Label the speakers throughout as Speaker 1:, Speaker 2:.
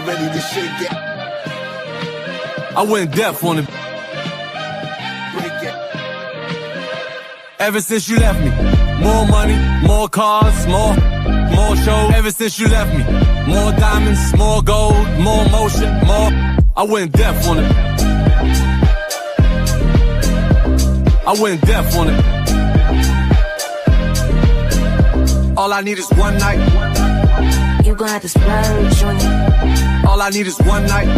Speaker 1: ready to shake it.
Speaker 2: I went deaf on it. Ever since you left me, more money, more cars, more shows. Ever since you left me, more diamonds, more gold, more motion, more. I went deaf on it. I went deaf on it. All I need is one night.
Speaker 3: You gon' have to splurge on it.
Speaker 2: All I need is one night.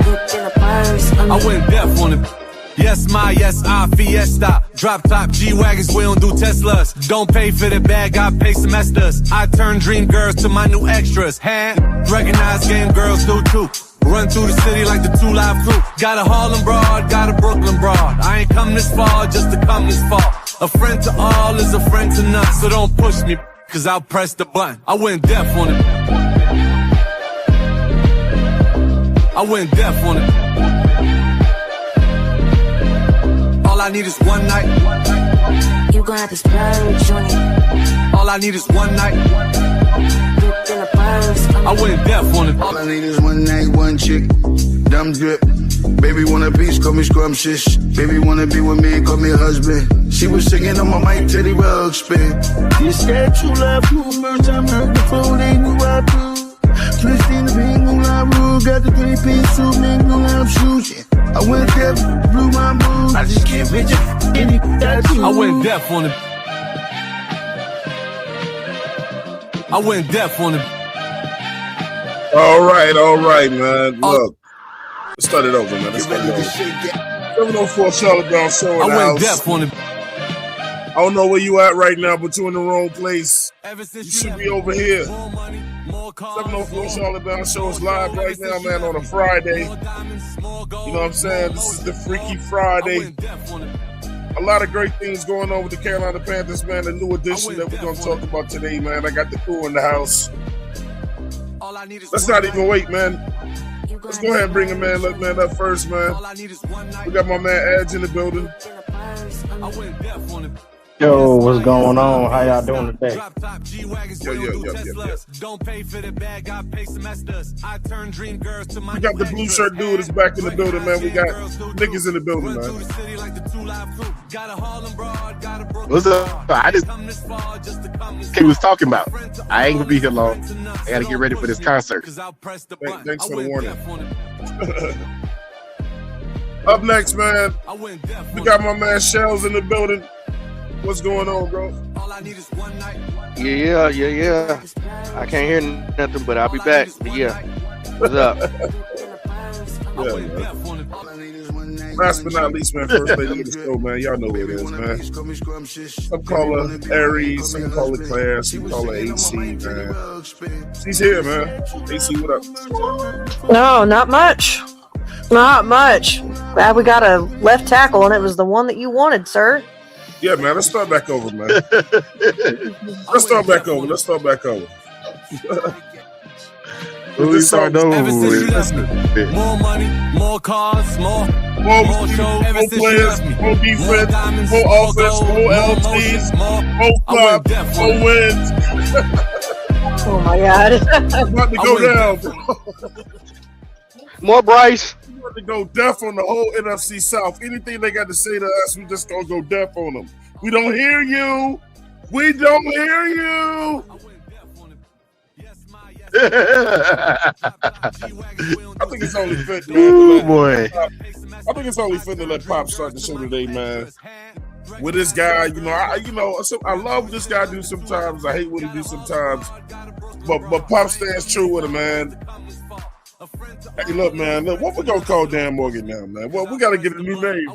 Speaker 3: Good in a purse.
Speaker 2: I went deaf on it. Yes, I fiesta. Drop top G-Wagons, we don't do Teslas. Don't pay for the bag, I pay semesters. I turn dream girls to my new extras. Recognize game girls do too. Run through the city like the 2 Live Crew. Got a Harlem broad, got a Brooklyn broad. I ain't come this far just to come this far. A friend to all is a friend to none. So don't push me, cause I'll press the button. I went deaf on it. I went deaf on it. All I need is one night.
Speaker 3: You gon' have to splurge on it.
Speaker 2: All I need is one night.
Speaker 3: Good in a purse.
Speaker 2: I went deaf on it.
Speaker 1: All I need is one night, one chick. Dumb drip. Baby want a piece, call me scrumptious. Baby wanna be with me, call me husband. She was singing on my mic, Teddy Rug spin. You said true love, first time heard the phone, they knew I do. Twisting the pink on la rule, got the 3-piece suit, nigga, no I'm shooting. I went deaf, blew my mood. I just can't picture any tattoo.
Speaker 2: I went deaf on it. I went deaf on it.
Speaker 4: All right, man. Look, let's start it over, man. Let's start it over. 704 Charlotte Brown Show in the
Speaker 2: I went
Speaker 4: house.
Speaker 2: deaf on it.
Speaker 4: I don't know where you at right now, but you're in the wrong place. You should be over here. 704 Charlotte Brown Show is live right now, man, on a Friday. You know what I'm saying? This is the Freaky Friday. A lot of great things going on with the Carolina Panthers, man. A new edition that we're going to talk about today, man. I got the crew in the house. Let's not even wait, man. Let's go ahead and bring a man up first, man. We got my man Edge in the building.
Speaker 5: Yo, what's going on? How y'all doing today?
Speaker 4: Yo. We got the blue shirt dude that's back in the building, man. We got niggas in the building, man.
Speaker 6: What's up? I just he was talking about. I ain't gonna be here long. I gotta get ready for this concert.
Speaker 4: Thanks for the warning. Up next, man, we got my man Shells in the building. What's going on, bro?
Speaker 7: Yeah. I can't hear nothing, but I'll be back. But yeah, what's up?
Speaker 4: Last but not least, man, first lady of the show, man. Y'all know what it is, man. Some call her Aries, some call her Claire, some call her AC, man. She's here, man. AC, what up?
Speaker 8: No, not much. Not much. Glad we got a left tackle, and it was the one that you wanted, sir.
Speaker 4: Yeah, man. Let's start back over, man. Let's start back over.
Speaker 6: We start over.
Speaker 2: More money, more cars, more shows.
Speaker 4: More players, more defense, more offense, more LTs, more club, more wins.
Speaker 8: Oh my God.
Speaker 4: About to go down, bro.
Speaker 7: More Bryce.
Speaker 4: We about to go deaf on the whole NFC South. Anything they got to say to us, we just gonna go deaf on them. We don't hear you. We don't hear you. I think it's only fit, man.
Speaker 6: Oh boy.
Speaker 4: I think it's only fit to let Pop start the show today, man. With this guy, I love this guy do sometimes. I hate what he do sometimes. But Pop stands true with him, man. Hey, look, man. Look, what we gonna call Dan Morgan now, man? Well, we gotta get a new name.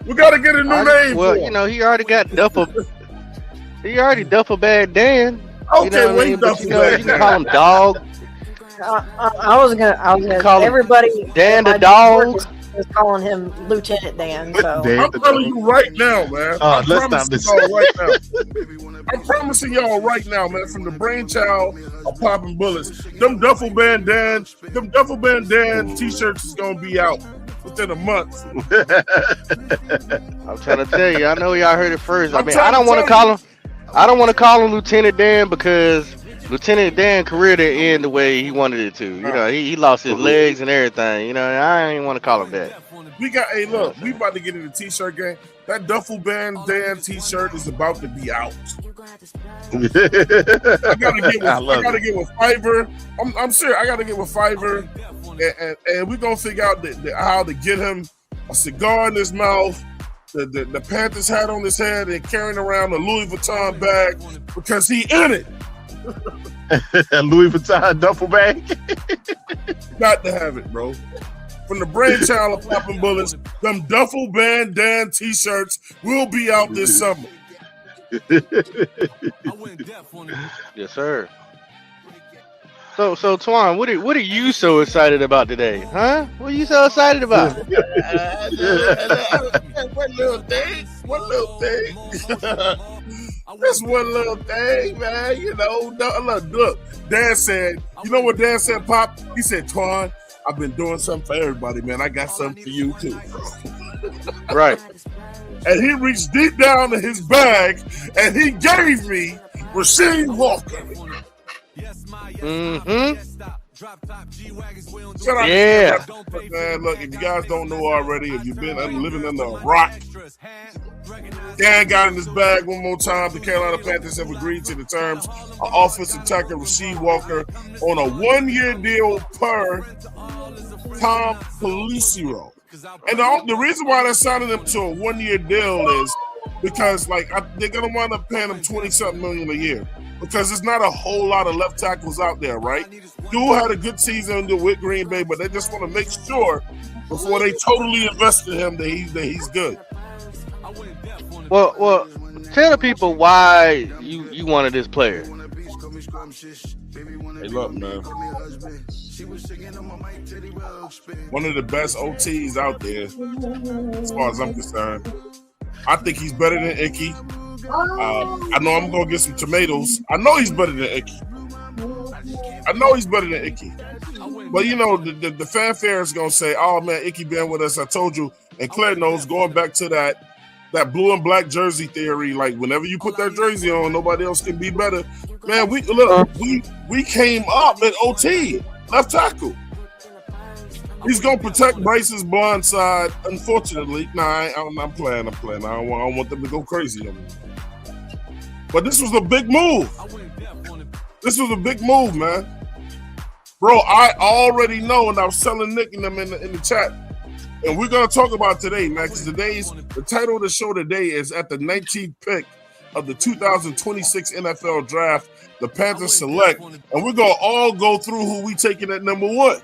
Speaker 4: We gotta get a new name.
Speaker 7: Well, he already got Duffel. He already Duffel Bad Dan.
Speaker 4: Okay, wait, Duffel Bad.
Speaker 7: You can call him Dog.
Speaker 8: I was gonna
Speaker 7: call him
Speaker 8: everybody.
Speaker 7: Dan the Dog.
Speaker 8: Was calling him Lieutenant Dan. So
Speaker 4: I'm telling you right now, man. I'm promising y'all right now, man, from the brainchild of Poppin' Bullets, them Duffel Band Dan t-shirts is gonna be out within a month.
Speaker 7: I'm trying to tell you, I know y'all heard it first. I don't want to call him Lieutenant Dan because Lieutenant Dan career didn't end the way he wanted it to. You know, he lost his legs and everything. You know, I ain't want to call him that.
Speaker 4: We got look, we about to get in the t-shirt game. That Duffel Band Dan t-shirt is about to be out. I gotta get with Fiverr. I'm serious. I gotta get with Fiverr, and we're gonna figure out how to get him a cigar in his mouth, the Panthers hat on his head, and carrying around a Louis Vuitton bag because he in it.
Speaker 6: Louis Vuitton duffel bag.
Speaker 4: Got to have it, bro. From the brainchild of Popping Bullets, them Duffel Band Dan t-shirts will be out this summer.
Speaker 7: Yes, sir. So Twan, what are you so excited about today, huh? What are you so excited about?
Speaker 4: One little thing. Just one little thing, man. You know, look. Dan said, you know what Dan said, Pop? He said, Twan, I've been doing something for everybody, man. I got something for you too, bro.
Speaker 7: Right.
Speaker 4: And he reached deep down in his bag and he gave me Rasheed Walker.
Speaker 7: Mm-hmm.
Speaker 4: Yeah. Man, look, if you guys don't know already, if you've been living under a rock, Dan got in his bag one more time. The Carolina Panthers have agreed to the terms of offensive tackle Rasheed Walker on a 1-year deal per Tom Pelissero. And the reason why they're signing him to a 1-year deal is because they're going to wind up paying him $20-something million a year. Because there's not a whole lot of left tackles out there, right? Dude had a good season with Green Bay, but they just want to make sure before they totally invest in him that he's good.
Speaker 7: Well, tell the people why you wanted this player.
Speaker 4: Hey, look, man. One of the best OTs out there, as far as I'm concerned. I think he's better than Icky. I know I'm going to get some tomatoes. I know he's better than Icky. But, you know, the fanfare is going to say, oh, man, Icky been with us. I told you. And Claire knows, going back to that blue and black jersey theory, like whenever you put that jersey on, nobody else can be better. Man, we came up at OT, left tackle. He's going to protect Bryce's blind side, unfortunately. Nah, I'm playing. I don't want them to go crazy on me. But this was a big move. Man. Bro, I already know, and I was telling Nick and them in the chat, and we're going to talk about today, man, because the title of the show today is at the 19th pick of the 2026 NFL Draft, the Panthers select, and we're going to all go through who we taking at number 1.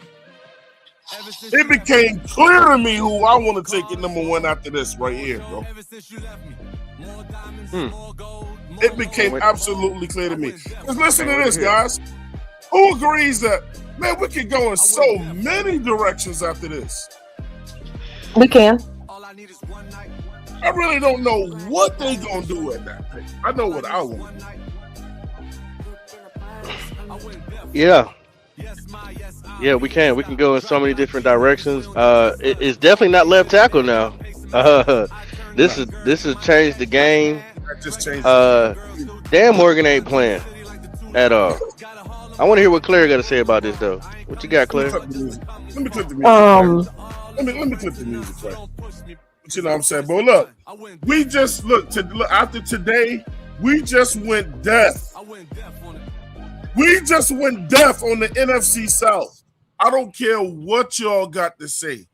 Speaker 4: It became clear to me who I want to take at number 1 after this right here, bro. It became absolutely clear to me. Because listen to this, guys. Who agrees that, man, we could go in so many directions after this?
Speaker 8: We can.
Speaker 4: I really don't know what they going to do at that pick. I know what I want.
Speaker 7: Yeah, we can. We can go in so many different directions. It's definitely not left tackle now. This has changed the game. Dan Morgan ain't playing at all. I want to hear what Claire got to say about this, though. What you got, Claire?
Speaker 4: Let me clip the music. Let me clip the music, Claire. But you know what I'm saying? But look, we just after today, we just went deaf. We just went deaf on the NFC South. I don't care what y'all got to say.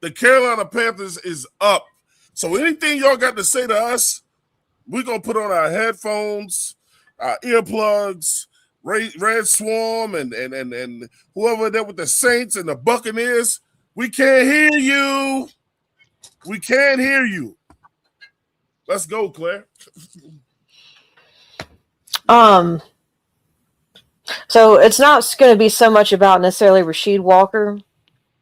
Speaker 4: The Carolina Panthers is up. So anything y'all got to say to us, we're going to put on our headphones, our earplugs, Red Swarm, and whoever there with the Saints and the Buccaneers. We can't hear you. We can't hear you. Let's go, Claire.
Speaker 8: So it's not going to be so much about necessarily Rasheed Walker,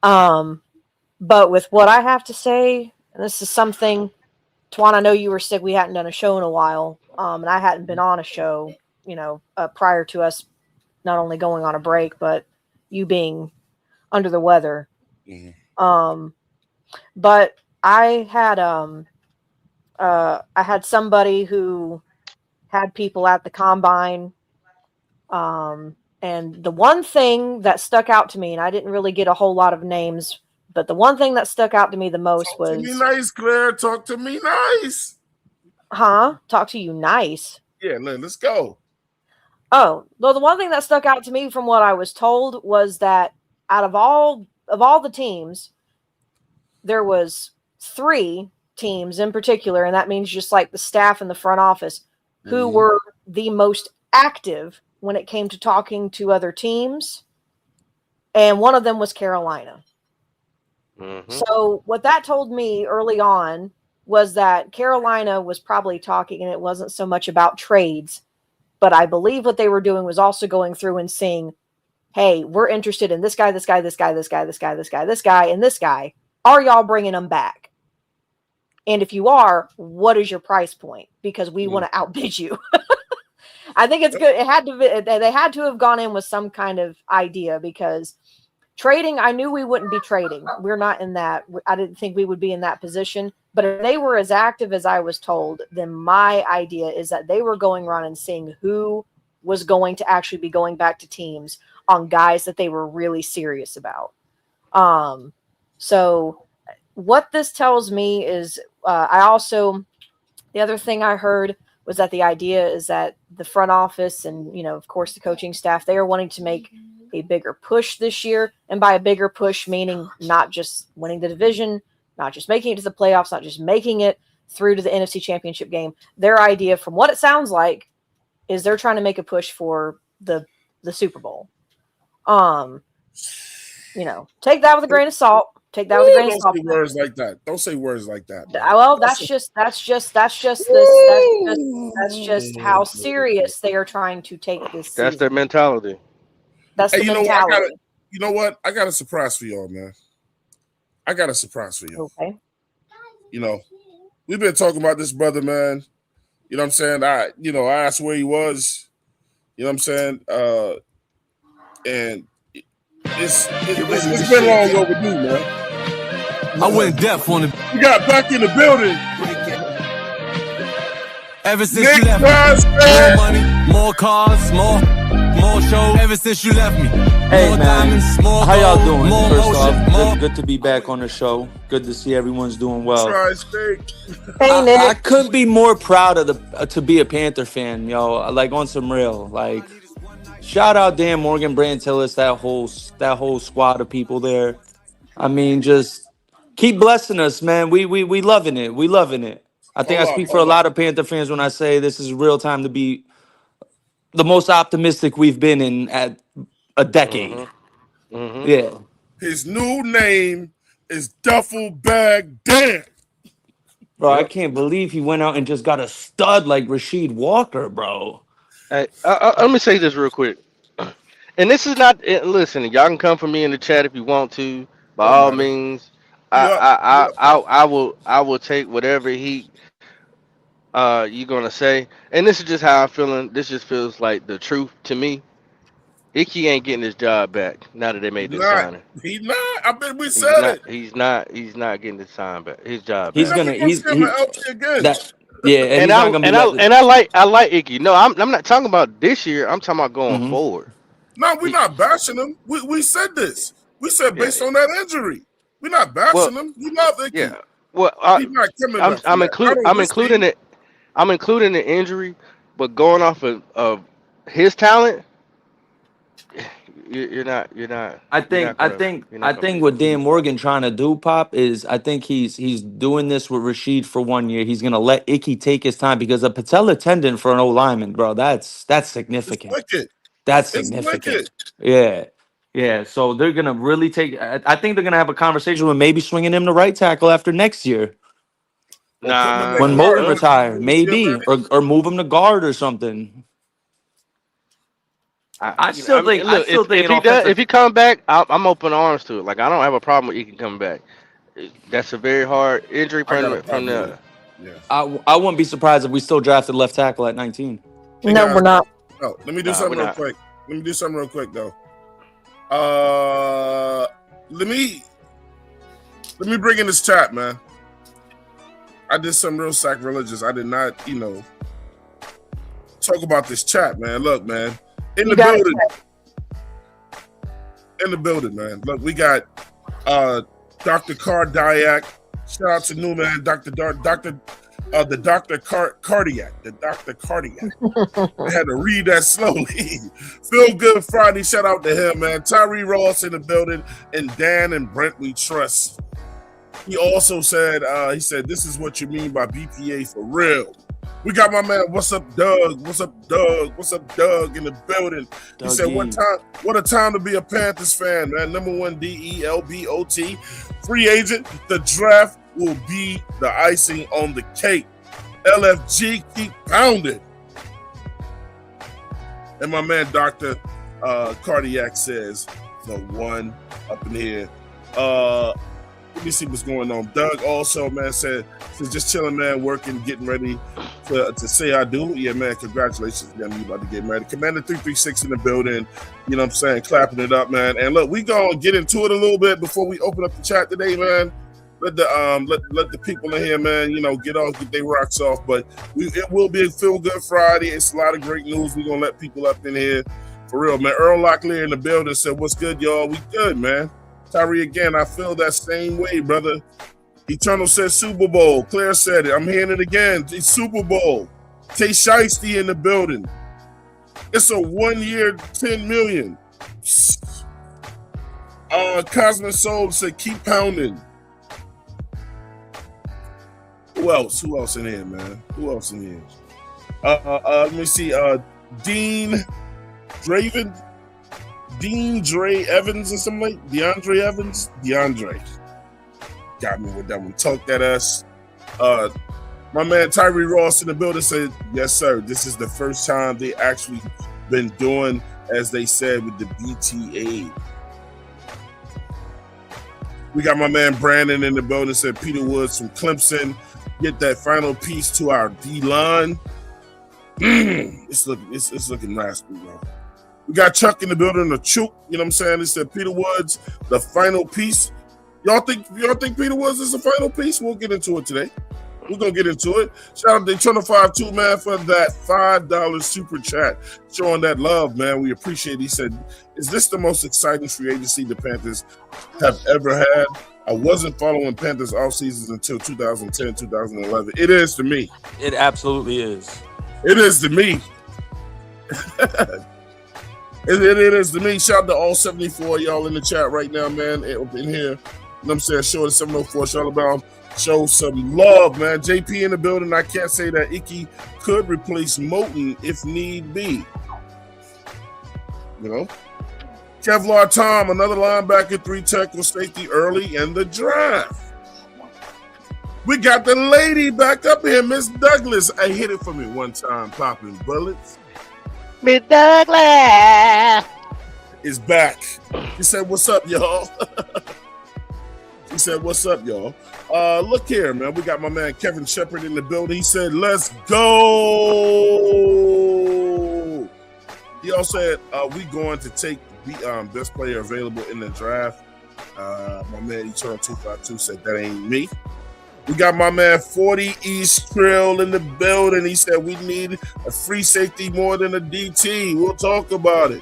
Speaker 8: but with what I have to say, and this is something, Twan, I know you were sick. We hadn't done a show in a while, and I hadn't been on a show, prior to us not only going on a break, but you being under the weather. Mm-hmm. But I had somebody who had people at the combine And the one thing that stuck out to me, and I didn't really get a whole lot of names, but the one thing that stuck out to me the most
Speaker 4: Talk
Speaker 8: was...
Speaker 4: to me nice, Claire. Talk to me nice.
Speaker 8: Huh? Talk to you nice?
Speaker 4: Yeah, let's go.
Speaker 8: Oh, well, the one thing that stuck out to me from what I was told was that out of all the teams, there was 3 teams in particular, and that means just like the staff in the front office, who were the most active when it came to talking to other teams, and one of them was Carolina. So what that told me early on was that Carolina was probably talking, and it wasn't so much about trades, but I believe what they were doing was also going through and seeing, hey, we're interested in this guy, this guy, this guy, this guy, this guy, this guy, this guy, and this guy. Are y'all bringing them back? And if you are, what is your price point? Because we want to outbid you. I think it's good. They had to have gone in with some kind of idea, because trading, I knew we wouldn't be trading. We're not in that. I didn't think we would be in that position. But if they were as active as I was told, then my idea is that they were going around and seeing who was going to actually be going back to teams on guys that they were really serious about. So what this tells me is the other thing I heard was that the idea is that the front office and, of course, the coaching staff, they are wanting to make a bigger push this year. And by a bigger push, meaning not just winning the division, not just making it to the playoffs, not just making it through to the NFC Championship game. Their idea, from what it sounds like, is they're trying to make a push for the Super Bowl. Take that with a grain of salt. Take that with a grain of salt.
Speaker 4: Don't say words like that. Don't say words like that. Bro.
Speaker 8: Well, that's just how serious they are trying to take this season.
Speaker 7: That's their mentality.
Speaker 8: That's the mentality.
Speaker 4: You know what? I got a surprise for y'all, man. I got a surprise for you.
Speaker 8: Okay.
Speaker 4: We've been talking about this brother, man. You know what I'm saying? I asked where he was. You know what I'm saying? And it's been long overdue, man.
Speaker 2: I went deaf on it.
Speaker 4: You got back in the building.
Speaker 2: Ever since you left me, more money, more cars, more shows. Ever since you left me.
Speaker 9: Hey
Speaker 2: more
Speaker 9: man,
Speaker 2: diamonds, more
Speaker 9: how y'all
Speaker 2: gold,
Speaker 9: doing?
Speaker 2: more
Speaker 9: First
Speaker 2: motion,
Speaker 9: off, good to be back on the show. Good to see everyone's doing well.
Speaker 8: Hey, Nick.
Speaker 9: I couldn't be more proud of to be a Panther fan, yo. Like on some real, like shout out Dan Morgan, Brand Tillis, that whole squad of people there. I mean, just keep blessing us, man. We loving it. We loving it. I think I speak for a lot of Panther fans when I say this is real time to be the most optimistic we've been in at a decade. Yeah.
Speaker 4: His new name is Duffel Bag Dan.
Speaker 9: Bro, I can't believe he went out and just got a stud like Rasheed Walker, bro.
Speaker 7: Hey, let me say this real quick. And this is not, listen, y'all can come for me in the chat if you want to. By all means, I will take whatever you're gonna say. And this is just how I'm feeling. This just feels like the truth to me. Icky ain't getting his job back now that they made this signing.
Speaker 4: He's not. I bet we said it.
Speaker 7: He's not getting his sign back. His job.
Speaker 9: He's
Speaker 7: back.
Speaker 9: gonna. He's
Speaker 4: again.
Speaker 9: And
Speaker 7: I like Icky. No, I'm not talking about this year. I'm talking about going forward.
Speaker 4: No, we're not bashing him. We said this. We said based on that injury, we're not bashing him. We love Icky.
Speaker 7: Yeah. Well, I'm including it. I'm including the injury, but going off of his talent. You're not.
Speaker 9: I think what Dan Morgan trying to do, Pop, is I think he's doing this with Rasheed for 1 year. He's gonna let Icky take his time because a patella tendon for an old lineman, bro, that's significant. That's significant. Yeah. So they're gonna really take. I think they're gonna have a conversation with maybe swinging him to right tackle after next year.
Speaker 7: Nah,
Speaker 9: when Moten retire, maybe, or move him to guard or something. I still think
Speaker 7: if he come back, I'm open arms to it. Like I don't have a problem with he can come back. That's a very hard injury from the.
Speaker 4: Yeah.
Speaker 9: I wouldn't be surprised if we still drafted left tackle at 19.
Speaker 8: No, we're not.
Speaker 4: No, let me do something real quick. Though. Let me bring in this chat, man. I did some real sacrilegious. I did not, talk about this chat, man. Look, man. In the building. In the building, man. Look, we got Dr. Cardiac. Shout out to new man, Dr. Cardiac. The Dr. Cardiac. I had to read that slowly. Feel Good Friday. Shout out to him, man. Tyree Ross in the building, and Dan and Brent we trust. He also said, this is what you mean by BPA for real. We got my man, what's up, Doug? What's up, Doug? What's up, Doug in the building? He said, what a time to be a Panthers fan, man. Number 1 DELBOT. Free agent. The draft will be the icing on the cake. LFG, keep pounding. And my man, Dr. Cardiac says, the one up in here. Let me see what's going on. Doug also, man, said, just chilling, man, working, getting ready to say I do. Yeah, man, congratulations. Yeah, you about to get married. Commander 336 in the building. You know what I'm saying? Clapping it up, man. And look, we going to get into it a little bit before we open up the chat today, man. Let the people in here, man, get their rocks off. But it will be a Feel Good Friday. It's a lot of great news. We're going to let people up in here. For real, man. Earl Locklear in the building said, what's good, y'all? We good, man. Tyree, again, I feel that same way, brother. Eternal said Super Bowl. Claire said it. I'm hearing it again. It's Super Bowl. Tay Shiesty in the building. It's a 1 year, $10 million. Cosmic Soul said, keep pounding. Who else in here, man? Who else in here? Let me see. Dean Dre Evans or something like DeAndre Evans. DeAndre got me with that one. Talk at us. My man Tyree Ross in the building said, yes, sir. This is the first time they actually been doing, as they said, with the BTA. We got my man Brandon in the building said Peter Woods from Clemson. Get that final piece to our D-line. It's looking raspy, bro. We got Chuck in the building, a Chook, you know what I'm saying? He said Peter Woods, the final piece. Y'all think Peter Woods is the final piece? We'll get into it today. We're gonna get into it. Shout out to Daytona 5-2, man, for that $5 super chat. Showing that love, man. We appreciate it. He said, is this the most exciting free agency the Panthers have ever had? I wasn't following Panthers off seasons until 2010, 2011. It is to me.
Speaker 9: It absolutely is.
Speaker 4: It is to me. It is to me. Shout out to all 74 y'all in the chat right now, man. In here. You know what I'm saying? Show the 704 Charlotte. Show some love, man. JP in the building. I can't say that Icky could replace Moten if need be. You know? Kevlar Tom, another linebacker, 3 tackle safety early in the draft. We got the lady back up here, Miss Douglas. Hey, hit it for me one time, popping bullets.
Speaker 7: Miss Douglas
Speaker 4: is back. He said, what's up, y'all? He said, what's up, y'all? Look here, man. We got my man Kevin Shepard in the building. He said, let's go. He also said, we going to take the best player available in the draft. My man Eternal 252 said, that ain't me. We got my man 40 East Trail in the building. He said we need a free safety more than a DT. We'll talk about it.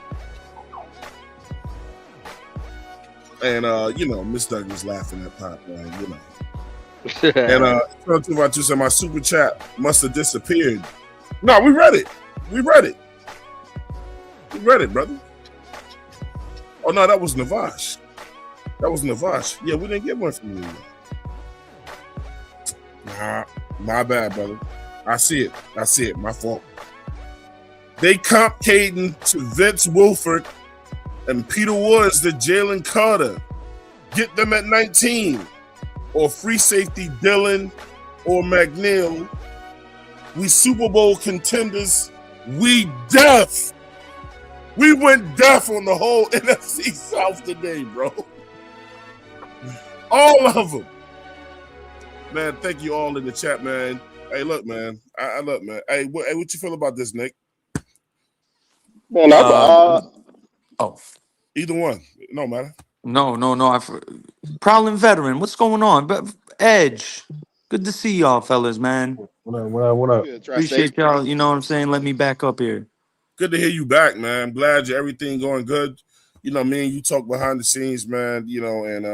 Speaker 4: And Miss Douglas laughing at Pop, man, And 252 said my super chat must have disappeared. No, we read it. We read it, brother. Oh no, that was Navash. Yeah, we didn't get one from you. Nah, my bad, brother. I see it. My fault. They comp Caden to Vince Wilford and Peter Woods to Jalen Carter. Get them at 19. Or free safety Dylan or McNeil. We Super Bowl contenders. We deaf. We went deaf on the whole NFC South today, bro. All of them. Man, thank you all in the chat, man. Hey, look, man. I look, man. Hey, what you feel about this, Nick?
Speaker 6: Man,
Speaker 4: either one. No matter.
Speaker 9: No. Prowling veteran. What's going on? But Edge. Good to see y'all, fellas, man.
Speaker 5: What up?
Speaker 9: Appreciate y'all. You know what I'm saying? Let me back up here.
Speaker 4: Good to hear you back, man. I'm glad everything going good. You know, me and you talk behind the scenes, man. You know, and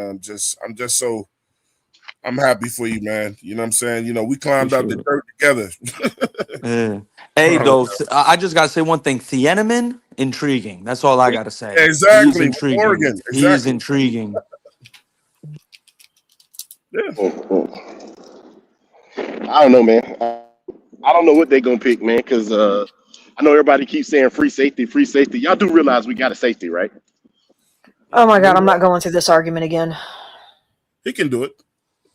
Speaker 4: I'm happy for you, man. You know what I'm saying? You know, we climbed out the dirt together.
Speaker 9: Yeah. Hey, though, I just got to say one thing. Thieneman, intriguing. That's all I got to say. He's
Speaker 4: Exactly.
Speaker 9: intriguing.
Speaker 4: Oregon.
Speaker 9: He is
Speaker 4: Exactly.
Speaker 9: intriguing.
Speaker 4: Yeah.
Speaker 6: I don't know, man. I don't know what they're gonna pick, man, because I know everybody keeps saying free safety, free safety. Y'all do realize we got a safety, right?
Speaker 8: Oh my God, I'm not going through this argument again.
Speaker 4: He can do it.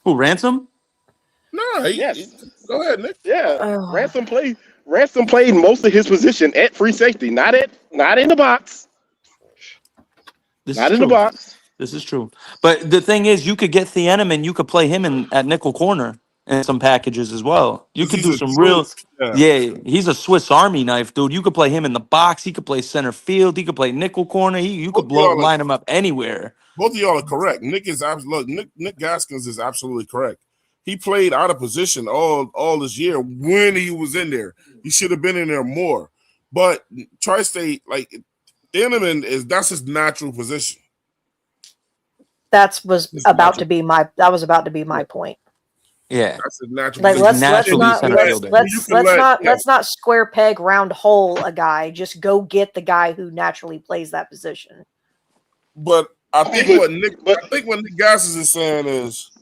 Speaker 9: Who, Ransom?
Speaker 4: No, go ahead, Nick.
Speaker 6: Yeah.
Speaker 8: Oh.
Speaker 6: Ransom played most of his position at free safety, not in the box.
Speaker 9: This
Speaker 6: Not
Speaker 9: is
Speaker 6: in the
Speaker 9: true.
Speaker 6: box.
Speaker 9: This is true. But the thing is, you could get Thieneman, you could play him at nickel corner in some packages as well. You could
Speaker 4: He's
Speaker 9: do
Speaker 4: a
Speaker 9: some real.
Speaker 4: truth.
Speaker 9: Yeah, he's a Swiss Army knife, dude. You could play him in the box. He could play center field. He could play nickel corner. You could line him up anywhere.
Speaker 4: Both of y'all are correct. Nick Gaskins is absolutely correct. He played out of position all this year when he was in there. He should have been in there more. But Tri-State, like, that's his natural position.
Speaker 8: That was about to be my point.
Speaker 9: Yeah,
Speaker 4: that's a natural.
Speaker 8: Like
Speaker 4: position.
Speaker 8: let's not square peg round hole a guy. Just go get the guy who naturally plays that position.
Speaker 4: But I think what Nick Gaskins is saying is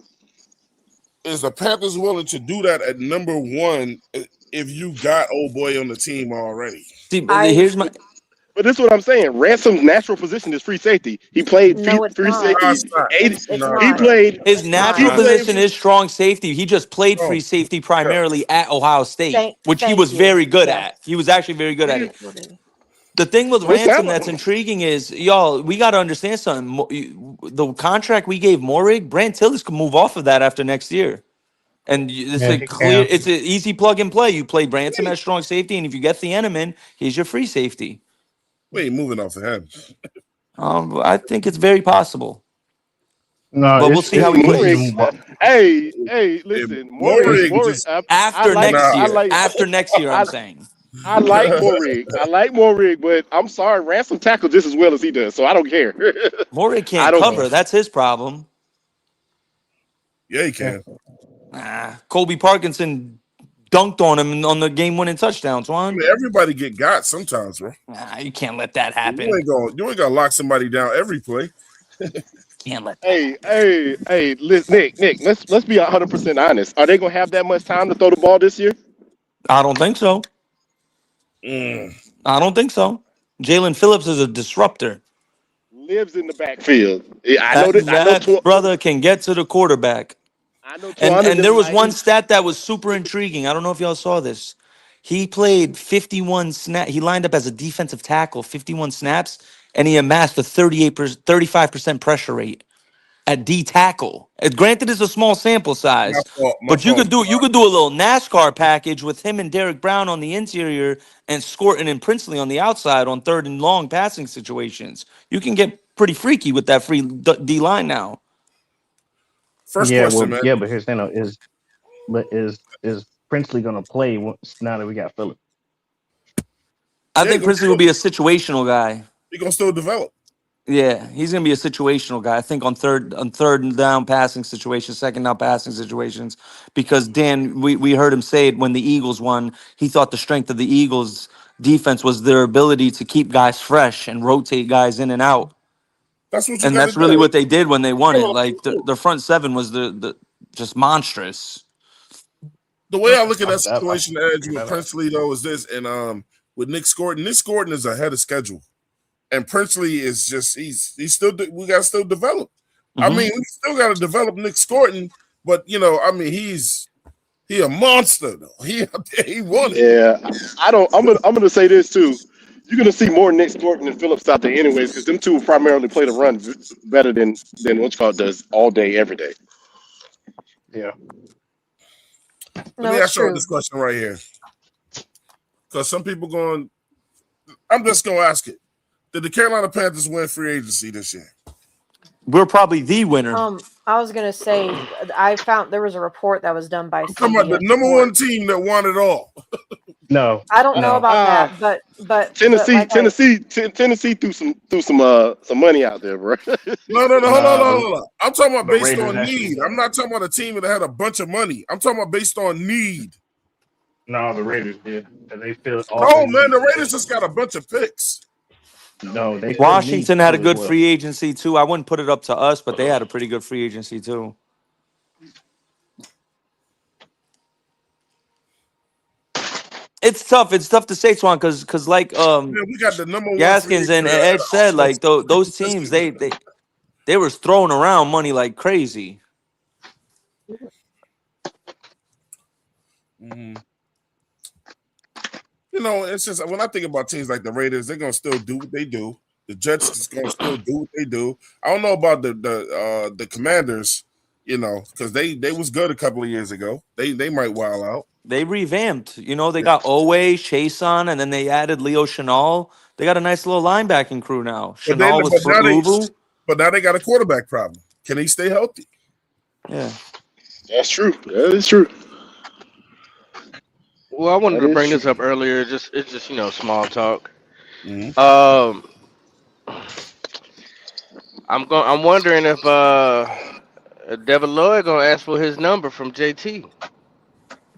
Speaker 4: the Panthers willing to do that at number one if you got old boy on the team already.
Speaker 9: See, here's my.
Speaker 6: But this is what I'm saying. Ransom's natural position is free safety. He played free safety. He played
Speaker 9: his natural position is strong safety. He just played free safety primarily at Ohio State, which he was very good at. He was actually very good at it. The thing with Ransom that's intriguing is, y'all, we got to understand something. The contract we gave Morig, Brant Tillis can move off of that after next year. And it's an easy plug and play. You play Branson as strong safety, and if you get the Thieneman, he's your free safety.
Speaker 4: We ain't moving off of him.
Speaker 9: I think it's very possible.
Speaker 5: No,
Speaker 9: but we'll see how he plays.
Speaker 6: Hey, listen,
Speaker 9: after next year, I'm saying.
Speaker 6: I like Morig, but I'm sorry, Ransom tackles just as well as he does, so I don't care.
Speaker 9: Morig can't cover. That's his problem.
Speaker 4: Yeah, he can.
Speaker 9: Colby Parkinson dunked on him on the game-winning touchdown, Twan.
Speaker 4: I mean, everybody get got sometimes, bro.
Speaker 9: You can't let that happen.
Speaker 4: You ain't gonna lock somebody down every play.
Speaker 9: Can't let that
Speaker 6: Hey, Nick, let's be 100% honest. Are they gonna have that much time to throw the ball this year?
Speaker 9: I don't think so. I don't think so. Jaylen Phillips is a disruptor.
Speaker 6: Lives in the backfield. I know
Speaker 9: that brother can get to the quarterback.
Speaker 6: I know.
Speaker 9: And there was one stat that was super intriguing. I don't know if y'all saw this. He played 51 snaps. He lined up as a defensive tackle, 51 snaps, and he amassed a 35% pressure rate at D tackle. Granted, it's a small sample size, but you could do a little NASCAR package with him and Derek Brown on the interior and Scorton and Princely on the outside on third and long passing situations. You can get pretty freaky with that free D line now.
Speaker 5: First question, man. Yeah, but here's the thing: is Princely gonna play now that we got Phillips?
Speaker 9: I think Princely will be a situational guy.
Speaker 4: He's gonna still develop.
Speaker 9: Yeah, he's gonna be a situational guy. I think on third and down passing situations, second down passing situations, because Dan, we heard him say it when the Eagles won. He thought the strength of the Eagles defense was their ability to keep guys fresh and rotate guys in and out. That's really what they did when they won it. Like the front seven was the just monstrous.
Speaker 4: The way I look at that situation, Edge, with Princely though is this, and with Nick Scorton. Nick Scorton is ahead of schedule, and Princely is just he's still we got to still develop. I mean, we still got to develop Nick Scorton, but I mean he a monster though. He won it.
Speaker 6: Yeah, I'm gonna say this too. You're gonna see more Nick Scorton and Phillips out there anyways, because them two primarily play the run better than what's called does all day, every day. Yeah.
Speaker 4: Let me ask you this question right here, because some people I'm just gonna ask it. Did the Carolina Panthers win free agency this year?
Speaker 9: We're probably the winner.
Speaker 8: I was gonna say I found there was a report that was done by.
Speaker 4: I'm talking about the number one team that won it all.
Speaker 5: No,
Speaker 8: I don't know about that, but
Speaker 6: Tennessee threw some money out there, bro.
Speaker 4: No, hold on. I'm talking about based on need. I'm not talking about a team that had a bunch of money. I'm talking about based on need.
Speaker 5: No, the Raiders did. They filled
Speaker 4: all man, the Raiders just got a bunch of picks.
Speaker 5: No, they
Speaker 9: Washington had a good free agency too. I wouldn't put it up to us, but they had a pretty good free agency too. It's tough. It's tough to say, Swan, because like
Speaker 4: we got the number one
Speaker 9: Gaskins and Edge said, like those teams they were throwing around money like crazy.
Speaker 4: Mm-hmm. You know, it's just when I think about teams like the Raiders, they're gonna still do what they do. The Jets is gonna still do what they do. I don't know about the Commanders, you know, because they was good a couple of years ago. They might wild out.
Speaker 9: They revamped. You know, they got Owe, Chason, and then they added Leo Chenal. They got a nice little linebacking crew now. Chenal was for Ubu.
Speaker 4: But now they got a quarterback problem. Can he stay healthy?
Speaker 9: Yeah.
Speaker 6: That's true. That is true.
Speaker 7: Well, I wanted to bring this up earlier. It's just you know, small talk.
Speaker 4: Mm-hmm.
Speaker 7: I'm wondering if Devin Lloyd gonna ask for his number from JT.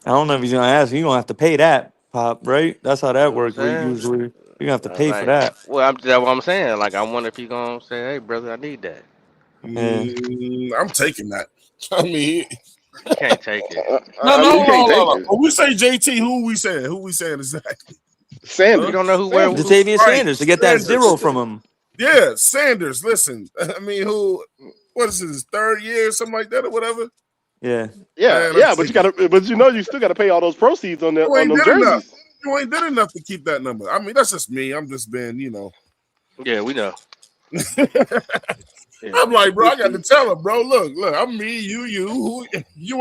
Speaker 9: I don't know if he's gonna ask. You're gonna have to pay that, Pop, right? That's how that works. Usually, you're gonna have to pay for that.
Speaker 7: Well, that's what I'm saying. Like, I wonder if he's gonna say, "Hey, brother, I need that."
Speaker 4: I'm taking that. I mean,
Speaker 7: you can't take it.
Speaker 4: No. When we say JT, who we saying exactly?
Speaker 6: Sanders.
Speaker 7: You don't know who
Speaker 9: Latavius Sanders to get that zero from him.
Speaker 4: Yeah, Sanders. Listen, I mean, what is his third year, something like that, or whatever?
Speaker 9: Yeah.
Speaker 6: Man, but you still gotta pay all those proceeds on them jerseys.
Speaker 4: You ain't did enough to keep that number. I mean, that's just me. I'm just being, you know.
Speaker 7: Yeah, we know.
Speaker 4: I'm like, bro, I got to tell him, bro. Look, I'm me, you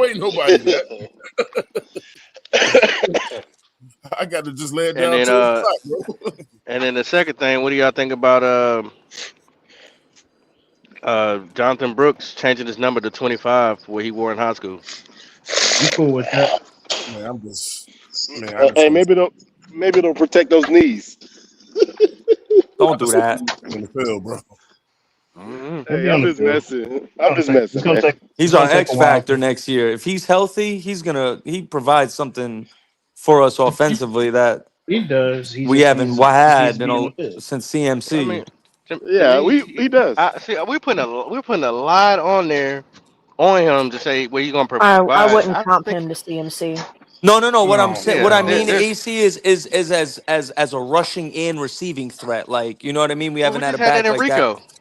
Speaker 4: ain't nobody yet. I got to just lay it down.
Speaker 7: And then, and then the second thing, what do y'all think about Jonathan Brooks changing his number to 25, where he wore in high school?
Speaker 5: You cool with that?
Speaker 4: Man,
Speaker 6: hey, maybe it'll protect those knees.
Speaker 9: Don't do that.
Speaker 4: In the field, bro.
Speaker 6: Hey, I'm just messing.
Speaker 9: He's on X Factor next year. If he's healthy, he provides something for us offensively that
Speaker 5: he does.
Speaker 9: We haven't had since CMC.
Speaker 7: I mean,
Speaker 6: he does.
Speaker 7: We're putting a lot on there on him to say where he's gonna provide.
Speaker 8: I wouldn't comp him to CMC.
Speaker 9: No. What I'm saying, what I mean, AC is as a rushing in receiving threat. Like, you know what I mean? We haven't had a back like
Speaker 7: Rico.
Speaker 9: that.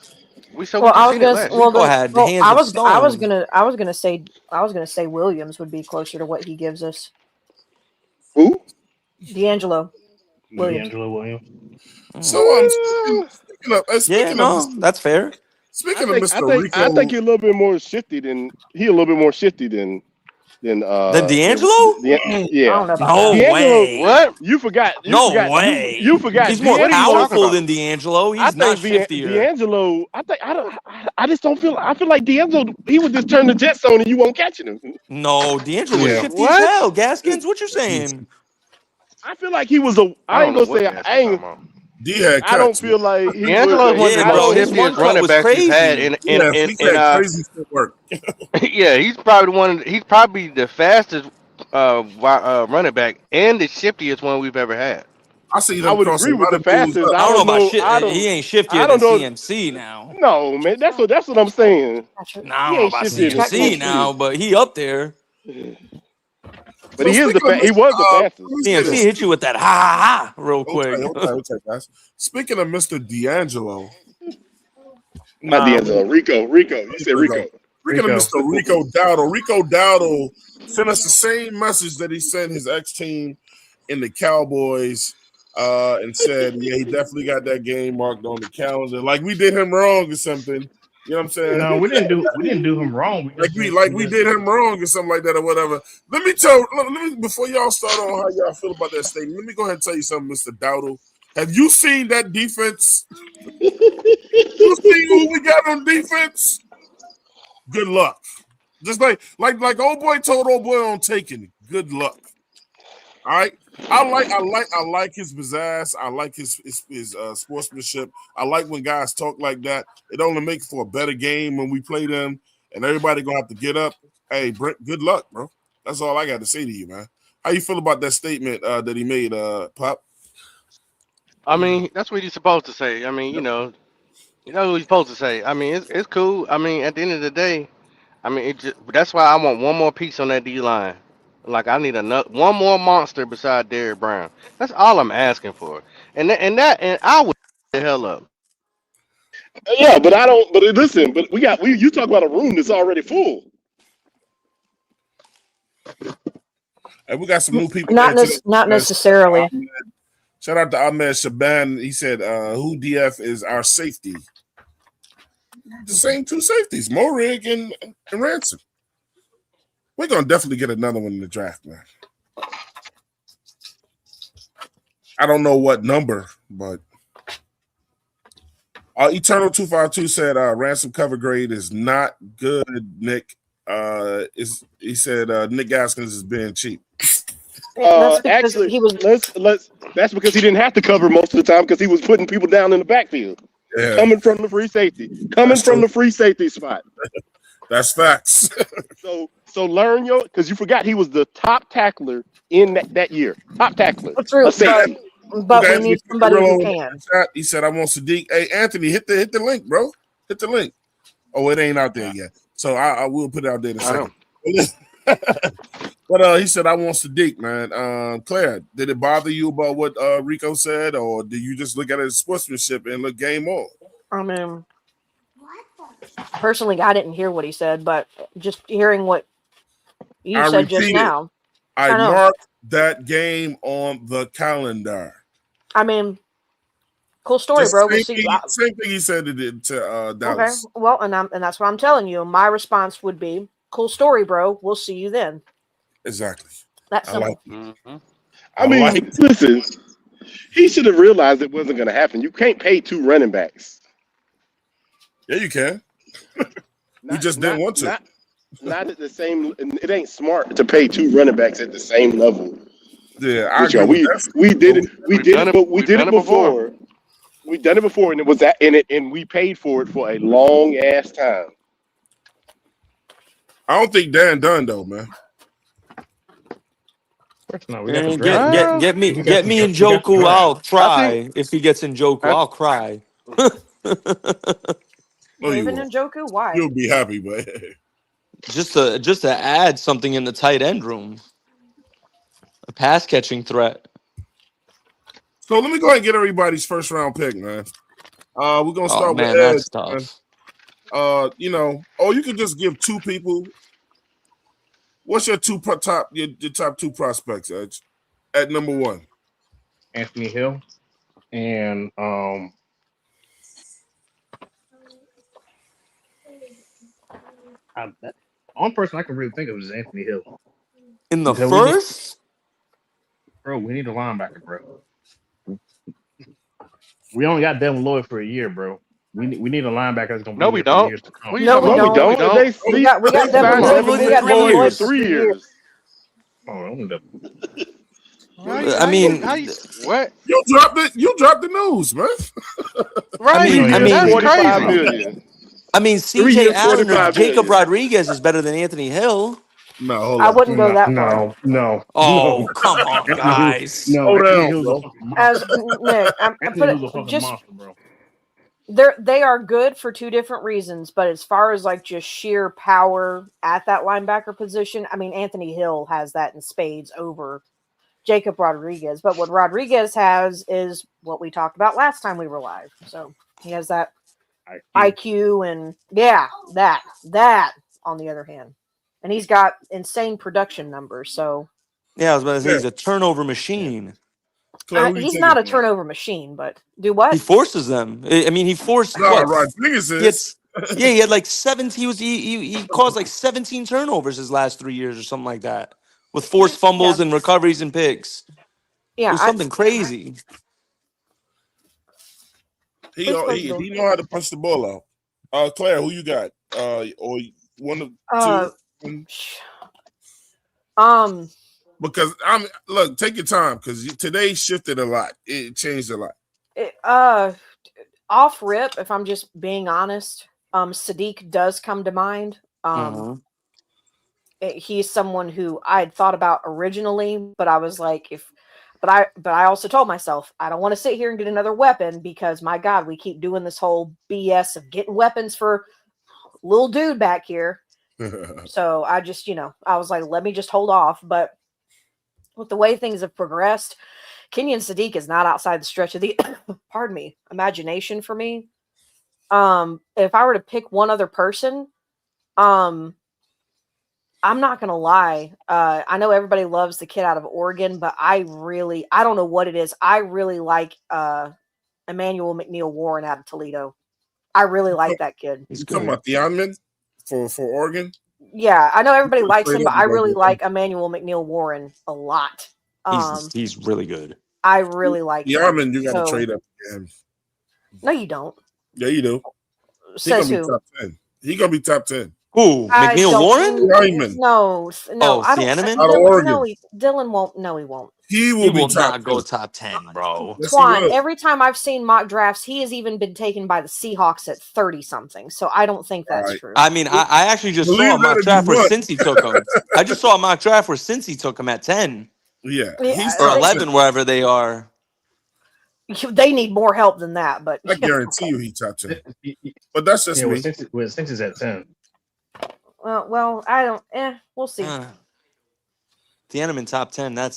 Speaker 8: I was gonna say Williams would be closer to what he gives us.
Speaker 6: Who?
Speaker 8: D'Angelo
Speaker 5: Williams.
Speaker 4: So
Speaker 9: speaking of that's fair.
Speaker 4: Speaking of Mr. Rico,
Speaker 6: I think he's a little bit more shifty than
Speaker 9: D'Angelo?
Speaker 6: Yeah.
Speaker 9: No way.
Speaker 6: What? You forgot.
Speaker 9: No way.
Speaker 6: You forgot.
Speaker 9: He's more powerful than D'Angelo. He's not shiftier.
Speaker 6: D'Angelo, I just don't feel. I feel like D'Angelo, he would just turn the Jets on and you won't catch him.
Speaker 9: No, D'Angelo was shifty as hell. Gaskins, what you saying?
Speaker 6: I feel like he was I ain't gonna say. I don't feel like
Speaker 7: D'Angelo was the most running back he's had in
Speaker 4: crazy footwork.
Speaker 7: Yeah, he's probably the fastest running back and the shiftiest one we've ever had.
Speaker 6: I would agree with the fastest.
Speaker 9: I don't know about he ain't shiftier than CMC now.
Speaker 6: No, man, that's what I'm saying.
Speaker 9: Nah, I don't know about CMC now, but he up there.
Speaker 6: But he was the fastest.
Speaker 9: CMC hit you with that ha real quick.
Speaker 4: Okay, guys. Speaking of Mr. D'Angelo,
Speaker 6: not D'Angelo, Rico. You said Rico.
Speaker 4: Speaking of Mr. Rico Dowdle sent us the same message that he sent his ex-team in the Cowboys and said, yeah, he definitely got that game marked on the calendar. Like we did him wrong or something. You know what I'm saying?
Speaker 5: No, we didn't do him wrong.
Speaker 4: We did him wrong or something like that or whatever. Let me before y'all start on how y'all feel about that statement, let me go ahead and tell you something, Mr. Dowdle. Have you seen that defense? You see who we got on defense? Good luck. Just like old boy told old boy on Taken. Good luck. All right. I like his pizzazz. I like his sportsmanship. I like when guys talk like that. It only makes for a better game when we play them, and everybody gonna have to get up. Hey, Brent, good luck, bro. That's all I got to say to you, man. How you feel about that statement that he made, Pop?
Speaker 7: I mean, that's what he's supposed to say. I mean, you know what he's supposed to say. I mean, it's cool. I mean, at the end of the day, I mean, that's why I want one more piece on that D line. Like I need one more monster beside Derrick Brown. That's all I'm asking for. And I would the hell up.
Speaker 6: Yeah, but I don't. But listen, but you talk about a room that's already full.
Speaker 4: And we got some new people.
Speaker 8: Not necessarily.
Speaker 4: Shout out to Ahmed Shaban. He said, "Who DF is our safety?" The same two safeties, Morig and Ransom. We're gonna definitely get another one in the draft, man. I don't know what number, but Eternal 252 said Ransom cover grade is not good. Nick, he said Nick Gaskins is being cheap.
Speaker 6: Actually, that's because he didn't have to cover most of the time because he was putting people down in the backfield, coming from the free safety, the free safety spot.
Speaker 4: That's facts.
Speaker 6: So learn because you forgot he was the top tackler in that year. Top tackler.
Speaker 8: True, but we need somebody who can.
Speaker 4: He said, "I want Sadiq." Hey, Anthony, hit the link, bro. Hit the link. Oh, it ain't out there yet. So I will put it out there in a second. But he said, "I want Sadiq, man." Claire, did it bother you about what Rico said, or did you just look at it as sportsmanship and look game on?
Speaker 8: I mean, personally, I didn't hear what he said, but just hearing what you said just now,
Speaker 4: I marked that game on the calendar.
Speaker 8: I mean, cool story, bro.
Speaker 4: Same thing he said to Dallas.
Speaker 8: Okay, well, and that's what I'm telling you. My response would be, "Cool story, bro. We'll see you then."
Speaker 4: Exactly.
Speaker 8: That's simple.
Speaker 6: I mean, listen, he should have realized it wasn't going to happen. You can't pay two running backs.
Speaker 4: Yeah, you can. We just didn't want to.
Speaker 6: Not at the same. It ain't smart to pay two running backs at the same level.
Speaker 4: Yeah,
Speaker 6: we did it. We did it before. We done it before, and it was that in it, and we paid for it for a long ass time.
Speaker 4: I don't think Dan done though, man.
Speaker 9: No, get me Njoku. I'll cry if he gets Njoku. I'll cry.
Speaker 8: Even Njoku, why?
Speaker 4: You'll be happy, but
Speaker 9: just to add something in the tight end room, a pass catching threat.
Speaker 4: So let me go ahead and get everybody's first round pick, man. We're gonna start with Ed.
Speaker 9: That's tough.
Speaker 4: You can just give two people. What's your top two prospects, Edge? At number one,
Speaker 5: Anthony Hill, and the only person I can really think of is Anthony Hill.
Speaker 9: In the first,
Speaker 5: bro, we need a linebacker, bro. We only got Devin Lloyd for a year, bro. We need a linebacker that's going to be here for years to come.
Speaker 8: No, we don't. We got Devin Lloyd for
Speaker 6: 3 years.
Speaker 9: I mean,
Speaker 7: what?
Speaker 4: You dropped the news, man.
Speaker 7: Right.
Speaker 9: I mean,
Speaker 6: $45 million.
Speaker 9: I mean, CJ Allen or Jacob Rodriguez is better than Anthony Hill.
Speaker 4: No, hold on.
Speaker 8: I wouldn't go that far.
Speaker 5: No.
Speaker 9: Oh, come on, guys.
Speaker 5: No,
Speaker 8: as Nick, they are good for two different reasons, but as far as like just sheer power at that linebacker position, I mean, Anthony Hill has that in spades over Jacob Rodriguez. But what Rodriguez has is what we talked about last time we were live. So he has that IQ and that on the other hand. And he's got insane production numbers. So
Speaker 9: yeah, I was about to say he's a turnover machine.
Speaker 8: He's not a turnover machine, but do what?
Speaker 9: He forces them. I mean, he forced.
Speaker 4: Rodriguez is.
Speaker 9: He had like 17. He caused like 17 turnovers his last 3 years or something like that, with forced fumbles and recoveries and picks. Yeah, it was something crazy.
Speaker 4: He know how to punch the ball out. Claire, who you got? Or one of two? Because look, take your time because today shifted a lot. It changed a lot.
Speaker 8: Off rip, if I'm just being honest, Sadiq does come to mind. He's someone who I had thought about originally, but I was like, but I also told myself I don't want to sit here and get another weapon because my God, we keep doing this whole BS of getting weapons for little dude back here. So I just, I was like, let me just hold off. But with the way things have progressed, Kenyon Sadiq is not outside the stretch of the imagination for me. If I were to pick one other person, I'm not gonna lie. I know everybody loves the kid out of Oregon, but I don't know what it is. I really like Emmanuel McNeil Warren out of Toledo. I really like that kid.
Speaker 4: You talking about the Onman for Oregon?
Speaker 8: Yeah, I know everybody likes him, but I really like Emmanuel McNeil Warren a lot.
Speaker 9: He's really good.
Speaker 8: I really like
Speaker 4: the Onman. You got to trade up to him.
Speaker 8: No, you don't.
Speaker 4: Yeah, you do.
Speaker 8: Says who?
Speaker 4: Top 10. He gonna be top 10.
Speaker 9: Who? McNeil Warren?
Speaker 8: No. I don't.
Speaker 4: Out of Oregon.
Speaker 8: No, Dylan won't. No, he won't.
Speaker 4: He will
Speaker 9: not go top 10, bro.
Speaker 8: Twan, every time I've seen mock drafts, he has even been taken by the Seahawks at 30-something. So I don't think that's true.
Speaker 9: I mean, I actually just saw a mock draft where Cincy took him. I just saw a mock draft where Cincy took him at 10.
Speaker 4: Yeah.
Speaker 9: Or 11, wherever they are.
Speaker 8: They need more help than that, but
Speaker 4: I guarantee you he top 10. But that's just me.
Speaker 5: Since he's at 10.
Speaker 8: Well, I don't. We'll see.
Speaker 9: Tiananmen top 10. I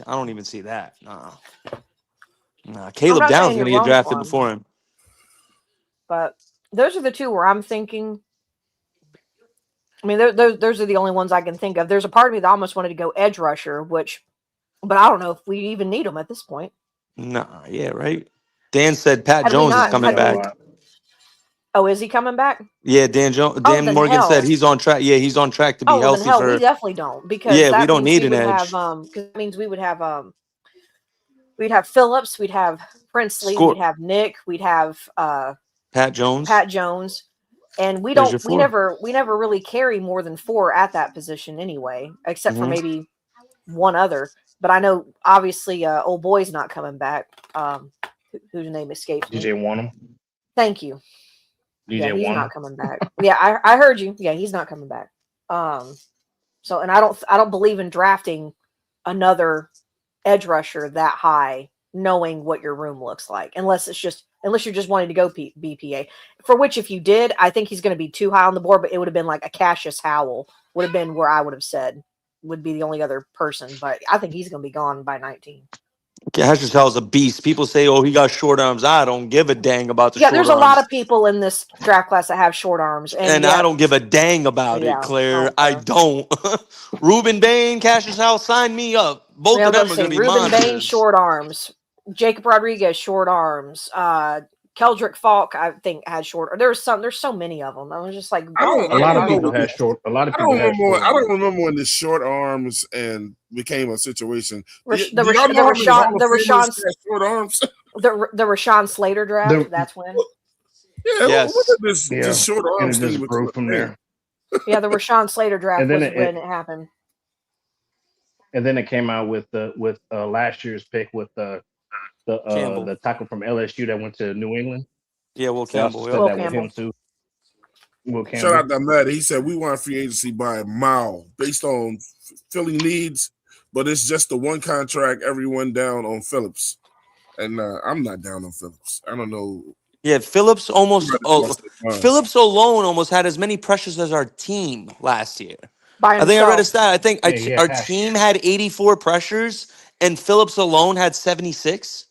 Speaker 9: don't even see that. Nah. Caleb Downs going to get drafted before him.
Speaker 8: But those are the two where I'm thinking. I mean, those are the only ones I can think of. There's a part of me that almost wanted to go edge rusher, but I don't know if we even need them at this point.
Speaker 9: Nah, yeah, right. Dan said Pat Jones is coming back.
Speaker 8: Oh, is he coming back?
Speaker 9: Yeah, Dan Morgan said he's on track. Yeah, he's on track to be healthy.
Speaker 8: We definitely don't because
Speaker 9: we don't need an edge.
Speaker 8: Because that means we would have we'd have Phillips, we'd have Princely, we'd have Nick, we'd have
Speaker 9: Pat Jones,
Speaker 8: and we never really carry more than 4 at that position anyway, except for maybe one other. But I know obviously old boy's not coming back. Whose name escapes me?
Speaker 5: DJ Wanham.
Speaker 8: Thank you.
Speaker 5: DJ
Speaker 8: he's
Speaker 5: Wanham.
Speaker 8: not coming back. Yeah, I heard you. Yeah, he's not coming back. So and I don't believe in drafting another edge rusher that high, knowing what your room looks like, unless you're just wanting to go BPA. For which, if you did, I think he's going to be too high on the board. But it would have been like a Cassius Howell would have been where I would have said would be the only other person. But I think he's going to be gone by 19.
Speaker 9: Cassius Howell's a beast. People say, "Oh, he got short arms." I don't give a dang about the short arms.
Speaker 8: Yeah, there's a lot of people in this draft class that have short arms, and
Speaker 9: I don't give a dang about it, Claire. I don't. Ruben Bain, Cassius Howell, sign me up. Both of them are going to be
Speaker 8: Ruben Bain, short arms. Jacob Rodriguez, short arms. Keldrick Falk, I think, had short. There's so many of them. I was just like,
Speaker 5: a lot of people had short. I
Speaker 4: don't remember when the short arms and became a situation.
Speaker 8: The Rashawn Slater draft. That's when.
Speaker 4: Yeah, yes. What did this short arms thing
Speaker 5: grew from there?
Speaker 8: Yeah, the Rashawn Slater draft was when it happened.
Speaker 5: And then it came out with last year's pick with the tackle from LSU that went to New England.
Speaker 9: Yeah, Will Campbell.
Speaker 5: Will Campbell.
Speaker 4: Shout out to Matt. He said we want free agency by a mile based on Philly needs, but it's just the one contract. Everyone down on Phillips, and I'm not down on Phillips. I don't know.
Speaker 9: Yeah, Phillips Phillips alone almost had as many pressures as our team last year. I think I read a stat. I think our team had 84 pressures, and Phillips alone had 76.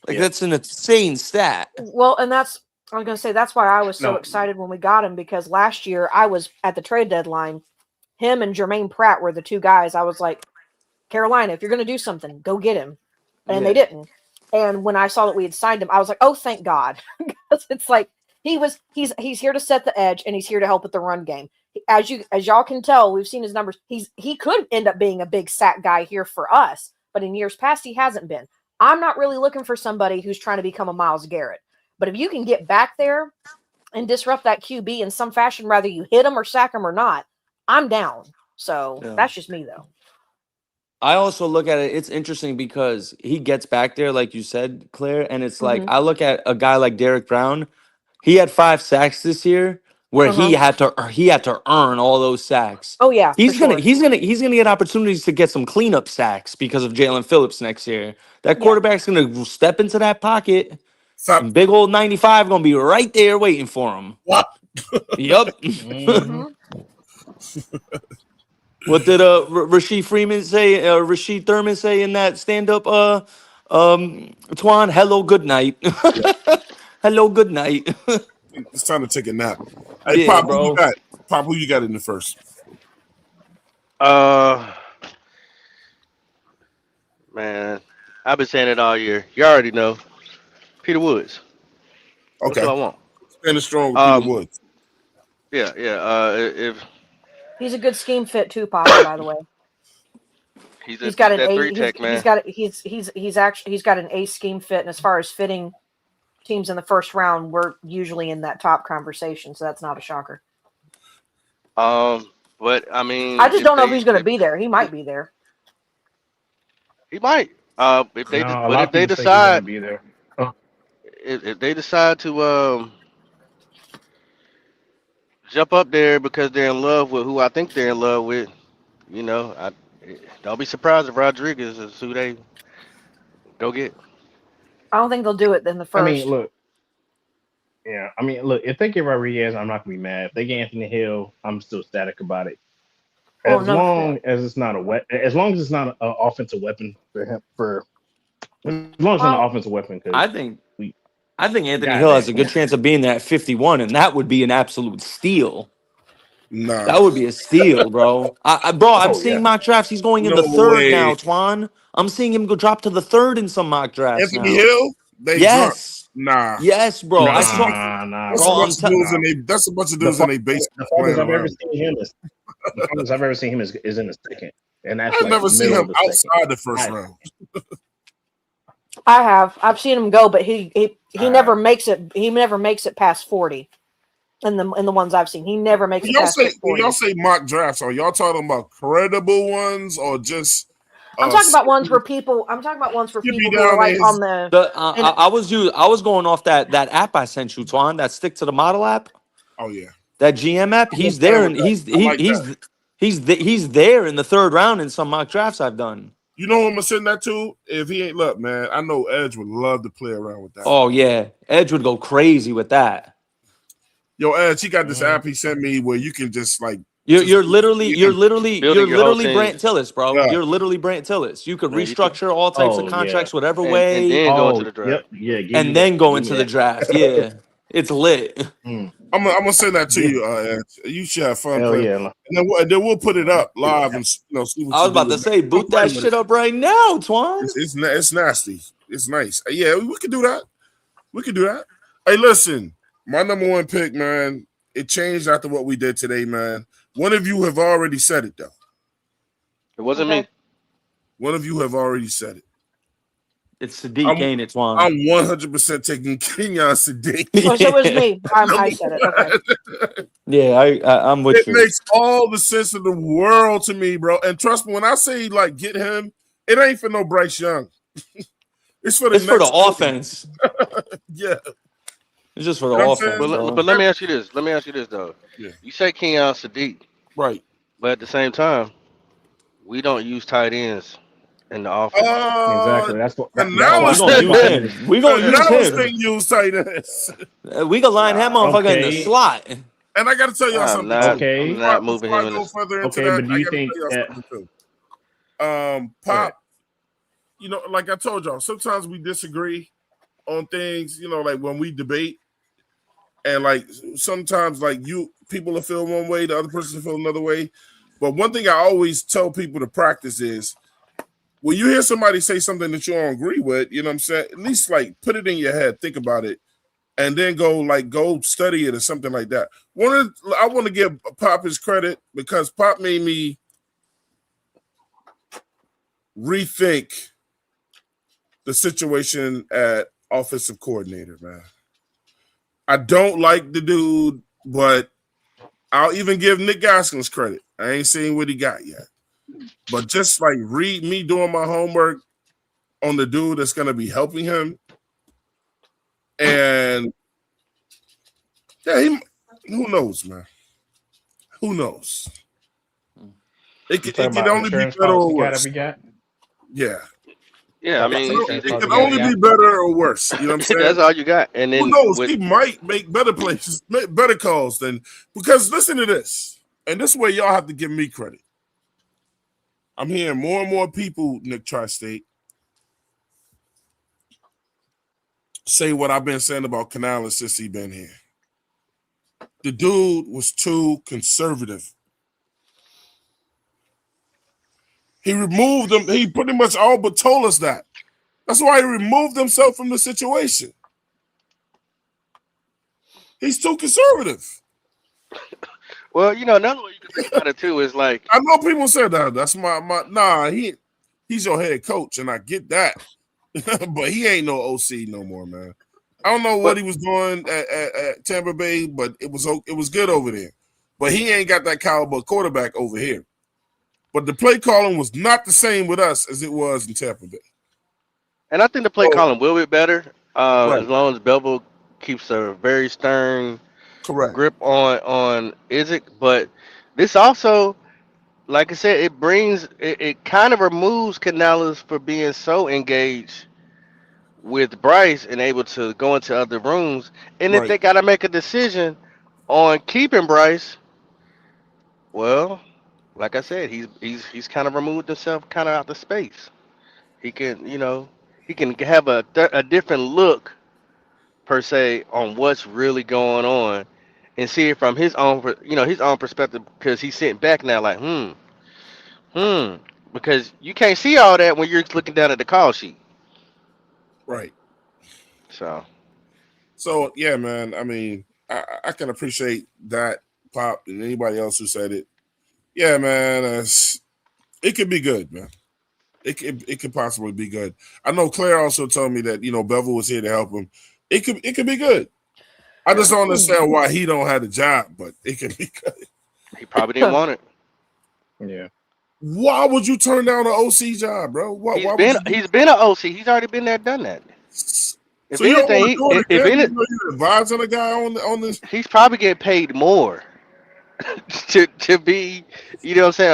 Speaker 9: That's an insane stat.
Speaker 8: Well, and I was going to say, that's why I was so excited when we got him, because last year I was at the trade deadline. Him and Jermaine Pratt were the two guys. I was like, Carolina, if you're going to do something, go get him. And they didn't. And when I saw that we had signed him, I was like, oh, thank God. Because it's like, he's here to set the edge, and he's here to help with the run game. As y'all can tell, we've seen his numbers. He could end up being a big sack guy here for us, but in years past, he hasn't been. I'm not really looking for somebody who's trying to become a Myles Garrett. But if you can get back there and disrupt that QB in some fashion, whether you hit him or sack him or not, I'm down. So that's just me, though.
Speaker 9: I also look at it, it's interesting because he gets back there, like you said, Claire, and it's like, I look at a guy like Derek Brown. He had 5 sacks this year where he had to earn all those sacks.
Speaker 8: Oh yeah.
Speaker 9: He's gonna get opportunities to get some cleanup sacks because of Jaylen Phillips next year. That quarterback's gonna step into that pocket. And big old 95 gonna be right there waiting for him.
Speaker 4: What?
Speaker 9: Yup. What did Rasheed Thurman say in that stand-up Twan? Hello, good night. Hello, good night.
Speaker 4: It's time to take a nap. Hey, Pop, bro. Who you got? Pop, who you got in the first?
Speaker 7: Man, I've been saying it all year. You already know. Peter Woods.
Speaker 4: Okay.
Speaker 7: That's what I want.
Speaker 4: Standing strong with Peter Woods.
Speaker 7: Yeah. If
Speaker 8: he's a good scheme fit too, Papa, by the way.
Speaker 7: He's got an A tech, man.
Speaker 8: He's got an A scheme fit, and as far as fitting teams in the first round, we're usually in that top conversation, so that's not a shocker.
Speaker 7: But I mean,
Speaker 8: I just don't know if he's going to be there. He might be there.
Speaker 7: He might. If they decide
Speaker 5: be there.
Speaker 7: If they decide to jump up there because they're in love with who I think they're in love with, you know, don't be surprised if Rodriguez is who they go get.
Speaker 8: I don't think they'll do it in the first.
Speaker 5: I mean, look. Yeah, I mean, look. If they get Rodriguez, I'm not gonna be mad. If they get Anthony Hill, I'm still static about it. As long as it's not as long as it's not an offensive weapon for him. As long as it's not an offensive weapon,
Speaker 9: I think Anthony Hill has a good chance of being there at 51, and that would be an absolute steal.
Speaker 4: Nah,
Speaker 9: that would be a steal, bro. I'm seeing mock drafts. He's going in the third now, Twan. I'm seeing him go drop to the third in some mock drafts.
Speaker 4: Anthony Hill?
Speaker 9: Yes.
Speaker 4: Nah.
Speaker 9: Yes, bro.
Speaker 5: Nah.
Speaker 4: That's a bunch of dudes in a basement.
Speaker 5: The farthest I've ever seen him is in the second. And that's
Speaker 4: I've never seen him outside the first round.
Speaker 8: I have. I've seen him go, but he never makes it. He never makes it past 40. In the ones I've seen, he never makes it past 40.
Speaker 4: When y'all say mock drafts, are y'all talking about credible ones or just?
Speaker 8: I'm talking about ones where people. I'm talking about ones where people who are like on the.
Speaker 9: I was going off that app I sent you, Twan. That Stick to the Model app.
Speaker 4: Oh yeah.
Speaker 9: That GM app. He's there, and he's there in the third round in some mock drafts I've done.
Speaker 4: You know who I'm gonna send that to? If he ain't look, man, I know Edge would love to play around with that.
Speaker 9: Oh yeah, Edge would go crazy with that.
Speaker 4: Yo, Edge, he got this app he sent me where you can just like
Speaker 9: you're literally Brant Tillis, bro. Yeah. You're literally Brant Tillis. You could restructure all types of contracts whatever way,
Speaker 7: and then go into the draft.
Speaker 9: And then go into the draft. Yeah, it's lit.
Speaker 4: I'm gonna send that to you, Edge. You should have fun.
Speaker 5: Yeah.
Speaker 4: And then we'll put it up live and see what
Speaker 9: I was about to say, boot that shit up right now, Twan.
Speaker 4: It's nasty. It's nice. Yeah, we could do that. Hey, listen. My number one pick, man, it changed after what we did today, man. One of you have already said it, though.
Speaker 7: It wasn't me.
Speaker 4: One of you have already said it.
Speaker 9: It's Sadiq, ain't it, Twan?
Speaker 4: I'm 100% taking Kenyon Sadiq.
Speaker 8: Oh, so it was me. I said it. Okay.
Speaker 9: Yeah, I'm with you.
Speaker 4: It makes all the sense in the world to me, bro. And trust me, when I say, like, get him, it ain't for no Bryce Young. It's for the
Speaker 9: offense.
Speaker 4: Yeah.
Speaker 9: It's just for the offense.
Speaker 7: But let me ask you this. Though. Yeah. You say Kenyon Sadiq.
Speaker 4: Right.
Speaker 7: But at the same time, we don't use tight ends in the offense.
Speaker 5: Exactly. That's what.
Speaker 9: We're going to
Speaker 4: use tight ends.
Speaker 9: We can line him motherfucker in the slot.
Speaker 4: And I got to tell y'all something.
Speaker 7: I'm not moving him in the
Speaker 4: further into that.
Speaker 5: But do you think
Speaker 4: that Pop, you know, like I told y'all, sometimes we disagree on things, you know, like when we debate. And like sometimes like people will feel one way, the other person will feel another way. But one thing I always tell people to practice is when you hear somebody say something that you don't agree with, you know what I'm saying? At least like put it in your head, think about it, and then go study it or something like that. I want to give Pop his credit because Pop made me rethink the situation at offensive coordinator, man. I don't like the dude, but I'll even give Nick Gaskins credit. I ain't seen what he got yet. But just like read me doing my homework on the dude that's going to be helping him. And yeah, who knows, man? Who knows? It can only be better or worse. Yeah.
Speaker 7: Yeah, I mean,
Speaker 4: it can only be better or worse. You know what I'm saying?
Speaker 7: That's all you got. And then
Speaker 4: who knows? He might make better calls than because listen to this, and this way y'all have to give me credit. I'm hearing more and more people, Nick Tri-State, say what I've been saying about Canales since he been here. The dude was too conservative. He removed them. He pretty much all but told us that. That's why he removed himself from the situation. He's too conservative.
Speaker 7: Well, another way you can think about it too is like
Speaker 4: I know people say that. That's he's your head coach, and I get that. But he ain't no OC no more, man. I don't know what he was doing at Tampa Bay, but it was good over there. But he ain't got that caliber quarterback over here. But the play calling was not the same with us as it was in Tampa Bay.
Speaker 7: And I think the play calling will be better as long as Bevel keeps a very stern grip on Isaac. But this also, like I said, it kind of removes Canales for being so engaged with Bryce and able to go into other rooms. And if they got to make a decision on keeping Bryce, well, like I said, he's kind of removed himself kind of out the space. He can, he can have a different look per se on what's really going on and see it from his own perspective because he's sitting back now like, because you can't see all that when you're looking down at the call sheet.
Speaker 4: Right.
Speaker 7: So
Speaker 4: yeah, man. I mean, I can appreciate that, Pop, and anybody else who said it. Yeah, man. It could be good, man. It could possibly be good. I know Claire also told me that Bevel was here to help him. It could be good. I just don't understand why he don't have a job, but it could be good.
Speaker 7: He probably didn't want it.
Speaker 5: Yeah.
Speaker 4: Why would you turn down an OC job, bro?
Speaker 7: He's been an OC. He's already been there, done that. If anything,
Speaker 4: you're advising a guy on this,
Speaker 7: he's probably getting paid more to be, a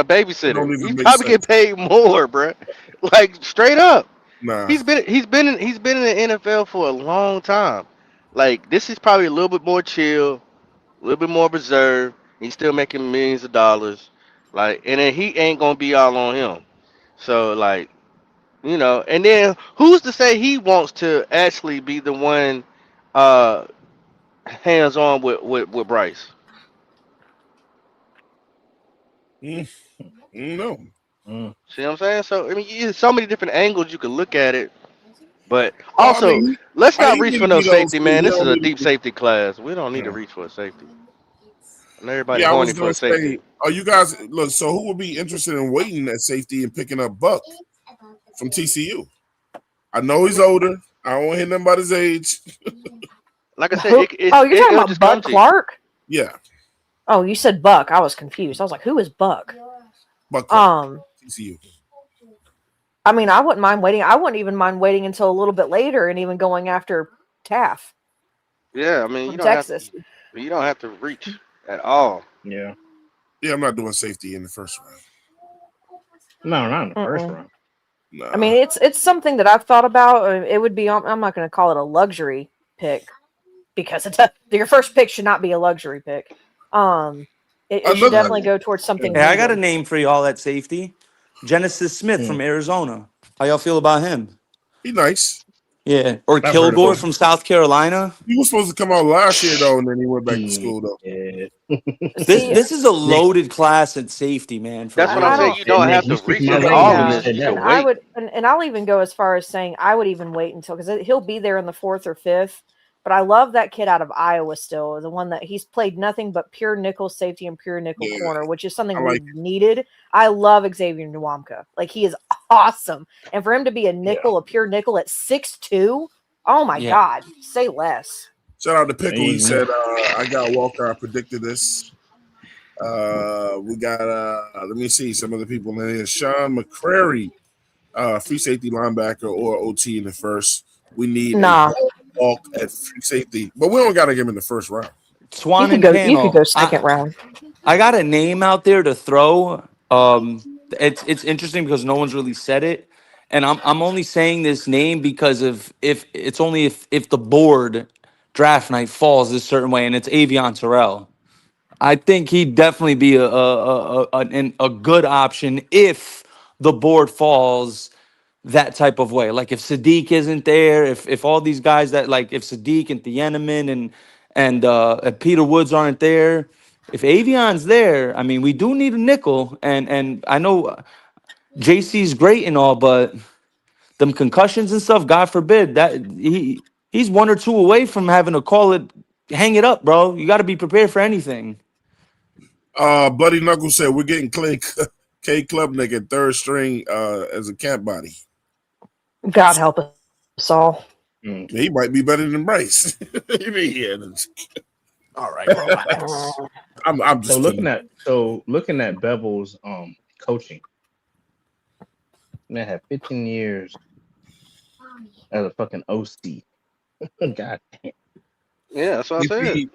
Speaker 7: babysitter. He's probably getting paid more, bro. Like straight up.
Speaker 4: Nah.
Speaker 7: He's been in the NFL for a long time. Like this is probably a little bit more chill, a little bit more reserved. He's still making millions of dollars. Like, and then he ain't gonna be all on him. So like, and then who's to say he wants to actually be the one hands on with Bryce?
Speaker 4: No.
Speaker 7: See what I'm saying? So I mean, there's so many different angles you can look at it. But also, let's not reach for no safety, man. This is a deep safety class. We don't need to reach for a safety. And everybody horny for a safety.
Speaker 4: Are you guys look? So who would be interested in waiting at safety and picking up Buck from TCU? I know he's older. I don't want to hear nothing about his age.
Speaker 7: Like I said,
Speaker 8: you're talking about Buck Clark?
Speaker 4: Yeah.
Speaker 8: Oh, you said Buck. I was confused. I was like, who is Buck?
Speaker 4: Buck Clark, TCU.
Speaker 8: I mean, I wouldn't mind waiting. I wouldn't even mind waiting until a little bit later and even going after Taff.
Speaker 7: Yeah, I mean, you don't have to reach at all.
Speaker 5: Yeah.
Speaker 4: Yeah, I'm not doing safety in the first round.
Speaker 5: No, not in the first round.
Speaker 4: No.
Speaker 8: I mean, it's something that I've thought about. It would be. I'm not going to call it a luxury pick because your first pick should not be a luxury pick. It should definitely go towards something.
Speaker 9: Hey, I got a name for y'all at safety. Genesis Smith from Arizona. How y'all feel about him?
Speaker 4: He nice.
Speaker 9: Yeah. Or Kilgore from South Carolina.
Speaker 4: He was supposed to come out last year, though, and then he went back to school, though.
Speaker 5: Yeah.
Speaker 9: This is a loaded class at safety, man.
Speaker 7: That's what I'm saying. You don't have to reach into all of this.
Speaker 8: I would, and I'll even go as far as saying I would even wait until because he'll be there in the 4th or 5th. But I love that kid out of Iowa still, the one that he's played nothing but pure nickel safety and pure nickel corner, which is something we've needed. I love Xavier Nwamka. Like, he is awesome. And for him to be a nickel, a pure nickel at 6'2", oh my God, say less.
Speaker 4: Shout out to Pickle. He said, I got Walker. I predicted this. We got, let me see some of the people in here. Sean McCrary, free safety linebacker or OT in the first. We need Walk at free safety, but we don't got to give him in the first round.
Speaker 9: Swan
Speaker 8: you could go second round.
Speaker 9: I got a name out there to throw. It's interesting because no one's really said it, and I'm only saying this name because if the board draft night falls this certain way, and it's Avion Terrell. I think he'd definitely be a good option if the board falls that type of way. Like if Sadiq isn't there, if all these guys that like if Sadiq and Thieneman and Peter Woods aren't there, if Avion's there, I mean, we do need a nickel. And I know JC's great and all, but them concussions and stuff, God forbid, that he's one or two away from having to call it, hang it up, bro. You got to be prepared for anything.
Speaker 4: Buddy Knuckles said we're getting K Klubnik at third string as a camp body.
Speaker 8: God help us all.
Speaker 4: He might be better than Bryce. All right, bro. I'm just
Speaker 5: looking at Bevel's coaching. Man had 15 years as a fucking OC. God damn.
Speaker 7: Yeah, that's what I said.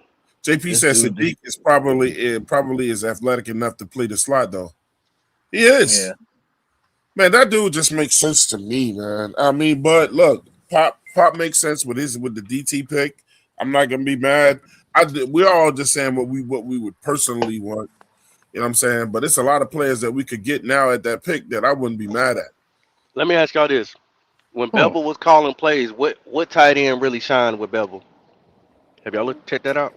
Speaker 4: JP says Sadiq is probably is athletic enough to play the slot though. He is. Yeah. Man, that dude just makes sense to me, man. I mean, but look, Pop makes sense with the DT pick. I'm not gonna be mad. We're all just saying what we would personally want. You know what I'm saying? But it's a lot of players that we could get now at that pick that I wouldn't be mad at.
Speaker 7: Let me ask y'all this: when Bevel was calling plays, what tight end really shined with Bevel? Have y'all checked that out?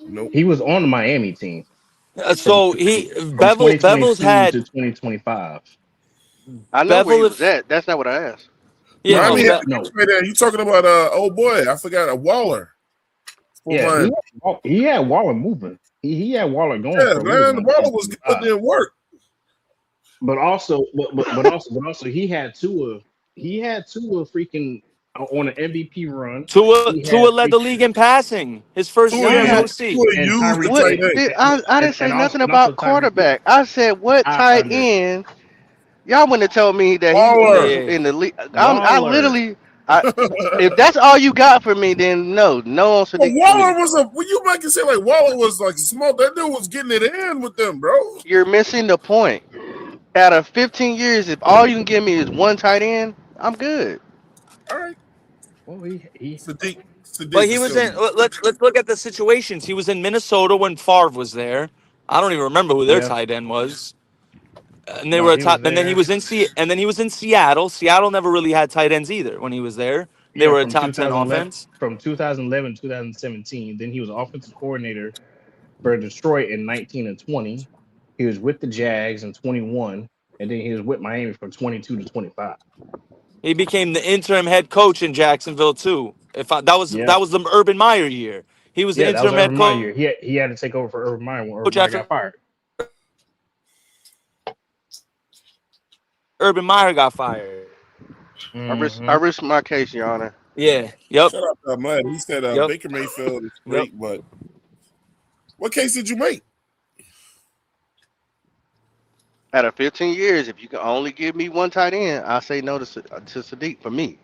Speaker 4: Nope.
Speaker 5: He was on the Miami team.
Speaker 9: So Bevel's had
Speaker 5: to 2025.
Speaker 7: I know where he was at. That's not what I asked.
Speaker 9: Yeah,
Speaker 4: no. You talking about old boy? I forgot Waller.
Speaker 5: Yeah, he had Waller moving. He had Waller going.
Speaker 4: Yeah, man, Waller was putting in work.
Speaker 5: But also, he had Tua. He had Tua freaking on an MVP run.
Speaker 9: Tua led the league in passing his first year as OC.
Speaker 7: I didn't say nothing about quarterback. I said what tight end. Y'all wouldn't have told me that he was in the league. I literally, if that's all you got for me, then no. Waller
Speaker 4: was you might can say like Waller was like small. That dude was getting it in with them, bro.
Speaker 7: You're missing the point. Out of 15 years, if all you can give me is one tight end, I'm good.
Speaker 4: All right.
Speaker 5: Well, Sadiq
Speaker 9: but he was in. Let's look at the situations. He was in Minnesota when Favre was there. I don't even remember who their tight end was. And they were a top. And then he was in Seattle. Seattle never really had tight ends either when he was there. They were a top 10 offense
Speaker 5: from 2011 to 2017. Then he was offensive coordinator for Detroit in 19 and 20. He was with the Jags in 21, and then he was with Miami from 22 to 25.
Speaker 9: He became the interim head coach in Jacksonville too. That was the Urban Meyer year. He was the interim head coach.
Speaker 5: He had to take over for Urban Meyer when Urban Meyer got fired.
Speaker 9: Urban Meyer got fired.
Speaker 7: Mm-hmm. I risk my case, Your Honor.
Speaker 9: Yeah. Yep.
Speaker 4: Shut up, man. He said Baker Mayfield is great, but what case did you make?
Speaker 7: Out of 15 years, if you can only give me one tight end, I say no to Sadiq for me.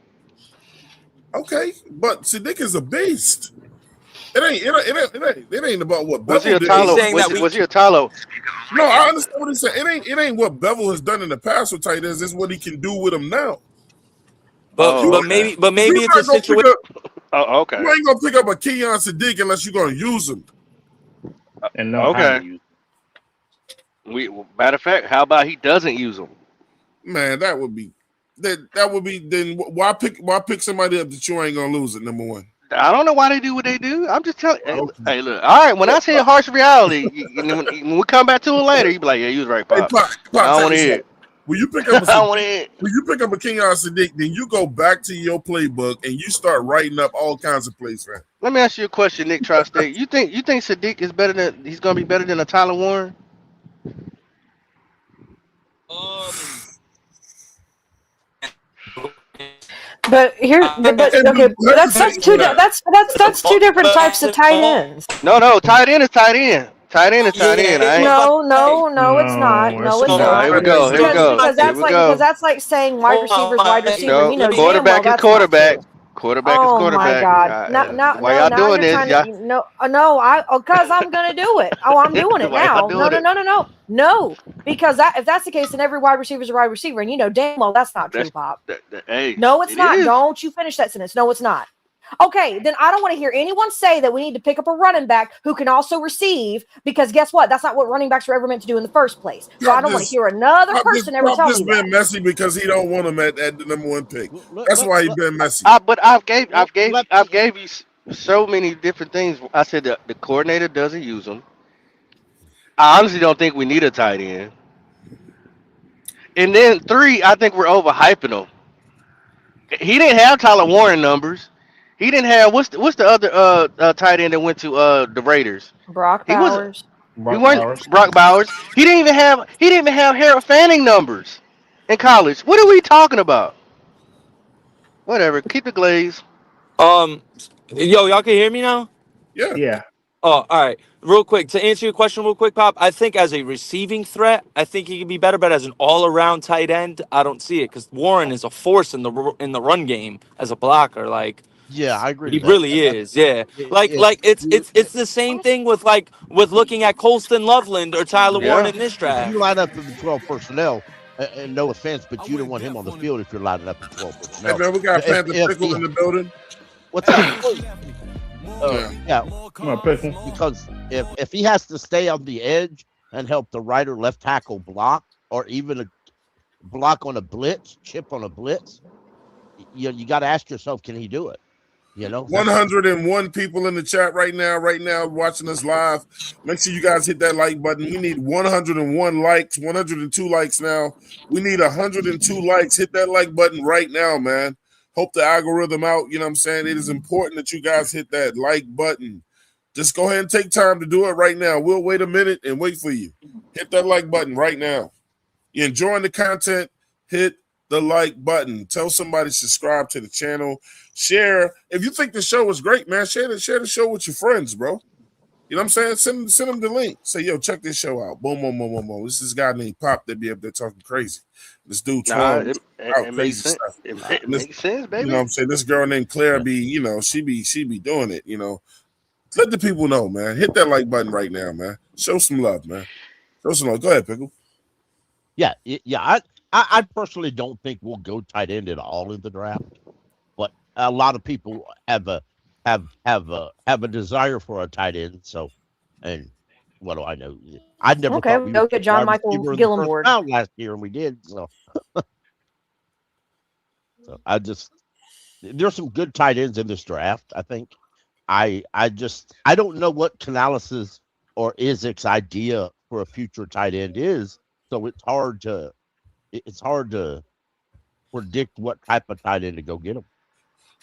Speaker 4: Okay, but Sadiq is a beast. It ain't about what
Speaker 7: was
Speaker 4: Bevel
Speaker 7: he a Talo? Was he a Talo?
Speaker 4: No, I understand what he's saying. It ain't what Bevel has done in the past with tight ends. It's what he can do with them now.
Speaker 9: But maybe it's a situation.
Speaker 7: Oh, okay.
Speaker 4: You ain't gonna pick up a Keon Sadiq unless you're gonna use him.
Speaker 5: And no,
Speaker 7: okay. Matter of fact, how about he doesn't use them?
Speaker 4: Man, that would be. Then why pick somebody up that you ain't gonna lose at number one?
Speaker 7: I don't know why they do what they do. I'm just telling. Hey, look. All right, when I say harsh reality, when we come back to it later, you be like, "Yeah, you was right, Pop."
Speaker 4: Hey, Pop
Speaker 7: I don't want to hear it.
Speaker 4: when you pick up a Kenyon Sadiq, then you go back to your playbook and you start writing up all kinds of plays, man.
Speaker 7: Let me ask you a question, Nick Tri-State. You think Sadiq is better than he's gonna be better than a Tyler Warren?
Speaker 8: But that's two different types of tight ends.
Speaker 7: No, tight end is tight end. Tight end is tight end.
Speaker 8: No, it's not. No, it's not.
Speaker 7: Here we go.
Speaker 8: Because that's like saying wide receiver's wide receiver.
Speaker 7: No,
Speaker 8: you know,
Speaker 7: quarterback is quarterback. Quarterback is
Speaker 8: Oh my
Speaker 7: quarterback.
Speaker 8: God!
Speaker 7: Why y'all doing this?
Speaker 8: Because I'm gonna do it. Oh, I'm doing it now. No. Because if that's the case, then every wide receiver is a wide receiver, and you know damn well that's not true, Pop. No, it's not. Don't you finish that sentence? No, it's not. Okay, then I don't want to hear anyone say that we need to pick up a running back who can also receive, because guess what? That's not what running backs were ever meant to do in the first place. So I don't want to hear another person ever tell me that.
Speaker 4: Been messy because he don't want him at the number 1 pick. That's why he's been messy.
Speaker 7: But I've gave you so many different things. I said the coordinator doesn't use them. I honestly don't think we need a tight end. And then 3, I think we're overhyping him. He didn't have Tyler Warren numbers. He didn't have what's the other tight end that went to the Raiders?
Speaker 8: Brock Bowers.
Speaker 7: Brock Bowers. He didn't even have Harold Fanning numbers in college. What are we talking about? Whatever. Keep the glaze.
Speaker 9: Yo, y'all can hear me now?
Speaker 4: Yeah.
Speaker 9: Oh, all right. Real quick, to answer your question real quick, Pop, I think as a receiving threat, I think he can be better, but as an all-around tight end, I don't see it, because Warren is a force in the run game as a blocker. Like,
Speaker 10: yeah, I agree.
Speaker 9: He really is. Yeah. It's the same thing with looking at Colston Loveland or Tyler Warren in this draft.
Speaker 10: If you line up in the 12 personnel, and no offense, but you don't want him on the field if you're lining up in 12 personnel.
Speaker 4: Hey man, we got Panther Pickle in the building.
Speaker 10: What's that? Yeah.
Speaker 5: Come on, Pickle.
Speaker 10: Because if he has to stay on the edge and help the right or left tackle block, or even a block on a blitz, chip on a blitz, you got to ask yourself, can he do it?
Speaker 4: 101 people in the chat right now watching us live. Make sure you guys hit that like button. We need 101 likes, 102 likes now. We need 102 likes. Hit that like button right now, man. Help the algorithm out. You know what I'm saying? It is important that you guys hit that like button. Just go ahead and take time to do it right now. We'll wait a minute and wait for you. Hit that like button right now. You're enjoying the content? Hit the like button. Tell somebody to subscribe to the channel. Share. If you think the show is great, man, share the show with your friends, bro. You know what I'm saying? Send them the link. Say, yo, check this show out. Boom, boom, boom, boom, boom. This is a guy named Pop that be up there talking crazy. This dude,
Speaker 7: it makes sense. It makes sense, baby.
Speaker 4: You know what I'm saying? This girl named Claire she be doing it, Let the people know, man. Hit that like button right now, man. Show some love, man. Show some love. Go ahead, Pickle.
Speaker 10: Yeah. I personally don't think we'll go tight end at all in the draft, but a lot of people have a desire for a tight end. So, and what do I know? I never thought we
Speaker 8: go get John Michael Gillenboard
Speaker 10: last year, and we did. So, there's some good tight ends in this draft. I think. I don't know what Canales' or Isaac's idea for a future tight end is. So it's hard to predict what type of tight end to go get him.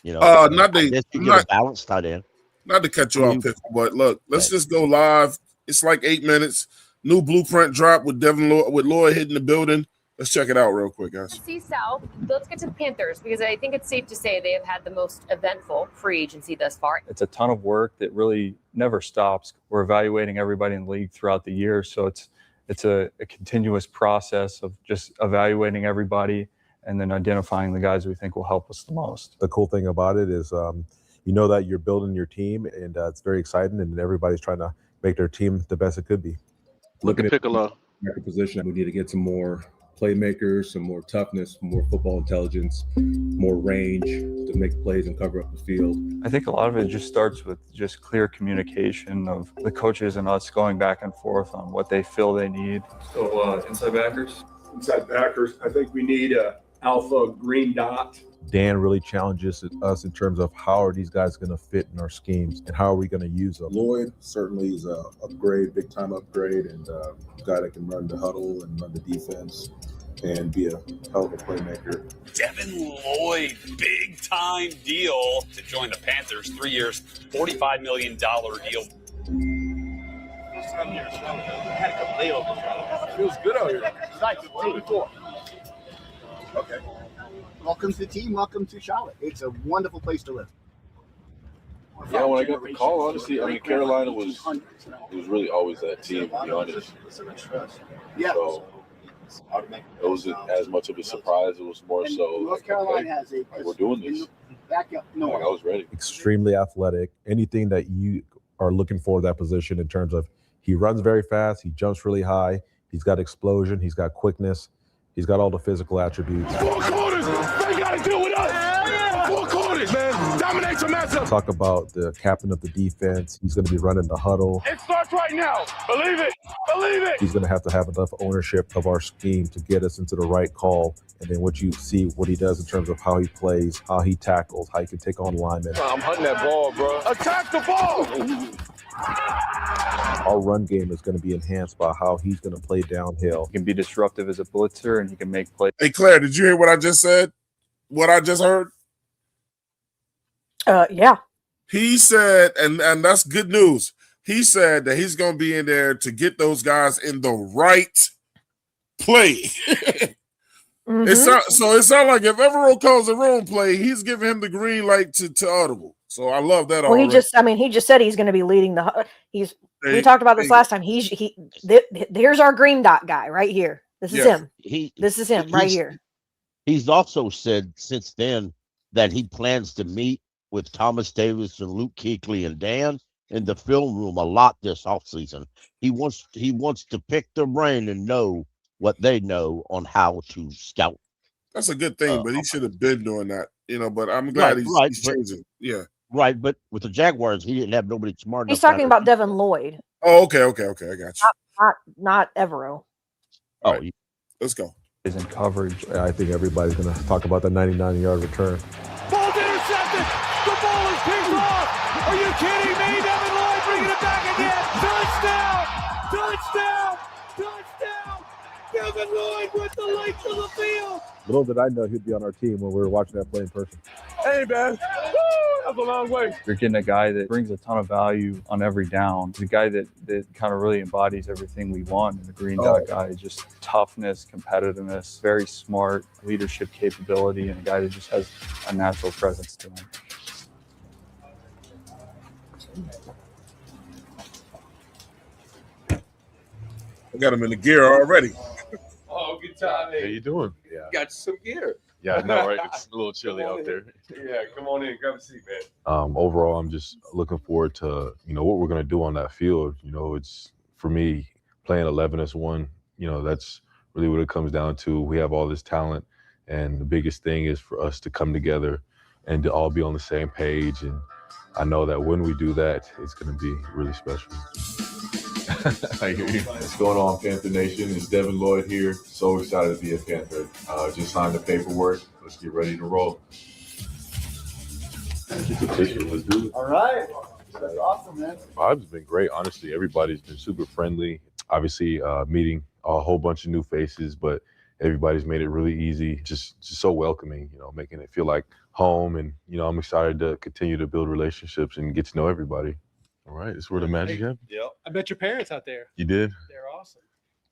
Speaker 4: Not
Speaker 10: a balanced tight end.
Speaker 4: Not to cut you off, Pickle, but look, let's just go live. It's like 8 minutes. New blueprint drop with Devin Lloyd, with Lloyd hitting the building. Let's check it out real quick, guys.
Speaker 11: NFC South. Let's get to the Panthers, because I think it's safe to say they have had the most eventful free agency thus far.
Speaker 12: It's a ton of work that really never stops. We're evaluating everybody in the league throughout the year, so it's a continuous process of just evaluating everybody and then identifying the guys we think will help us the most.
Speaker 13: The cool thing about it is, that you're building your team, and it's very exciting, and everybody's trying to make their team the best it could be.
Speaker 7: Looking at Piccolo
Speaker 14: position, we need to get some more playmakers, some more toughness, more football intelligence, more range to make plays and cover up the field.
Speaker 12: I think a lot of it just starts with just clear communication of the coaches and us going back and forth on what they feel they need.
Speaker 15: So inside backers, I think we need a alpha green dot.
Speaker 13: Dan really challenges us in terms of how are these guys going to fit in our schemes and how are we going to use them.
Speaker 16: Lloyd certainly is a upgrade, big time upgrade, and a guy that can run the huddle and run the defense.
Speaker 14: and be a hell of a playmaker.
Speaker 16: Devin Lloyd, big time deal to join the Panthers. 3 years, $45 million deal.
Speaker 17: Had a couple layovers.
Speaker 18: Feels good out here.
Speaker 17: Nice. 2-4.
Speaker 18: Okay.
Speaker 17: Welcome to the team. Welcome to Charlotte. It's a wonderful place to live.
Speaker 19: Yeah, when I got the call, honestly, I mean, Carolina was really always that team, to be honest.
Speaker 17: Yeah.
Speaker 19: So it wasn't as much of a surprise. It was more so
Speaker 17: North
Speaker 19: like,
Speaker 17: Carolina has
Speaker 19: we're doing this.
Speaker 17: Backup. No,
Speaker 19: I was ready.
Speaker 13: Extremely athletic. Anything that you are looking for that position in terms of he runs very fast, he jumps really high, he's got explosion, he's got quickness, he's got all the physical attributes.
Speaker 18: 4 quarters! They got to deal with us! 4 quarters, man! Dominate your matchup!
Speaker 13: Talk about the captain of the defense. He's going to be running the huddle.
Speaker 18: It starts right now! Believe it! Believe it!
Speaker 13: He's going to have enough ownership of our scheme to get us into the right call. And then what you see, what he does in terms of how he plays, how he tackles, how he can take on linemen.
Speaker 18: I'm hunting that ball, bro. Attack the ball!
Speaker 13: Our run game is going to be enhanced by how he's going to play downhill.
Speaker 12: He can be disruptive as a blitzer, and he can make plays.
Speaker 4: Hey, Claire, did you hear what I just said? What I just heard?
Speaker 8: Yeah.
Speaker 4: He said, and that's good news. He said that he's going to be in there to get those guys in the right play.
Speaker 8: Mm-hmm.
Speaker 4: It sounds like if Evero calls the wrong play, he's giving him the green light to audible. So I love that.
Speaker 8: Well, he just said he's going to be leading the. We talked about this last time. Here's our green dot guy right here. This is him. This is him right here.
Speaker 10: He's also said since then that he plans to meet with Thomas Davis and Luke Kuechly and Dan in the film room a lot this offseason. He wants to pick their brain and know what they know on how to scout.
Speaker 4: That's a good thing, but he should have been doing that, But I'm glad he's changing. Yeah.
Speaker 10: Right, but with the Jaguars, he didn't have nobody smart enough.
Speaker 8: He's talking about Devin Lloyd.
Speaker 4: Oh, okay. I got you.
Speaker 8: Not Evero.
Speaker 10: Oh,
Speaker 4: right. Let's go.
Speaker 12: Is in coverage.
Speaker 13: I think everybody's going to talk about the 99-yard return.
Speaker 18: Ball's intercepted. The ball is picked off. Are you kidding me? Devin Lloyd bringing it back again. Touchdown. Devin Lloyd with the length of the field.
Speaker 13: Little did I know he'd be on our team when we were watching that play in person.
Speaker 18: Hey, man. That's a long way.
Speaker 12: You're getting a guy that brings a ton of value on every down. The guy that kind of really embodies everything we want. And the green dot guy, just toughness, competitiveness, very smart, leadership capability, and a guy that just has a natural presence to him.
Speaker 4: I got him in the gear already.
Speaker 20: Oh, good time.
Speaker 21: How you doing? Yeah.
Speaker 20: Got some gear.
Speaker 21: Yeah, I know, right? It's a little chilly out there.
Speaker 20: Yeah, come on in. Grab a seat, man.
Speaker 21: Overall, I'm just looking forward to, what we're going to do on that field. It's, for me, playing 11-1, that's really what it comes down to. We have all this talent, and the biggest thing is for us to come together and to all be on the same page. And I know that when we do that, it's going to be really special.
Speaker 14: I hear you. What's going on, Panther Nation? It's Devin Lloyd here. So excited to be a Panther. Just signed the paperwork. Let's get ready to roll.
Speaker 21: It's official. Let's do it.
Speaker 17: All right. That's awesome, man.
Speaker 21: Vibes have been great. Honestly, everybody's been super friendly. Obviously, meeting a whole bunch of new faces, but everybody's made it really easy. Just so welcoming, making it feel like home. And, I'm excited to continue to build relationships and get to know everybody. All right, it's where the magic happens.
Speaker 20: Yep.
Speaker 22: I met your parents out there.
Speaker 21: You did?
Speaker 22: They're awesome.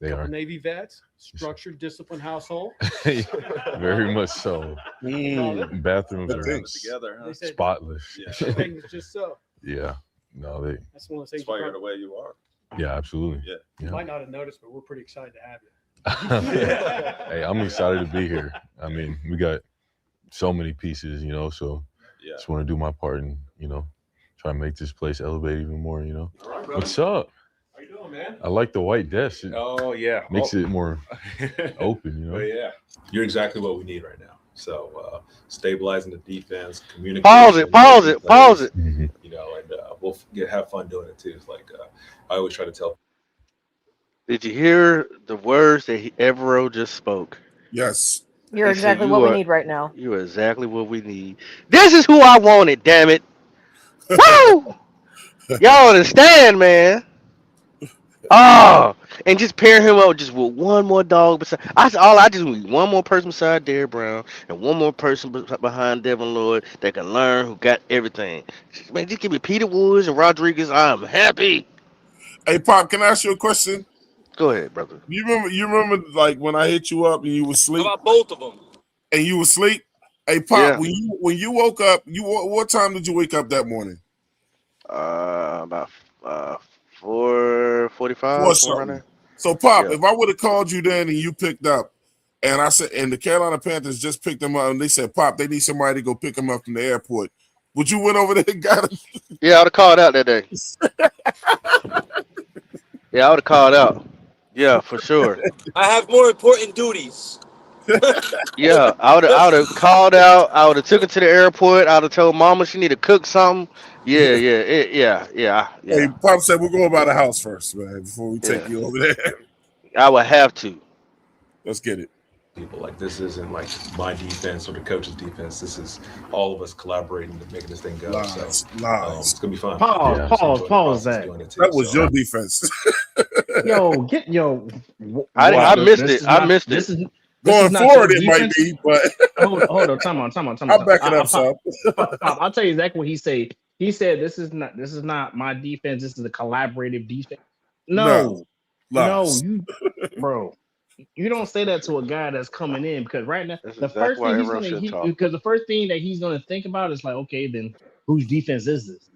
Speaker 21: They are.
Speaker 22: Navy vets, structured, disciplined household.
Speaker 21: Very much so. Bathrooms are
Speaker 20: together, huh?
Speaker 21: Spotless.
Speaker 22: Yeah. Things just so.
Speaker 21: Yeah. No,
Speaker 22: That's one of the things.
Speaker 20: That's why you're the way you are.
Speaker 21: Yeah, absolutely.
Speaker 20: Yeah.
Speaker 22: You might not have noticed, but we're pretty excited to have you.
Speaker 21: Hey, I'm excited to be here. I mean, we got so many pieces, so just want to do my part and, try and make this place elevate even more,
Speaker 20: Right,
Speaker 21: What's up?
Speaker 20: How you doing, man?
Speaker 21: I like the white desk. It makes it more open,
Speaker 20: Well, yeah. You're exactly what we need right now. So stabilizing the defense, communicating.
Speaker 7: Pause it.
Speaker 20: And we'll have fun doing it too. It's like I always try to tell.
Speaker 7: Did you hear the words that Evero just spoke?
Speaker 4: Yes.
Speaker 8: You're exactly what we need right now.
Speaker 7: You're exactly what we need. This is who I wanted, damn it. Woo! Y'all understand, man. Oh, and just pair him up just with one more dog beside. I just need one more person beside Derrick Brown and one more person behind Devin Lloyd that can learn, who got everything. Man, just give me Peter Woods and Rodriguez. I'm happy.
Speaker 4: Hey, Pop, can I ask you a question?
Speaker 7: Go ahead, brother.
Speaker 4: You remember like when I hit you up and you were asleep?
Speaker 16: How about both of them?
Speaker 4: And you were asleep? Hey, Pop,
Speaker 7: Yeah.
Speaker 4: when you woke up, what time did you wake up that morning?
Speaker 7: About 4:45, somewhere around
Speaker 4: Something.
Speaker 7: there.
Speaker 4: So, Pop,
Speaker 7: Yeah.
Speaker 4: if I would have called you then and you picked up, and I said, and the Carolina Panthers just picked them up, and they said, Pop, they need somebody to go pick them up from the airport. Would you went over there and got him?
Speaker 7: Yeah, I would have called out that day. Yeah, I would have called out. Yeah, for sure.
Speaker 9: I have more important duties.
Speaker 7: Yeah, I would have called out. I would have took her to the airport. I would have told Mama she need to cook something. Yeah.
Speaker 4: Hey, Pop said we're going by the house first, man, before we take
Speaker 7: Yeah.
Speaker 4: you over there.
Speaker 7: I would have to.
Speaker 4: Let's get it.
Speaker 20: People like this isn't like my defense or the coach's defense. This is all of us collaborating to make this thing go.
Speaker 4: Lies.
Speaker 20: So
Speaker 4: Lies.
Speaker 20: it's gonna be fun.
Speaker 5: Pause.
Speaker 20: Yeah,
Speaker 5: Pause.
Speaker 20: so
Speaker 5: Pause that.
Speaker 4: That was your defense.
Speaker 7: I missed it. I missed it.
Speaker 4: Going forward, it might be, but
Speaker 5: hold on. Time on.
Speaker 4: I'll back it up, son.
Speaker 5: Pop, I'll tell you exactly what he said. He said, "This is not my defense. This is a collaborative defense." No, bro. You don't say that to a guy that's coming in, because right now
Speaker 7: That's
Speaker 5: the
Speaker 7: exactly
Speaker 5: first
Speaker 7: why
Speaker 5: thing
Speaker 7: everyone should talk.
Speaker 5: because the first thing that he's gonna think about is like, okay, then whose defense is this?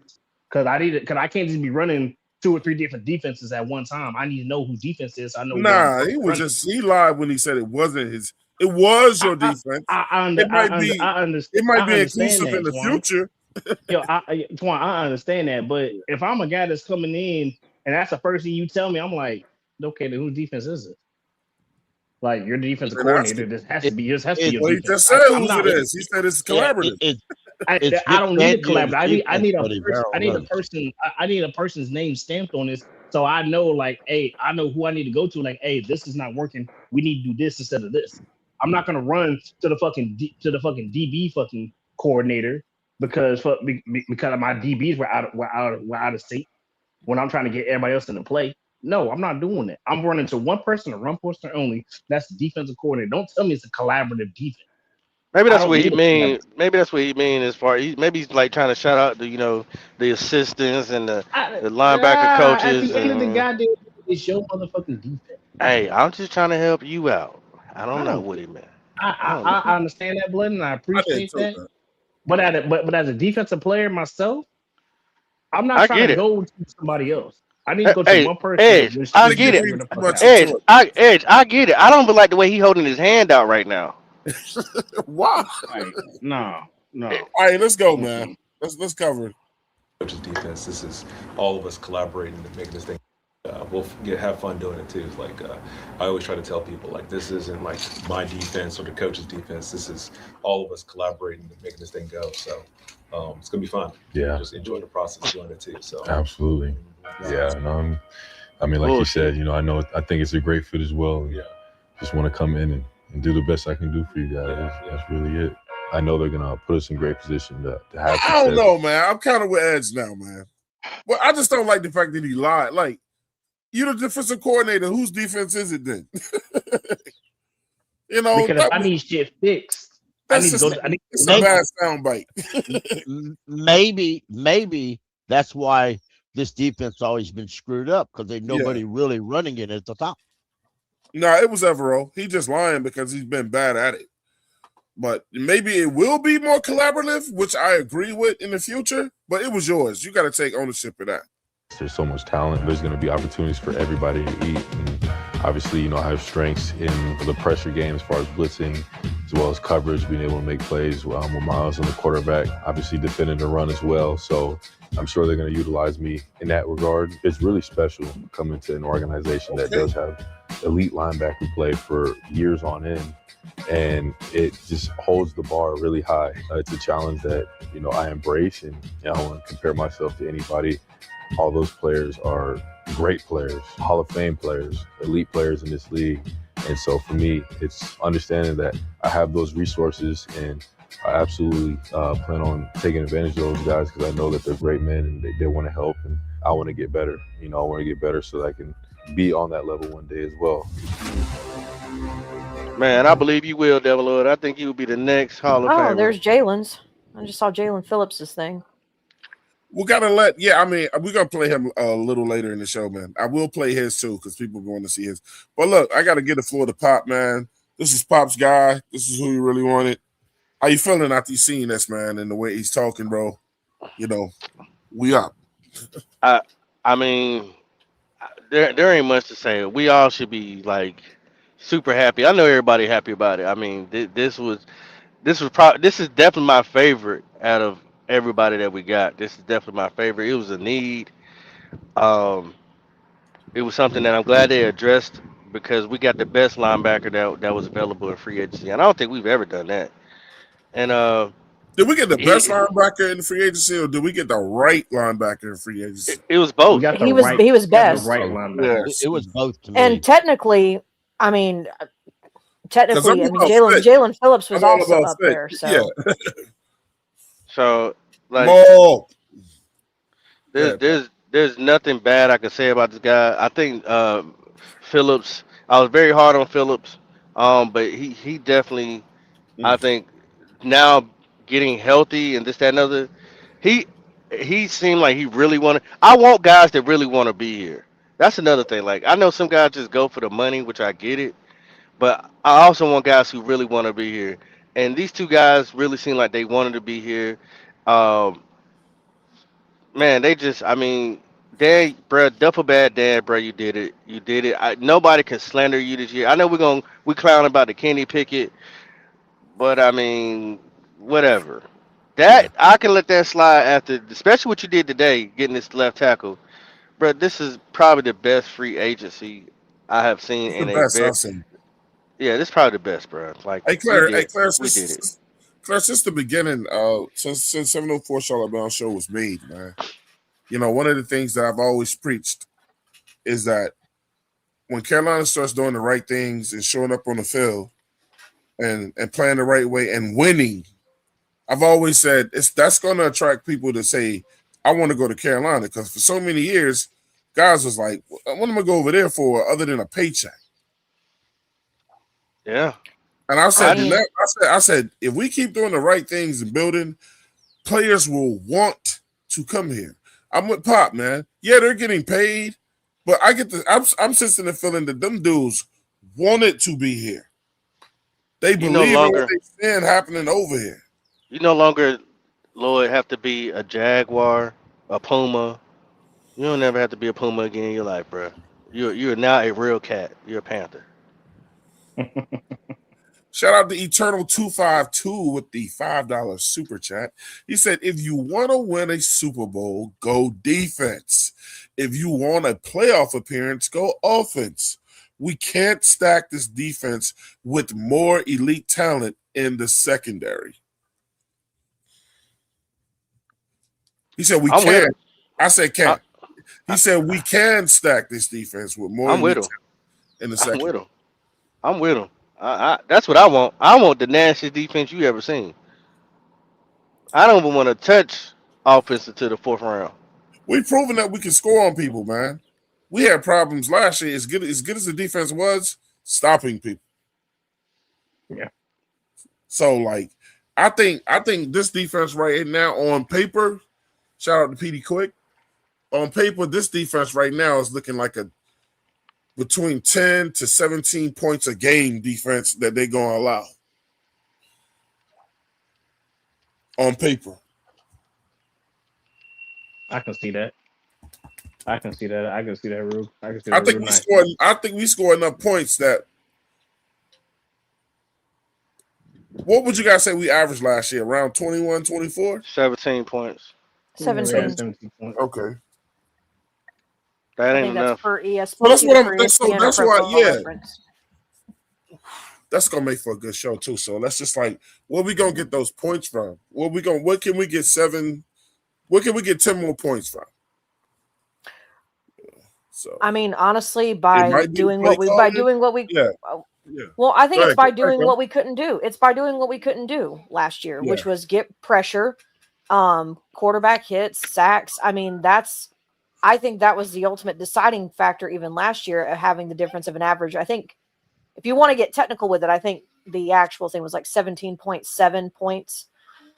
Speaker 5: Because I can't just be running 2 or 3 different defenses at one time. I need to know whose defense is. I know.
Speaker 4: He was he lied when he said it wasn't his. It was your defense. It might be inclusive in the future.
Speaker 5: Twan, I understand that, but if I'm a guy that's coming in and that's the first thing you tell me, I'm like, okay, then whose defense is it? Like, your defensive coordinator, this has to be your
Speaker 4: Well, he
Speaker 5: defense.
Speaker 4: just said whose it is. He said it's collaborative.
Speaker 5: I don't need a collaborative. I need a person's name stamped on this, so I know, like, hey, I know who I need to go to. Like, hey, this is not working. We need to do this instead of this. I'm not gonna run to the fucking DB fucking coordinator because my DBs were out of sync when I'm trying to get everybody else in the play. No, I'm not doing it. I'm running to one person, a run person only. That's the defensive coordinator. Don't tell me it's a collaborative defense.
Speaker 7: Maybe that's what he mean. Maybe that's what he mean as far. Maybe he's like trying to shout out the assistants and the linebacker coaches.
Speaker 5: At the end of the goddamn, it's your motherfucking defense.
Speaker 7: Hey, I'm just trying to help you out. I don't know what he meant.
Speaker 5: I understand that, Blood, and I appreciate that. But as a defensive player myself, I'm not trying to go to somebody else. I need to go to one person.
Speaker 7: Edge, I get it. Edge, I get it. I don't like the way he holding his hand out right now.
Speaker 4: Why?
Speaker 5: No.
Speaker 4: All right, let's go, man. Let's cover it.
Speaker 20: Coach's defense. This is all of us collaborating to make this thing. We'll have fun doing it too. It's like I always try to tell people, like, this isn't like my defense or the coach's defense. This is all of us collaborating to make this thing go. So it's gonna be fun.
Speaker 21: Yeah.
Speaker 20: Just enjoy the process doing it too. So
Speaker 21: Absolutely. Yeah. And I mean, like you said, I think it's a great fit as well.
Speaker 20: Yeah.
Speaker 21: Just want to come in and do the best I can do for you guys. That's really it. I know they're gonna put us in great position to have success.
Speaker 4: I don't know, man. I'm kind of with Edge now, man. Well, I just don't like the fact that he lied. Like, you're the defensive coordinator. Whose defense is it then?
Speaker 5: Because if I need shit fixed,
Speaker 4: it's a bad soundbite.
Speaker 10: maybe that's why this defense always been screwed up, because there's nobody really running it at the top.
Speaker 4: No, it was Evero. He just lying because he's been bad at it. But maybe it will be more collaborative, which I agree with in the future. But it was yours. You got to take ownership of that.
Speaker 21: There's so much talent. There's going to be opportunities for everybody to eat. And obviously, I have strengths in the pressure game as far as blitzing, as well as coverage, being able to make plays with Miles on the quarterback, obviously defending the run as well. So I'm sure they're going to utilize me in that regard. It's really special coming to an organization that does have elite linebacker play for years on end. And it just holds the bar really high. It's a challenge that, I embrace, and I don't want to compare myself to anybody. All those players are great players, Hall of Fame players, elite players in this league. And so for me, it's understanding that I have those resources, and I absolutely plan on taking advantage of those guys, because I know that they're great men and they want to help, and I want to get better. I want to get better so that I can be on that level one day as well.
Speaker 7: Man, I believe you will, Devin Lloyd. I think you will be the next Hall of Famer.
Speaker 8: Oh, there's Jalen's. I just saw Jaylen Phillips' thing.
Speaker 4: We gotta let. Yeah, I mean, we're gonna play him a little later in the show, man. I will play his too because people want to see his. But look, I gotta give the floor to Pop, man. This is Pop's guy. This is who you really wanted. How you feeling after you seeing this, man, and the way he's talking, bro? You know, we up.
Speaker 7: I mean, there ain't much to say. We all should be like super happy. I know everybody happy about it. I mean, this is definitely my favorite out of everybody that we got. This is definitely my favorite. It was a need. Um, it was something that I'm glad they addressed because we got the best linebacker that was available in free agency, and I don't think we've ever done that. And
Speaker 4: did we get the best linebacker in the free agency, or did we get the right linebacker in free agency?
Speaker 7: It was both.
Speaker 8: He was best.
Speaker 5: The right linebacker.
Speaker 4: Yes.
Speaker 10: It was both to me.
Speaker 8: And technically, I mean,
Speaker 4: Jaylen
Speaker 8: Jaylen Phillips was also up there. So.
Speaker 4: Yeah.
Speaker 7: So like,
Speaker 4: Mo.
Speaker 7: there's nothing bad I can say about this guy. I think Phillips. I was very hard on Phillips, but he definitely. I think now getting healthy and this that and other, he seemed like he really wanted. I want guys that really want to be here. That's another thing. Like I know some guys just go for the money, which I get it, but I also want guys who really want to be here. And these two guys really seem like they wanted to be here. Man, they just. I mean, Dan, bro, Duffel bad dad, bro. You did it. You did it. Nobody can slander you this year. I know we clown about the Kenny Pickett, but I mean, whatever. That I can let that slide after, especially what you did today, getting this left tackle, bro. This is probably the best free agency I have seen
Speaker 4: It's
Speaker 7: in
Speaker 4: the
Speaker 7: a
Speaker 4: best
Speaker 7: very.
Speaker 4: I've seen.
Speaker 7: Yeah, this is probably the best, bro. Like,
Speaker 4: Hey Claire,
Speaker 7: we did it.
Speaker 4: Claire, since the beginning, since 704 Charlotte Brown show was made, man. You know, one of the things that I've always preached is that when Carolina starts doing the right things and showing up on the field and playing the right way and winning, I've always said that's going to attract people to say, I want to go to Carolina, because for so many years, guys was like, what am I going to go over there for other than a paycheck?
Speaker 7: Yeah.
Speaker 4: And I said, if we keep doing the right things and building, players will want to come here. I'm with Pop, man. Yeah, they're getting paid, but I'm sensing the feeling that them dudes wanted to be here. They believe in what they seeing happening over here.
Speaker 7: You no longer, Lloyd, have to be a Jaguar, a Puma. You don't never have to be a Puma again in your life, bro. You're now a real cat. You're a Panther.
Speaker 4: Shout out to Eternal252 with the $5 super chat. He said, if you want to win a Super Bowl, go defense. If you want a playoff appearance, go offense. We can't stack this defense with more elite talent in the secondary. He said, we can. I said, can. He said, we can stack this defense with more elite talent in the secondary.
Speaker 7: I'm with him. That's what I want. I want the nastiest defense you ever seen. I don't even want to touch offense until the fourth round.
Speaker 4: We've proven that we can score on people, man. We had problems last year. As good as the defense was, stopping people.
Speaker 5: Yeah.
Speaker 4: So, like, I think this defense right now on paper, shout out to PD Quick, on paper, this defense right now is looking like a between 10 to 17 points a game defense that they're going to allow. On paper.
Speaker 5: I can see that. I can see that, Rube.
Speaker 4: I think we score enough points that. What would you guys say we averaged last year? Around 21, 24?
Speaker 7: 17 points.
Speaker 8: 17
Speaker 5: points.
Speaker 4: Okay.
Speaker 7: That
Speaker 8: I
Speaker 7: ain't
Speaker 8: think
Speaker 7: enough.
Speaker 8: that's per ESPN.
Speaker 4: Well, that's why, yeah.
Speaker 8: Reference.
Speaker 4: That's gonna make for a good show too. So let's just like, where we gonna get those points from? What can we get 7? Where can we get 10 more points from? So
Speaker 8: I mean, honestly, by doing what we
Speaker 4: yeah.
Speaker 8: Well, I think
Speaker 4: Go
Speaker 8: it's by
Speaker 4: ahead,
Speaker 8: doing
Speaker 4: go
Speaker 8: what we couldn't do. It's by doing what we couldn't do last year, which was get pressure, quarterback hits, sacks. I mean, that's I think that was the ultimate deciding factor even last year of having the difference of an average. I think if you want to get technical with it, I think the actual thing was like 17.7 points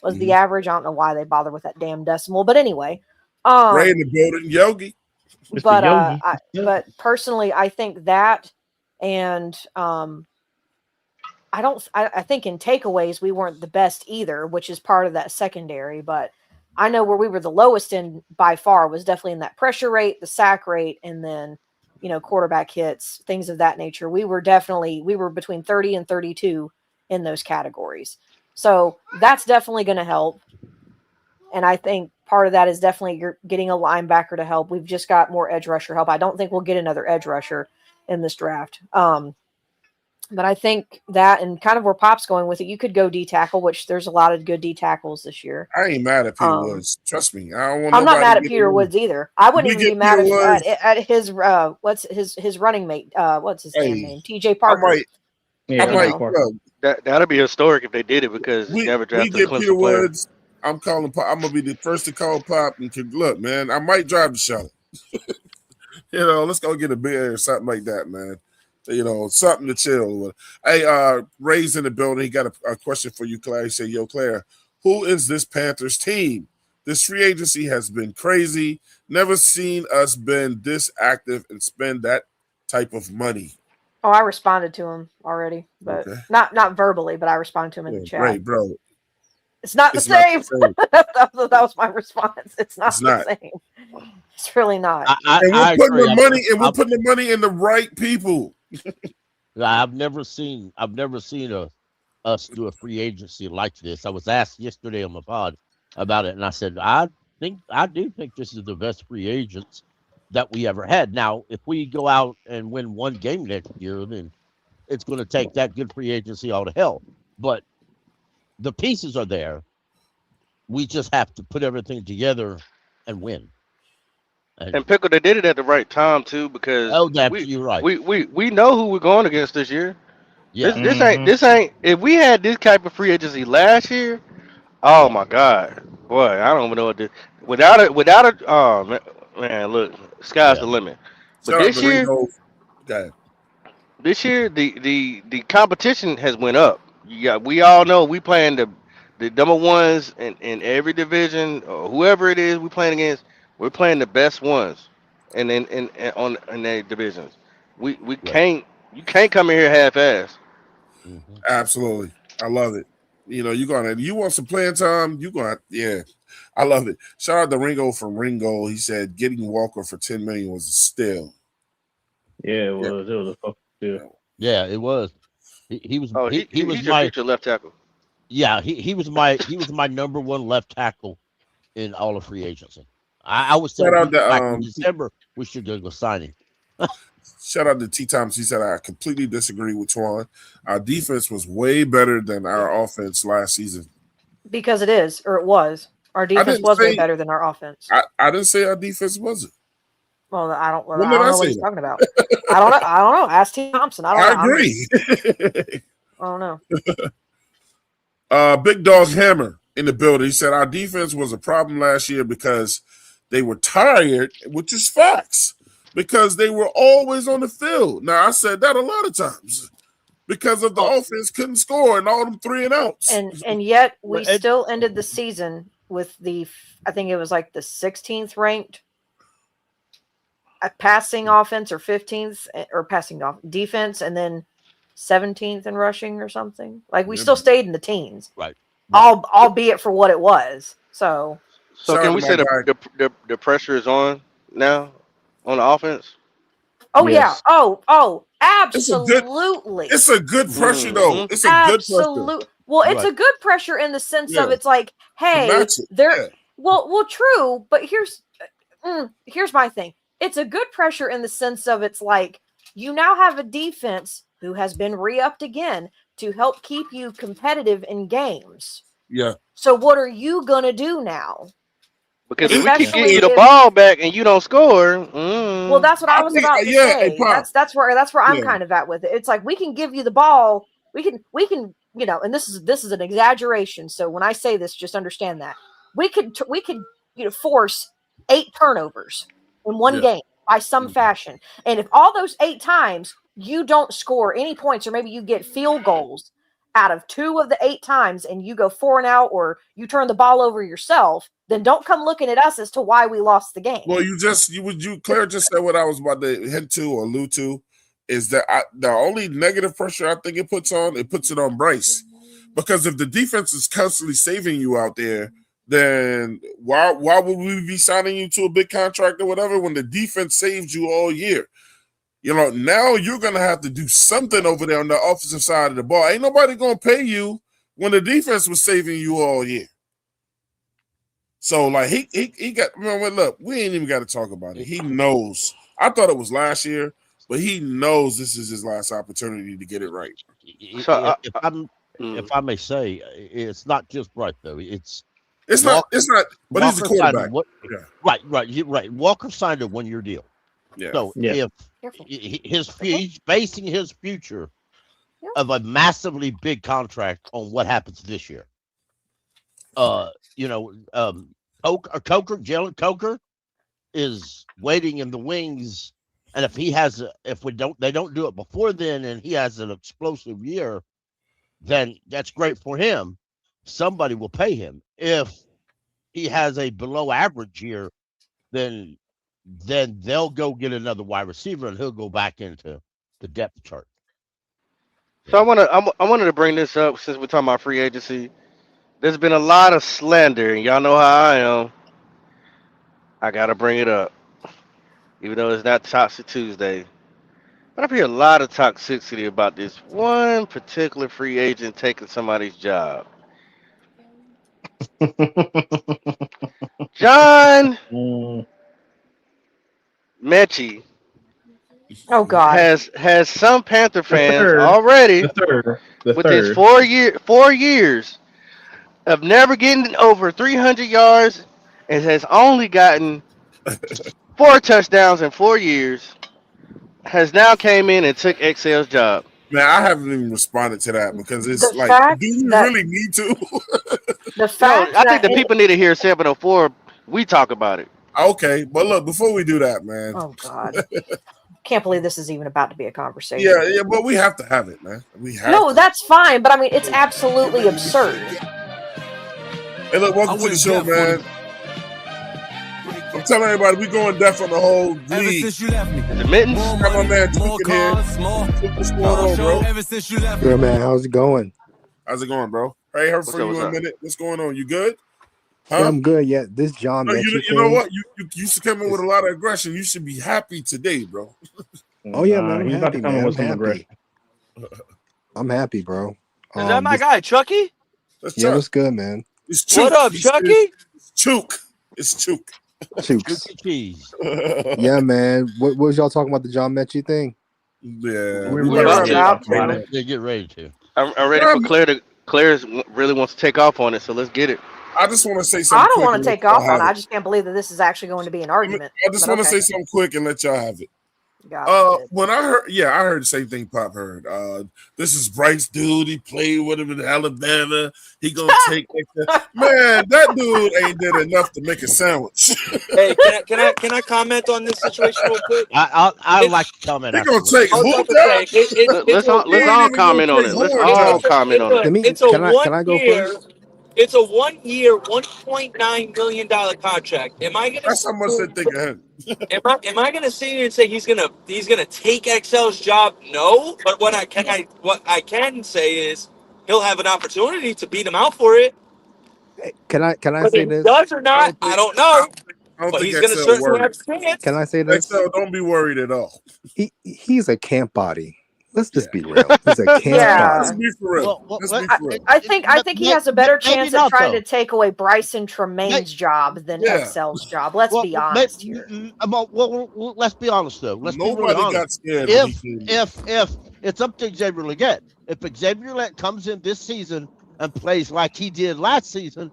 Speaker 8: was the average. I don't know why they bother with that damn decimal, but anyway.
Speaker 4: Ray in the building, Yogi.
Speaker 8: But personally, I think that, and I think in takeaways we weren't the best either, which is part of that secondary. But I know where we were the lowest in by far was definitely in that pressure rate, the sack rate, and then quarterback hits, things of that nature. We were between 30 and 32 in those categories. So that's definitely going to help. And I think part of that is definitely you're getting a linebacker to help. We've just got more edge rusher help. I don't think we'll get another edge rusher in this draft. But I think that, and kind of where Pop's going with it, you could go D tackle, which there's a lot of good D tackles this year.
Speaker 4: I ain't mad at Peter Woods. Trust me. I'm
Speaker 8: not mad at Peter Woods either. I wouldn't even be mad at his what's his running mate? What's his damn name? TJ Parker.
Speaker 7: That'd be historic if they did it because he never drafted a Clemson player.
Speaker 4: Woods. I'm gonna be the first to call Pop and look, man. I might drive the Charlotte. Let's go get a beer or something like that, man. Something to chill with. Hey, Ray's in the building. He got a question for you, Claire. He said, "Yo, Claire, who is this Panthers team? This free agency has been crazy. Never seen us been this active and spend that type of money."
Speaker 8: Oh, I responded to him already, but not verbally, but I responded to him in the chat.
Speaker 4: Right, bro.
Speaker 8: It's not the same. That was my response. It's not the same. It's really not.
Speaker 4: We're putting the money in the right people.
Speaker 10: I've never seen us do a free agency like this. I was asked yesterday on the pod about it, and I said I do think this is the best free agents that we ever had. Now, if we go out and win one game next year, then it's going to take that good free agency all to hell. But the pieces are there. We just have to put everything together and win.
Speaker 7: And Pickle, they did it at the right time too, because
Speaker 10: you're right.
Speaker 7: We know who we're going against this year.
Speaker 10: Yeah.
Speaker 7: This ain't. If we had this type of free agency last year, oh my God, boy, I don't even know what this. Without a. Oh man, look, sky's the limit. But this year, the competition has went up. We all know we playing the number ones in every division, or whoever it is we playing against. We're playing the best ones, in their divisions. We can't. You can't come in here half-assed.
Speaker 4: Absolutely, I love it. You want some playing time? I love it. Shout out to Ringo from Ringo. He said getting Walker for $10 million was a steal.
Speaker 5: Yeah, it was. It was a fucking steal.
Speaker 10: Yeah, it was. He was. He was
Speaker 7: my future left tackle.
Speaker 10: Yeah, he was my number one left tackle in all of free agency. I was telling back in December we should go sign him.
Speaker 4: Shout out to T. Thomas. He said, I completely disagree with Twan. Our defense was way better than our offense last season.
Speaker 8: Because it was. Our defense was way better than our offense.
Speaker 4: I didn't say our defense wasn't.
Speaker 8: Well, I don't know what he's talking about. I don't know. Ask T. Thompson. I
Speaker 4: agree.
Speaker 8: I don't know.
Speaker 4: Big Dog Hammer in the building. He said, our defense was a problem last year because they were tired, which is facts, because they were always on the field. Now, I said that a lot of times because of the offense couldn't score and all them 3 and outs.
Speaker 8: And yet we still ended the season with I think it was like the 16th ranked passing offense or 15th or passing off defense, and then 17th in rushing or something. Like we still stayed in the teens.
Speaker 10: Right.
Speaker 8: Albeit for what it was. So
Speaker 7: can we say the pressure is on now on the offense?
Speaker 8: Oh yes. Yeah. Oh, absolutely.
Speaker 4: It's a good pressure though. It's a good pressure.
Speaker 8: Well, it's a good pressure in the sense of it's like, hey, well, true, but here's my thing. It's a good pressure in the sense of it's like you now have a defense who has been re-upped again to help keep you competitive in games.
Speaker 4: Yeah.
Speaker 8: So what are you gonna do now?
Speaker 7: Because if we keep getting you the ball back and you don't score,
Speaker 8: well, that's what I was about to say. That's where I'm kind of at with it. It's like we can give you the ball, we can, and this is an exaggeration. So when I say this, just understand that we could force 8 turnovers. in one game by some fashion. And if all those 8 times you don't score any points, or maybe you get field goals out of 2 of the 8 times and you go 4 and out, or you turn the ball over yourself, then don't come looking at us as to why we lost the game.
Speaker 4: Well, Claire just said what I was about to hint to or allude to, is that the only negative pressure I think it puts it on Bryce. Because if the defense is constantly saving you out there, then why would we be signing you to a big contract or whatever when the defense saved you all year? You know, now you're going to have to do something over there on the offensive side of the ball. Ain't nobody going to pay you when the defense was saving you all year. So, like, he got, look, we ain't even got to talk about it. He knows. I thought it was last year, but he knows this is his last opportunity to get it right.
Speaker 10: So, if I may say, it's not just Bryce, though. It's
Speaker 4: not, but he's a quarterback.
Speaker 10: Right. Walker signed a 1-year deal.
Speaker 4: Yeah.
Speaker 10: So if he's basing his future of a massively big contract on what happens this year. Jaylen Coker is waiting in the wings, and if they don't do it before then, and he has an explosive year, then that's great for him. Somebody will pay him. If he has a below average year, then they'll go get another wide receiver, and he'll go back into the depth chart.
Speaker 7: So I wanted to bring this up since we're talking about free agency. There's been a lot of slander, and y'all know how I am. I gotta bring it up, even though it's not Toxic Tuesday. But I've heard a lot of toxicity about this one particular free agent taking somebody's job. John Metchie.
Speaker 8: Oh God.
Speaker 7: Has some Panther fans already with his 4 years of never getting over 300 yards, and has only gotten 4 touchdowns in 4 years, has now came in and took XL's job.
Speaker 4: Man, I haven't even responded to that because it's do we really need to?
Speaker 7: I think the people need to hear 704. We talk about it.
Speaker 4: Okay, but look, before we do that, man.
Speaker 8: Oh God. Can't believe this is even about to be a conversation.
Speaker 4: Yeah, but we have to have it, man.
Speaker 8: That's fine, but I mean, it's absolutely absurd.
Speaker 4: Hey, look, welcome to the show, man. I'm telling everybody, we going deaf on the whole league.
Speaker 7: Is it Mittens?
Speaker 4: Got my man Duke in here. What's going on, bro?
Speaker 1: Good, man. How's it going?
Speaker 4: How's it going, bro? Hey, heard from you in a minute. What's going on? You good? Huh?
Speaker 1: Yeah, I'm good. Yeah, this John.
Speaker 4: No, you know what? You used to come in with a lot of aggression. You should be happy today, bro.
Speaker 1: Oh yeah, man. I'm
Speaker 5: he's
Speaker 1: happy,
Speaker 5: about to come
Speaker 1: man.
Speaker 5: with some aggression.
Speaker 1: I'm happy, bro.
Speaker 3: Is that my guy, Chucky?
Speaker 1: Yeah, what's good, man?
Speaker 4: It's Chook.
Speaker 3: What up, Chucky?
Speaker 4: It's Chook. It's Chook.
Speaker 1: Chooks. Yeah, man. What was y'all talking about the John Metchie thing?
Speaker 4: Yeah,
Speaker 7: we're about to talk
Speaker 10: about it. They get ready to.
Speaker 7: I'm ready for Claire to. Claire really wants to take off on it, so let's get it.
Speaker 4: I just want to say something.
Speaker 8: I don't want to
Speaker 4: quick
Speaker 8: take off on it. I just can't believe that this is actually going to be an argument.
Speaker 4: I just want to say something quick and let y'all have it. When I heard the same thing Pop heard. This is Bryce dude. He played with him in Alabama. He gonna take man. That dude ain't did enough to make a sandwich.
Speaker 3: Hey, can I comment on this situation real quick?
Speaker 10: I like to comment.
Speaker 4: He gonna take
Speaker 7: Let's all comment on it. Let's all comment on it.
Speaker 1: Can I go first?
Speaker 3: It's a 1 year, $1.9 million contract. Am I gonna?
Speaker 4: That's how much they think of him.
Speaker 3: Am I gonna sit here and say he's gonna take XL's job? No, but what I can say is he'll have an opportunity to beat him out for it.
Speaker 1: Can I
Speaker 3: Whether
Speaker 1: say
Speaker 3: he
Speaker 1: this?
Speaker 3: does or not, I don't know. But he's gonna certainly
Speaker 4: worried.
Speaker 3: have a chance.
Speaker 1: Can I say this?
Speaker 4: XL, don't be worried at all.
Speaker 1: He's a camp body. Let's just be real. He's a camp body.
Speaker 4: Let's be for real.
Speaker 8: I think he has a better chance at trying to take away Bryson Tremaine's job than XL's job. Let's be honest here.
Speaker 10: Well, let's be honest though.
Speaker 4: Nobody got scared.
Speaker 10: If it's up to Xavier Legette. If Xavier Legette comes in this season and plays like he did last season,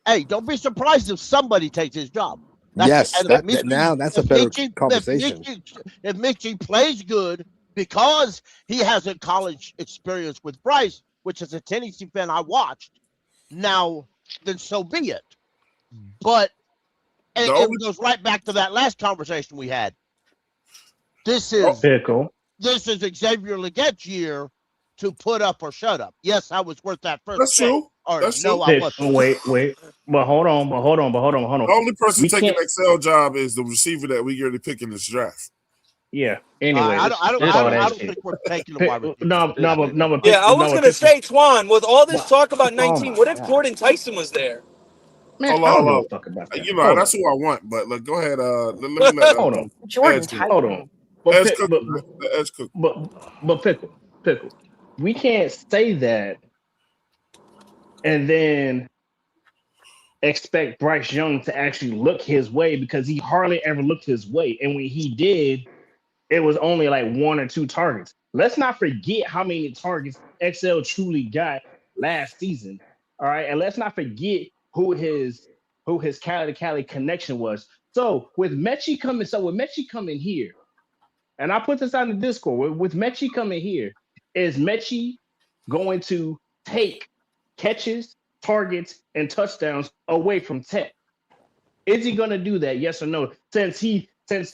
Speaker 10: hey, don't be surprised if somebody takes his job.
Speaker 1: That's a better conversation.
Speaker 10: If Metchie plays good because he has a college experience with Bryce, which is a Tennessee fan I watched, now then so be it. But And it goes right back to that last conversation we had. This is
Speaker 5: Pickle.
Speaker 10: This is Xavier Leggett's year to put up or shut up. Yes, I was worth that first.
Speaker 4: That's
Speaker 10: pick,
Speaker 4: true.
Speaker 10: Or
Speaker 4: That's
Speaker 10: no,
Speaker 4: true.
Speaker 10: I wasn't.
Speaker 5: Wait. But hold on.
Speaker 4: The only person
Speaker 5: We
Speaker 4: taking
Speaker 5: can't-
Speaker 4: Excel job is the receiver that we going to pick in this draft.
Speaker 5: Yeah. Anyway,
Speaker 10: I don't think we're taking a wide receiver.
Speaker 5: No, but
Speaker 3: Yeah, I was gonna say, Twan, with all this talk about
Speaker 5: Oh
Speaker 3: 19,
Speaker 5: my
Speaker 3: what if
Speaker 5: God.
Speaker 3: Jordan Tyson was there?
Speaker 5: Man,
Speaker 4: Hold
Speaker 5: I don't
Speaker 4: on.
Speaker 5: give a fuck about that.
Speaker 4: You know,
Speaker 5: Hold
Speaker 4: that's
Speaker 5: on.
Speaker 4: who I want. But look, go ahead. Let me let
Speaker 5: Hold on.
Speaker 8: Jordan
Speaker 4: Edge cook.
Speaker 8: Tyson.
Speaker 5: Hold on.
Speaker 4: Edge cook. The Edge cook.
Speaker 5: But pickle. We can't say that and then expect Bryce Young to actually look his way because he hardly ever looked his way. And when he did, it was only like 1 or 2 targets. Let's not forget how many targets XL truly got last season. All right. And let's not forget who his Cali to Cali connection was. So with Metchie coming here, and I put this out in the Discord, with Metchie coming here, is Metchie going to take catches, targets, and touchdowns away from Tech? Is he going to do that? Yes or no? Since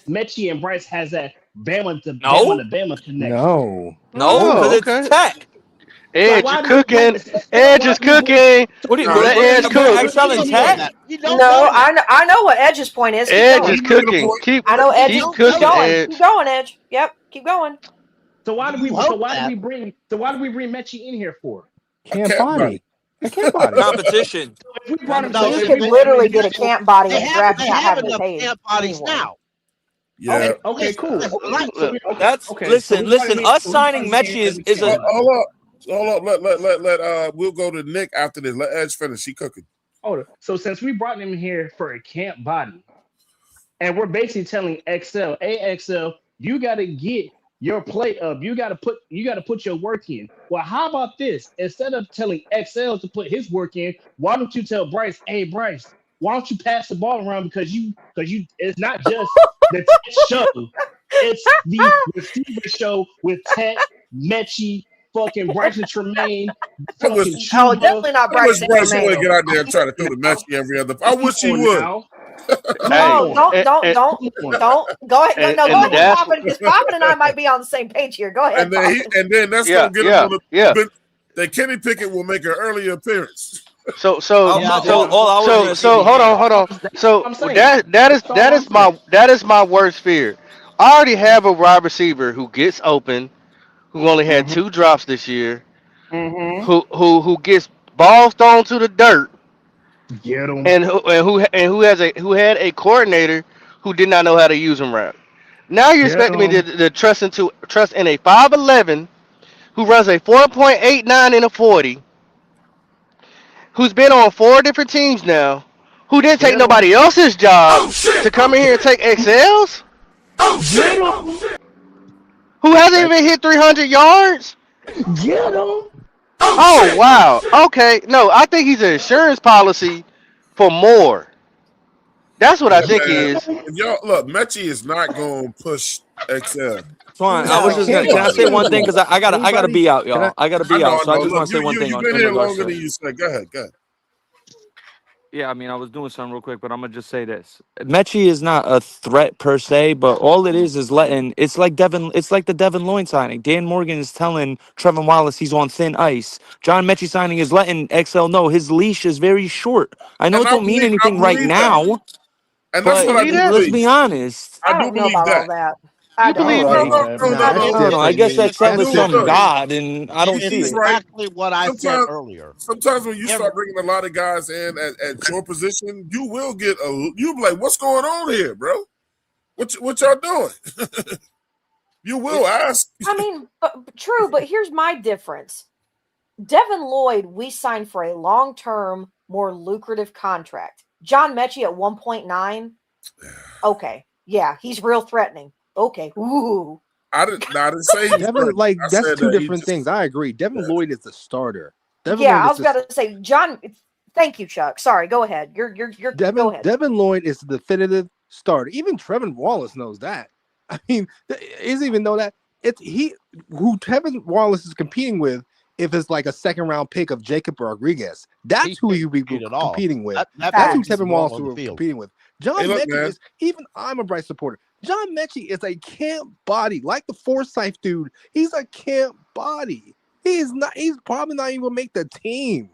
Speaker 5: Metchie and Bryce has that Bama to Bama connection.
Speaker 1: No,
Speaker 3: because it's Tech.
Speaker 7: Edge
Speaker 5: why
Speaker 7: is
Speaker 5: do we
Speaker 7: cooking.
Speaker 5: bring-
Speaker 7: Edge is cooking.
Speaker 3: What do you
Speaker 7: Let Edge cook.
Speaker 3: Excel and Tech?
Speaker 8: No, I know what Edge's point is. Keep
Speaker 7: Edge
Speaker 8: going.
Speaker 7: is cooking.
Speaker 8: I know Edge.
Speaker 7: Keep
Speaker 8: Keep
Speaker 7: cooking,
Speaker 8: going.
Speaker 7: Edge.
Speaker 8: Keep going, Edge. Yep. Keep going.
Speaker 5: So why did we bring Metchie in here for?
Speaker 1: Camp body. Camp body.
Speaker 3: Competition.
Speaker 5: If we brought him
Speaker 8: You could literally get a camp body and draft
Speaker 10: They
Speaker 8: not
Speaker 10: have
Speaker 8: having to
Speaker 10: enough
Speaker 8: pay.
Speaker 10: camp bodies
Speaker 8: anyway.
Speaker 10: now.
Speaker 4: Yeah.
Speaker 5: Okay, cool.
Speaker 3: Listen. Us signing Metchie is a.
Speaker 4: Hold up. We'll go to Nick after this. Let Edge finish. He cooking.
Speaker 5: Hold on. So since we brought him here for a camp body, and we're basically telling XL, hey XL, you got to get your play up. You got to put your work in. Well, how about this? Instead of telling XL to put his work in, why don't you tell Bryce, hey Bryce, why don't you pass the ball around because you it's not just the Tech show, it's the receiver show with Tech, Metchie, fucking Bryson Tremaine.
Speaker 8: Definitely not
Speaker 4: I wish
Speaker 8: Bryson
Speaker 4: Bryce would
Speaker 8: Tremaine.
Speaker 4: get out there and try to throw the Metchie every other. I wish he would.
Speaker 8: No, don't. Go ahead. Because Poppin and I might be on the same page here. Go ahead.
Speaker 4: And then that's gonna get him on the. That Kenny Pickett will make an earlier appearance.
Speaker 7: So hold on. So that is my worst fear. I already have a wide receiver who gets open, who only had 2 drops this year, who gets balls thrown to the dirt,
Speaker 5: get him,
Speaker 7: and who had a coordinator who did not know how to use him right. Now you're expecting me to trust in a 5'11" who runs a 4.89 in a 40, who's been on 4 different teams now, who didn't take nobody else's job to come in here and take XL's? Who hasn't even hit 300 yards?
Speaker 5: Get him.
Speaker 7: Oh, wow. Okay. No, I think he's an insurance policy for more. That's what I think he is.
Speaker 4: Y'all, look, Metchie is not going to push XL.
Speaker 3: Fine. I was just gonna. Can I say one thing? Because I gotta be out, y'all. I gotta be out. So I just want to say one thing.
Speaker 4: You've been here longer than you said. Go ahead.
Speaker 9: Yeah, I mean, I was doing something real quick, but I'm gonna just say this: Metchie is not a threat per se, but all it is letting. It's like the Devin Lloyd signing. Dan Morgan is telling Trevin Wallace he's on thin ice. John Metchie signing is letting XL know his leash is very short. I know it don't mean anything right now.
Speaker 4: And that's what I do.
Speaker 9: Let's be honest.
Speaker 8: I don't know about all that. I don't
Speaker 9: know. I guess XL is some god, and I don't see it.
Speaker 10: Exactly what I said earlier.
Speaker 4: Sometimes when you start bringing a lot of guys in at your position, you will get you'll be like, "What's going on here, bro? What y'all doing?" You will ask.
Speaker 8: I mean, true, but here's my difference. Devin Lloyd, we signed for a long-term, more lucrative contract. John Metchie at 1.9. Okay, yeah, he's real threatening. Okay, ooh.
Speaker 4: I didn't say
Speaker 1: Devin, that's 2 different things. I agree. Devin Lloyd is the starter.
Speaker 8: I was going to say John. Thank you, Chuck. Sorry, go ahead. You're go ahead.
Speaker 1: Devin Lloyd is the definitive starter. Even Trevin Wallace knows that. I mean, he doesn't even know that. Who Trevin Wallace is competing with. If it's like a 2nd-round pick of Jacob Rodriguez, that's who he'll be competing with. That's who Trevin Wallace will be competing with. John
Speaker 4: Hey, look,
Speaker 1: Metchie
Speaker 4: man.
Speaker 1: is, even I'm a Bryce supporter. John Metchie is a camp body, like the Forsyth dude. He's a camp body. He's probably not even gonna make the team.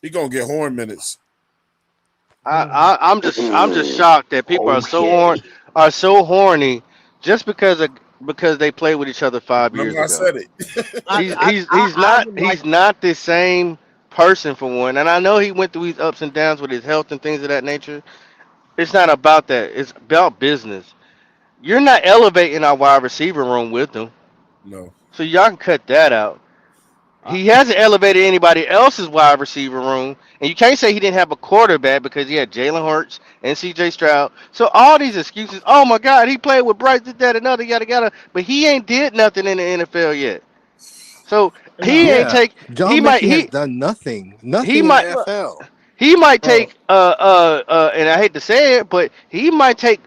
Speaker 4: He gonna get horn minutes.
Speaker 7: I'm just shocked that people are so horny just because they played with each other 5 years
Speaker 4: Remember I
Speaker 7: ago.
Speaker 4: said it.
Speaker 7: He's not the same person for one, and I know he went through these ups and downs with his health and things of that nature. It's not about that. It's about business. You're not elevating our wide receiver room with him,
Speaker 4: No.
Speaker 7: so y'all can cut that out. He hasn't elevated anybody else's wide receiver room, and you can't say he didn't have a quarterback because he had Jalen Hurts and C.J. Stroud. So all these excuses, oh my God, he played with Bryce, did that, another, yada yada, but he ain't did nothing in the NFL yet. So he ain't take.
Speaker 1: John Metchie has done nothing. Nothing
Speaker 7: He
Speaker 1: in
Speaker 7: might.
Speaker 1: the NFL.
Speaker 7: He might take. And I hate to say it, but he might take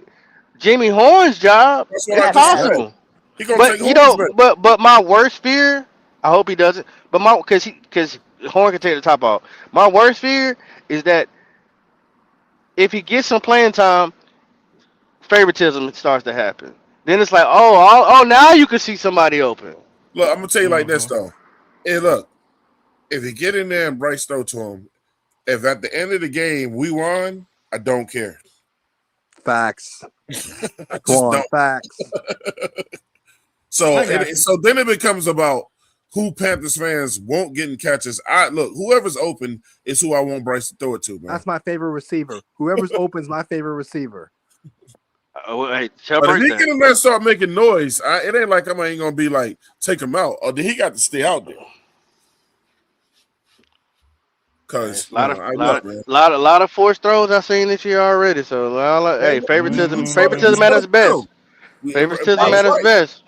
Speaker 7: Jimmy Horn's job.
Speaker 4: That's what
Speaker 7: It's
Speaker 4: I just said.
Speaker 7: possible.
Speaker 4: He gonna
Speaker 7: But
Speaker 4: take
Speaker 7: you
Speaker 4: Horn's
Speaker 7: know,
Speaker 4: bet.
Speaker 7: but my worst fear, I hope he doesn't. But because Horn can take the top off. My worst fear is that if he gets some playing time, favoritism starts to happen. Then it's like, oh, now you can see somebody open.
Speaker 4: Look, I'm gonna tell you like this though. Hey, look, if you get in there and Bryce throw to him, if at the end of the game we won, I don't care.
Speaker 1: Facts.
Speaker 4: I
Speaker 1: Go on,
Speaker 4: don't.
Speaker 1: facts.
Speaker 4: So then it becomes about who Panthers fans won't get in catches. Whoever's open is who I want Bryce to throw it to, man.
Speaker 1: That's my favorite receiver. Whoever's open is my favorite receiver.
Speaker 7: Hey,
Speaker 4: but if he get in there and start making noise, it ain't like I ain't gonna be like take him out. Or he got to stay out there. Cause
Speaker 7: a lot of forced throws I've seen this year already. So favoritism at its best. Favoritism at its best.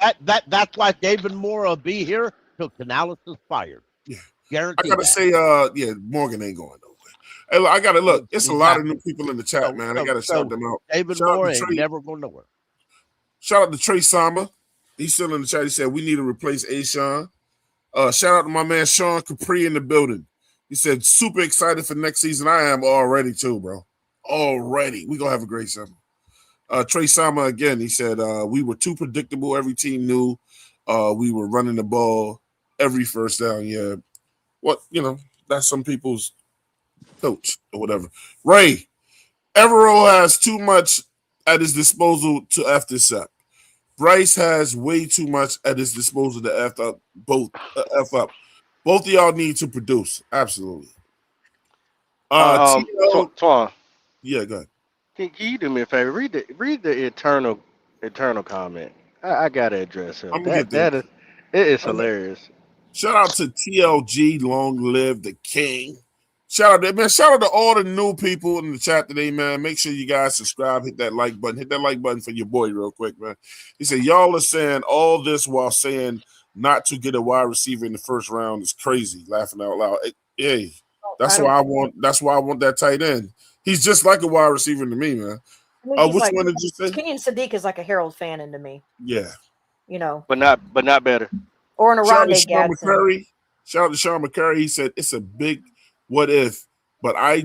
Speaker 10: That's why David Moore will be here till Canales is fired.
Speaker 4: Yeah.
Speaker 10: Guaranteed.
Speaker 4: I gotta say, Morgan ain't going nowhere. Hey, look, I gotta look. It's a lot of new people in the chat, man. I gotta shout them out.
Speaker 10: David
Speaker 4: Shout
Speaker 10: Moore ain't never going nowhere.
Speaker 4: Shout out to Trey Sama. He's still in the chat. He said we need to replace Ashawn. Shout out to my man Sean Capri in the building. He said super excited for next season. I am already too, bro. Already. We're gonna have a great summer. Trey Sama again, he said we were too predictable. Every team knew we were running the ball every first down. Yeah. That's some people's coach or whatever. Ray, Evero has too much at his disposal to F this up. Bryce has way too much at his disposal to F up. Both of y'all need to produce. Absolutely.
Speaker 7: Twan.
Speaker 4: Yeah, go ahead.
Speaker 7: Can you do me a favor? Read the eternal comment. I gotta address him. It is hilarious.
Speaker 4: Shout out to TLG, long live the king. Shout out to all the new people in the chat today, man. Make sure you guys subscribe, hit that like button. Hit that like button for your boy real quick, man. He said, y'all are saying all this while saying not to get a wide receiver in the first round is crazy. Laughing out loud. Hey, that's why I want that tight end. He's just like a wide receiver to me, man. Which one did you say?
Speaker 8: Kenyon Sadiq is like a Harold fan into me.
Speaker 4: Yeah.
Speaker 7: But not better.
Speaker 8: Or an Arande
Speaker 4: Gadsden. Shout out to Sean McCurry. He said it's a big what if, but I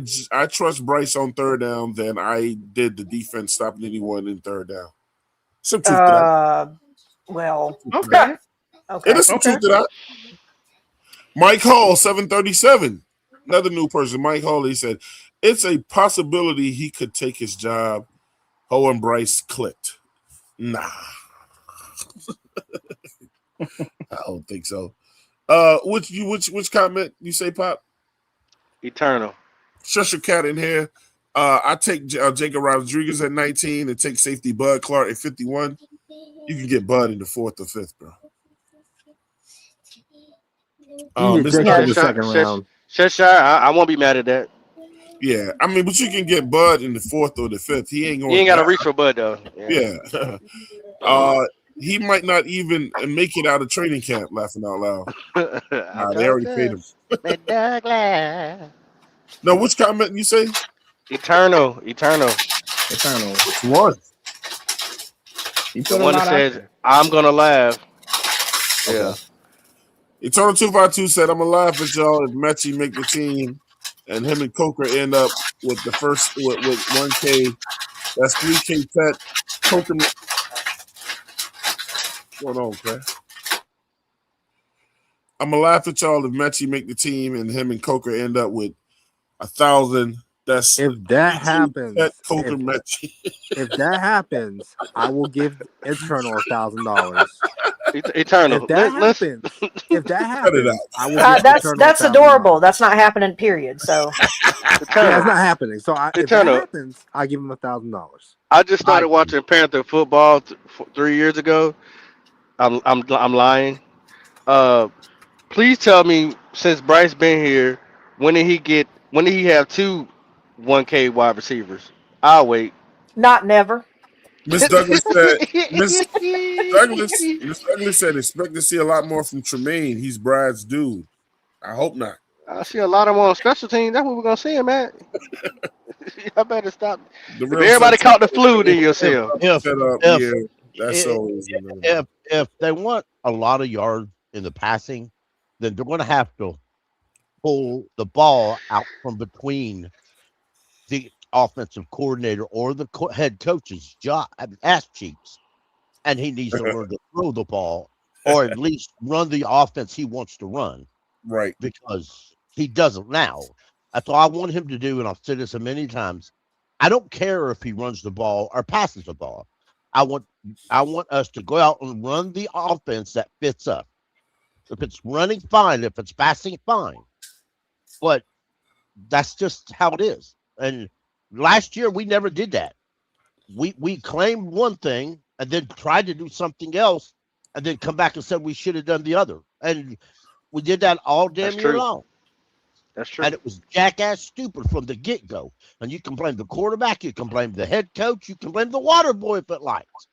Speaker 4: trust Bryce on third down than I did the defense stopping anyone in third down. Some truth to that.
Speaker 8: Well,
Speaker 4: okay. It is some truth to that. Mike Hall, 737. Another new person. Mike Hall, he said, it's a possibility he could take his job. Ho and Bryce clicked. Nah. I don't think so. Which comment you say, Pop?
Speaker 7: Eternal.
Speaker 4: Shush your cat in here. I take Jacob Rodriguez at 19 and take safety Bud Clark at 51. You can get Bud in the 4th or 5th, bro.
Speaker 1: The second round.
Speaker 7: I won't be mad at that.
Speaker 4: Yeah, I mean, but you can get Bud in the 4th or the 5th. He ain't going.
Speaker 7: You ain't got to reach for Bud though.
Speaker 4: Yeah. He might not even make it out of training camp. Laughing out loud. They already paid him. No, which comment you say?
Speaker 7: Eternal.
Speaker 1: Which
Speaker 4: one?
Speaker 7: The one that says, "I'm gonna laugh."
Speaker 4: Okay. Yeah. Eternal 252 said, "I'm gonna laugh at y'all if Metchie make the team. and him and Coker end up with the first with 1K. That's 3K Tet. Coker. What's going on, okay? I'm gonna laugh at y'all if Metchie make the team and him and Coker end up with 1,000. That's
Speaker 1: if that happens.
Speaker 4: Coker Metchie.
Speaker 1: If that happens, I will give Eternal $1,000.
Speaker 7: Eternal.
Speaker 1: If that happens, I will give Eternal
Speaker 8: that's
Speaker 1: $1,000.
Speaker 8: adorable. That's not happening. Period. So
Speaker 1: yeah, it's not happening. So if that happens, I give him $1,000.
Speaker 7: I just started watching Panther football 3 years ago. I'm lying. Please tell me, since Bryce been here, when did he have 2 1K wide receivers? I'll wait.
Speaker 8: not never.
Speaker 4: Miss Douglas said. Miss Douglas said, expect to see a lot more from Tremaine. He's Brad's dude. I hope not.
Speaker 7: I see a lot of them on special teams. That's what we're gonna see him at. I better stop. If everybody caught the flu, then you'll see him.
Speaker 10: If they want a lot of yards in the passing, then they're going to have to pull the ball out from between the offensive coordinator or the head coach's ass cheeks, and he needs to learn to throw the ball or at least run the offense he wants to run.
Speaker 4: Right.
Speaker 10: Because he doesn't now. That's all I want him to do, and I've said this many times. I don't care if he runs the ball or passes the ball. I want us to go out and run the offense that fits us. If it's running, fine. If it's passing, fine. But that's just how it is. And last year, we never did that. We claimed one thing and then tried to do something else and then come back and said we should have done the other. And we did that all damn year long.
Speaker 7: That's true.
Speaker 10: And it was jackass stupid from the get-go. And you can blame the quarterback, you can blame the head coach, you can blame the water boy if it likes.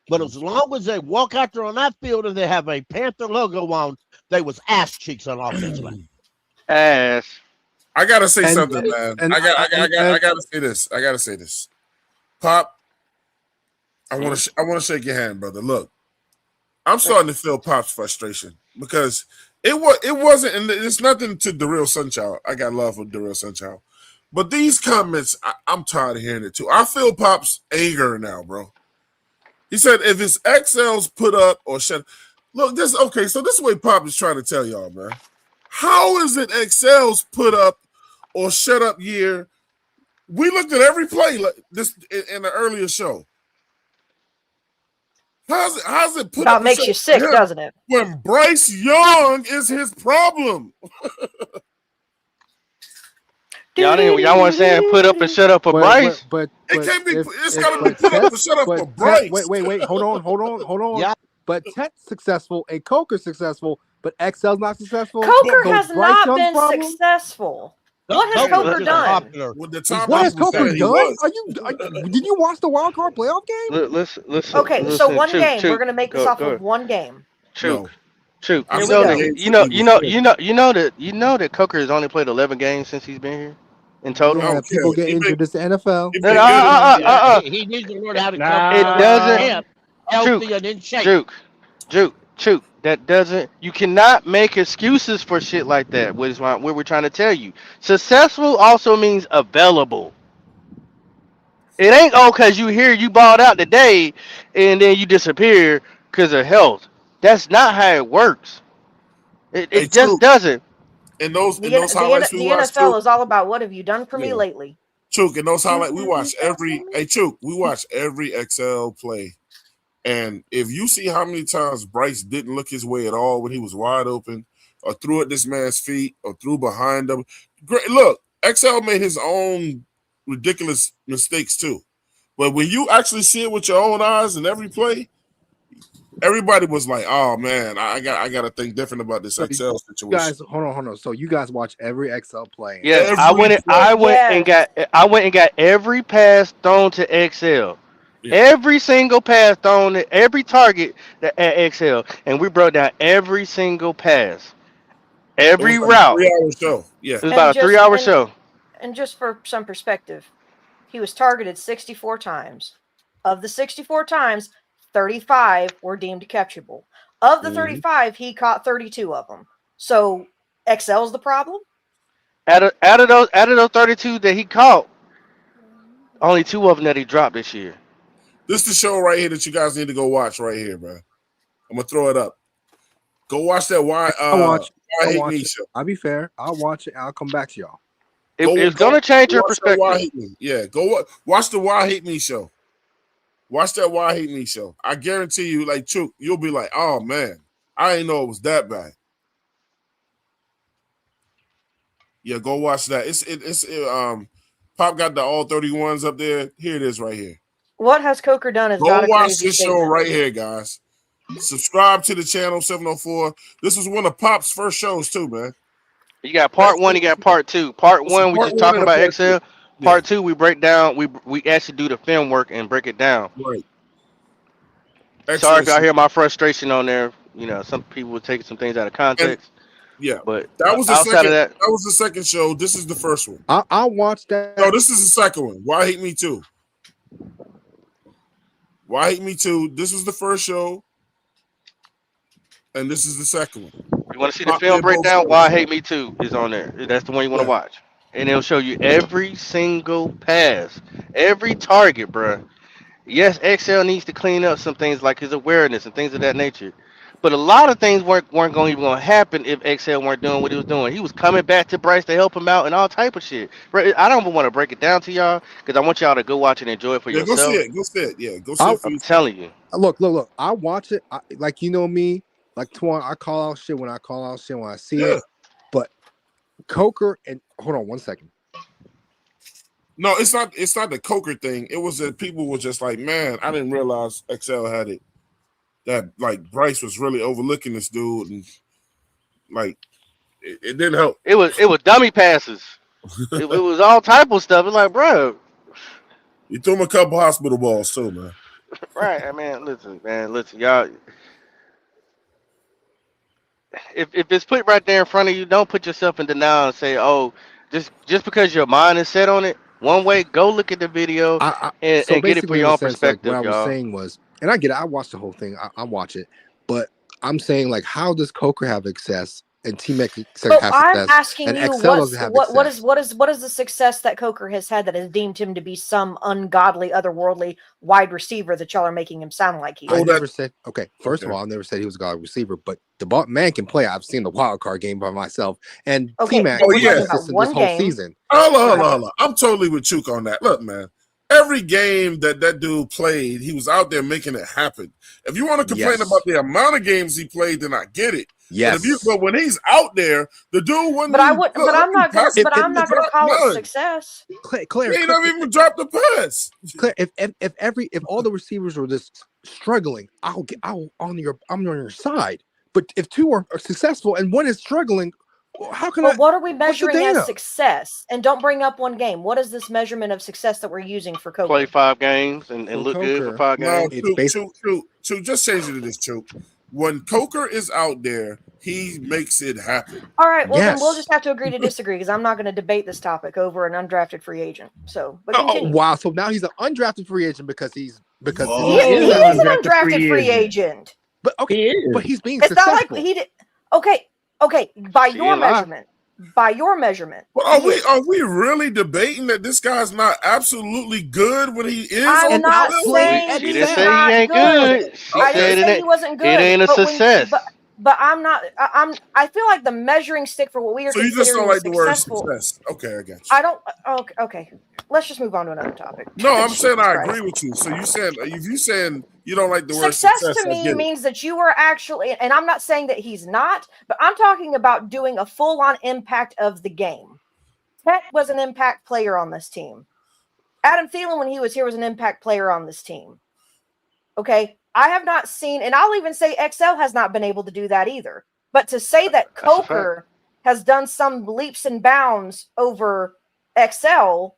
Speaker 10: But as long as they walk out there on that field and they have a Panther logo on, they was ass cheeks on offensive line.
Speaker 7: Ass.
Speaker 4: I gotta say something, man. I gotta say this. I gotta say this. Pop, I want to shake your hand, brother. Look, I'm starting to feel Pop's frustration because it wasn't, and it's nothing to Darrell Sunchild. I got love for Darrell Sunchild, but these comments, I'm tired of hearing it too. I feel Pop's anger now, bro. He said if it's XL's put up or shut. Look, this okay. So this is what Pop is trying to tell y'all, man. How is it XL's put up or shut up year? We looked at every play this in the earlier show. How's it put
Speaker 8: About
Speaker 4: up?
Speaker 8: makes you sick, doesn't it?
Speaker 4: When Bryce Young is his problem.
Speaker 7: Y'all want to say put up and shut up for Bryce?
Speaker 1: But
Speaker 4: it can't be. It's got to be put up and shut up for Bryce.
Speaker 1: Wait. Hold on. Yeah. But Tet's successful, and Coker's successful, but XL's not successful.
Speaker 8: Coker has not been successful. What has Coker done?
Speaker 1: What has Coker done? Did you watch the wild card playoff game?
Speaker 7: Listen.
Speaker 8: Okay, so one game. We're gonna make this off of one game.
Speaker 7: Chook. You know that Coker has only played 11 games since he's been here in total.
Speaker 1: Yeah, people get injured. It's the NFL.
Speaker 10: He needs to learn how to
Speaker 7: come. It doesn't. Chook. That doesn't. You cannot make excuses for shit like that. Which is what we're trying to tell you. Successful also means available. It ain't because you balled out today and then you disappear because of health. That's not how it works. It just doesn't.
Speaker 4: And those
Speaker 8: highlights we watch, the NFL is all about what have you done for me lately.
Speaker 4: Chook, in those highlights we watch every. Hey, Chook, we watch every XL play. And if you see how many times Bryce didn't look his way at all when he was wide open, or threw at this man's feet, or threw behind him, great. Look, XL made his own ridiculous mistakes too. But when you actually see it with your own eyes in every play, everybody was like, "Oh man, I got to think different about this XL situation."
Speaker 1: Guys, hold on. So you guys watch every XL play?
Speaker 7: Yes, I went and got every pass thrown to XL. Yeah. Every single pass thrown, every target at XL, and we broke down every single pass, every route.
Speaker 4: 3-hour show. Yeah,
Speaker 7: it was about a 3-hour show.
Speaker 8: And just for some perspective, he was targeted 64 times. Of the 64 times, 35 were deemed catchable. Of the 35, he caught 32 of them. So XL's the problem?
Speaker 7: Out of those 32 that he caught, only 2 of them that he dropped this year.
Speaker 4: This is the show right here that you guys need to go watch right here, man. I'm gonna throw it up. Go watch that Why Hate Me show.
Speaker 1: I'll be fair. I'll watch it. I'll come back to y'all.
Speaker 7: It's gonna change your perspective.
Speaker 4: Why Hate Me. Yeah, go watch the Why Hate Me show. Watch that Why Hate Me show. I guarantee you, like Chook, you'll be like, oh man, I didn't know it was that bad. Yeah, go watch that. It's Pop got the all 31s up there. Here it is right here.
Speaker 8: What has Coker done? Has
Speaker 4: Go
Speaker 8: got a
Speaker 4: watch
Speaker 8: crazy
Speaker 4: this show
Speaker 8: statement.
Speaker 4: right here, guys. Subscribe to the channel 704. This was one of Pop's first shows too, man.
Speaker 7: You got part 1, you got part 2. Part 1, we just talking about Excel. Part 2, we break down. We actually do the film work and break it down.
Speaker 4: Right.
Speaker 7: Sorry if y'all hear my frustration on there. You know, some people would take some things out of context.
Speaker 4: Yeah,
Speaker 7: but
Speaker 4: that was the
Speaker 7: outside
Speaker 4: second.
Speaker 7: of that,
Speaker 4: That was the second show. This is the first one.
Speaker 1: I'll watch that.
Speaker 4: No, this is the second one. Why Hate Me Too? Why Hate Me Too? This was the first show, and this is the second one.
Speaker 7: you want to see the film breakdown? Why I Hate Me Too is on there. That's the one you want to watch, and it'll show you every single pass, every target, bruh. Yes, XL needs to clean up some things like his awareness and things of that nature. But a lot of things weren't going to happen if XL weren't doing what he was doing. He was coming back to Bryce to help him out and all type of shit. I don't even want to break it down to y'all because I want y'all to go watch and enjoy it for yourself.
Speaker 4: Go see it. Go see it. Yeah, go see it.
Speaker 7: I'm telling you.
Speaker 1: Look. I watch it. Like you know me, like Twan. I call out shit when I call out shit when I see it. But Coker and hold on one second.
Speaker 4: No, it's not the Coker thing. It was that people were just like, man, I didn't realize XL had it. That like Bryce was really overlooking this dude, and like it didn't help.
Speaker 7: It was dummy passes. it was all type of stuff. It's like, bro,
Speaker 4: you threw him a couple hospital balls too, man.
Speaker 7: Right, listen, y'all. If it's put right there in front of you, don't put yourself in denial and say, oh, just because your mind is set on it one way, go look at the video and get it for your own perspective,
Speaker 1: what I was saying was, and I get it. I watched the whole thing. I watch it, but I'm saying like, how does Coker have access and T-Mac have success?
Speaker 8: I'm asking
Speaker 1: and
Speaker 8: you,
Speaker 1: XL doesn't have
Speaker 8: what
Speaker 1: access?
Speaker 8: is the success that Coker has had that has deemed him to be some ungodly, otherworldly wide receiver that y'all are making him sound like he is?
Speaker 1: I never said. Okay, first of all, I never said he was a godly receiver, but the man can play. I've seen the wild card game by myself, and T-Mac this whole season.
Speaker 4: Hold on. I'm totally with Chook on that. Look, man. Every game that dude played, he was out there making it happen. If you want to complain about the amount of games he played, then I get it.
Speaker 1: Yes.
Speaker 4: But when he's out there, the dude wouldn't.
Speaker 8: But I'm not going to call it success.
Speaker 1: Claire,
Speaker 4: he never even dropped the pass.
Speaker 1: Claire, if all the receivers were just struggling, I'm on your side. But if two are successful and one is struggling, how can
Speaker 8: what are we measuring as success? And don't bring up one game. What is this measurement of success that we're using for Coker?
Speaker 7: Play 5 games and look good for 5 games.
Speaker 4: No, just change it to this, Choke. When Coker is out there, he makes it happen.
Speaker 8: All right, well, then we'll just have to agree to disagree because I'm not going to debate this topic over an undrafted free agent. So, but continue.
Speaker 1: Wow! So now he's an undrafted free agent because he is an
Speaker 8: undrafted free agent.
Speaker 1: But okay, but he's being
Speaker 8: it's
Speaker 1: successful.
Speaker 8: Not like he did. Okay. By your measurement.
Speaker 4: But are we really debating that this guy's not absolutely good when he is?
Speaker 8: I'm not saying
Speaker 7: she didn't say he ain't good.
Speaker 8: I didn't say he wasn't good.
Speaker 7: It ain't a success.
Speaker 8: But I'm not. I feel like the measuring stick for what we are.
Speaker 4: So you just don't like the word success? Okay, I got you.
Speaker 8: I don't. Okay. Let's just move on to another topic.
Speaker 4: No, I'm saying I agree with you. So you said if you saying you don't like the word
Speaker 8: success to me means that you are actually, and I'm not saying that he's not, but I'm talking about doing a full-on impact of the game. Tech was an impact player on this team. Adam Thielen, when he was here, was an impact player on this team. Okay. I have not seen, and I'll even say XL has not been able to do that either. But to say that Coker has done some leaps and bounds over XL,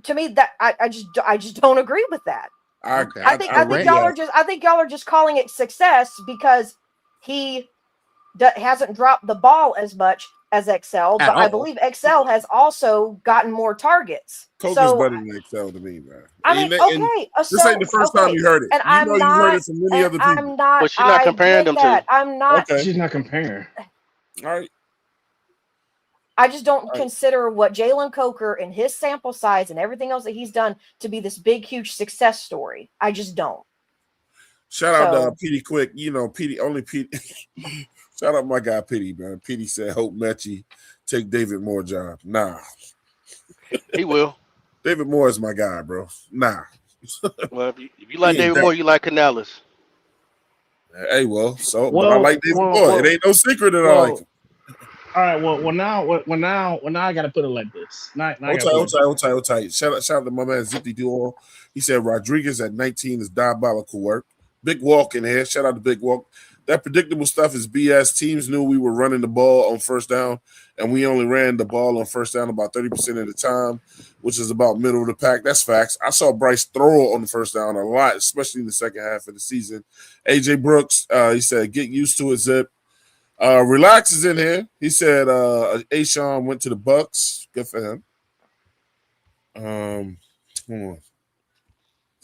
Speaker 8: to me, that I just don't agree with that. I think y'all are just calling it success because he hasn't dropped the ball as much as XL, but I believe XL has also gotten more targets.
Speaker 4: Coker's better than XL to me, man.
Speaker 8: I mean,
Speaker 4: this ain't the first time you heard it.
Speaker 8: And
Speaker 4: you've heard it from many other people.
Speaker 7: But she's not comparing them to.
Speaker 8: I'm not.
Speaker 5: She's not comparing.
Speaker 4: All right.
Speaker 8: I just don't consider what Jalen Coker and his sample size and everything else that he's done to be this big, huge success story. I just don't.
Speaker 4: Shout out to Petey Quick. You know, Petey, only Petey. Shout out my guy Petey, man. Petey said, hope Metchie take David Moore job. Nah.
Speaker 7: He will.
Speaker 4: David Moore is my guy, bro. Nah.
Speaker 7: Well, if you like David Moore, you like Canales.
Speaker 4: Hey, but I like David Moore. It ain't no secret that I like him.
Speaker 5: All right. Well, now I got to put it like this.
Speaker 4: Hold tight. Shout out to my man Zippy Duo. He said Rodriguez at 19 is diabolical work. Big Walk in here. Shout out to Big Walk. That predictable stuff is BS. Teams knew we were running the ball on first down, and we only ran the ball on first down about 30% of the time, which is about middle of the pack. That's facts. I saw Bryce throw on the first down a lot, especially in the second half of the season. AJ Brooks, he said, get used to it, Zip. Relax is in here. He said Ashawn went to the Bucks. Good for him. Hold on.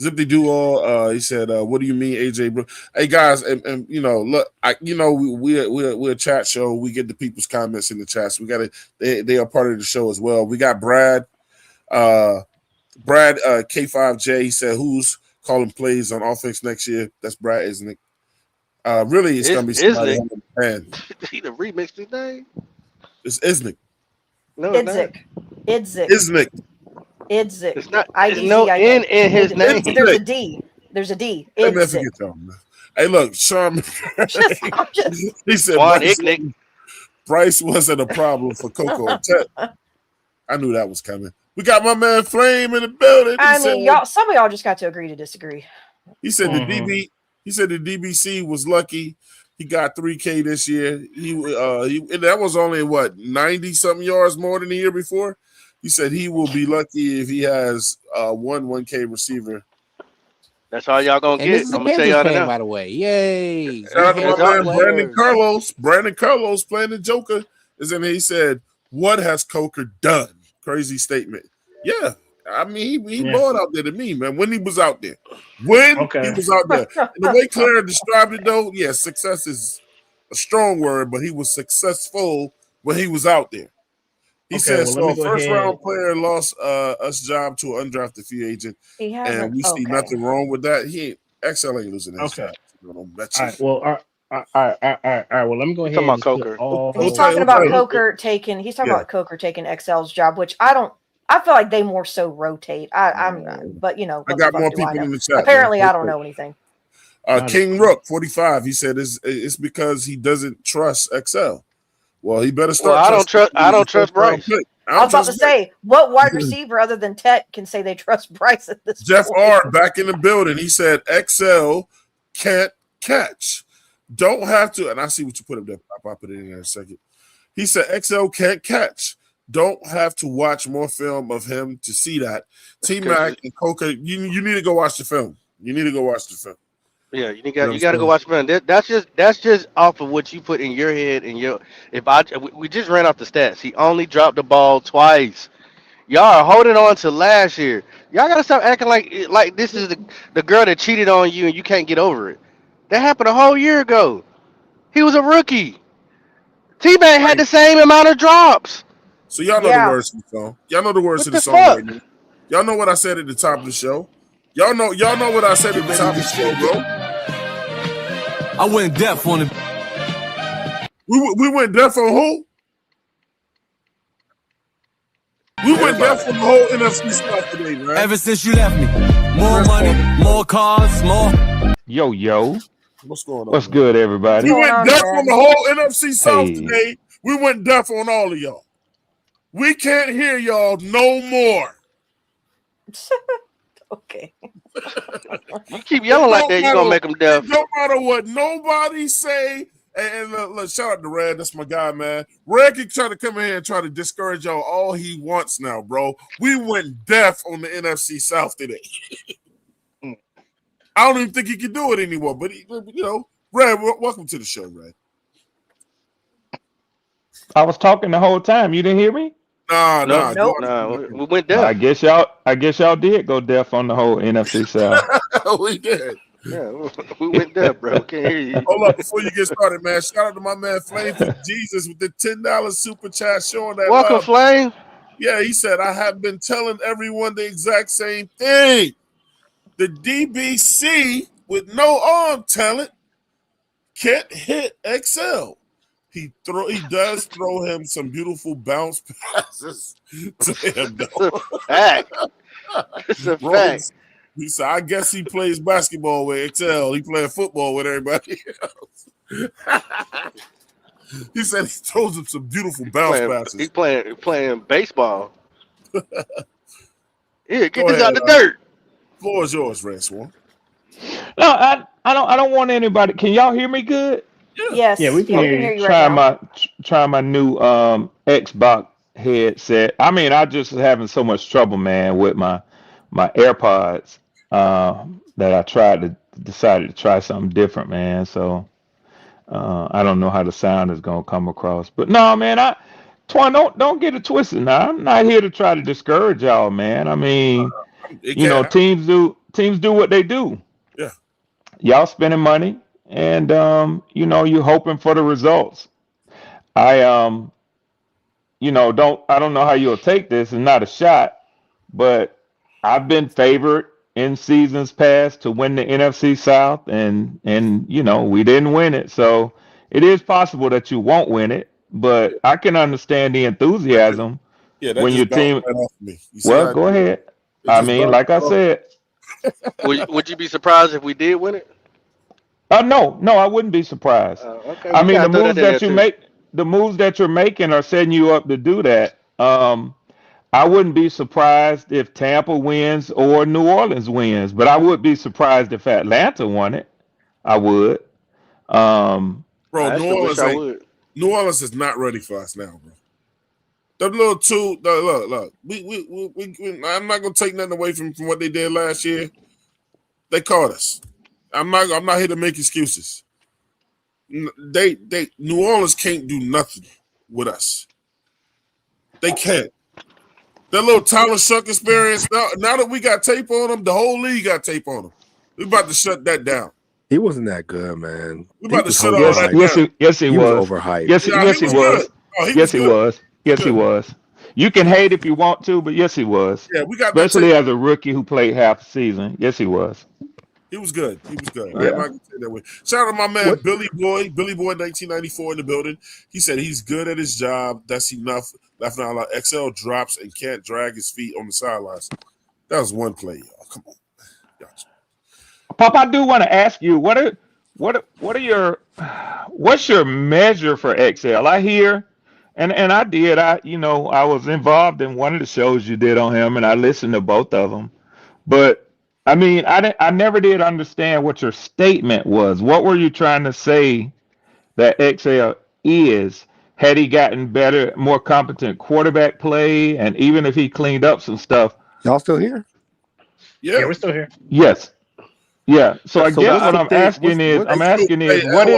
Speaker 4: Zippy Duo, he said, what do you mean, AJ Brooks? Hey guys, and you know, look, we're a chat show. We get the people's comments in the chats. We got they are part of the show as well. We got Brad K5J. He said, who's calling plays on offense next year? That's Brad, isn't it? Really, it's gonna be somebody on the band.
Speaker 7: He done remixed his name.
Speaker 4: It's Isnick.
Speaker 7: No,
Speaker 8: Idzik.
Speaker 4: Isnick.
Speaker 8: It's
Speaker 7: not. There's no N in his name.
Speaker 8: There's a D. There's a D.
Speaker 4: Hey, look, Sean. He said Bryce wasn't a problem for Coco and Ted. I knew that was coming. We got my man Flame in the building.
Speaker 8: Some of y'all just got to agree to disagree.
Speaker 4: He said the DBC was lucky. He got 3K this year. He that was only 90 something yards more than the year before. He said he will be lucky if he has 1K receiver.
Speaker 7: That's all y'all gonna get. I'm gonna tell y'all that.
Speaker 1: By the way, yay!
Speaker 4: Shout out to my man Brandon Carlos. Brandon Carlos playing the Joker is in here. He said, "What has Coker done?" Crazy statement. Yeah, I mean he balled out there to me, man. When he was out there, he was out there. And the way Claire described it, though, success is a strong word, but he was successful when he was out there. He said, so a first-round player lost us job to an undrafted free agent, and we see nothing wrong with that. XL ain't losing that job.
Speaker 5: All right. Well, all right. Well, let me go ahead.
Speaker 7: Talking about Coker.
Speaker 8: He's talking about Coker taking. He's talking about Coker taking XL's job, which I don't. I feel like they more so rotate. But you know,
Speaker 4: I got more people in the chat.
Speaker 8: Apparently, I don't know anything.
Speaker 4: King Rook 45. He said it's because he doesn't trust XL. Well, he better start.
Speaker 7: I don't trust Bryce.
Speaker 8: I was about to say, what wide receiver other than Tet can say they trust Bryce at this
Speaker 4: Jeff
Speaker 8: point?
Speaker 4: R. back in the building. He said XL can't catch. Don't have to. And I see what you put up there. I'll put it in there in a second. He said XL can't catch. Don't have to watch more film of him to see that. T-Mac and Coker, you need to go watch the film.
Speaker 7: Yeah, you got to go watch man. That's just off of what you put in your head and your. We just ran off the stats. He only dropped the ball twice. Y'all are holding on to last year. Y'all gotta stop acting like this is the girl that cheated on you and you can't get over it. That happened a whole year ago. He was a rookie. T-Mac had the same amount of drops.
Speaker 4: So y'all know the words to the song. Y'all know the words to the song right now. Y'all know what I said at the top of the show. Y'all know what I said at the top of the show, bro.
Speaker 18: I went deaf on it.
Speaker 4: We went deaf on who? We went deaf on the whole NFC South today, man.
Speaker 18: Ever since you left me, more money, more cars, more.
Speaker 2: Yo.
Speaker 4: What's going on?
Speaker 2: What's good, everybody?
Speaker 4: We went deaf on the whole NFC South today. We went deaf on all of y'all. We can't hear y'all no more.
Speaker 8: Okay.
Speaker 7: You keep yelling like that, you're going to make them deaf.
Speaker 4: No matter what nobody say, and look, shout out to Red. That's my guy, man. Red can try to come in here and try to discourage y'all all he wants now, bro. We went deaf on the NFC South today. I don't even think he can do it anymore, but, Red, welcome to the show, Red.
Speaker 2: I was talking the whole time. You didn't hear me?
Speaker 4: No.
Speaker 7: We went deaf.
Speaker 2: I guess y'all did go deaf on the whole NFC South.
Speaker 4: We did.
Speaker 7: Yeah, we went there, bro. Can't hear you.
Speaker 4: Hold up, before you get started, man. Shout out to my man Flame for Jesus with the $10 super chat showing that
Speaker 7: Welcome,
Speaker 4: love.
Speaker 7: Flame.
Speaker 4: Yeah, he said, I have been telling everyone the exact same thing. The DBC with no arm talent can't hit XL. He does throw him some beautiful bounce passes to him, though.
Speaker 7: It's a fact.
Speaker 4: He said, I guess he plays basketball with XL. He playing football with everybody else. He said he throws him some beautiful bounce passes.
Speaker 7: He's playing baseball. Here, get
Speaker 4: Go
Speaker 7: this
Speaker 4: ahead,
Speaker 7: out the dirt.
Speaker 4: Floor is yours, Red Swan.
Speaker 2: No, I don't want anybody. Can y'all hear me good?
Speaker 8: Yes.
Speaker 5: Yeah, we can hear you.
Speaker 2: Trying my new Xbox headset. I mean, I just having so much trouble, man, with my AirPods that I decided to try something different, man. So I don't know how the sound is gonna come across, but no, man, Twan, don't get it twisted. Now, I'm not here to try to discourage y'all, man. I mean, teams do what they do.
Speaker 4: Yeah,
Speaker 2: y'all spending money, and you're hoping for the results. I don't know how you'll take this, and not a shot, but I've been favored in seasons past to win the NFC South, and we didn't win it, so it is possible that you won't win it. But I can understand the enthusiasm when your team. Well, go ahead. I mean, like I said.
Speaker 7: Would you be surprised if we did win it?
Speaker 2: No, I wouldn't be surprised.
Speaker 7: Okay.
Speaker 2: I mean, the moves that you're making are setting you up to do that. I wouldn't be surprised if Tampa wins or New Orleans wins, but I would be surprised if Atlanta won it. I would.
Speaker 4: Bro, New Orleans is not ready for us now, bro. The little two, look. I'm not gonna take nothing away from what they did last year. They caught us. I'm not here to make excuses. New Orleans can't do nothing with us. They can't. That little Tyler Shuck experience. Now that we got tape on them, the whole league got tape on them. We about to shut that down.
Speaker 1: He wasn't that good, man.
Speaker 4: We about to shut all that down.
Speaker 2: Yes, he was.
Speaker 1: Overhyped.
Speaker 2: Yes, he was. Yes, he was. Yes, he was. You can hate if you want to, but yes, he was.
Speaker 4: Yeah, we got
Speaker 2: especially as a rookie who played half the season. Yes, he was.
Speaker 4: He was good. He was good.
Speaker 2: Yeah.
Speaker 4: I'm not gonna say that way. Shout out to my man Billy Boy 1994 in the building. He said he's good at his job. That's enough. Left now, like XL drops and can't drag his feet on the sidelines. That was one play, y'all. Come on. Gotcha.
Speaker 2: Pop, I do want to ask you, what's your measure for XL? I hear, and I did. I was involved in one of the shows you did on him, and I listened to both of them. But I mean, I never did understand what your statement was. What were you trying to say that XL is? Had he gotten better, more competent quarterback play, and even if he cleaned up some stuff?
Speaker 1: Y'all still here?
Speaker 4: Yeah,
Speaker 5: we're still here.
Speaker 2: Yes. Yeah. So I guess what I'm asking is, what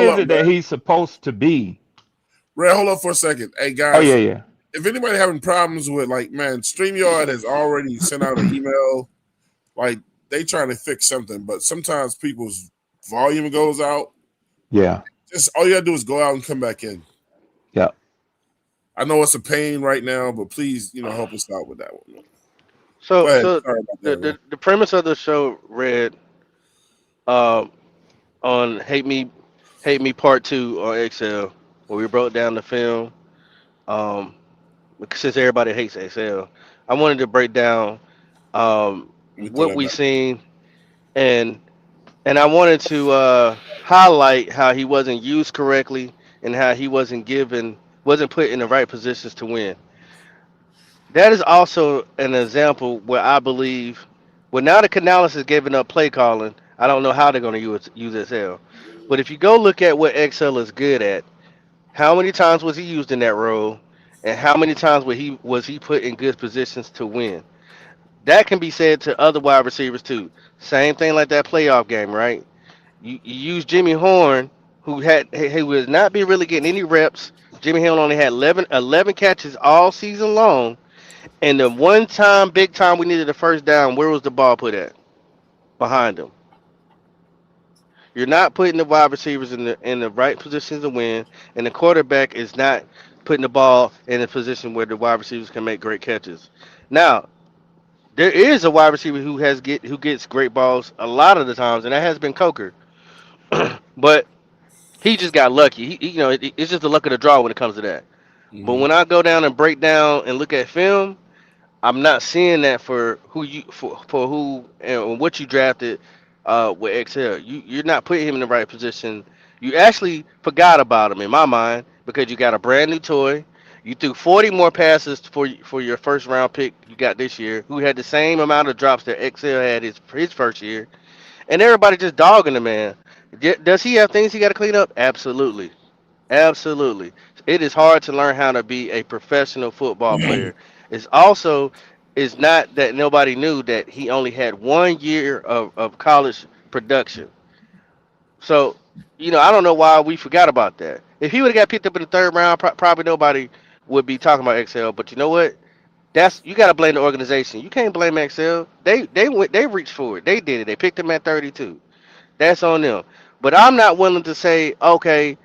Speaker 2: is it that he's supposed to be?
Speaker 4: Red, hold up for a second. Hey guys.
Speaker 2: Oh yeah.
Speaker 4: If anybody having problems with StreamYard has already sent out an email. They trying to fix something, but sometimes people's volume goes out.
Speaker 2: Yeah.
Speaker 4: Just all you gotta do is go out and come back in.
Speaker 2: Yeah.
Speaker 4: I know it's a pain right now, but please, help us out with that one.
Speaker 7: So
Speaker 4: the
Speaker 7: premise of the show, Red, on Hate Me Part 2 on XL, where we broke down the film. Since everybody hates XL, I wanted to break down what we seen, and I wanted to highlight how he wasn't used correctly and how he wasn't put in the right positions to win. That is also an example where I believe, now the Canales is giving up play calling, I don't know how they're going to use XL. But if you go look at what XL is good at, how many times was he used in that role, and how many times was he put in good positions to win? That can be said to other wide receivers too. Same thing like that playoff game, right? You use Jimmy Horn, who would not be really getting any reps. Jimmy Horn only had 11 catches all season long. And the one time, big time we needed a first down, where was the ball put at? Behind him. You're not putting the wide receivers in the right positions to win, and the quarterback is not putting the ball in a position where the wide receivers can make great catches. Now, there is a wide receiver who gets great balls a lot of the times, and that has been Coker. But he just got lucky. It's just the luck of the draw when it comes to that. But
Speaker 1: Mhm.
Speaker 7: when I go down and break down and look at film, I'm not seeing that for who and what you drafted with XL. You're not putting him in the right position. You actually forgot about him in my mind because you got a brand new toy. You threw 40 more passes for your first round pick you got this year, who had the same amount of drops that XL had his first year, and everybody just dogging the man. Does he have things he got to clean up? Absolutely. Absolutely. It is hard to learn how to be a professional football player. It's also it's not that nobody knew that he only had 1 year of college production. So, I don't know why we forgot about that. If he would have got picked up in the third round, probably nobody would be talking about XL. But you know what? You got to blame the organization. You can't blame XL. They reached for it. They did it. They picked him at 32. That's on them. But I'm not willing to say, okay,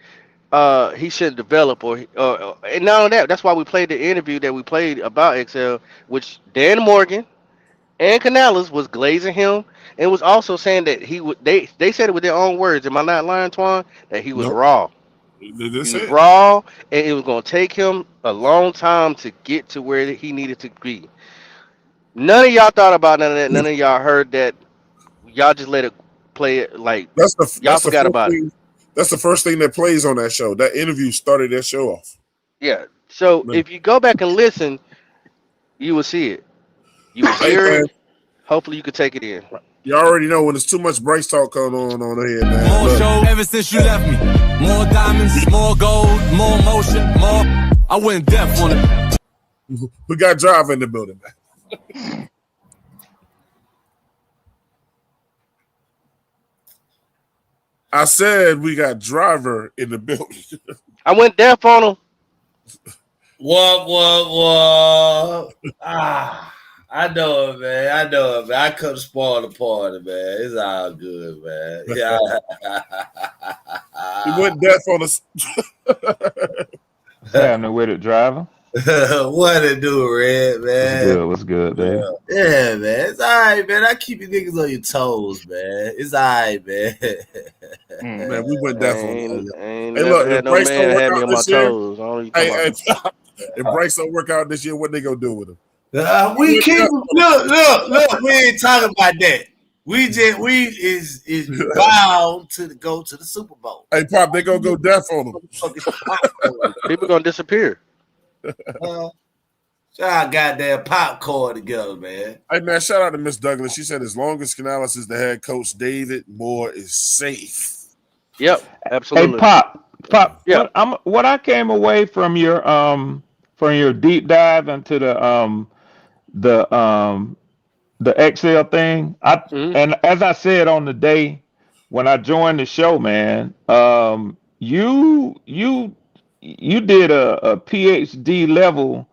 Speaker 7: he should develop and not only that, that's why we played the interview that we played about XL, which Dan Morgan and Canales was glazing him and was also saying that he would they said it with their own words. Am I not lying, Twan? That he was
Speaker 4: Nope.
Speaker 7: raw. He
Speaker 4: That's
Speaker 7: was
Speaker 4: it.
Speaker 7: raw, and it was gonna take him a long time to get to where he needed to be. None of y'all thought about none of that. None of y'all heard that. Y'all just let it play it like y'all
Speaker 4: That's the
Speaker 7: forgot
Speaker 4: first
Speaker 7: about it.
Speaker 4: thing. That's the first thing that plays on that show. That interview started that show off.
Speaker 7: Yeah. So if you go back and listen, you will see it. You will
Speaker 4: Hey
Speaker 7: hear
Speaker 4: man,
Speaker 7: it. Hopefully, you could take it in.
Speaker 4: you already know when there's too much Bryce talk going on here, man.
Speaker 18: More
Speaker 4: Look,
Speaker 18: show ever since you left me. More diamonds, more gold, more motion, more. I went deaf on it.
Speaker 4: we got Driver in the building, man. I said we got Driver in the building.
Speaker 7: I went deaf on him.
Speaker 6: What? I know it, man. I couldn't spoil the party, man. It's all good, man. Yeah.
Speaker 4: He went deaf on us.
Speaker 2: What's happening with it, Driver?
Speaker 6: What it do, Red, man?
Speaker 2: What's good, baby?
Speaker 6: Yeah, man. It's all right, man. I keep you niggas on your toes, man. It's all right, man.
Speaker 4: Man, we went deaf on
Speaker 7: Ain't
Speaker 4: it. Hey,
Speaker 7: never
Speaker 4: look,
Speaker 7: had
Speaker 4: if
Speaker 7: no
Speaker 4: Bryce don't
Speaker 7: man
Speaker 4: work
Speaker 7: had me
Speaker 4: out
Speaker 7: on my
Speaker 4: this year,
Speaker 7: toes. I don't know what you talking about.
Speaker 4: if Bryce don't work out this year, what they gonna do with him?
Speaker 6: We keep look. We ain't talking about that. We is bound to go to the Super Bowl.
Speaker 4: Hey, Pop, they gonna go deaf on him.
Speaker 7: People gonna disappear.
Speaker 6: Shout out goddamn popcorn together, man.
Speaker 4: Hey man, shout out to Miss Douglas. She said as long as Canales is the head coach, David Moore is safe.
Speaker 7: Yep,
Speaker 2: Hey,
Speaker 7: absolutely.
Speaker 2: Pop.
Speaker 7: Yeah.
Speaker 2: What I came away from your deep dive into the XL thing. And as I said on the day when I joined the show, man, you did a PhD level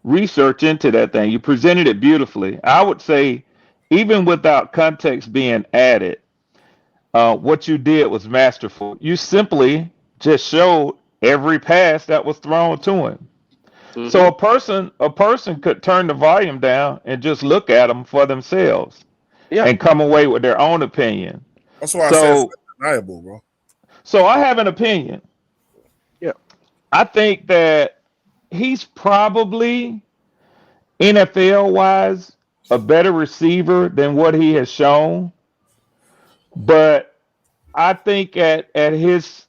Speaker 2: research into that thing. You presented it beautifully. I would say, even without context being added, what you did was masterful. You simply just showed every pass that was thrown to him. So a person could turn the volume down and just look at them for themselves and come away with their own opinion.
Speaker 4: That's why I said it's undeniable, bro.
Speaker 2: So I have an opinion.
Speaker 7: Yeah.
Speaker 2: I think that he's probably NFL wise a better receiver than what he has shown. But I think at his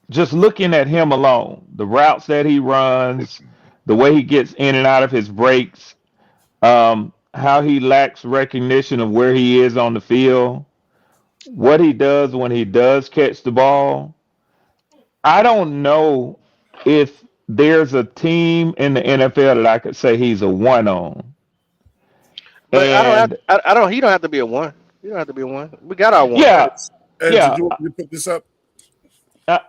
Speaker 2: just looking at him alone, the routes that he runs, the way he gets in and out of his breaks, how he lacks recognition of where he is on the field, what he does when he does catch the ball. I don't know if there's a team in the NFL that I could say he's a one on.
Speaker 7: But
Speaker 2: And
Speaker 7: I don't. He don't have to be a one. You don't have to be a one. We got our one.
Speaker 2: yeah,
Speaker 4: Andrew,
Speaker 2: yeah.
Speaker 4: you want me to put this up?
Speaker 5: I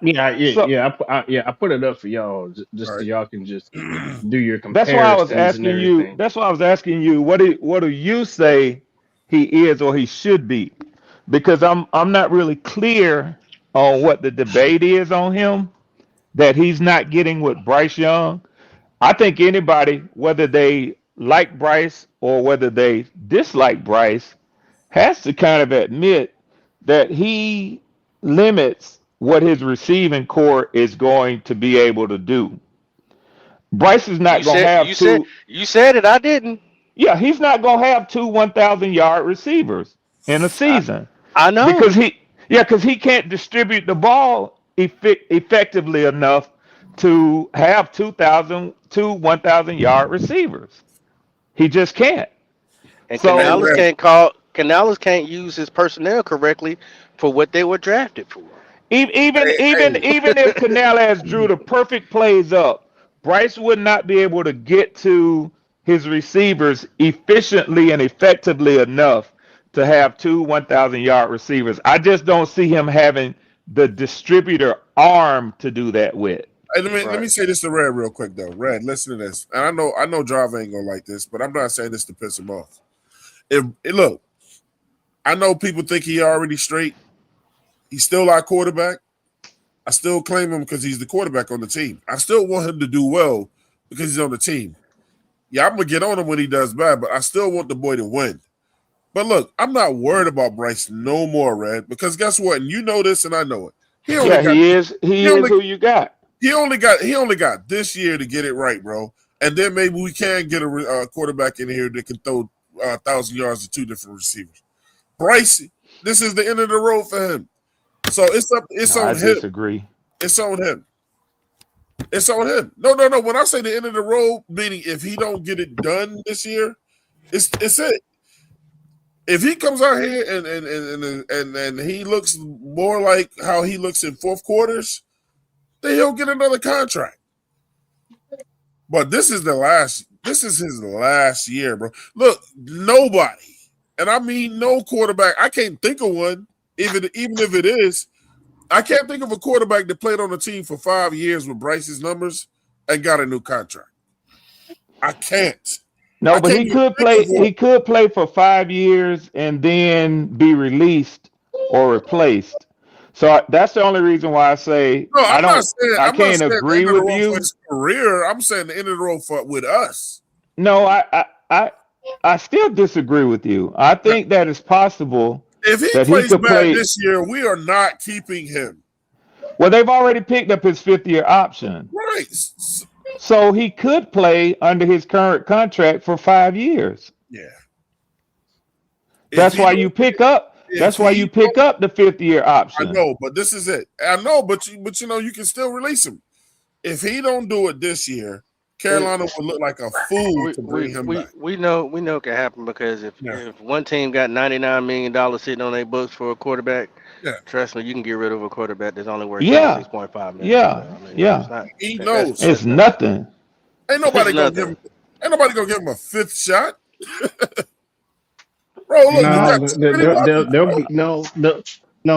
Speaker 5: put it up for y'all just so y'all can just do your
Speaker 2: That's why I was
Speaker 5: comparisons and
Speaker 2: asking you.
Speaker 5: everything.
Speaker 2: That's why I was asking you. What do you say he is or he should be? because I'm not really clear on what the debate is on him that he's not getting with Bryce Young. I think anybody, whether they like Bryce or whether they dislike Bryce, has to kind of admit that he limits what his receiving core is going to be able to do. Bryce is not
Speaker 7: You
Speaker 2: going to
Speaker 7: said
Speaker 2: have
Speaker 7: you said
Speaker 2: two.
Speaker 7: you said it. I didn't.
Speaker 2: Yeah, he's not going to have two 1,000-yard receivers in a season
Speaker 7: I know.
Speaker 2: because he can't distribute the ball effectively enough to have 1,000-yard receivers. He just can't.
Speaker 7: And
Speaker 2: So
Speaker 7: Canales can't use his personnel correctly for what they were drafted for.
Speaker 2: even if Canales drew the perfect plays up, Bryce would not be able to get to his receivers efficiently and effectively enough to have two 1,000-yard receivers. I just don't see him having the distributor arm to do that with.
Speaker 4: Hey, let me say this to Red real quick though. Red, listen to this. And I know Java ain't gonna like this, but I'm not saying this to piss him off. Look, I know people think he already straight. He's still our quarterback. I still claim him because he's the quarterback on the team. I still want him to do well because he's on the team. Yeah, I'm gonna get on him when he does bad, but I still want the boy to win. But look, I'm not worried about Bryce no more, Red, because guess what? And you know this, and I know it.
Speaker 2: He is who you got.
Speaker 4: He only got this year to get it right, bro. And then maybe we can get a quarterback in here that can throw 1,000 yards to two different receivers. Bryce, this is the end of the road for him. So it's on him.
Speaker 2: I disagree.
Speaker 4: It's on him. It's on him. No. When I say the end of the road, meaning if he don't get it done this year, it's it. If he comes out here and he looks more like how he looks in fourth quarters, then he'll get another contract. But this is his last year, bro. Look, nobody, and I mean no quarterback. I can't think of one, even if it is. I can't think of a quarterback that played on the team for 5 years with Bryce's numbers and got a new contract. I can't.
Speaker 2: No, but he could play. He could play for 5 years and then be released or replaced. So that's the only reason why I say I can't agree with you.
Speaker 4: His career, I'm saying the end of the road with us.
Speaker 2: No, I still disagree with you. I think that it's possible.
Speaker 4: If he plays bad this year, we are not keeping him.
Speaker 2: Well, they've already picked up his 5th-year option.
Speaker 4: Right.
Speaker 2: So he could play under his current contract for 5 years.
Speaker 4: Yeah.
Speaker 2: That's why you pick up. That's why you pick up the 5th-year option.
Speaker 4: I know, but this is it. I know, but you know you can still release him. If he don't do it this year, Carolina would look like a fool to bring him back.
Speaker 7: We know it can happen because if one team got $99 million sitting on their books for a quarterback, trust me, you can get rid of a quarterback that's only worth $6.5 million.
Speaker 4: He knows
Speaker 2: it's nothing.
Speaker 4: Ain't nobody gonna give him a 5th shot. Bro, look,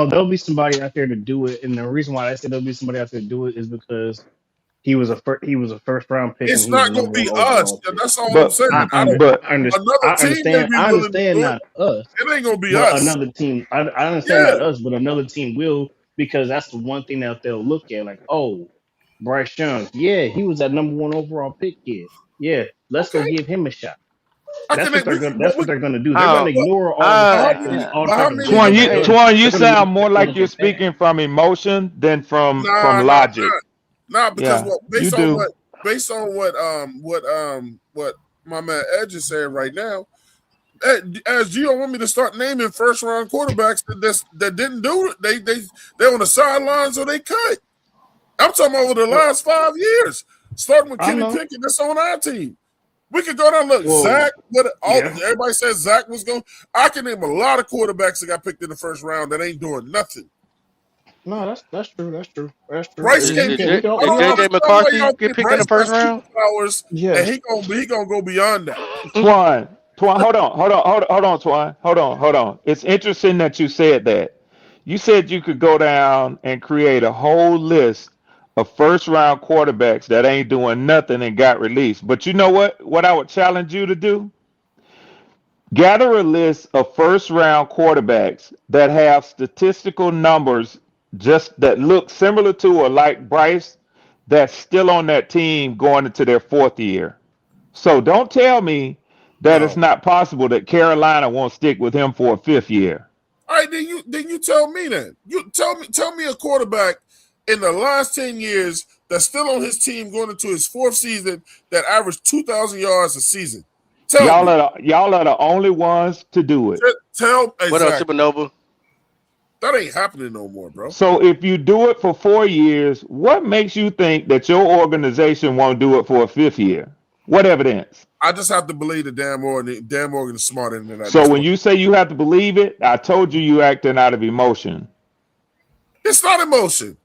Speaker 5: there'll be somebody out there to do it, and the reason why I said there'll be somebody out there to do it is because he was a first round pick.
Speaker 4: It's not going to be us. That's all I'm saying.
Speaker 5: I understand not us.
Speaker 4: It ain't going to be us.
Speaker 5: Another team. I understand not us, but another team will, because that's the one thing that they'll look at. Like, oh, Bryce Young. Yeah, he was that number 1 overall pick kid. Yeah, let's go give him a shot. That's what they're going to do. They're going to ignore all the facts.
Speaker 2: Twan, you sound more like you're speaking from emotion than from logic.
Speaker 4: Because based on what my man Ed is saying right now, as you don't want me to start naming first round quarterbacks that didn't do it, they on the sidelines or they cut. I'm talking about over the last 5 years, starting with Kenny Pickett. That's on our team. We could go down. Look, Zach. Everybody says Zach was going. I can name a lot of quarterbacks that got picked in the first round that ain't doing nothing.
Speaker 5: No, that's true.
Speaker 4: Bryce
Speaker 7: JJ McCarthy get picked in the first round.
Speaker 4: And he gonna go beyond that.
Speaker 2: Twan, hold on, Twan. Hold on. It's interesting that you said that. You said you could go down and create a whole list of first round quarterbacks that ain't doing nothing and got released. But you know what? What I would challenge you to do? Gather a list of first-round quarterbacks that have statistical numbers just that look similar to or like Bryce that's still on that team going into their fourth year. So don't tell me that it's
Speaker 4: No.
Speaker 2: not possible that Carolina won't stick with him for a fifth year.
Speaker 4: All right, then you tell me then. You tell me a quarterback in the last 10 years that's still on his team going into his fourth season that averaged 2,000 yards a season.
Speaker 2: Y'all are the only ones to do it.
Speaker 7: What up, Supernova?
Speaker 4: That ain't happening no more, bro.
Speaker 2: So if you do it for 4 years, what makes you think that your organization won't do it for a fifth year? What evidence?
Speaker 4: I just have to believe that Dan Morgan is smarter than that.
Speaker 2: So when you say you have to believe it, I told you acting out of emotion.
Speaker 4: It's not emotion.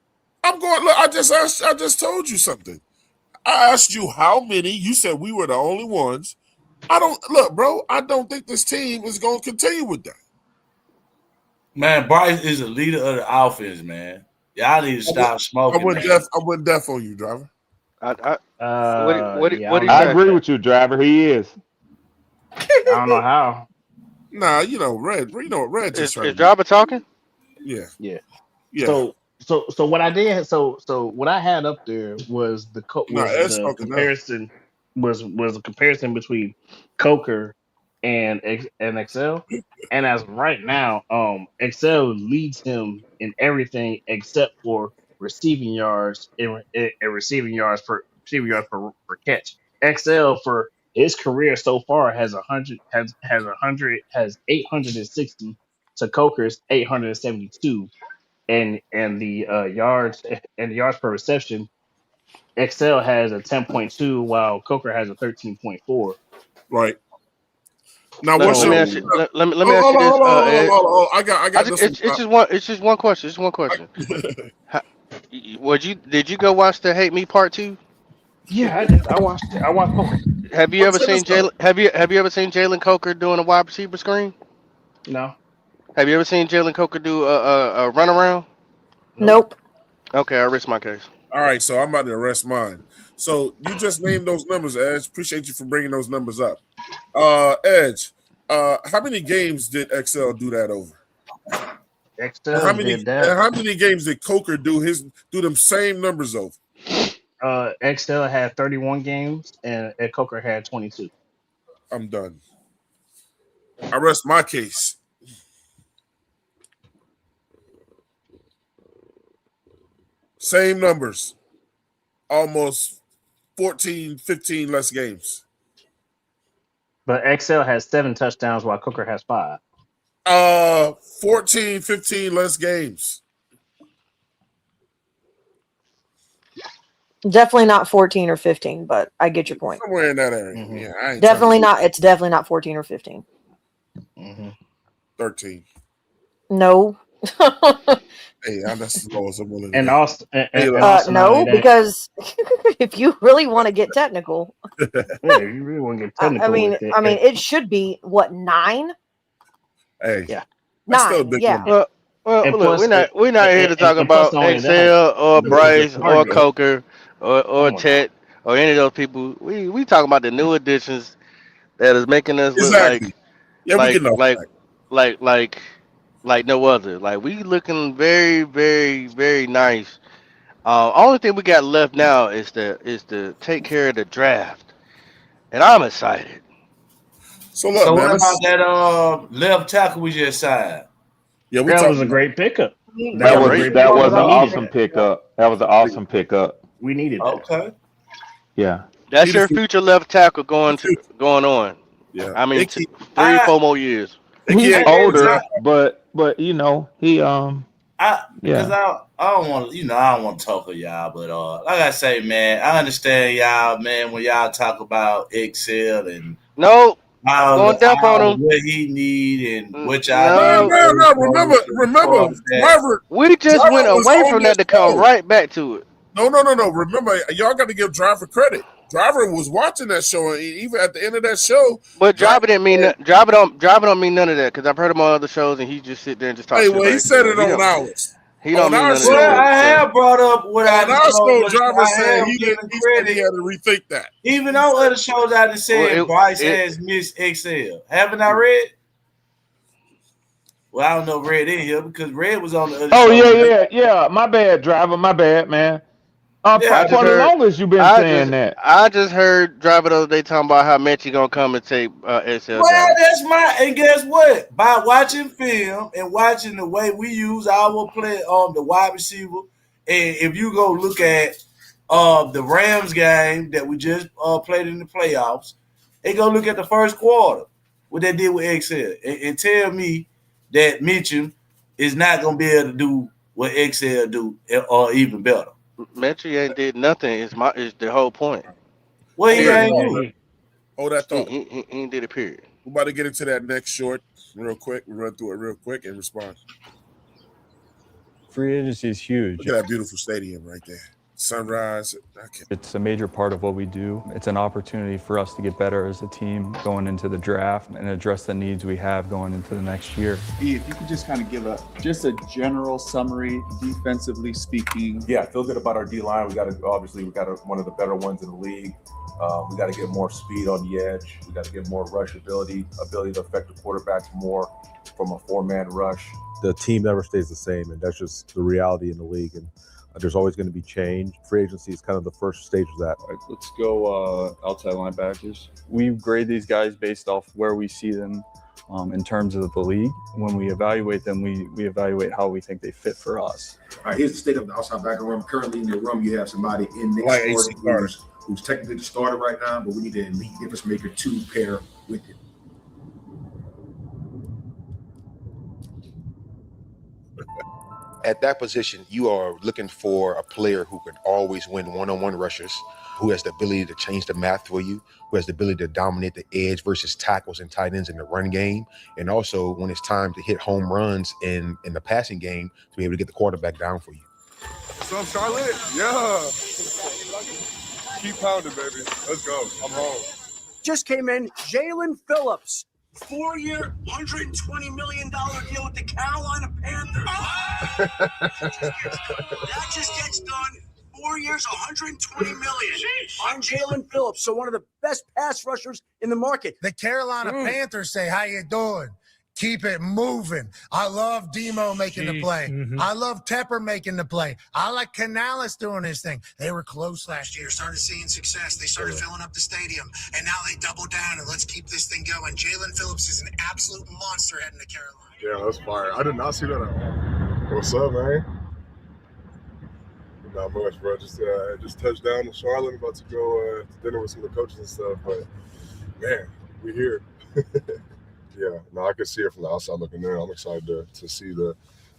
Speaker 4: I'm going. Look, I just told you something. I asked you how many. You said we were the only ones. I don't look, bro. I don't think this team is going to continue with that.
Speaker 6: Man, Bryce is the leader of the offense, man. Y'all need to stop smoking.
Speaker 4: I went deaf on you, driver.
Speaker 2: I agree with you, driver. He is.
Speaker 5: I don't know how.
Speaker 4: Nah, Red. You know what Red just
Speaker 7: Is driver talking?
Speaker 4: Yeah.
Speaker 5: So what I did, so what I had up there was the comparison was a comparison between Coker and Excel, and as of right now, Excel leads him in everything except for receiving yards and receiving yards per catch. Excel for his career so far has 860 to Coker's 872. And the yards per reception, Excel has a 10.2 while Coker has a 13.4.
Speaker 4: Right. Now,
Speaker 7: let me ask you this.
Speaker 4: I got this.
Speaker 7: It's just one question. Just one question. Did you go watch the Hate Me Part 2?
Speaker 5: Yeah, I did. I watched it. I watched Coker.
Speaker 7: Have you ever seen Jaylen? Have you ever seen Jaylen Coker doing a wide receiver screen?
Speaker 5: No.
Speaker 7: Have you ever seen Jaylen Coker do a runaround?
Speaker 8: Nope.
Speaker 7: Okay, I risk my case.
Speaker 4: All right, so I'm about to arrest mine. So you just named those numbers, Edge. Appreciate you for bringing those numbers up. Edge, how many games did XL do that over?
Speaker 5: XL
Speaker 4: how many
Speaker 5: did that.
Speaker 4: How many games did Coker do them same numbers over?
Speaker 5: XL had 31 games and Coker had 22.
Speaker 4: I'm done. I rest my case. Same numbers. Almost 14, 15 less games.
Speaker 5: But XL has 7 touchdowns while Coker has 5.
Speaker 4: 14, 15 less games.
Speaker 8: Definitely not 14 or 15, but I get your point.
Speaker 4: Somewhere in that area.
Speaker 5: Mm-hmm.
Speaker 4: Yeah, I ain't
Speaker 8: Definitely not. It's definitely not 14 or 15.
Speaker 5: Mm-hmm.
Speaker 4: 13.
Speaker 8: No.
Speaker 4: Hey, that's as low as I'm willing to
Speaker 5: And
Speaker 4: go.
Speaker 5: also,
Speaker 8: no, because if you really want to get technical,
Speaker 5: yeah, you really want to get technical.
Speaker 8: I mean,
Speaker 5: with it.
Speaker 8: it should be what 9?
Speaker 4: Hey,
Speaker 5: yeah,
Speaker 8: 9. Yeah.
Speaker 7: Well,
Speaker 5: And
Speaker 7: look,
Speaker 5: plus-
Speaker 7: we're not here to talk
Speaker 5: and plus
Speaker 7: about
Speaker 5: not only
Speaker 7: Excel or
Speaker 5: the
Speaker 7: Bryce or
Speaker 5: target.
Speaker 7: Coker or
Speaker 5: Oh,
Speaker 7: Chet or any of those people. We talking about the new additions that is making us look
Speaker 4: Exactly. Yeah, we can know
Speaker 7: like no other. Like we looking very, very, very nice. Only thing we got left now is to take care of the draft, and I'm excited.
Speaker 4: So look,
Speaker 6: So
Speaker 4: man,
Speaker 6: what about that left tackle we just signed?
Speaker 4: Yeah,
Speaker 5: that was a great pickup.
Speaker 2: That was an awesome pickup. That was an awesome pickup.
Speaker 5: We needed that.
Speaker 6: Okay.
Speaker 2: Yeah.
Speaker 7: That's your future left tackle going on.
Speaker 4: Yeah.
Speaker 7: I mean, 3-4 more years.
Speaker 2: He's older, but you know he
Speaker 6: because I don't want I don't want to talk to y'all, but like I say, man, I understand y'all, man, when y'all talk about Excel and
Speaker 7: going down on him.
Speaker 6: What he need and what y'all
Speaker 4: No. Remember, Driver.
Speaker 7: We just went away from that to come right back to it.
Speaker 4: No. Remember, y'all got to give Driver credit. Driver was watching that show, and even at the end of that show.
Speaker 7: But Driver didn't mean that. Driver don't mean none of that because I've heard him on other shows, and he just sit there and just talk.
Speaker 4: Hey, well, he said it on ours.
Speaker 7: He don't mean nothing.
Speaker 6: Well, I have brought up what I
Speaker 4: Nasco
Speaker 6: told.
Speaker 4: driver
Speaker 6: I
Speaker 4: said
Speaker 6: have
Speaker 4: he
Speaker 6: given
Speaker 4: said
Speaker 6: credit.
Speaker 4: he had to rethink that.
Speaker 6: Even on other shows, I just said Bryce has missed XL. Haven't I read? Well, I don't know if Red in here because Red was on the other show.
Speaker 2: Yeah. My bad, driver. My bad, man. For the longest you've been saying that.
Speaker 7: I just heard driver the other day talking about how Metchie gonna come and take XL
Speaker 6: Well,
Speaker 7: down.
Speaker 6: that's and guess what? By watching film and watching the way we use our play the wide receiver, and if you go look at the Rams game that we just played in the playoffs, and go look at the first quarter, what they did with XL, and tell me that Mitchell is not gonna be able to do what XL do or even better.
Speaker 7: Metchie ain't did nothing. Is the whole point.
Speaker 6: Well, he ain't
Speaker 4: do. Hold that thought.
Speaker 7: He ain't did a period.
Speaker 4: We're about to get into that next short real quick. We'll run through it real quick and respond.
Speaker 12: Free agency is huge.
Speaker 4: Look at that beautiful stadium right there. Sunrise.
Speaker 12: It's a major part of what we do. It's an opportunity for us to get better as a team going into the draft and address the needs we have going into the next year.
Speaker 11: If you could just kind of give a general summary, defensively speaking.
Speaker 13: Yeah, I feel good about our D-line. We got one of the better ones in the league. We got to get more speed on the edge. We got to get more rush ability to affect the quarterbacks more from a four-man rush. The team never stays the same, and that's just the reality in the league. And there's always going to be change. Free agency is kind of the first stage of that.
Speaker 12: All right, let's go outside linebackers. We grade these guys based off where we see them in terms of the league. When we evaluate them, we evaluate how we think they fit for us.
Speaker 15: All right, here's the state of the outside backer room. Currently in your room, you have somebody in next who's technically the starter right now, but we need an elite difference maker to pair with him.
Speaker 23: At that position, you are looking for a player who can always win one-on-one rushes, who has the ability to change the math for you, who has the ability to dominate the edge versus tackles and tight ends in the run game, and also when it's time to hit home runs in the passing game to be able to get the quarterback down for you.
Speaker 24: What's up, Charlotte? Yeah. Keep pounding, baby. Let's go. I'm home.
Speaker 25: Just came in, Jaylen Phillips. 4-year, $120 million deal with the Carolina Panthers. That just gets done. 4 years, $120 million. I'm Jaylen Phillips, so one of the best pass rushers in the market.
Speaker 26: The Carolina Panthers say, "How you doing? Keep it moving." I love Demo making the play. I love Tepper making the play. I like Canales doing his thing. They were close last year, started seeing success. They started filling up the stadium, and now they double down, and let's keep this thing going. Jaylen Phillips is an absolute monster heading to Carolina.
Speaker 24: Yeah, that's fire. I did not see that at all. What's up, man? Not much, bro. Just touched down in Charlotte. About to go to dinner with some of the coaches and stuff. But, man, we here. Yeah, no, I can see it from the outside looking in. I'm excited to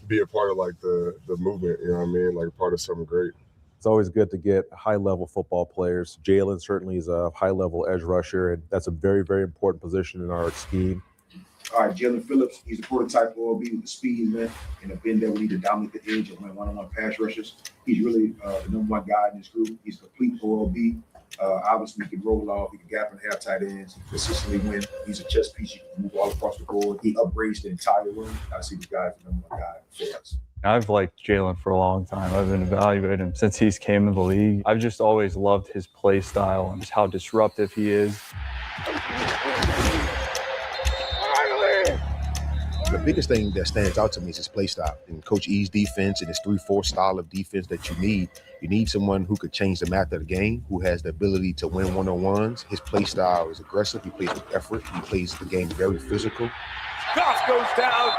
Speaker 24: be a part of like the movement, you know what I mean? Like a part of something great.
Speaker 13: It's always good to get high-level football players. Jaylen certainly is a high-level edge rusher, and that's a very, very important position in our scheme.
Speaker 15: All right, Jaylen Phillips, he's a prototype OLB with the speed, length, and a bend that we need to dominate the edge and win one-on-one pass rushes. He's really the number one guy in this group. He's a complete OLB. Obviously, he can roll off. He can gap and have tight ends. He consistently win. He's a chess piece. You can move all across the board. He upgrades the entire room. I see this guy as the number one guy for us.
Speaker 12: I've liked Jaylen for a long time. I've been evaluating him since he's came in the league. I've just always loved his play style and just how disruptive he is.
Speaker 23: The biggest thing that stands out to me is his play style. And Coach E's defense and his 3-4 style of defense that you need someone who could change the math of the game, who has the ability to win one-on-ones. His play style is aggressive. He plays with effort. He plays the game very physical.
Speaker 18: Goff goes down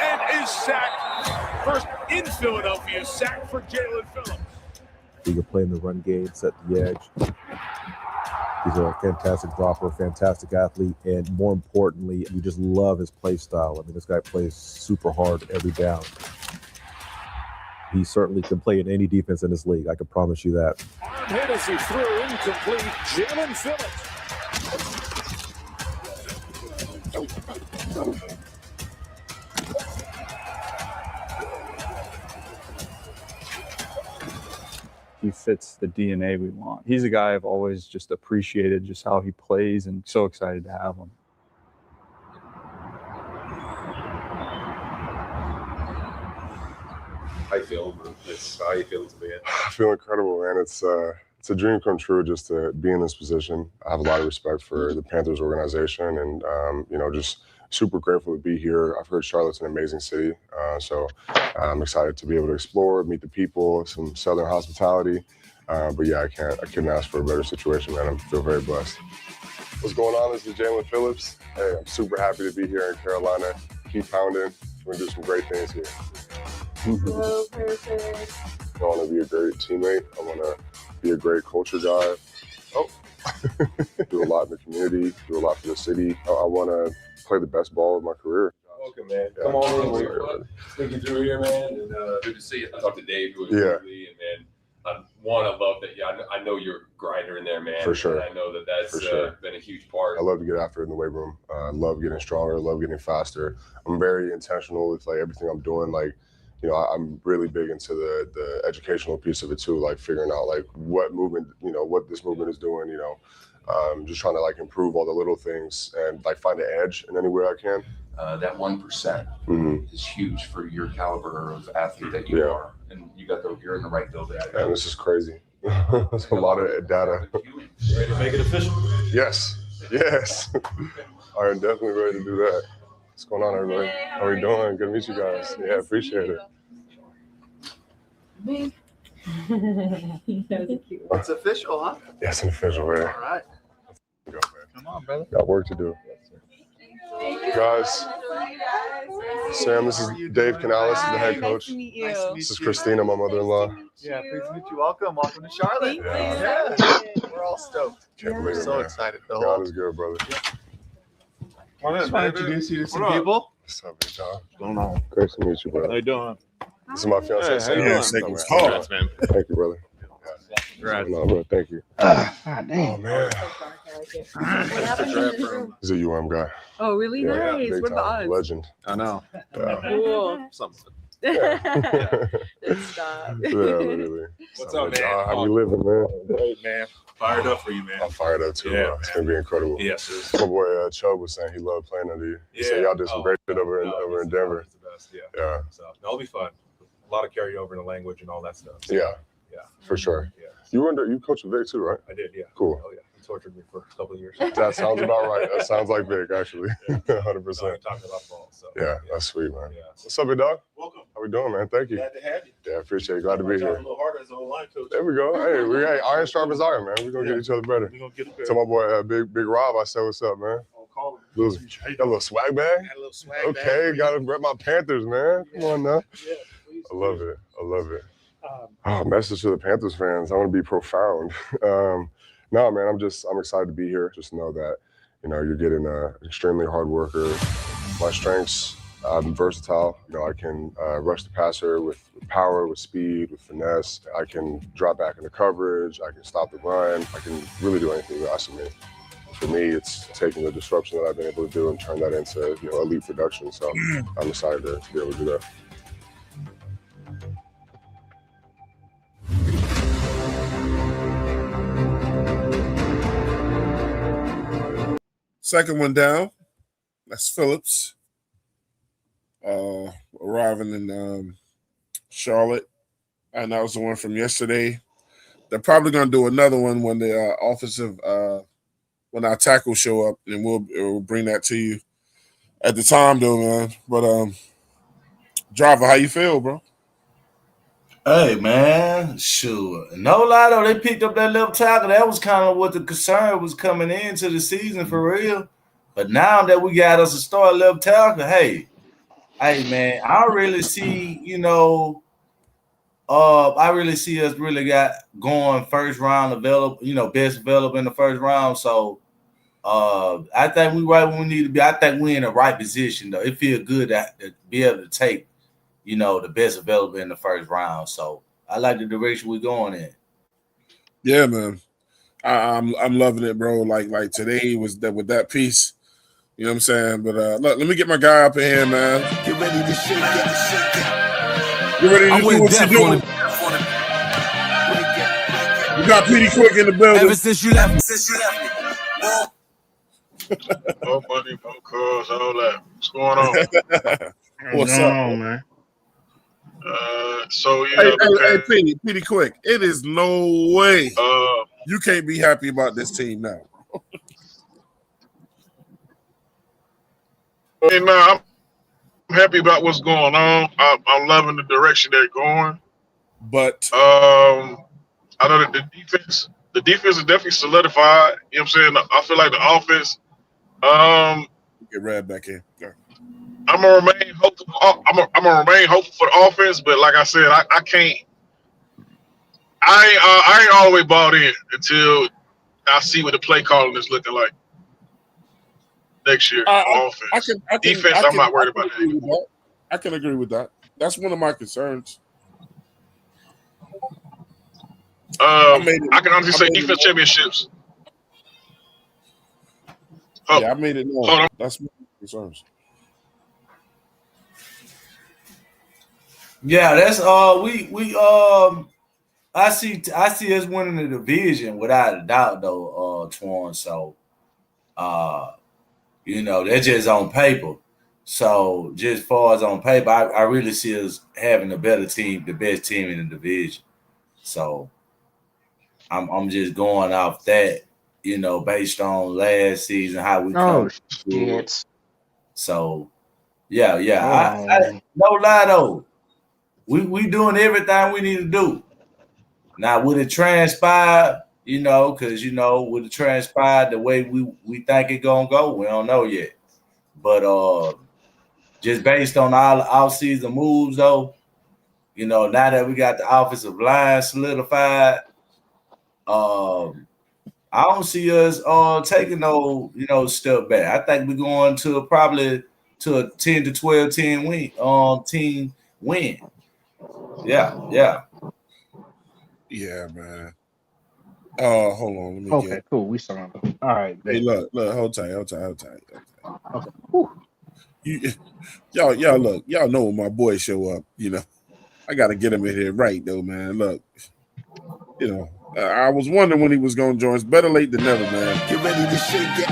Speaker 18: and is sacked. First in Philadelphia, sacked for Jaylen Phillips.
Speaker 13: He can play in the run game, set the edge. He's a fantastic dropper, fantastic athlete, and more importantly, we just love his play style. I mean, this guy plays super hard every down. He certainly can play in any defense in this league. I can promise you that.
Speaker 18: Arm hit as he threw incomplete. Jaylen Phillips.
Speaker 12: He fits the DNA we want. He's a guy I've always just appreciated just how he plays and so excited to have him.
Speaker 14: How you feel? How you feeling to be in?
Speaker 24: I feel incredible, man. It's a dream come true just to be in this position. I have a lot of respect for the Panthers organization, and just super grateful to be here. I've heard Charlotte's an amazing city, so I'm excited to be able to explore, meet the people, some Southern hospitality. But yeah, I couldn't ask for a better situation, man. I feel very blessed. What's going on? This is Jaylen Phillips. Hey, I'm super happy to be here in Carolina. Keep pounding. We're gonna do some great things here.
Speaker 16: Hello, perfect.
Speaker 24: I want to be a great teammate. I want to be a great culture guy. Do a lot in the community, do a lot for the city. I want to play the best ball of my career.
Speaker 14: Welcome, man.
Speaker 24: Yeah,
Speaker 14: Come on in.
Speaker 24: we're
Speaker 14: Thinking through here, man. And good to see you. I talked to Dave, who was
Speaker 24: Yeah.
Speaker 14: with me, and man, I love that. Yeah, I know you're a grinder in there, man.
Speaker 24: For sure.
Speaker 14: And I know that's
Speaker 24: For sure.
Speaker 14: been a huge part.
Speaker 24: I love to get after it in the weight room. I love getting stronger, love getting faster. I'm very intentional with like everything I'm doing. Like, I'm really big into the educational piece of it too, like figuring out like what movement, what this movement is doing, just trying to like improve all the little things and like find an edge in any way I can.
Speaker 17: That 1% is huge for your caliber of athlete that you
Speaker 24: Yeah.
Speaker 17: are, and you're in the right building.
Speaker 24: And this is crazy. That's a lot of data.
Speaker 14: Ready to make it official?
Speaker 24: Yes. I am definitely ready to do that. What's going on, everybody? How are you doing? Good to meet you guys. Yeah, appreciate it.
Speaker 16: It's official, huh?
Speaker 24: Yeah, it's an official, man.
Speaker 16: All right.
Speaker 24: Go, man.
Speaker 16: Come on, brother.
Speaker 24: Got work to do. Guys, Sam, this is Dave Canales, the head coach.
Speaker 16: Nice to meet you.
Speaker 24: This is Christina, my mother-in-law.
Speaker 16: Yeah, pleased to meet you. Welcome to Charlotte.
Speaker 24: Yeah.
Speaker 16: We're all stoked.
Speaker 24: Can't believe it,
Speaker 16: So
Speaker 24: man.
Speaker 16: excited.
Speaker 24: God is good, brother.
Speaker 16: Just want to introduce you to some people.
Speaker 24: What's up, big dog?
Speaker 16: What's going on?
Speaker 24: Great to meet you, brother.
Speaker 16: How you doing?
Speaker 24: This is my fiance,
Speaker 16: Hey, how
Speaker 24: Sam.
Speaker 16: you doing?
Speaker 24: Congrats,
Speaker 16: Congrats, man.
Speaker 24: Thank you, brother.
Speaker 16: Congrats.
Speaker 24: No, bro, thank you.
Speaker 16: God
Speaker 24: Oh, man. He's a UM guy.
Speaker 19: Oh, really?
Speaker 24: Yeah,
Speaker 19: Nice.
Speaker 24: big
Speaker 19: What are the
Speaker 24: time.
Speaker 19: odds?
Speaker 24: Legend.
Speaker 16: I know.
Speaker 24: Yeah.
Speaker 19: Cool.
Speaker 16: Something.
Speaker 19: Stop.
Speaker 24: Yeah, literally.
Speaker 14: What's up, man?
Speaker 24: How you living, man?
Speaker 14: Great, man. Fired up for you, man.
Speaker 24: I'm fired up too,
Speaker 14: Yeah,
Speaker 24: bro. It's gonna be incredible.
Speaker 14: Yes, it is.
Speaker 24: My boy Chug was saying he loved playing under you. He said y'all did some great shit over in Denver.
Speaker 14: He's the best, yeah.
Speaker 24: Yeah.
Speaker 14: So it'll be fun. A lot of carryover in the language and all that stuff. So,
Speaker 24: Yeah.
Speaker 14: Yeah.
Speaker 24: For sure.
Speaker 14: Yeah.
Speaker 24: You coached with Vic too, right?
Speaker 14: I did, yeah.
Speaker 24: Cool.
Speaker 14: Oh, yeah. He tortured me for a couple of years.
Speaker 24: That sounds about right. That sounds like Vic, actually. 100%.
Speaker 14: Talking about ball. So
Speaker 24: Yeah, that's sweet, man.
Speaker 14: Yeah.
Speaker 24: What's up, big dog?
Speaker 14: Welcome.
Speaker 24: How we doing, man? Thank you.
Speaker 14: Glad to have you.
Speaker 24: Yeah, appreciate it. Glad to be
Speaker 14: A
Speaker 24: here.
Speaker 14: little harder as an line coach.
Speaker 24: There we go. Hey, iron sharp as iron, man. We're gonna get each other better.
Speaker 14: We're gonna get it better.
Speaker 24: Tell my boy big Rob I said what's up, man.
Speaker 14: I'll call him.
Speaker 24: Got a little swag bag?
Speaker 14: Had a little swag
Speaker 24: Okay,
Speaker 14: bag.
Speaker 24: gotta rep my Panthers, man. Come on now.
Speaker 14: Yeah, please.
Speaker 24: I love it. Message to the Panthers fans. I want to be profound. No, man, I'm excited to be here. Just know that, you're getting an extremely hard worker. My strengths, I'm versatile. I can rush the passer with power, with speed, with finesse. I can drop back into coverage. I can stop the run. I can really do anything you ask of me. For me, it's taking the disruption that I've been able to do and turn that into, elite production. So I'm excited to be able to do that.
Speaker 4: Second one down. That's Phillips. Arriving in Charlotte. And that was the one from yesterday. They're probably going to do another one when the when our tackles show up, and we'll bring that to you at the time, though, man. But Driver, how you feel, bro?
Speaker 6: Hey, man, sure. No lie, though, they picked up that left tackle. That was kind of what the concern was coming into the season for real. But now that we got us a star left tackle, hey, man, I really see, I really see us really got going first round available, best available in the first round. So I think we right when we need to be. I think we're in the right position, though. It feels good to be able to take, the best available in the first round. So I like the direction we're going in.
Speaker 4: Yeah, man. I'm loving it, bro. Like today was that with that piece. You know what I'm saying? But look, let me get my guy up in here, man.
Speaker 18: Get ready to shake it.
Speaker 4: Get ready to do what you doing. We got Petey Quick in the building.
Speaker 18: Ever since you left.
Speaker 20: No money, no cars, all that. What's going on?
Speaker 4: What's up,
Speaker 5: man?
Speaker 20: So
Speaker 4: Hey,
Speaker 20: yeah, because
Speaker 4: Petey, quick. It is no way you can't be happy about this team now.
Speaker 20: I'm happy about what's going on. I'm loving the direction they're going.
Speaker 4: But
Speaker 20: I know that the defense is definitely solidified. You know what I'm saying? I feel like the offense.
Speaker 4: Get Rad back in. Go.
Speaker 20: I'm gonna remain hopeful. I'm gonna remain hopeful for the offense, but like I said, I can't. I ain't all the way bought in until I see what the play calling is looking like next year on offense. Defense, I'm not worried about that.
Speaker 4: I can agree with that. That's one of my concerns.
Speaker 20: I can honestly say defense championships.
Speaker 4: Yeah, I made it known. That's my concerns.
Speaker 6: Yeah, that's I see us winning the division without a doubt though, Twan. So that's just on paper. So just far as on paper, I really see us having a better team, the best team in the division. So I'm just going off that, based on last season, how we come.
Speaker 3: Shit.
Speaker 6: So yeah. I no lie though. We doing everything we need to do. Now, would it transpire? Because would it transpire the way we think it gonna go? We don't know yet. But just based on all the off-season moves, though, now that we got the offensive line solidified, I don't see us taking no step back. I think we're going to probably to a 10 to 12 team win. Yeah.
Speaker 4: Yeah, man. Hold on. Let me
Speaker 3: Okay, cool. We saw him. All right.
Speaker 4: Hey, look. Hold tight.
Speaker 3: Okay.
Speaker 4: Y'all look. Y'all know when my boy show up. I gotta get him in here right though, man. Look. I was wondering when he was gonna join us. Better late than never, man.
Speaker 18: Get ready to shake it.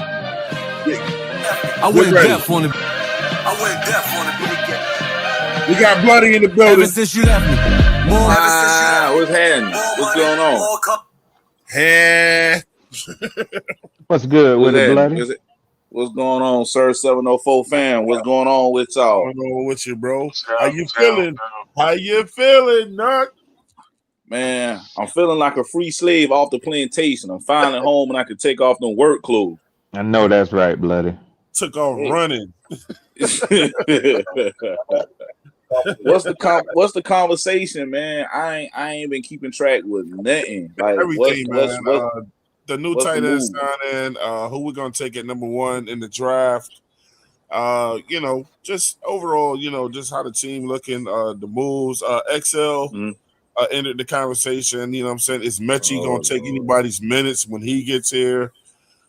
Speaker 4: I went deaf on it. We got Bloody in the building.
Speaker 18: Ever since you left me.
Speaker 9: What's happening? What's going on?
Speaker 2: What's good with it, Bloody?
Speaker 9: What's going on, sir? 704 fan. What's going on with y'all?
Speaker 4: What's going on with you, bro? How you feeling? How you feeling, Nut?
Speaker 9: Man, I'm feeling like a free slave off the plantation. I'm finally home and I can take off them work clothes.
Speaker 2: I know that's right, Bloody.
Speaker 4: Took off running.
Speaker 9: What's the conversation, man? I ain't been keeping track with nothing. Like
Speaker 4: everything, man. The new tight end signing, who we're gonna take at number 1 in the draft. Just overall, just how the team looking, the moves. XL entered the conversation. You know what I'm saying? Is Metchie gonna take anybody's minutes when he gets here?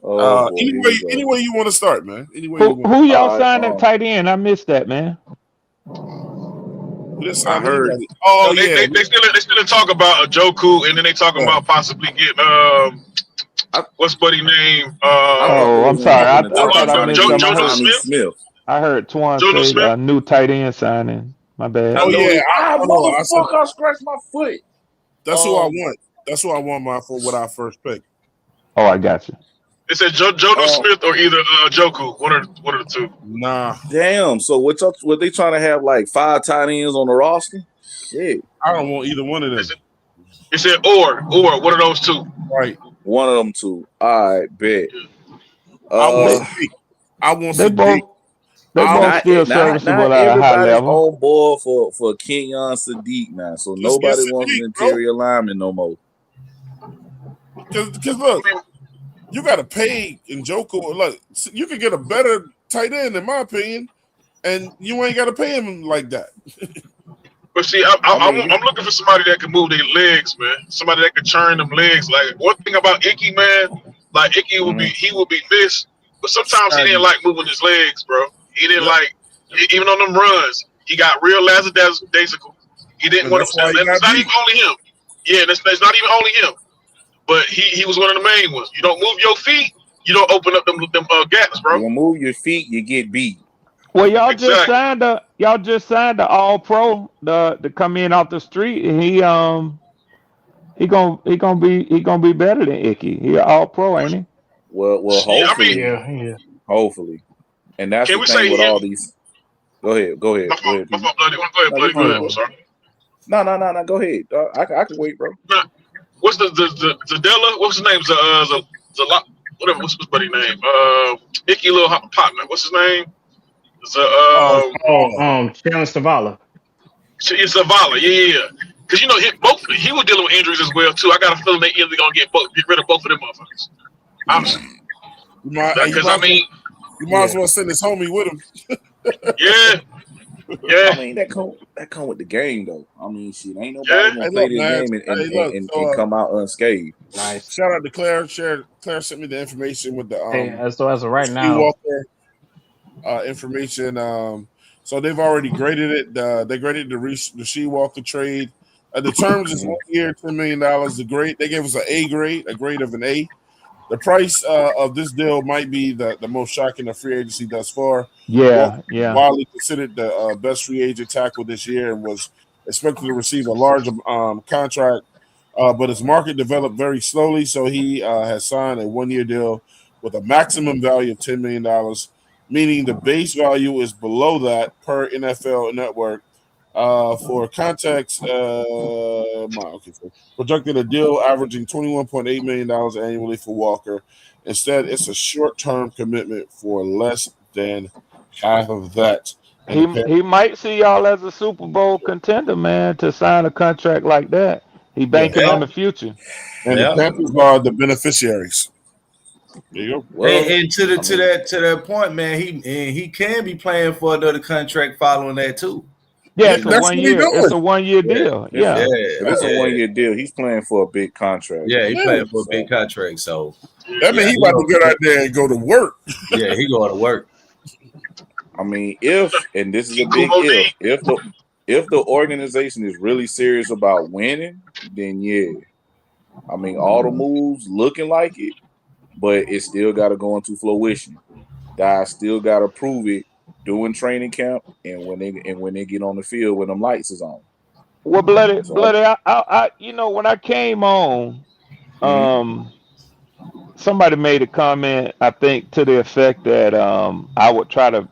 Speaker 4: Any way you want to start, man.
Speaker 2: Who y'all signed at tight end? I missed that, man.
Speaker 9: I heard.
Speaker 20: They still talk about Joku, and then they talking about possibly getting what's buddy name?
Speaker 2: I'm sorry. I thought I missed
Speaker 20: Jono Smith.
Speaker 2: I heard Twan say a new tight end signing. My bad.
Speaker 9: Motherfucker! I scratched my foot.
Speaker 4: That's who I want. That's who I want with our first pick.
Speaker 2: Oh, I got you.
Speaker 20: It said Jono Smith or either Joku. One of the two.
Speaker 4: Nah.
Speaker 9: Damn. So what they trying to have like 5 tight ends on the roster? Shit.
Speaker 4: I don't want either one of them.
Speaker 20: It said or one of those two.
Speaker 4: Right.
Speaker 9: One of them two. All right, bet.
Speaker 4: I want
Speaker 2: they both still serviceable at a high level.
Speaker 9: On board for Kenyon Sadiq now, so nobody wants an interior lineman no more.
Speaker 4: Because look, you got to pay Njoku. Look, you can get a better tight end, in my opinion, and you ain't got to pay him like that.
Speaker 20: But see, I'm looking for somebody that can move their legs, man. Somebody that can churn them legs. Like one thing about Icky, man, like Icky would be missed, but sometimes he didn't like moving his legs, bro. He didn't like, even on them runs, he got real lackadaisical. He didn't want to. It's not even only him. Yeah, that's not even only him. But he was one of the main ones. You don't move your feet, you don't open up them gaps, bro.
Speaker 9: You move your feet, you get beat.
Speaker 2: Well,
Speaker 20: Exactly.
Speaker 2: y'all just signed the All Pro to come in off the street, and he gonna be better than Icky. He an All Pro, ain't he?
Speaker 9: Well,
Speaker 20: Yeah, I mean,
Speaker 9: hopefully, hopefully, and that's
Speaker 20: can
Speaker 9: the
Speaker 20: we
Speaker 9: thing
Speaker 20: say
Speaker 9: with
Speaker 20: him?
Speaker 9: all these. Go ahead,
Speaker 20: My
Speaker 9: PG.
Speaker 20: fault, bloody. Go ahead,
Speaker 9: No, you
Speaker 20: bloody. Go ahead. I'm
Speaker 9: good.
Speaker 20: sorry.
Speaker 9: No. Go ahead. I can wait, bro.
Speaker 20: Nah, what's the Della? What's his name? Whatever. What's his buddy name? Icky little partner. What's his name?
Speaker 5: Oh,
Speaker 20: The
Speaker 5: Chandler Stavala.
Speaker 20: it's Zavala. Yeah. Because he was dealing with injuries as well too. I got a feeling they either gonna get rid of both of them motherfuckers. Honestly,
Speaker 4: You might
Speaker 20: because I mean,
Speaker 4: as well send his homie with him.
Speaker 20: yeah.
Speaker 9: I mean that come with the game though. I mean, shit, ain't nobody gonna play this game and come out unscathed.
Speaker 5: Nice.
Speaker 4: Shout out to Claire. Claire sent me the information with the
Speaker 5: so as of right
Speaker 4: Rasheed
Speaker 5: now,
Speaker 4: Walker information. So they've already graded it. They graded the Rasheed Walker trade. The terms is 1 year, $10 million. The grade they gave us an A grade, a grade of an A. The price of this deal might be the most shocking of free agency thus far.
Speaker 2: Yeah,
Speaker 4: Walker widely considered the best free agent tackle this year and was expected to receive a large contract, but his market developed very slowly, so he has signed a 1 year deal with a maximum value of $10 million, meaning the base value is below that per NFL Network. For context, projected a deal averaging $21.8 million annually for Walker. Instead, it's a short-term commitment for less than half of that.
Speaker 2: He might see y'all as a Super Bowl contender, man, to sign a contract like that. He banking on the future.
Speaker 4: And the Panthers are the beneficiaries. There you go.
Speaker 6: Well, and to that point, man, he can be playing for another contract following that too.
Speaker 2: Yeah, it's a 1 year. It's a 1 year deal. Yeah.
Speaker 9: If it's a 1 year deal, he's playing for a big contract.
Speaker 6: Yeah, he's playing for a big contract. So
Speaker 4: that means he about to get out there and go to work.
Speaker 6: Yeah, he going to work.
Speaker 9: I mean, and this is a big if the organization is really serious about winning, then yeah. I mean, all the moves looking like it, but it still got to go into fruition. Guys still got to prove it doing training camp and when they get on the field when them lights is on.
Speaker 2: Well, bloody, I when I came on, somebody made a comment, I think, to the effect that I would try to,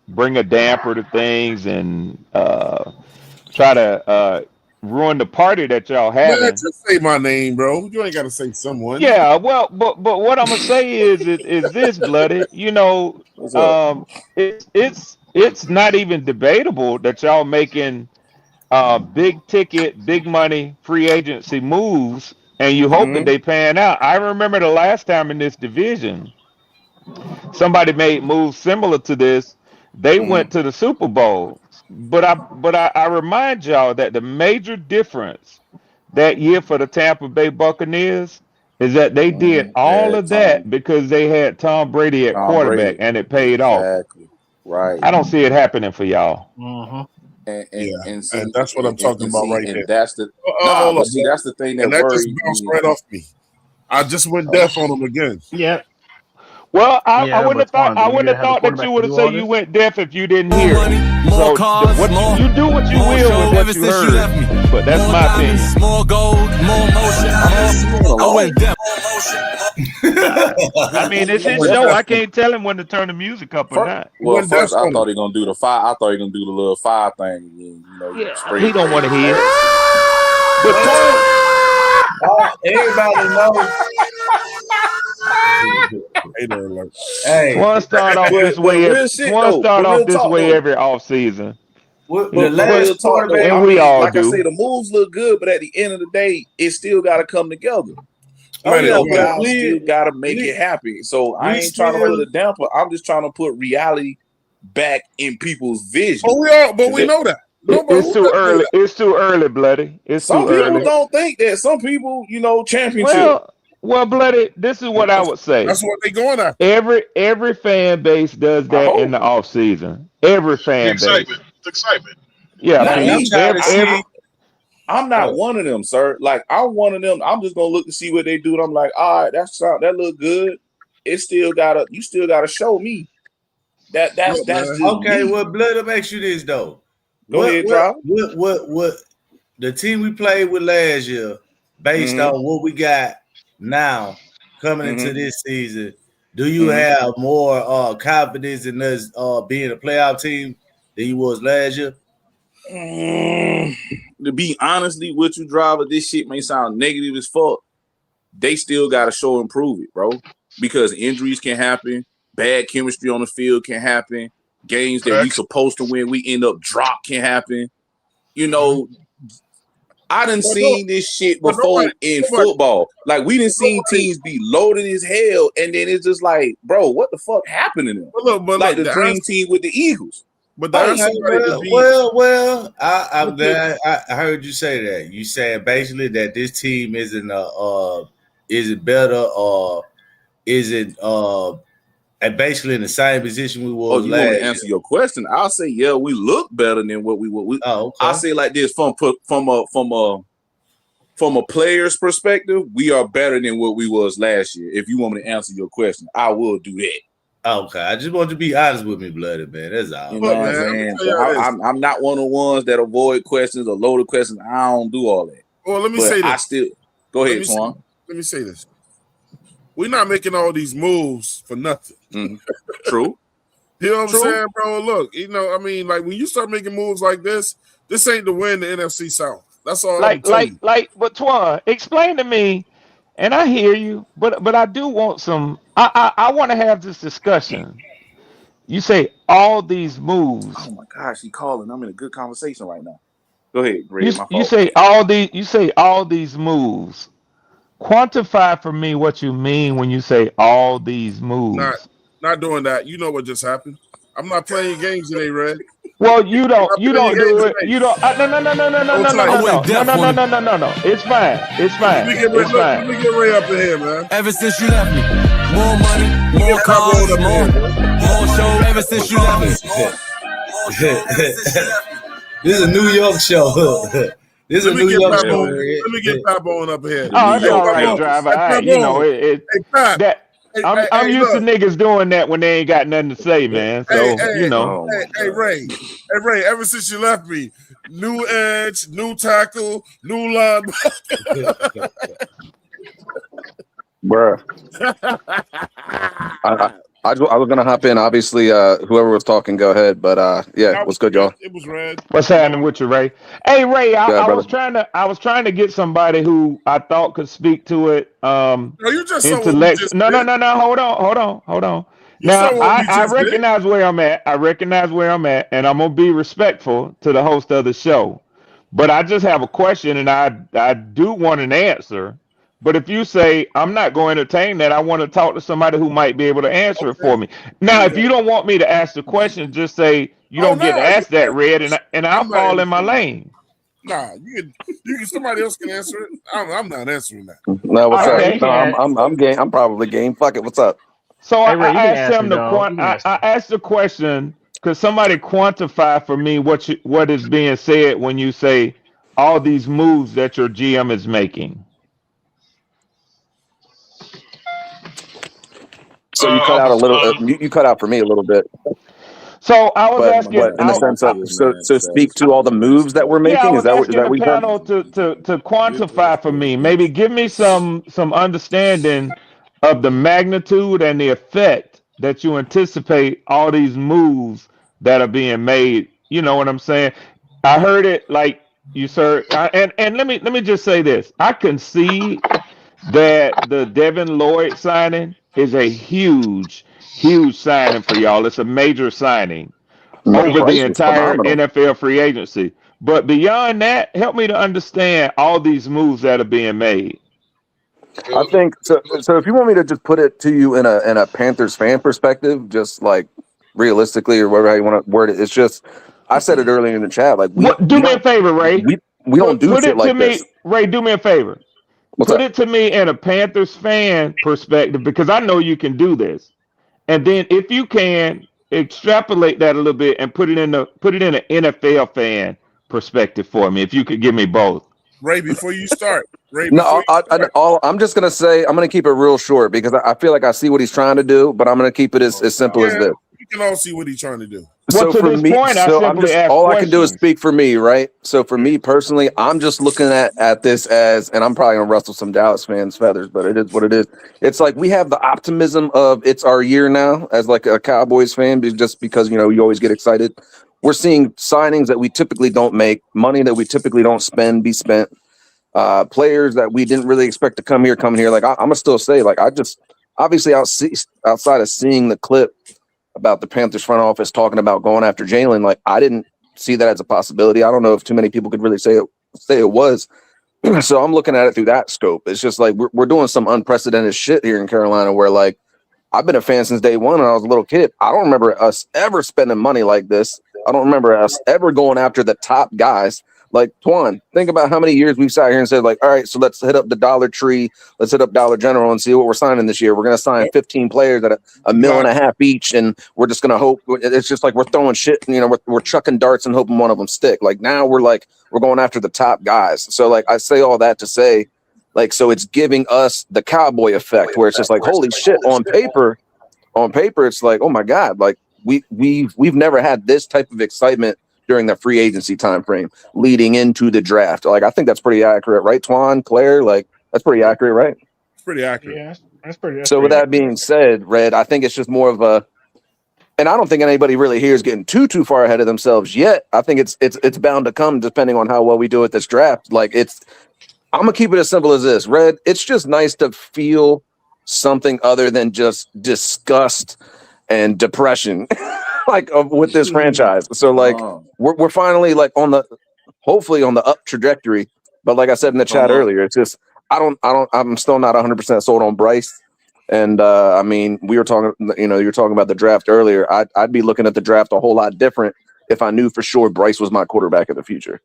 Speaker 2: bring a damper to things and try to ruin the party that y'all having.
Speaker 4: Man, just say my name, bro. You ain't got to say someone.
Speaker 2: Yeah, well, but what I'm gonna say is this, bloody. It's not even debatable that y'all making big ticket, big money free agency moves, and you hope that they pan out. I remember the last time in this division, somebody made moves similar to this. They went to the Super Bowl, but I remind y'all that the major difference that year for the Tampa Bay Buccaneers is that they did all of that because they had Tom Brady at quarterback, and it paid off.
Speaker 9: Right.
Speaker 2: I don't see it happening for y'all.
Speaker 9: And
Speaker 4: that's what I'm talking about right there.
Speaker 9: And that's the that's the thing that
Speaker 4: just
Speaker 9: worries
Speaker 4: bounced
Speaker 9: me.
Speaker 4: right off me. I just went deaf on him again.
Speaker 5: Yeah.
Speaker 2: Well, I wouldn't have thought that you would have said you went deaf if you didn't hear it. So you do what you will with what you heard, but that's my opinion.
Speaker 18: More gold, more motion. I went deaf.
Speaker 2: I mean, it's his show. I can't tell him when to turn the music up or not.
Speaker 9: Well, first I thought he gonna do the fire. I thought he gonna do the little fire thing.
Speaker 2: He don't want to hear it. But
Speaker 6: everybody knows.
Speaker 2: Hey, one start off this way. One start off this way every off season.
Speaker 9: And
Speaker 2: we all
Speaker 9: like
Speaker 2: do.
Speaker 9: I say, the moves look good, but at the end of the day, it still got to come together.
Speaker 6: We
Speaker 9: still got to make it happen. So I ain't trying to put a damper. I'm just trying to put reality back in people's vision.
Speaker 4: Oh, we know that.
Speaker 2: It's too early. It's too early, bloody. It's
Speaker 9: some
Speaker 2: too
Speaker 9: people
Speaker 2: early.
Speaker 9: don't think that. Some people, championship.
Speaker 2: Well, bloody. This is what I would say.
Speaker 4: That's what they going after.
Speaker 2: Every fan base does that in the off season. Every fan base.
Speaker 20: It's excitement.
Speaker 2: Yeah,
Speaker 9: I'm not one of them, sir. Like I'm one of them. I'm just gonna look to see what they do. And I'm like, all right, that look good. You still gotta show me. That's just
Speaker 6: okay.
Speaker 9: me.
Speaker 6: Well, blood, let me ask you this though.
Speaker 9: Go ahead, Trial.
Speaker 6: What the team we played with last year, based on what we got now coming into this season, do you have more confidence in us being a playoff team than you was last year?
Speaker 9: To be honestly with you, Driver, this shit may sound negative as fuck. They still got to show improve it, bro. Because injuries can happen, bad chemistry on the field can happen, games that we supposed to win, we end up drop can happen. You know, I done seen this shit before in football. Like, we done seen teams be loaded as hell, and then it's just like, bro, what the fuck happened to them? Like the dream team with the Eagles.
Speaker 4: But
Speaker 6: I'm glad I heard you say that. You said basically that this team isn't better or isn't and basically in the same position we was
Speaker 9: you
Speaker 6: last
Speaker 9: want to
Speaker 6: year.
Speaker 9: answer your question? I'll say, yeah, we look better than what we were. I'll say like this from a player's perspective, we are better than what we was last year. If you want me to answer your question, I will do that.
Speaker 6: Okay, I just want you to be honest with me, blooded man. That's all.
Speaker 9: You know what I'm saying? I'm not one of the ones that avoid questions or loaded questions. I don't do all that.
Speaker 4: Well, let me say this.
Speaker 9: Go ahead, Twan.
Speaker 4: Let me say this. We're not making all these moves for nothing.
Speaker 9: True.
Speaker 4: You know what I'm saying, bro? Look, you know, I mean, like when you start making moves like this ain't to win the NFC South. That's all.
Speaker 2: But Twan, explain to me. And I hear you, but I do want some. I want to have this discussion. You say all these moves.
Speaker 9: Oh my gosh, he calling. I'm in a good conversation right now. Go ahead, Greg.
Speaker 2: You say all these. You say all these moves. Quantify for me what you mean when you say all these moves.
Speaker 4: Not doing that. You know what just happened. I'm not playing games today, Red.
Speaker 2: Well, you don't do it. You don't. No. It's fine. It's fine.
Speaker 4: Let me get Ray up in here, man.
Speaker 18: Ever since you left me, more money, more cars, more show. Ever since you left me.
Speaker 6: This is a New York show. This is a New York show.
Speaker 4: Let me get Pop on up here.
Speaker 2: Oh, it's all right, Driver. You know I'm used to niggas doing that when they ain't got nothing to say, man. So you know.
Speaker 4: Hey, Ray. Ever since you left me, new edge, new tackle, new line.
Speaker 1: Bruh. I was gonna hop in. Obviously, whoever was talking, go ahead. But yeah, what's good, y'all?
Speaker 4: It was Red.
Speaker 2: What's happening with you, Ray? Hey, Ray, I was trying to get somebody who I thought could speak to it.
Speaker 4: You just
Speaker 2: No. Hold on. Now I recognize where I'm at. And I'm gonna be respectful to the host of the show. But I just have a question, and I do want an answer. But if you say I'm not going to entertain that, I want to talk to somebody who might be able to answer it for me. Now, if you don't want me to ask the question, just say you don't get to ask that, Red, and I'll fall in my lane.
Speaker 4: Nah, you can. Somebody else can answer it. I'm not answering that.
Speaker 1: No, what's up? No, I'm game. I'm probably game. Fuck it. What's up?
Speaker 2: So I asked him I asked the question. Could somebody quantify for me what is being said when you say all these moves that your GM is making?
Speaker 1: So you cut out a little. You cut out for me a little bit.
Speaker 2: So I was asking,
Speaker 1: in the sense of so speak to all the moves that we're making.
Speaker 2: Yeah, I was
Speaker 1: is that
Speaker 2: asking
Speaker 1: what
Speaker 2: the panel to quantify for me. Maybe give me some understanding of the magnitude and the effect that you anticipate all these moves that are being made. You know what I'm saying? I heard it like you, sir. And let me just say this. I concede that the Devin Lloyd signing is a huge signing for y'all. It's a major signing over the entire NFL free agency. But beyond that, help me to understand all these moves that are being made.
Speaker 1: I think so. So if you want me to just put it to you in a Panthers fan perspective, just like realistically or whatever you want to word it, it's just I said it earlier in the chat. Like,
Speaker 2: do me a favor, Ray.
Speaker 1: We don't do shit like this.
Speaker 2: Ray, do me a favor. Put it to me in a Panthers fan perspective, because I know you can do this. And then if you can extrapolate that a little bit and put it in an NFL fan perspective for me, if you could give me both.
Speaker 4: Ray, before you start.
Speaker 1: I'm just gonna say I'm gonna keep it real short because I feel like I see what he's trying to do, but I'm gonna keep it as simple as this.
Speaker 4: can all see what he's trying to do.
Speaker 2: Well,
Speaker 1: So
Speaker 2: to
Speaker 1: for
Speaker 2: this
Speaker 1: me,
Speaker 2: point, I
Speaker 1: so I'm
Speaker 2: simply
Speaker 1: just
Speaker 2: ask
Speaker 1: all I can do is
Speaker 2: questions.
Speaker 1: speak for me, right? So for me personally, I'm just looking at this as, and I'm probably gonna rustle some Dallas fans' feathers, but it is what it is. It's like we have the optimism of it's our year now as like a Cowboys fan, just because you always get excited. We're seeing signings that we typically don't make, money that we typically don't spend, be spent. Players that we didn't really expect to come here. Like I'm gonna still say, like I just obviously outside of seeing the clip about the Panthers front office talking about going after Jaylen, like I didn't see that as a possibility. I don't know if too many people could really say it was. So I'm looking at it through that scope. It's just like we're doing some unprecedented shit here in Carolina where like I've been a fan since day one when I was a little kid. I don't remember us ever spending money like this. I don't remember us ever going after the top guys. Like Twan, think about how many years we've sat here and said, like, all right, so let's hit up the Dollar Tree, let's hit up Dollar General and see what we're signing this year. We're going to sign 15 players at $1.5 million each, and we're just going to hope. It's just like we're throwing shit, we're chucking darts and hoping one of them stick. Like now we're going after the top guys. So like I say all that to say, like, so it's giving us the cowboy effect where it's just like, holy shit, on paper, it's like, oh my God, like we've never had this type of excitement during the free agency time frame leading into the draft. Like I think that's pretty accurate, right, Twan, Claire? Like that's pretty accurate, right?
Speaker 4: It's pretty accurate.
Speaker 5: Yeah, that's pretty.
Speaker 1: So with that being said, Red, I think it's just more of a, and I don't think anybody really here is getting too far ahead of themselves yet. I think it's bound to come depending on how well we do at this draft. Like I'm gonna keep it as simple as this, Red. It's just nice to feel something other than just disgust and depression, like with this franchise. So like we're finally like hopefully on the up trajectory. But like I said in the chat earlier, it's just I'm still not 100% sold on Bryce. And I mean, we were talking, you're talking about the draft earlier. I'd be looking at the draft a whole lot different if I knew for sure Bryce was my quarterback of the future.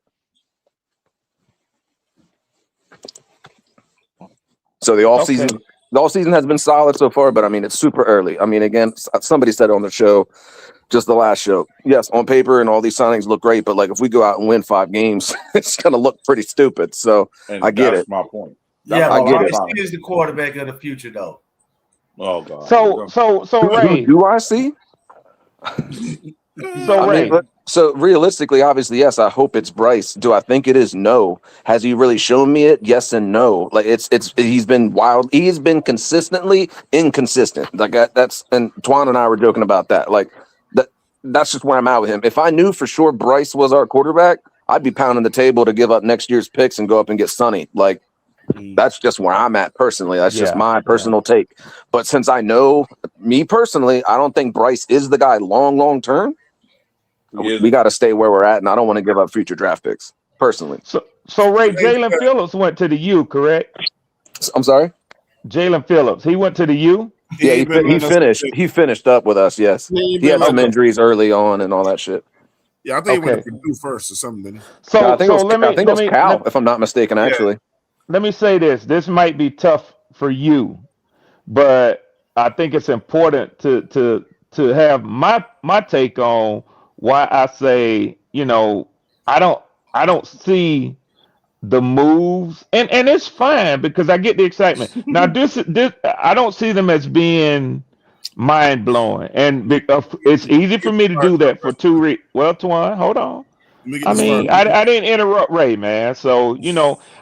Speaker 1: So the offseason has been solid so far, but I mean, it's super early. I mean, again, somebody said on the show, just the last show, yes, on paper and all these signings look great, but like if we go out and win 5 games, it's going to look pretty stupid. So I get it.
Speaker 9: That's my point.
Speaker 6: Yeah,
Speaker 1: I get
Speaker 6: Bryce
Speaker 1: it.
Speaker 6: is the quarterback of the future, though.
Speaker 9: Oh God.
Speaker 2: So Ray,
Speaker 1: do I see? So realistically, obviously, yes, I hope it's Bryce. Do I think it is? No. Has he really shown me it? Yes and no. Like he's been wild. He's been consistently inconsistent. Like that's, and Twan and I were joking about that. Like that's just where I'm at with him. If I knew for sure Bryce was our quarterback, I'd be pounding the table to give up next year's picks and go up and get Sonny. Like that's just where I'm at personally. That's just my personal take. But since I know me personally, I don't think Bryce is the guy long term. We got to stay where we're at, and I don't want to give up future draft picks personally.
Speaker 2: So Ray, Jaylen Phillips went to the U, correct?
Speaker 1: I'm sorry?
Speaker 2: Jaylen Phillips, he went to the U?
Speaker 1: Yeah, he finished up with us, yes. He had some injuries early on and all that shit.
Speaker 4: Yeah, I think he went to Purdue first or something, didn't he?
Speaker 2: So
Speaker 1: I think it was Cal, if I'm not mistaken, actually.
Speaker 2: Let me say this. This might be tough for you, but I think it's important to have my take on why I say, I don't see the moves, and it's fine because I get the excitement. Now this I don't see them as being mind blowing, and it's easy for me to do that for 2 reasons. Well, Twan, hold on. I mean, I didn't interrupt Ray, man. So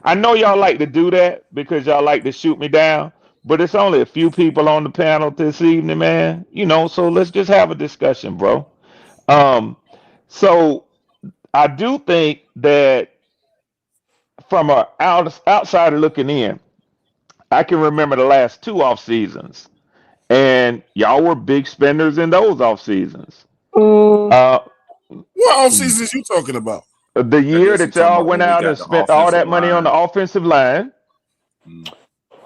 Speaker 2: I know y'all like to do that because y'all like to shoot me down, but it's only a few people on the panel this evening, man. So let's just have a discussion, bro. So I do think that from an outsider looking in, I can remember the last 2 off seasons, and y'all were big spenders in those off seasons.
Speaker 4: What off seasons you talking about?
Speaker 2: The year that y'all went out and spent all that money on the offensive line.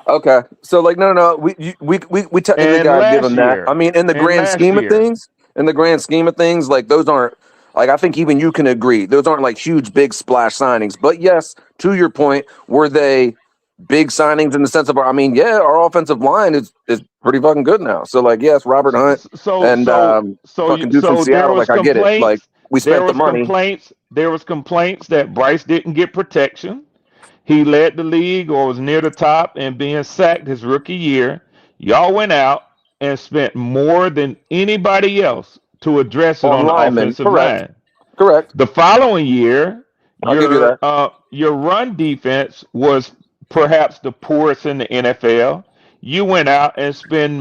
Speaker 1: Okay, so like no, we technically gotta give them that. I mean, in the grand scheme of things, like those aren't. Like I think even you can agree, those aren't like huge, big splash signings. But yes, to your point, were they big signings in the sense of our offensive line is pretty fucking good now. So like yes, Robert Hunt fucking dude from Seattle. Like I get it. Like we spent the money.
Speaker 2: There was complaints that Bryce didn't get protection. He led the league or was near the top and being sacked his rookie year. Y'all went out and spent more than anybody else to address it
Speaker 1: On
Speaker 2: on the
Speaker 1: linemen,
Speaker 2: offensive
Speaker 1: correct.
Speaker 2: line.
Speaker 1: Correct.
Speaker 2: The following year,
Speaker 1: I'll give you that.
Speaker 2: your run defense was perhaps the poorest in the NFL. You went out and spent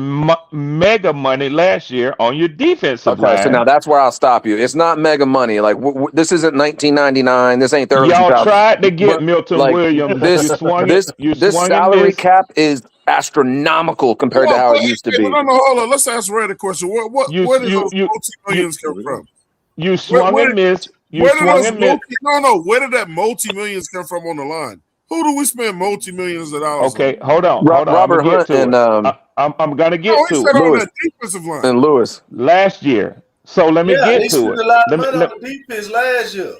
Speaker 2: mega money last year on your defensive
Speaker 1: Okay, so now
Speaker 2: line.
Speaker 1: that's where I'll stop you. It's not mega money. Like this isn't 1999. This ain't the early
Speaker 2: Y'all
Speaker 1: 2000s.
Speaker 2: tried to get
Speaker 1: But
Speaker 2: Milton
Speaker 1: like
Speaker 2: Williams.
Speaker 1: this,
Speaker 2: You swung
Speaker 1: this,
Speaker 2: it. You
Speaker 1: this
Speaker 2: swung and
Speaker 1: salary
Speaker 2: missed.
Speaker 1: cap is astronomical compared to how it used to be.
Speaker 4: No, hold on. Let's ask Red a question. Where did those multi-millions come from?
Speaker 2: You swung and missed.
Speaker 4: Where did that multi-millions come from on the line? Who do we spend multi-millions of dollars on?
Speaker 2: Okay, hold on.
Speaker 1: Robert Hunt and
Speaker 2: I'm gonna get to it.
Speaker 4: On that defensive line.
Speaker 1: And Lewis
Speaker 2: last year. So let me
Speaker 6: they
Speaker 2: get to
Speaker 6: spent
Speaker 2: it.
Speaker 6: a lot of money on the defense last year.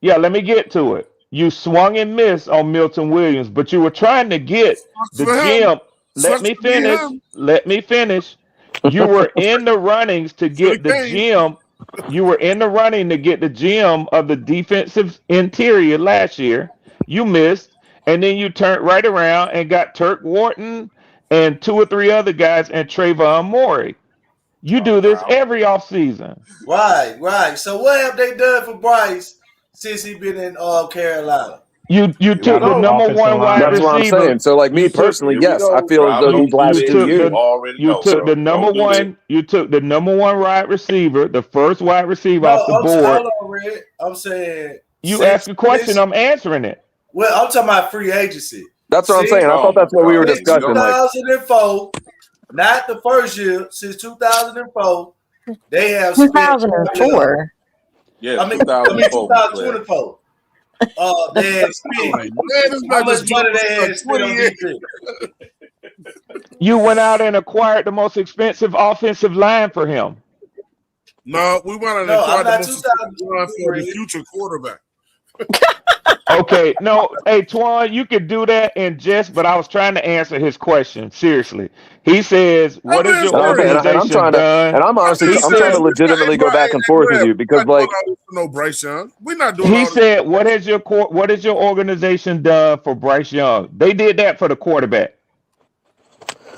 Speaker 2: Yeah, let me get to it. You swung and missed on Milton Williams, but you were trying to get the gym. Let me finish. Let me finish. You were in the runnings to get the gym. You were in the running to get the gym of the defensive interior last year. You missed, and then you turned right around and got Turk Wharton and 2 or 3 other guys and Trayvon Morey. You do this every offseason.
Speaker 6: Right. So what have they done for Bryce since he been in Carolina?
Speaker 2: You took the number 1 wide receiver.
Speaker 1: That's what I'm saying. So, like me personally, yes, I feel as though these last 2 years.
Speaker 2: You took the number 1. You took the number 1 wide receiver, the first wide receiver off the board.
Speaker 6: I'm saying
Speaker 2: you ask a question, I'm answering it.
Speaker 6: Well, I'm talking about free agency.
Speaker 1: That's what I'm saying. I thought that's what we were discussing.
Speaker 6: 2004, not the first year, since 2004, they have
Speaker 9: 2004. Yeah,
Speaker 6: I mean 2024. They had spent how much money they had spent on defense.
Speaker 2: You went out and acquired the most expensive offensive line for him.
Speaker 4: No, we went out and acquired the most expensive line for the future quarterback.
Speaker 2: Okay, no, hey Twan, you could do that in jest, but I was trying to answer his question seriously. He says, "What is your organization done?"
Speaker 1: And I'm honestly, I'm trying to legitimately go back and forth with you because, like,
Speaker 4: no Bryce Young, we're not doing.
Speaker 2: He said, "What is your organization done for Bryce Young?" They did that for the quarterback.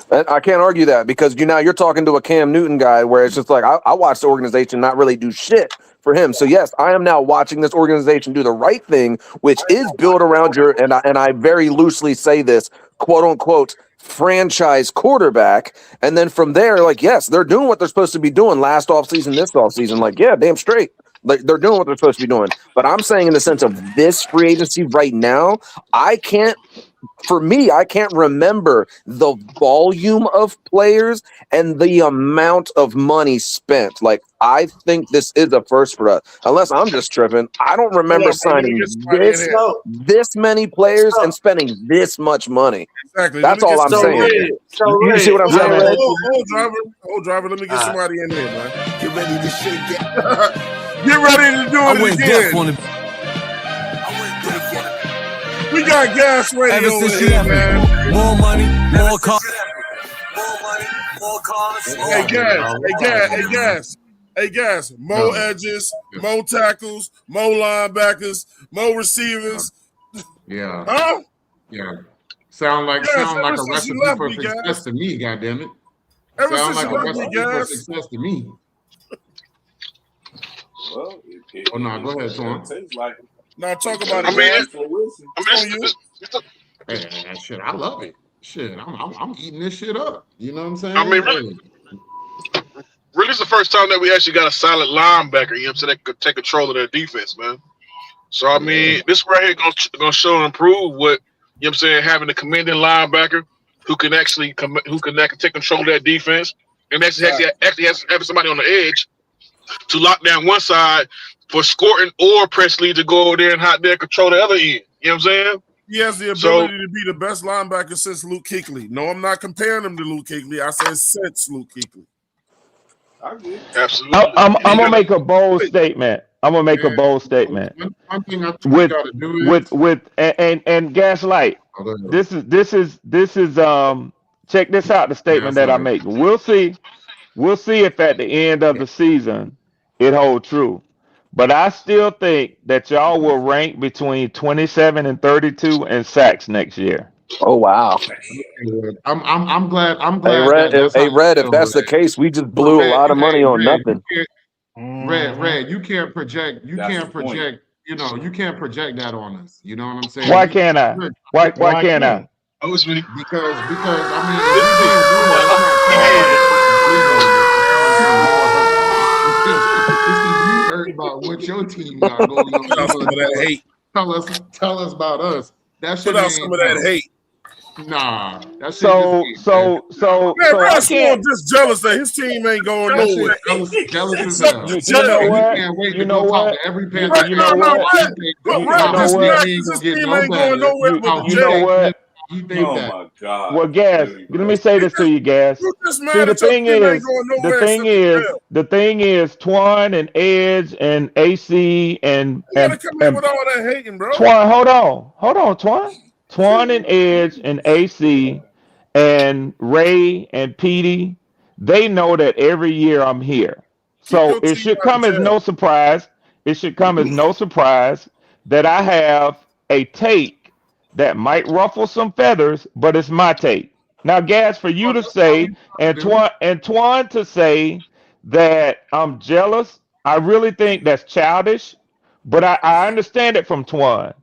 Speaker 1: And I can't argue that because you're talking to a Cam Newton guy where it's just like I watched the organization not really do shit for him. So yes, I am now watching this organization do the right thing, which is build around your and I very loosely say this, quote unquote, franchise quarterback. And then from there, like, yes, they're doing what they're supposed to be doing last offseason, this offseason. Like, yeah, damn straight. Like, they're doing what they're supposed to be doing. But I'm saying in the sense of this free agency right now, I can't remember the volume of players and the amount of money spent. Like, I think this is a first for us. Unless I'm just tripping. I don't remember signing this many players and spending this much money.
Speaker 4: Exactly.
Speaker 1: That's all I'm saying. You see what I'm saying, Red?
Speaker 4: Hold driver, let me get somebody in here, man. Get ready to shake it. Get ready to do it again. We got gas ready over here, man.
Speaker 18: More money, more cars.
Speaker 4: Hey, gas. More edges, more tackles, more linebackers, more receivers.
Speaker 7: Yeah.
Speaker 4: Huh?
Speaker 7: Yeah. Sound like a recipe for success to me, goddammit. Sound like a recipe for success to me.
Speaker 9: Well,
Speaker 7: oh no, go ahead, Twan.
Speaker 4: Now talk about it.
Speaker 7: Hey, shit, I love it. Shit, I'm eating this shit up. You know what I'm saying?
Speaker 20: I mean, really, it's the first time that we actually got a solid linebacker. You know what I'm saying? That could take control of their defense, man. So I mean, this right here gonna show and prove what, you know what I'm saying, having a commanding linebacker who can actually take control of that defense and actually has somebody on the edge to lock down one side for Scorton or Presley to go over there and hot there control the other end. You know what I'm saying?
Speaker 4: He has the ability to be the best linebacker since Luke Kuechly. No, I'm not comparing him to Luke Kuechly. I said since Luke Kuechly.
Speaker 20: Absolutely.
Speaker 2: I'm gonna make a bold statement. One thing I think we gotta do is with Gaslight. This is check this out. The statement that I make. We'll see if at the end of the season it holds true. But I still think that y'all will rank between 27 and 32 in sacks next year.
Speaker 1: Oh wow!
Speaker 7: I'm glad.
Speaker 1: Hey, Red, if that's the case, we just blew a lot of money on nothing.
Speaker 7: Red, you can't project. You
Speaker 9: That's
Speaker 7: can't
Speaker 9: the point.
Speaker 7: project. You know, you can't project that on us. You know what I'm saying?
Speaker 2: Why can't I? Why can't I?
Speaker 7: Because I mean, if we being real, it's not you hurt about what your team got going on.
Speaker 4: Put out some of that hate.
Speaker 7: Tell us about us. That shit
Speaker 4: Put out some of that hate.
Speaker 7: Nah, that shit
Speaker 2: So
Speaker 4: Man,
Speaker 2: I
Speaker 4: Russ
Speaker 2: can't.
Speaker 4: just jealous that his team ain't going
Speaker 7: That
Speaker 4: nowhere.
Speaker 7: shit jealous as
Speaker 4: Suck
Speaker 7: hell.
Speaker 4: the
Speaker 2: You
Speaker 4: jail.
Speaker 2: know what?
Speaker 7: Can't wait
Speaker 2: You
Speaker 7: to
Speaker 2: know
Speaker 7: go talk
Speaker 2: what?
Speaker 7: to every
Speaker 2: You
Speaker 7: Panther.
Speaker 2: know what?
Speaker 4: But
Speaker 2: You
Speaker 4: Red
Speaker 2: know
Speaker 4: just
Speaker 2: what?
Speaker 4: mad
Speaker 7: Ain't
Speaker 4: because his
Speaker 7: gonna get
Speaker 4: team
Speaker 7: no
Speaker 4: ain't going
Speaker 7: better.
Speaker 4: nowhere but the
Speaker 2: You know
Speaker 4: jail.
Speaker 2: what?
Speaker 7: You think
Speaker 9: Oh
Speaker 7: that?
Speaker 9: my God.
Speaker 2: Well, Gas, let me say this to you, Gas.
Speaker 4: You just
Speaker 2: See,
Speaker 4: mad
Speaker 2: the
Speaker 4: that your
Speaker 2: thing
Speaker 4: team ain't
Speaker 2: is,
Speaker 4: going
Speaker 2: the
Speaker 4: nowhere
Speaker 2: thing
Speaker 4: except the
Speaker 2: is,
Speaker 4: jail.
Speaker 2: the thing is, Twan and Edge and AC and
Speaker 4: You gotta come in with all that hating, bro.
Speaker 2: Twan, hold on, Twan. Twan and Edge and AC and Ray and Petey, they know that every year I'm here.
Speaker 4: Keep
Speaker 2: So
Speaker 4: your
Speaker 2: it
Speaker 4: team
Speaker 2: should
Speaker 4: out of
Speaker 2: come as
Speaker 4: jail.
Speaker 2: no surprise. It should come as no surprise that I have a take that might ruffle some feathers, but it's my take. Now, Gas, for you to say, and Twan to say that I'm jealous, I really think that's childish, but I understand it from Twan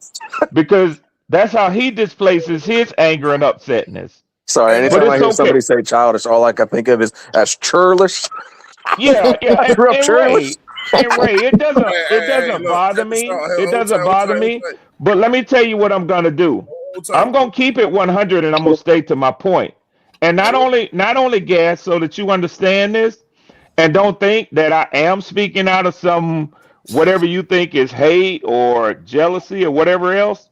Speaker 2: because that's how he displaces his anger and upsetness.
Speaker 1: Sorry,
Speaker 2: But
Speaker 1: anytime I
Speaker 2: it's
Speaker 1: hear
Speaker 2: okay.
Speaker 1: somebody say childish, all I can think of is as churlish.
Speaker 2: Yeah,
Speaker 1: I grew up churlish.
Speaker 2: Ray, it doesn't
Speaker 4: Look,
Speaker 2: bother
Speaker 4: check this
Speaker 2: me.
Speaker 4: out.
Speaker 2: It
Speaker 4: Hold
Speaker 2: doesn't
Speaker 4: tight, hold
Speaker 2: bother
Speaker 4: tight, hold
Speaker 2: me.
Speaker 4: tight.
Speaker 2: But let me tell you what I'm gonna do.
Speaker 4: Hold tight.
Speaker 2: I'm gonna keep it 100, and I'm gonna stay to my point. And not only Gas, so that you understand this, and don't think that I am speaking out of some whatever you think is hate or jealousy or whatever else.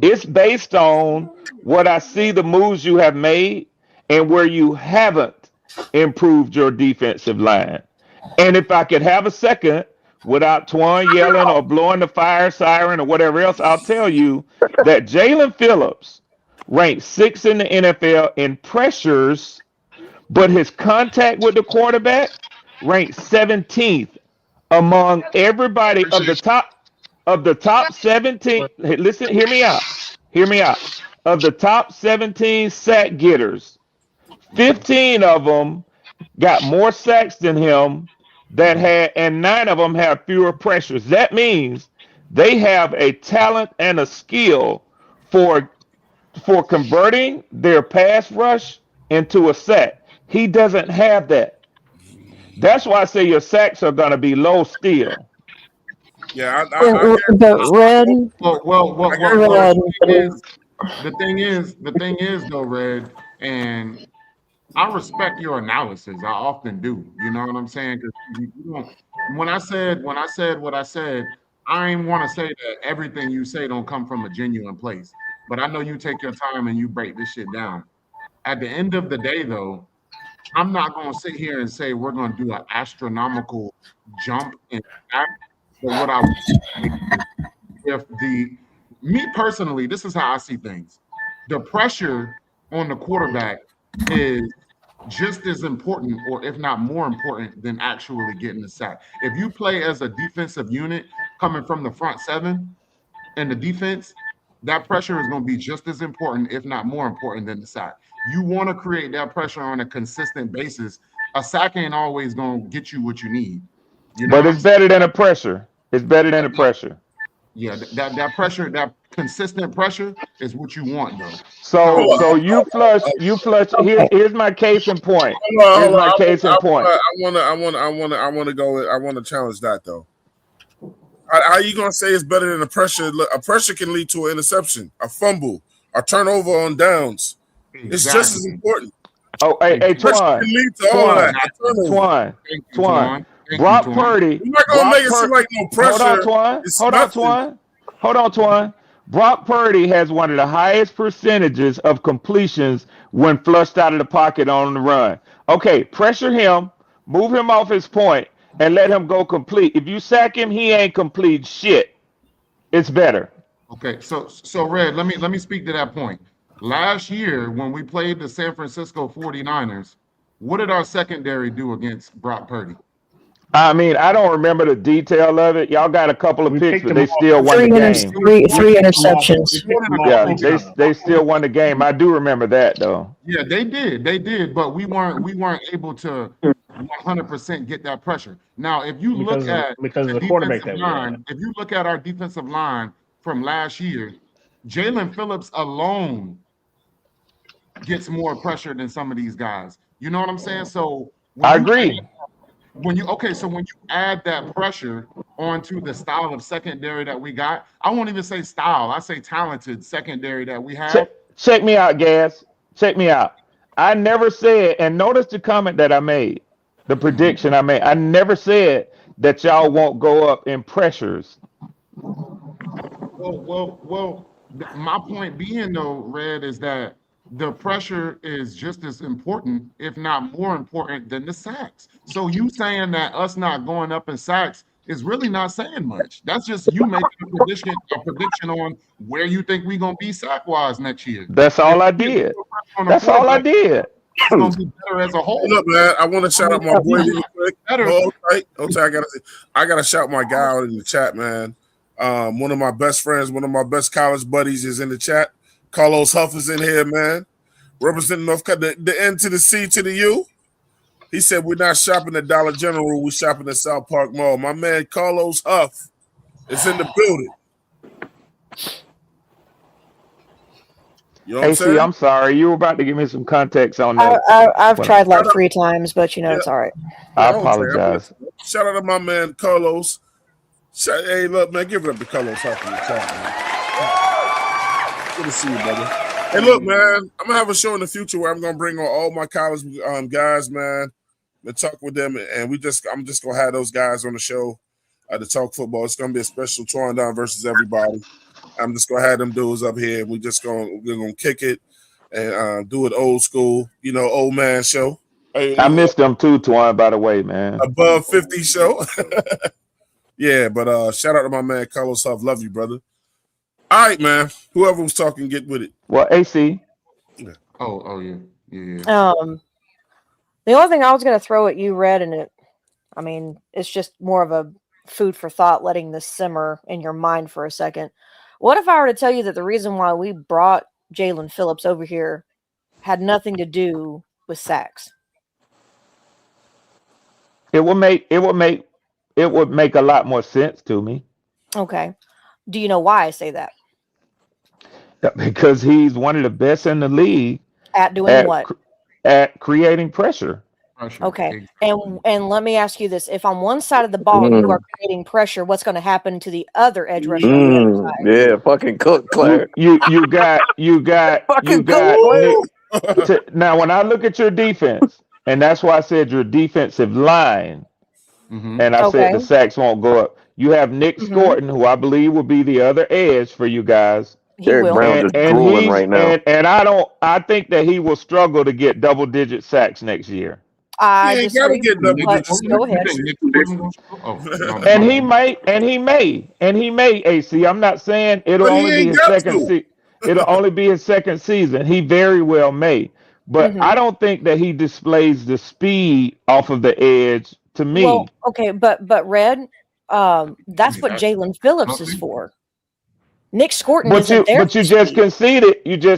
Speaker 2: It's based on what I see the moves you have made and where you haven't improved your defensive line. And if I could have a second without Twan yelling or blowing the fire siren or whatever else, I'll tell you that Jaylen Phillips ranked 6th in the NFL in pressures, but his contact with the quarterback ranked 17th among everybody of the top 17. Hey, listen, hear me out. Hear me out. Of the top 17 sack getters, 15 of them got more sacks than him and 9 of them have fewer pressures. That means they have a talent and a skill for converting their pass rush into a sack. He doesn't have that. That's why I say your sacks are going to be low still.
Speaker 4: Yeah,
Speaker 8: But Red,
Speaker 7: The thing is though, Red, and I respect your analysis. I often do. You know what I'm saying? Because when I said what I said, I ain't want to say that everything you say don't come from a genuine place. But I know you take your time and you break this shit down. At the end of the day, though, I'm not going to sit here and say we're going to do an astronomical jump in that. But what I if me personally, this is how I see things. The pressure on the quarterback is just as important, or if not more important, than actually getting the sack. If you play as a defensive unit coming from the front seven and the defense, that pressure is going to be just as important, if not more important, than the sack. You want to create that pressure on a consistent basis. A sack ain't always going to get you what you need. You know
Speaker 2: But it's better than a pressure. It's better than a pressure.
Speaker 7: Yeah, that pressure, that consistent pressure is what you want, though.
Speaker 2: So you flush. Here's my case in point. Here's my case in point.
Speaker 4: I want to challenge that though. How you gonna say it's better than a pressure? A pressure can lead to an interception, a fumble, a turnover on downs. Exactly. It's just as important.
Speaker 2: Oh, hey, Twan.
Speaker 4: Can lead to all of that.
Speaker 2: Twan. Brock Purdy.
Speaker 4: You're not gonna make it seem like no pressure.
Speaker 2: Hold on, Twan. Brock Purdy has one of the highest percentages of completions when flushed out of the pocket on the run. Okay, pressure him, move him off his point, and let him go complete. If you sack him, he ain't complete shit. It's better.
Speaker 7: Okay, so Red, let me speak to that point. Last year, when we played the San Francisco 49ers, what did our secondary do against Brock Purdy?
Speaker 2: I mean, I don't remember the detail of it. Y'all got a couple of picks, but they still won the game.
Speaker 8: Three interceptions.
Speaker 2: Yeah, they still won the game. I do remember that though.
Speaker 7: Yeah, they did, but we weren't able to 100% get that pressure. Now, if you look at
Speaker 5: because of the quarterback that we
Speaker 7: line, if you look at our defensive line from last year, Jaylen Phillips alone gets more pressure than some of these guys. You know what I'm saying? So
Speaker 2: I agree.
Speaker 7: When you add that pressure onto the style of secondary that we got, I won't even say style, I say talented secondary that we have.
Speaker 2: Check me out, Gas. Check me out. I never said, and notice the comment that I made, the prediction I made. I never said that y'all won't go up in pressures.
Speaker 7: Well, my point being though, Red, is that the pressure is just as important, if not more important, than the sacks. So you saying that us not going up in sacks is really not saying much. That's just you making a prediction on where you think we're gonna be sack-wise next year.
Speaker 2: That's all I did. That's all I did.
Speaker 7: It's gonna be better as a whole.
Speaker 4: Look, man, I want to shout out my boy really quick. Hold tight. I gotta shout my guy out in the chat, man. One of my best friends, one of my best college buddies is in the chat. Carlos Huff is in here, man. Representing North Carolina, the N to the C to the U. He said we're not shopping at Dollar General, we're shopping at South Park Mall. My man Carlos Huff is in the building. You know what I'm saying?
Speaker 2: I'm sorry. You were about to give me some context on that.
Speaker 8: I've tried like 3 times, but it's all right.
Speaker 2: I apologize.
Speaker 4: Shout out to my man Carlos. Hey, look, man, give it up to Carlos Huff in the chat, man. Good to see you, brother. Hey, look, man, I'm gonna have a show in the future where I'm gonna bring on all my college guys, man, and talk with them, and I'm just gonna have those guys on the show to talk football. It's gonna be a special Twan Down versus everybody. I'm just gonna have them dudes up here, and we're gonna kick it and do it old school, old man show.
Speaker 2: I missed them too, Twan, by the way, man.
Speaker 4: Above 50 show. Yeah, but shout out to my man Carlos Huff. Love you, brother. All right, man. Whoever was talking, get with it.
Speaker 2: Well, AC.
Speaker 7: Yeah. Oh yeah.
Speaker 8: The only thing I was going to throw at you, Red, and it's just more of a food for thought, letting this simmer in your mind for a second. What if I were to tell you that the reason why we brought Jaylen Phillips over here had nothing to do with sacks?
Speaker 2: It would make a lot more sense to me.
Speaker 8: Okay. Do you know why I say that?
Speaker 2: Because he's one of the best in the league
Speaker 8: at doing what?
Speaker 2: At creating pressure.
Speaker 8: Okay. And let me ask you this. If on one side of the ball you are creating pressure, what's going to happen to the other edge rusher on the other side?
Speaker 1: Yeah, fucking cook, Claire.
Speaker 2: You got Nick, now when I look at your defense, and that's why I said your defensive line, and I said the sacks won't go up. You have Nick Scorton, who I believe will be the other edge for you guys.
Speaker 1: Derek Brown just drooling right now.
Speaker 2: And I think that he will struggle to get double-digit sacks next year.
Speaker 8: I disagree. Go ahead.
Speaker 2: And he may, AC. I'm not saying it'll only be his second it'll only be his second season. He very well may. But I don't think that he displays the speed off of the edge to me.
Speaker 8: Well, okay, but Red, that's what Jaylen Phillips is for. Nick Scorton isn't there.
Speaker 2: But you just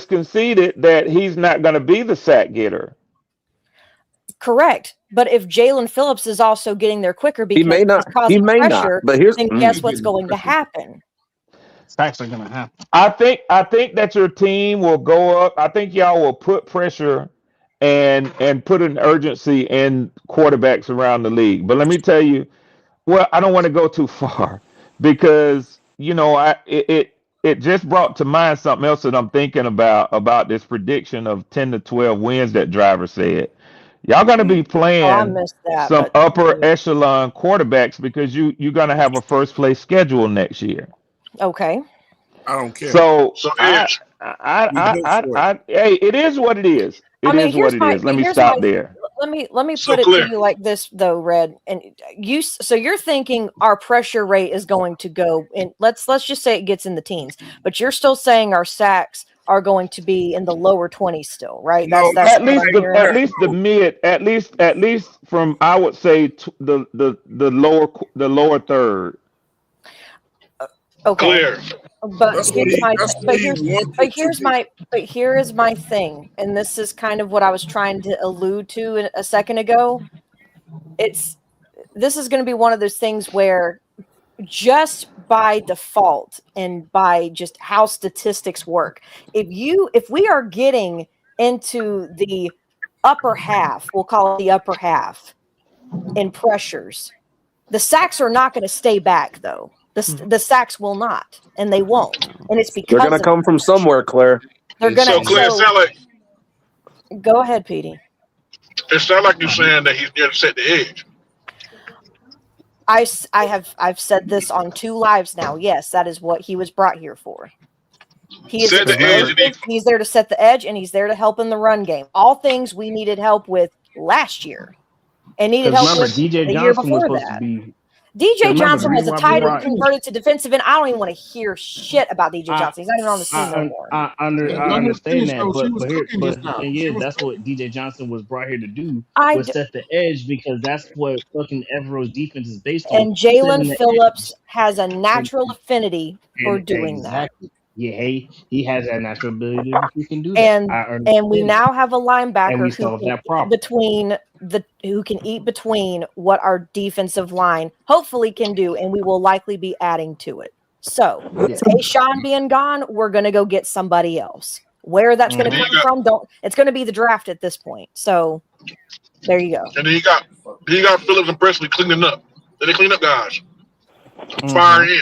Speaker 2: conceded that he's not going to be the sack getter.
Speaker 8: Correct. But if Jaylen Phillips is also getting there quicker because he's causing pressure, then guess what's going to happen?
Speaker 5: Sacks are going to happen.
Speaker 2: I think that your team will go up. I think y'all will put pressure and put an urgency in quarterbacks around the league. But let me tell you, well, I don't want to go too far because it just brought to mind something else that I'm thinking about this prediction of 10 to 12 wins that Driver said. Y'all going to be playing some upper echelon quarterbacks because you're going to have a first place schedule next year.
Speaker 8: Okay.
Speaker 4: I don't care.
Speaker 2: So hey, it is what it is. It is what it is. Let me stop there.
Speaker 8: Let me put it to you like this though, Red. And you're thinking our pressure rate is going to go in. Let's just say it gets in the teens, but you're still saying our sacks are going to be in the lower 20s still, right? That's
Speaker 2: at least the mid, at least from I would say the lower third.
Speaker 8: Okay. Clear. But here is my thing, and this is kind of what I was trying to allude to a second ago. this is going to be one of those things where just by default and by just how statistics work, if we are getting into the upper half, we'll call it the upper half in pressures, the sacks are not going to stay back though. The sacks will not, and they won't. And it's because
Speaker 1: they're going to come from somewhere, Claire.
Speaker 8: They're going to.
Speaker 20: So Claire, it sound like
Speaker 8: go ahead, Petey.
Speaker 20: It sounds like you're saying that he's there to set the edge.
Speaker 8: I've said this on 2 lives now. Yes, that is what he was brought here for. He is
Speaker 20: Set the edge.
Speaker 8: He's there to set the edge, and he's there to help in the run game. All things we needed help with last year, and needed help with
Speaker 5: DJ
Speaker 8: the year
Speaker 5: Johnson
Speaker 8: before
Speaker 5: was
Speaker 8: that.
Speaker 5: supposed to be.
Speaker 8: DJ Johnson was a
Speaker 5: reason why
Speaker 8: tight
Speaker 5: we
Speaker 8: end converted to defensive end. I don't even want to hear shit about DJ Johnson. He's not even on the team no more.
Speaker 5: I understand that, but the thing is, that's what DJ Johnson was brought here to do, was set the edge, because that's what fucking Evero's defense is based on.
Speaker 8: And Jaylen Phillips has a natural affinity for doing that.
Speaker 5: Yeah, he has that natural ability to he can do that.
Speaker 8: And we now have a linebacker
Speaker 5: And we solved that problem.
Speaker 8: who can eat between what our defensive line hopefully can do, and we will likely be adding to it. So, Sean being gone, we're going to go get somebody else. Where that's going to come from, it's going to be the draft at this point. So, there you go.
Speaker 20: And then you got Phillips and Presley cleaning up. They clean up guys. Fire in.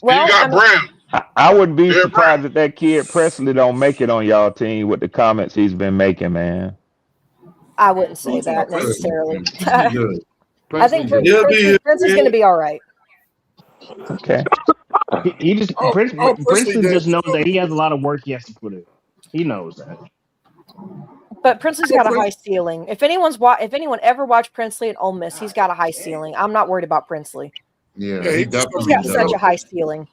Speaker 8: Well,
Speaker 20: you got Brown.
Speaker 2: I wouldn't be surprised if that kid Presley don't make it on y'all team with the comments he's been making, man.
Speaker 8: I wouldn't say that necessarily. I think Prince is going to be all right.
Speaker 2: Okay.
Speaker 5: Princeton just knows that he has a lot of work he has to put in. He knows that.
Speaker 8: But Princely's got a high ceiling. If anyone ever watched Princely at Ole Miss, he's got a high ceiling. I'm not worried about Princely.
Speaker 7: Yeah,
Speaker 8: He's got such a high ceiling.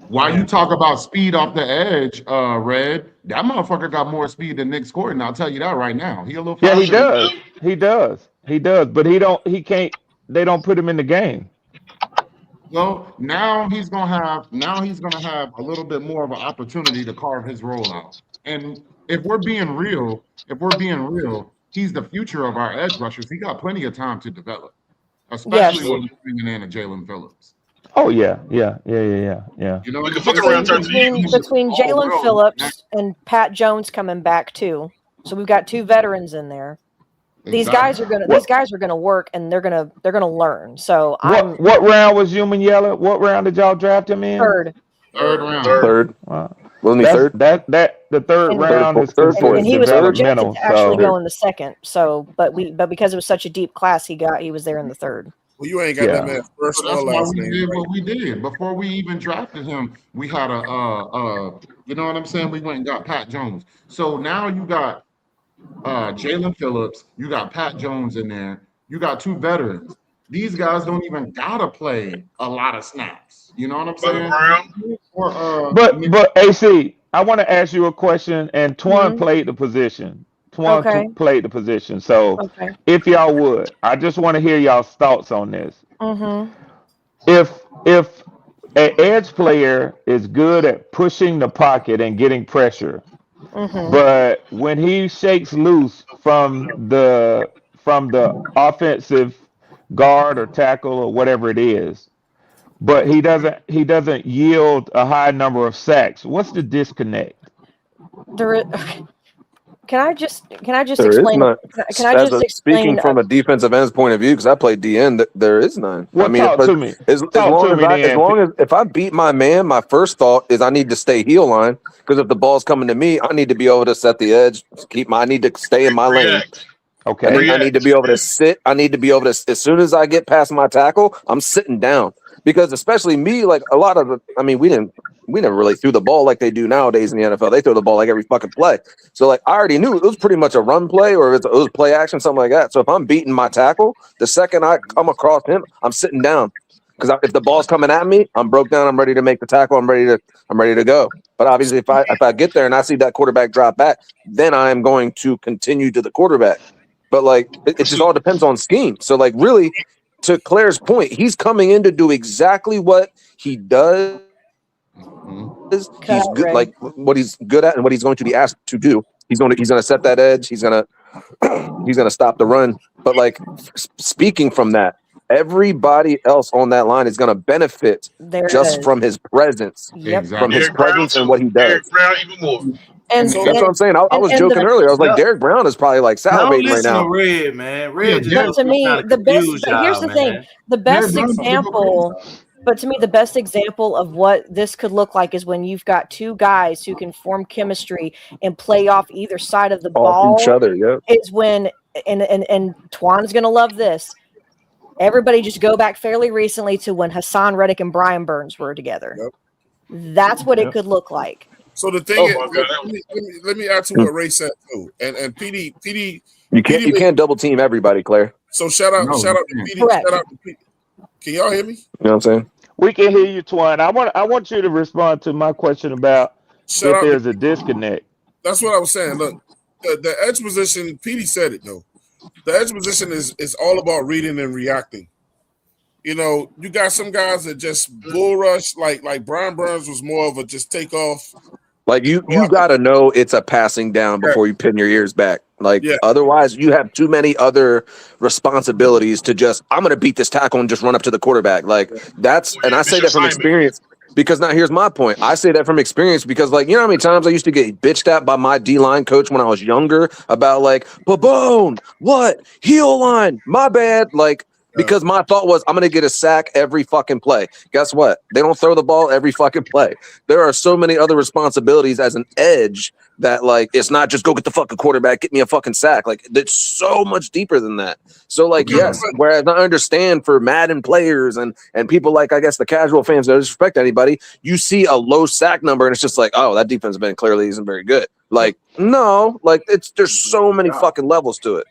Speaker 7: While you talk about speed off the edge, Red, that motherfucker got more speed than Nick Scourton. I'll tell you that right now. He a little faster.
Speaker 2: Yeah, he does. But he can't. They don't put him in the game.
Speaker 7: So now he's gonna have a little bit more of an opportunity to carve his role out. And if we're being real, he's the future of our edge rushers. He got plenty of time to develop, especially when we're bringing in a Jaylen Phillips.
Speaker 2: Oh yeah. You know,
Speaker 8: between Jaylen Phillips and Pat Jones coming back too, so we've got 2 veterans in there. These guys are gonna work, and they're gonna learn. So
Speaker 2: what round was Human Yellow? What round did y'all draft him in?
Speaker 8: Third
Speaker 7: round.
Speaker 1: Third.
Speaker 2: Wow.
Speaker 1: Wasn't he third?
Speaker 2: The third round is
Speaker 8: and he was projected
Speaker 2: developmental.
Speaker 8: to actually go in the second. So, but because it was such a deep class, he was there in the third.
Speaker 4: Well, you ain't got that man first
Speaker 7: That's
Speaker 4: or
Speaker 7: why
Speaker 4: last
Speaker 7: we
Speaker 4: name.
Speaker 7: did
Speaker 4: Right?
Speaker 7: what we did. Before we even drafted him, we had you know what I'm saying? We went and got Pat Jones. So now you got Jaylen Phillips, you got Pat Jones in there, you got 2 veterans. These guys don't even gotta play a lot of snaps. You know what I'm saying?
Speaker 2: But AC, I want to ask you a question. And Twan played the position. Played the position. So if y'all would, I just want to hear y'all's thoughts on this. If an edge player is good at pushing the pocket and getting pressure, but when he shakes loose from the offensive guard or tackle or whatever it is, but he doesn't yield a high number of sacks, what's the disconnect?
Speaker 8: Can I just explain? Can I just explain?
Speaker 1: Speaking from a defensive end's point of view, because I play DN, there is none.
Speaker 2: Well,
Speaker 1: I mean,
Speaker 2: talk to me.
Speaker 1: As long as if I beat my man, my first thought is I need to stay heel line, because if the ball's coming to me, I need to be able to set the edge, I need to stay in my lane.
Speaker 2: Okay.
Speaker 1: I need to be able to sit. I need to be able to, as soon as I get past my tackle, I'm sitting down. Because especially me, like a lot of, we never really threw the ball like they do nowadays in the NFL. They throw the ball like every fucking play. So like I already knew it was pretty much a run play, or it was play action, something like that. So if I'm beating my tackle, the second I come across him, I'm sitting down. Because if the ball's coming at me, I'm broke down. I'm ready to make the tackle. I'm ready to go. But obviously, if I get there and I see that quarterback drop back, then I am going to continue to the quarterback. But like it just all depends on scheme. So like really, to Claire's point, he's coming in to do exactly what he does. He's good, like what he's good at and what he's going to be asked to do. He's going to set that edge. He's going to stop the run. But like speaking from that, everybody else on that line is going to benefit
Speaker 8: There it
Speaker 1: just
Speaker 8: is.
Speaker 1: from his presence,
Speaker 8: Yep.
Speaker 1: from his
Speaker 20: Derrick Brown
Speaker 1: presence and
Speaker 20: too.
Speaker 1: what he
Speaker 20: Derrick
Speaker 1: does.
Speaker 20: Brown even more.
Speaker 8: And
Speaker 1: That's what I'm saying. I was joking earlier. I was like, Derrick Brown is probably like
Speaker 6: Don't
Speaker 1: salivating right
Speaker 6: listen
Speaker 1: now.
Speaker 6: to Red, man. Red
Speaker 5: Yeah,
Speaker 6: just
Speaker 8: But
Speaker 6: looks
Speaker 8: to me,
Speaker 6: trying to
Speaker 8: the best.
Speaker 6: confuse
Speaker 8: But here's
Speaker 6: y'all,
Speaker 8: the thing:
Speaker 6: man.
Speaker 8: the best
Speaker 5: Brown is a good
Speaker 8: example. But to me, the best example of what this could look like is when you've got two guys who can form chemistry and play off either side of the
Speaker 1: Off each
Speaker 8: ball.
Speaker 1: other, yeah.
Speaker 8: Is when and Twan's gonna love this. Everybody just go back fairly recently to when Hassan Reddick and Brian Burns were together. That's what it could look like.
Speaker 4: So the thing is, let me add to what Ray said too, and PD.
Speaker 1: You can't double team everybody, Claire.
Speaker 4: So shout out to PD.
Speaker 8: Correct.
Speaker 4: Shout out to PD. Can y'all hear me?
Speaker 1: You know what I'm saying?
Speaker 2: We can hear you, Twan. I want you to respond to my question about
Speaker 4: Shout
Speaker 2: if
Speaker 4: out
Speaker 2: there's
Speaker 4: to-
Speaker 2: a disconnect.
Speaker 4: That's what I was saying. Look, the edge position, PD said it though. The edge position is all about reading and reacting. You know, you got some guys that just bull rush, like Brian Burns was more of a just take off.
Speaker 1: Like you got to know it's a passing down before you pin your ears back. Like otherwise, you have too many other responsibilities to just I'm going to beat this tackle and just run up to the quarterback. Like that's and I say that from experience because now here's my point. I say that from experience because like you know how many times I used to get bitched at by my D-line coach when I was younger about like Babone, what heel line, my bad, like. Because my thought was, I'm going to get a sack every fucking play. Guess what? They don't throw the ball every fucking play. There are so many other responsibilities as an edge that, like, it's not just go get the fucking quarterback, get me a fucking sack. Like, it's so much deeper than that. So, like, yes, whereas I understand for Madden players and people like, I guess, the casual fans that disrespect anybody, you see a low sack number and it's just like, oh, that defensive end clearly isn't very good. Like, no, like, there's so many fucking levels to it.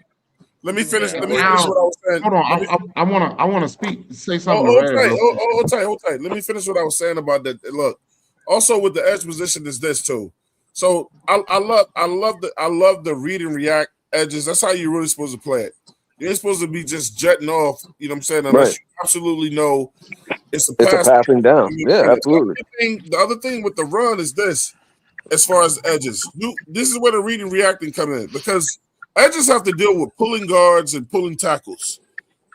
Speaker 4: Let me finish. Let me finish what I was saying.
Speaker 7: Hold on, I want to say something.
Speaker 4: Hold tight. Let me finish what I was saying about that. Look, also with the edge position is this too. So I love the read and react edges. That's how you're really supposed to play it. You ain't supposed to be just jetting off. You know what I'm saying? Unless you absolutely know it's a
Speaker 1: passing down. Yeah, absolutely.
Speaker 4: The other thing with the run is this. As far as edges, this is where the read and reacting come in because. Edges have to deal with pulling guards and pulling tackles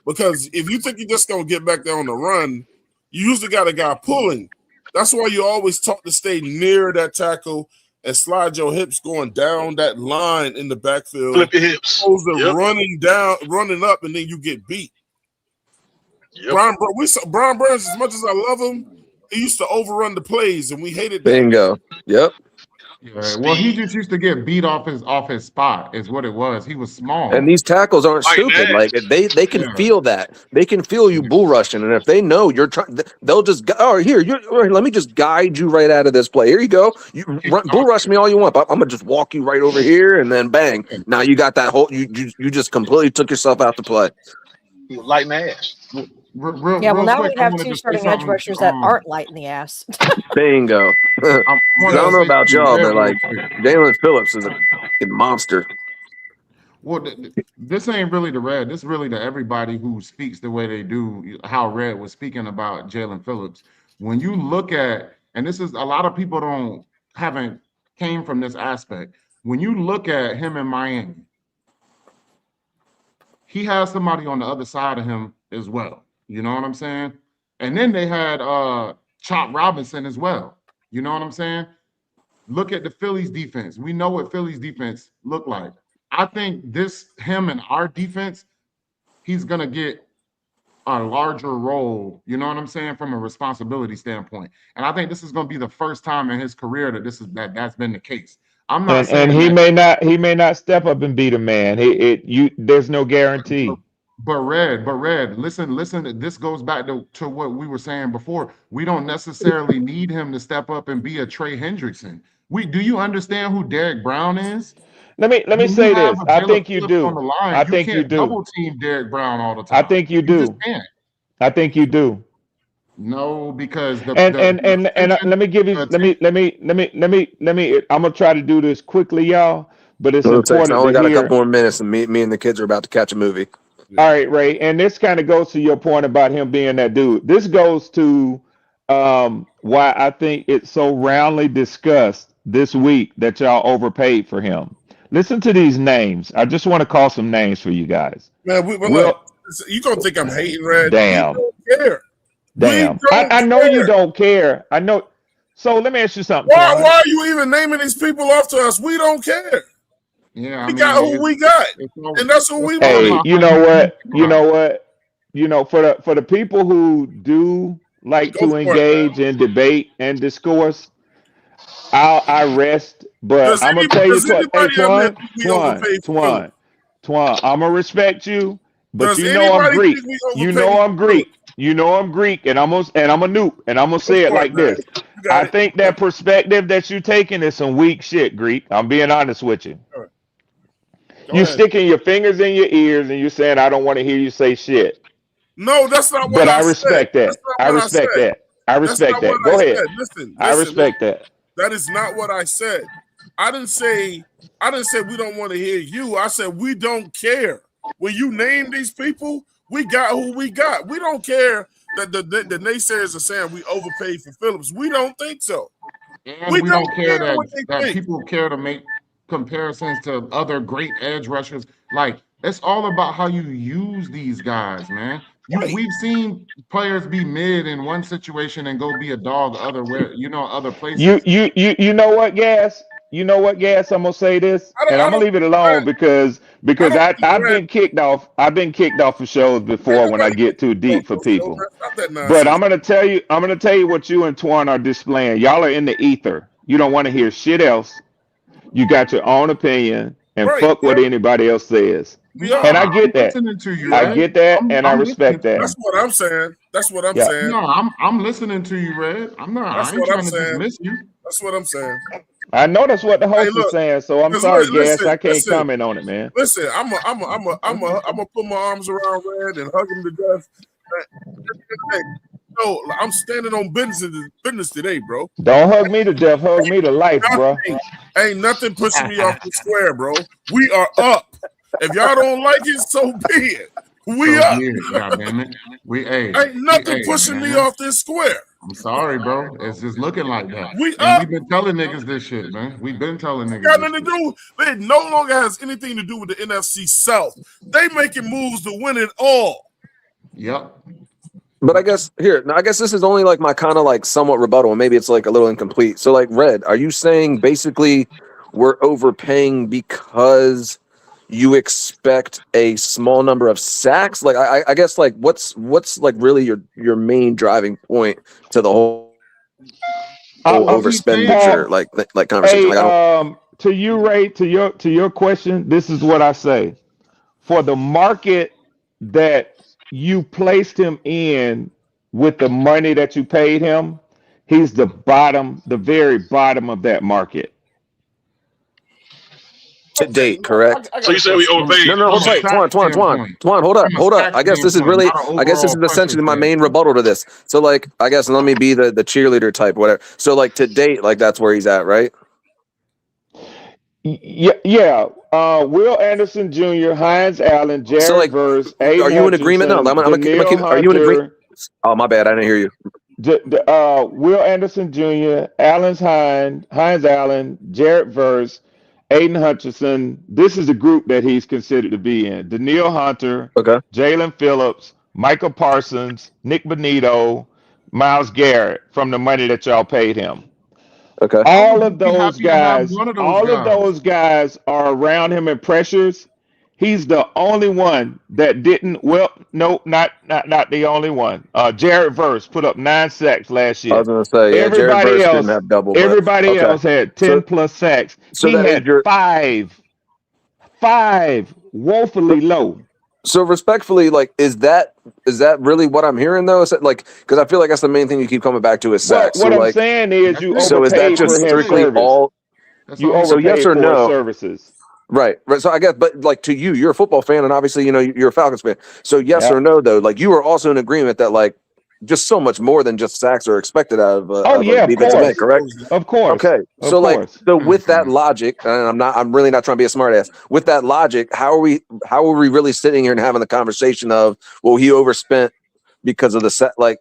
Speaker 4: because if you think you're just going to get back there on the run, you usually got a guy pulling. That's why you always talk to stay near that tackle and slide your hips going down that line in the backfield.
Speaker 20: Flip your hips.
Speaker 4: Opposed to running up, and then you get beat. Yep. Brian Burns, as much as I love him, he used to overrun the plays, and we hated that.
Speaker 1: Bingo. Yep.
Speaker 7: Yeah, well, he just used to get beat off his spot, is what it was. He was small.
Speaker 1: And these tackles aren't stupid. Like they can feel that. They can feel you bull rushing, and if they know you're trying, they'll just let me just guide you right out of this play. Here you go. You bull rush me all you want. I'm gonna just walk you right over here, and then bang. Now you got that whole. You just completely took yourself out to play.
Speaker 3: He was lighting ass.
Speaker 8: Well, now we have two starting edge rushers that aren't light in the ass.
Speaker 1: Bingo. I don't know about y'all, but like Jaylen Phillips is a fucking monster.
Speaker 7: Well, this ain't really the Red. This is really to everybody who speaks the way they do. How Red was speaking about Jaylen Phillips. When you look at, and this is a lot of people haven't came from this aspect. When you look at him in Miami, he has somebody on the other side of him as well. You know what I'm saying? And then they had Chop Robinson as well. You know what I'm saying? Look at the Phillies defense. We know what Phillies defense look like. I think him and our defense, he's going to get a larger role, you know what I'm saying, from a responsibility standpoint. And I think this is going to be the first time in his career that that's been the case. I'm not saying
Speaker 2: he may not step up and beat a man. There's no guarantee.
Speaker 7: But Red, listen, this goes back to what we were saying before. We don't necessarily need him to step up and be a Trey Hendrickson. Do you understand who Derrick Brown is?
Speaker 2: Let me say this. I think you do. I think you do.
Speaker 7: Double team Derrick Brown all the time.
Speaker 2: I think you do. I think you do.
Speaker 7: No, because
Speaker 2: let me give you. Let me. I'm gonna try to do this quickly, y'all. But it's important.
Speaker 1: I only got a couple more minutes, and me and the kids are about to catch a movie.
Speaker 2: All right, Ray, and this kind of goes to your point about him being that dude. This goes to why I think it's so roundly discussed this week that y'all overpaid for him. Listen to these names. I just want to call some names for you guys.
Speaker 4: Man, look, you gonna think I'm hating, Red?
Speaker 2: Damn.
Speaker 4: We don't care.
Speaker 2: Damn.
Speaker 4: We don't
Speaker 2: I know
Speaker 4: care.
Speaker 2: you don't care. I know. So let me ask you something.
Speaker 4: Why
Speaker 2: Twan.
Speaker 4: are you even naming these people off to us? We don't care.
Speaker 7: Yeah,
Speaker 4: We got who we got, and that's who we
Speaker 2: Hey,
Speaker 4: want.
Speaker 2: you know what? You know what? You know, for the people who do like to engage in debate and discourse, I rest. But I'm gonna tell you,
Speaker 4: does anybody admit we overpaid for Phillips?
Speaker 2: Twan, I'm gonna respect you, but
Speaker 4: Does
Speaker 2: you know I'm
Speaker 4: anybody
Speaker 2: Greek.
Speaker 4: think we
Speaker 2: You
Speaker 4: overpaid
Speaker 2: know
Speaker 4: for
Speaker 2: I'm Greek. You know I'm Greek, and I'm a noob, and I'm gonna say it like this. I think that perspective that you're taking is some weak shit, Greek. I'm being honest with you. You're sticking your fingers in your ears and you're saying, I don't want to hear you say shit.
Speaker 4: No, that's not what
Speaker 2: But
Speaker 4: I
Speaker 2: I
Speaker 4: said.
Speaker 2: respect that.
Speaker 4: That's not
Speaker 2: I
Speaker 4: what
Speaker 2: respect
Speaker 4: I said.
Speaker 2: that. I
Speaker 4: That's
Speaker 2: respect
Speaker 4: not what
Speaker 2: that. Go
Speaker 4: I
Speaker 2: ahead.
Speaker 4: said. Listen,
Speaker 2: I respect that.
Speaker 4: That is not what I said. I didn't say we don't want to hear you. I said we don't care. When you name these people, we got who we got. We don't care that the naysayers are saying we overpaid for Phillips. We don't think so.
Speaker 7: And we don't care
Speaker 4: what they
Speaker 7: that
Speaker 4: think.
Speaker 7: people care to make comparisons to other great edge rushers. Like, it's all about how you use these guys, man. We've seen players be mid in one situation and go be a dog other places.
Speaker 2: You know what, Gas? You know what, Gas? I'm gonna say this, and I'm gonna leave it alone because I've been kicked off. I've been kicked off of shows before when I get too deep for people. But I'm gonna tell you what you and Twan are displaying. Y'all are in the ether. You don't want to hear shit else. You got your own opinion, and fuck what anybody else says. And I get that. I get that, and I respect that.
Speaker 4: That's what I'm saying. That's what I'm
Speaker 2: Yeah.
Speaker 4: saying.
Speaker 7: No, I'm listening to you, Red. I ain't trying to dismiss you.
Speaker 4: That's what I'm saying.
Speaker 2: I know that's what the host is saying, so I'm sorry, Gas. I can't
Speaker 4: listen,
Speaker 2: comment on it, man.
Speaker 4: Listen, I'm gonna put my arms around Red and hug him to death. No, I'm standing on business today, bro.
Speaker 2: Don't hug me to death. Hug me to life, bro.
Speaker 4: Ain't nothing pushing me off the square, bro. We are up. If y'all don't like it, so be it. We up.
Speaker 7: Goddammit.
Speaker 4: Ain't nothing pushing me off this square.
Speaker 7: I'm sorry, bro. It's just looking like that.
Speaker 4: We've
Speaker 7: been telling niggas this shit, man. We've been telling niggas.
Speaker 4: Got nothing to do. It no longer has anything to do with the NFC South. They making moves to win it all.
Speaker 7: Yep.
Speaker 1: But I guess this is only like my kind of like somewhat rebuttal, and maybe it's like a little incomplete. So like, Red, are you saying basically we're overpaying because you expect a small number of sacks? Like I guess like what's like really your main driving point to the whole overexpenditure like conversation?
Speaker 2: Hey, to you, Ray, to your question, this is what I say. For the market that you placed him in with the money that you paid him, he's the very bottom of that market.
Speaker 1: To date, correct?
Speaker 20: So you say we overpaid?
Speaker 1: No, hold tight. Twan, hold up. I guess this is essentially my main rebuttal to this. So like, I guess let me be the cheerleader type, whatever. So like to date, like that's where he's at, right?
Speaker 2: Yeah. Will Anderson Jr., Hines Allen, Jared Verse,
Speaker 1: are you in agreement? No, I'm gonna keep. Are you in agreement? Oh, my bad. I didn't hear you.
Speaker 2: Will Anderson Jr., Hines Allen, Jared Verse, Aiden Hutchinson. This is the group that he's considered to be in. Danielle Hunter, Jaylen Phillips, Michael Parsons, Nick Bonito, Myles Garrett from the money that y'all paid him.
Speaker 1: Okay.
Speaker 2: All of those guys are around him in pressures. He's the only one that didn't. Well, no, not the only one. Jared Verse put up 9 sacks last year.
Speaker 1: I was gonna say, yeah,
Speaker 2: Everybody
Speaker 1: Jared Verse
Speaker 2: else
Speaker 1: didn't have double.
Speaker 2: Everybody else had 10 plus sacks.
Speaker 1: So
Speaker 2: he
Speaker 1: that
Speaker 2: had five woefully low.
Speaker 1: So respectfully, like, is that really what I'm hearing though? Is that like, because I feel like that's the main thing you keep coming back to is sacks.
Speaker 2: What I'm saying is you overpaid
Speaker 1: so is that just
Speaker 2: for
Speaker 1: strictly
Speaker 2: service.
Speaker 1: all?
Speaker 2: You overpaid
Speaker 1: so yes or
Speaker 2: for
Speaker 1: no
Speaker 2: services.
Speaker 1: Right. So I guess, but like to you, you're a football fan, and obviously, you're a Falcons fan. So yes or no, though, like you are also in agreement that like just so much more than just sacks are expected out of a defensive end, correct?
Speaker 2: Of course.
Speaker 1: Okay. So with that logic, and I'm really not trying to be a smart ass. With that logic, how are we really sitting here and having the conversation of, well, he overspent because of the set? Like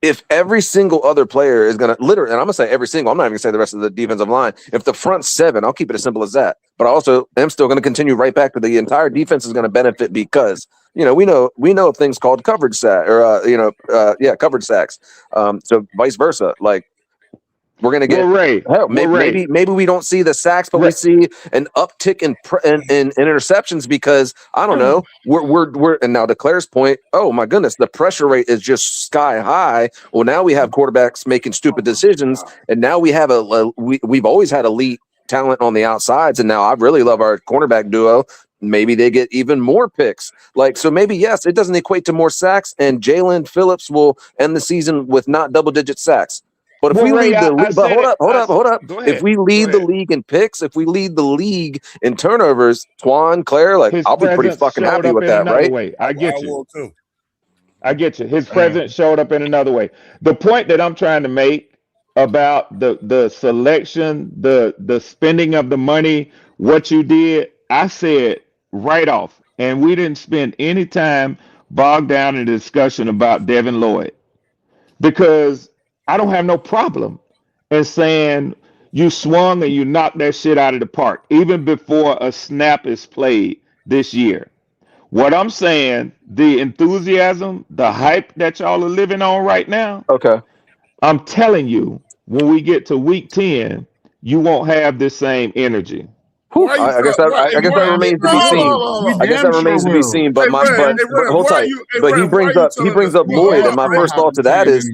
Speaker 1: if every single other player is going to literally, and I'm going to say every single, I'm not even going to say the rest of the defensive line. If the front seven, I'll keep it as simple as that. but I also am still going to continue right back to the entire defense is going to benefit because we know things called coverage sack or coverage sacks. So vice versa, like we're going to get maybe we don't see the sacks, but we see an uptick in interceptions because I don't know. We're and now to Claire's point. Oh my goodness, the pressure rate is just sky high. Well, now we have quarterbacks making stupid decisions, and now we have we've always had elite talent on the outsides, and now I really love our cornerback duo. Maybe they get even more picks. Like so, maybe yes, it doesn't equate to more sacks, and Jaylen Phillips will end the season with not double-digit sacks. But if we lead hold up. If we lead the league in picks, if we lead the league in turnovers, Twan, Claire, like I'll be pretty fucking happy with that, right?
Speaker 2: Way. I get you. I get you. His presence showed up in another way. The point that I'm trying to make about the selection, the spending of the money, what you did, I said right off, and we didn't spend any time bogged down in a discussion about Devin Lloyd because I don't have no problem in saying you swung and you knocked that shit out of the park, even before a snap is played this year. What I'm saying, the enthusiasm, the hype that y'all are living on right now,
Speaker 1: okay.
Speaker 2: I'm telling you, when we get to week 10, you won't have this same energy.
Speaker 1: I guess that remains to be seen. I guess that remains to be seen. But hold tight. But he brings up Lloyd, and my first thought to that is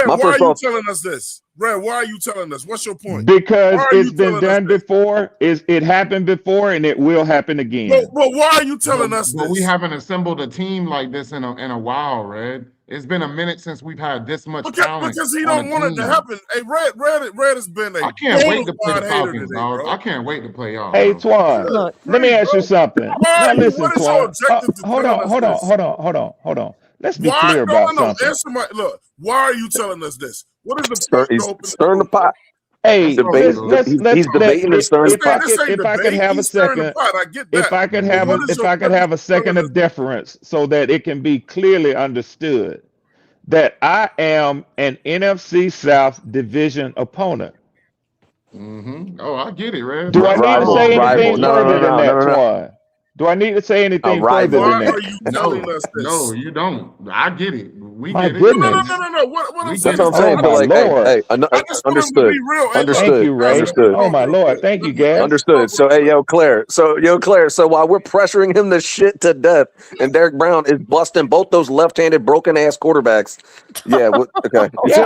Speaker 4: why are you telling us this? Red, why are you telling us? What's your point?
Speaker 2: Because it's been done before. It happened before, and it will happen again.
Speaker 4: But why are you telling us this?
Speaker 7: We haven't assembled a team like this in a while, Red. It's been a minute since we've had this much talent.
Speaker 4: Because he don't want it to happen. Hey, Red has been a.
Speaker 7: I can't wait to play the Falcons, dog. I can't wait to play y'all.
Speaker 2: Hey, Twan, let me ask you something. Now listen, Twan. Hold on. Let's be clear about something.
Speaker 4: Look, why are you telling us this? What is
Speaker 1: the stirring the pot?
Speaker 2: Hey,
Speaker 1: he's debating and stirring the pot.
Speaker 2: If I could have a second, if I could have a second of deference, so that it can be clearly understood that I am an NFC South division opponent.
Speaker 7: Mm-hmm. Oh, I get it, Red.
Speaker 2: Do I need to say anything further than that, Twan? Do I need to say anything further than that?
Speaker 7: No, you don't. I get it. We
Speaker 2: My
Speaker 7: get it.
Speaker 2: goodness.
Speaker 4: No. What I'm
Speaker 1: That's
Speaker 4: saying
Speaker 1: what I'm saying. But like, hey, understood.
Speaker 2: Thank you, Ray.
Speaker 1: Understood.
Speaker 2: Oh my Lord. Thank you, Gaz.
Speaker 1: Understood. So, hey, Claire. So while we're pressuring him to shit to death, and Derek Brown is busting both those left-handed broken ass quarterbacks. Yeah. Okay. You see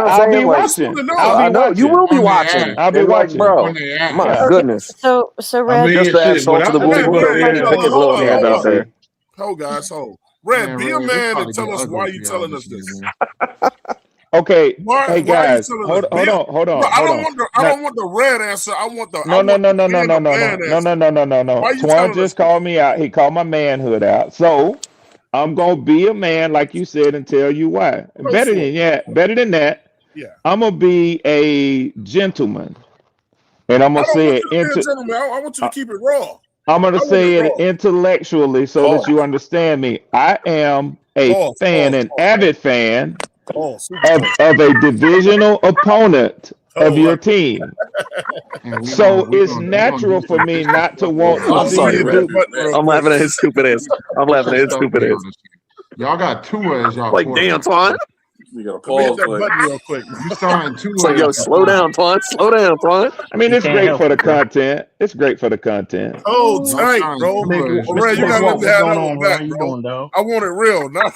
Speaker 1: what I'm saying? I know you will be watching.
Speaker 2: I'll be watching,
Speaker 1: bro. My goodness.
Speaker 8: So Red.
Speaker 1: Just to add salt to the wound.
Speaker 4: Hold, guys, hold. Red, be a man and tell us why you telling us this.
Speaker 2: Okay. Hey guys, hold on.
Speaker 4: I don't want the Red answer. I want the
Speaker 2: no.
Speaker 4: Why you
Speaker 2: Twan just called me out. He called my manhood out. So I'm gonna be a man, like you said, and tell you why. Better than that.
Speaker 4: Yeah.
Speaker 2: I'm gonna be a gentleman, and I'm gonna say it.
Speaker 4: I want you to keep it raw.
Speaker 2: I'm going to say it intellectually so that you understand me. I am a fan, an avid fan of a divisional opponent of your team. So it's natural for me not to want to see you do.
Speaker 1: I'm laughing at his stupid ass.
Speaker 7: Y'all got Tua as y'all.
Speaker 1: Like, damn, Twan.
Speaker 9: You gotta pause
Speaker 4: that button real quick.
Speaker 7: You starting Tua.
Speaker 1: It's like, yo, slow down, Twan.
Speaker 2: I mean, it's great for the content.
Speaker 4: Oh, tight, bro. Red, you gotta let me have that one back, bro. I want it real. Not.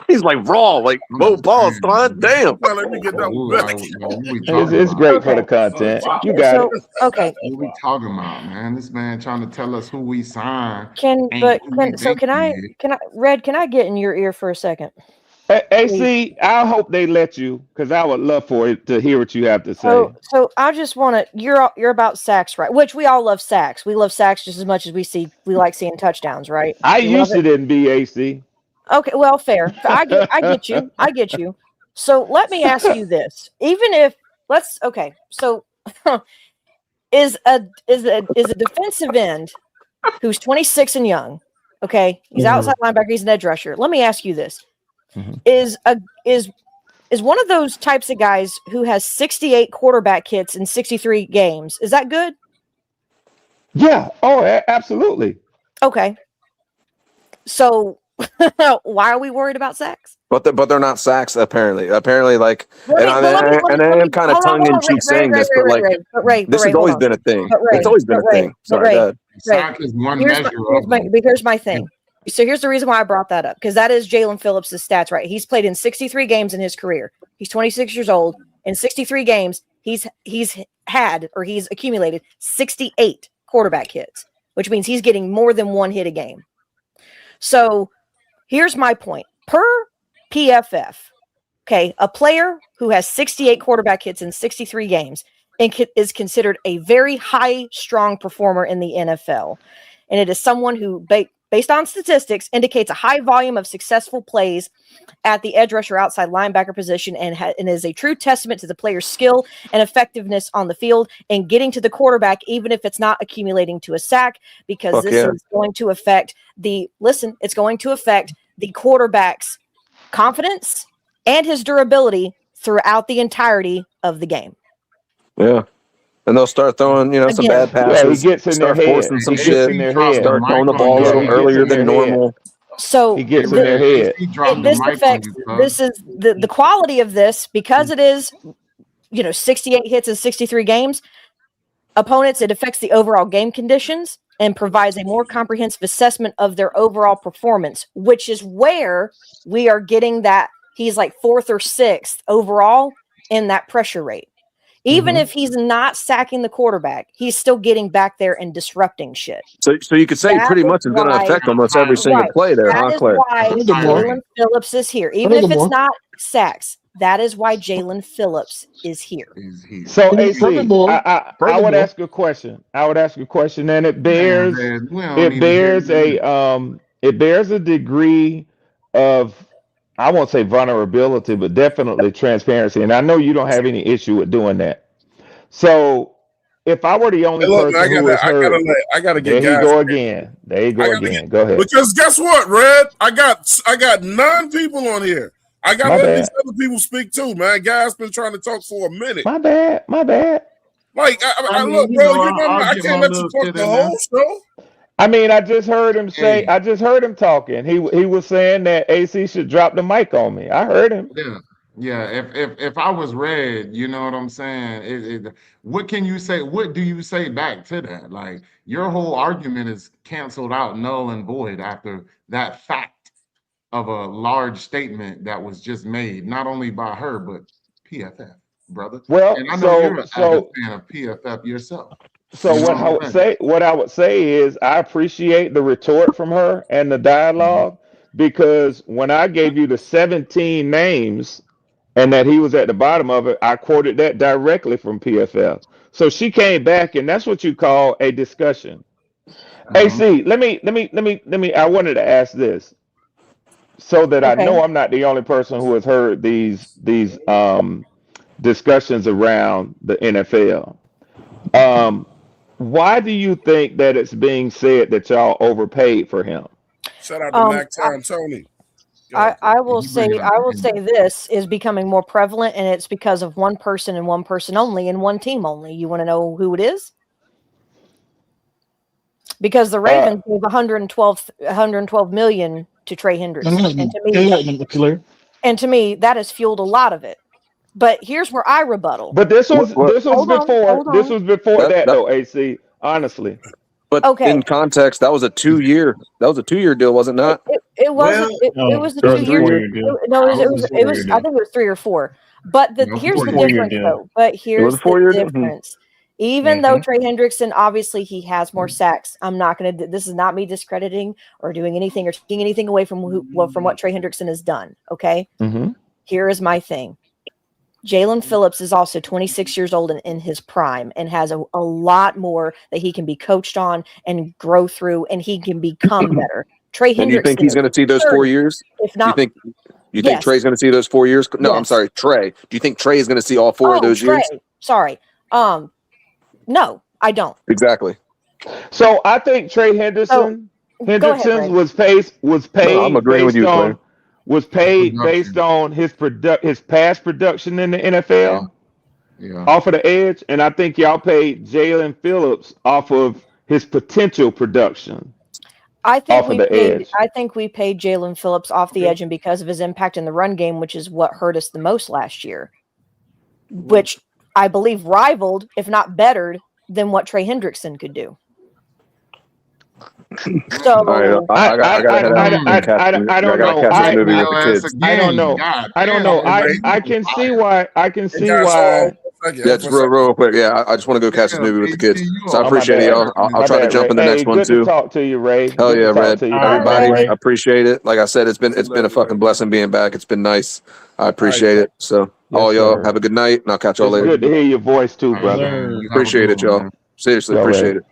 Speaker 1: He's like raw, like both balls, Twan. Damn.
Speaker 4: Let me get that one back.
Speaker 2: It's great for the content. You got it.
Speaker 8: Okay.
Speaker 7: What we talking about, man? This man trying to tell us who we signed.
Speaker 8: Can I, Red, can I get in your ear for a second?
Speaker 2: AC, I hope they let you, because I would love for it to hear what you have to say.
Speaker 8: So I just want to. You're about sacks, right? Which we all love sacks. We love sacks just as much as we like seeing touchdowns, right?
Speaker 2: I used to didn't be AC.
Speaker 8: Okay, well, fair. I get you. So let me ask you this: even if so is a defensive end who's 26 and young. Okay, he's outside linebacker. He's an edge rusher. Let me ask you this. Is one of those types of guys who has 68 quarterback hits in 63 games. Is that good?
Speaker 2: Yeah. Oh, absolutely.
Speaker 8: Okay. So why are we worried about sacks?
Speaker 1: But they're not sacks apparently. Apparently, like,
Speaker 8: Let me, but
Speaker 1: and I am kind of
Speaker 8: hold on,
Speaker 1: tongue in cheek saying this, but like, this has
Speaker 8: hold
Speaker 1: always
Speaker 8: on.
Speaker 1: been a thing.
Speaker 8: But
Speaker 1: It's always been a thing. Sorry, go ahead.
Speaker 7: Sack is one measure of them.
Speaker 8: Here's my thing. So here's the reason why I brought that up, because that is Jaylen Phillips' stats, right? He's played in 63 games in his career. He's 26 years old. In 63 games, he's accumulated 68 quarterback hits, which means he's getting more than one hit a game. So here's my point. Per PFF, okay, a player who has 68 quarterback hits in 63 games is considered a very high, strong performer in the NFL. And it is someone who, based on statistics, indicates a high volume of successful plays at the edge rusher outside linebacker position and is a true testament to the player's skill and effectiveness on the field and getting to the quarterback, even if it's not accumulating to a sack, because is going to affect it's going to affect the quarterback's confidence and his durability throughout the entirety of the game.
Speaker 1: Yeah. And they'll start throwing, some bad passes.
Speaker 2: He gets in
Speaker 1: start
Speaker 2: their
Speaker 1: forcing
Speaker 2: head.
Speaker 1: some shit. Start throwing the ball a little earlier than normal.
Speaker 8: So
Speaker 2: he gets in their head.
Speaker 8: This affects. This is the quality of this, because it is, 68 hits in 63 games. Opponents, it affects the overall game conditions and provides a more comprehensive assessment of their overall performance, which is where we are getting that he's like 4th or 6th overall in that pressure rate. Even if he's not sacking the quarterback, he's still getting back there and disrupting shit.
Speaker 1: So you could say pretty much it's going to affect almost every single play there, huh, Claire?
Speaker 8: That is why Jaylen Phillips is here. Even if it's not sacks, that is why Jaylen Phillips is here.
Speaker 2: So, AC, I would ask a question. And it bears a degree of, I won't say vulnerability, but definitely transparency. And I know you don't have any issue with doing that. So if I were the only person who was hurt,
Speaker 4: I gotta get
Speaker 2: there
Speaker 4: guys.
Speaker 2: you go again. There you go again. Go ahead.
Speaker 4: Because guess what, Red? I got 9 people on here. I gotta let these other people speak too, man. Guys been trying to talk for a minute.
Speaker 2: My bad.
Speaker 4: Like, I look, bro, I can't let you talk the whole show.
Speaker 2: I mean, I just heard him say. I just heard him talking. He was saying that AC should drop the mic on me. I heard him.
Speaker 7: Yeah. If I was Red, you know what I'm saying. What can you say? What do you say back to that? Like, your whole argument is canceled out, null and void after that fact of a large statement that was just made, not only by her but PFF, brother.
Speaker 2: Well,
Speaker 7: and I know you're an avid fan of PFF yourself.
Speaker 2: So what I would say is I appreciate the retort from her and the dialogue, because when I gave you the 17 names and that he was at the bottom of it, I quoted that directly from PFF. So she came back, and that's what you call a discussion. AC, let me. I wanted to ask this so that I know I'm not the only person who has heard these discussions around the NFL. Why do you think that it's being said that y'all overpaid for him?
Speaker 4: Shout out to Mac Time Tony.
Speaker 8: I will say this is becoming more prevalent, and it's because of one person and one person only and one team only. You want to know who it is? Because the Ravens gave 112 million to Trey Hendrickson, and to me, that has fueled a lot of it. But here's where I rebuttal.
Speaker 2: But this was before that though, AC. Honestly.
Speaker 1: But in context, that was a 2-year deal, was it not?
Speaker 8: It wasn't. It was a 2-year deal. No, it was. I think it was 3 or 4. But here's the difference, though. But here's the difference. Even though Trey Hendrickson, obviously, he has more sacks. I'm not going to. This is not me discrediting or doing anything or taking anything away from what Trey Hendrickson has done. Okay. Here is my thing. Jaylen Phillips is also 26 years old and in his prime, and has a lot more that he can be coached on and grow through, and he can become better. Trey Hendrickson.
Speaker 1: And you think he's going to see those 4 years?
Speaker 8: If not,
Speaker 1: you think Trey's going to see those 4 years? No, I'm sorry, Trey. Do you think Trey is going to see all 4 of those years?
Speaker 8: Sorry. No, I don't.
Speaker 1: Exactly.
Speaker 2: So I think Trey Hendrickson was paid.
Speaker 1: No, I'm agreeing with you, Clay.
Speaker 2: Was paid based on his past production in the NFL, off of the edge, and I think y'all paid Jaylen Phillips off of his potential production
Speaker 8: I think
Speaker 2: off of the edge.
Speaker 8: I think we paid Jaylen Phillips off the edge, and because of his impact in the run game, which is what hurt us the most last year, which I believe rivaled, if not bettered, than what Trey Hendrickson could do. So
Speaker 1: All right, I gotta catch this movie with the kids.
Speaker 2: I don't know. I can see why.
Speaker 1: Yeah, just real quick. Yeah, I just want to go catch this movie with the kids. So I appreciate it, y'all. I'll try to jump in the next one too.
Speaker 2: Good to talk to you, Ray.
Speaker 1: Hell yeah, Red. Everybody,
Speaker 2: Ray.
Speaker 1: I appreciate it. Like I said, it's been a fucking blessing being back. It's been nice. I appreciate it. So all y'all have a good night, and I'll catch y'all later.
Speaker 2: Good to hear your voice too, brother.
Speaker 1: Appreciate it, y'all. Seriously, appreciate it.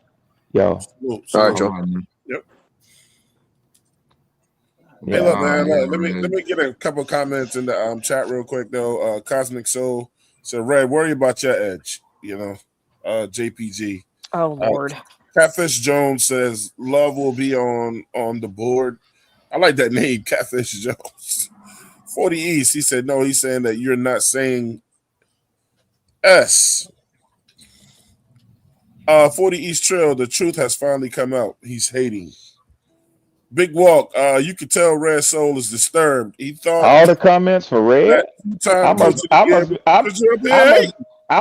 Speaker 2: Yo.
Speaker 1: All right, y'all.
Speaker 4: Yep.
Speaker 2: Yeah.
Speaker 4: Hey, look, man. Let me get a couple comments in the chat real quick though. Cosmic Soul said, "Red, worry about your edge." You know, JPG.
Speaker 8: Oh Lord.
Speaker 4: Catfish Jones says, "Love will be on the board." I like that name, Catfish Jones. 40 East. He said, "No." He's saying that you're not saying S. 40 East Trail. The truth has finally come out. He's hating. Big Walk. You could tell Red Soul is disturbed. He thought
Speaker 2: all the comments for Red. I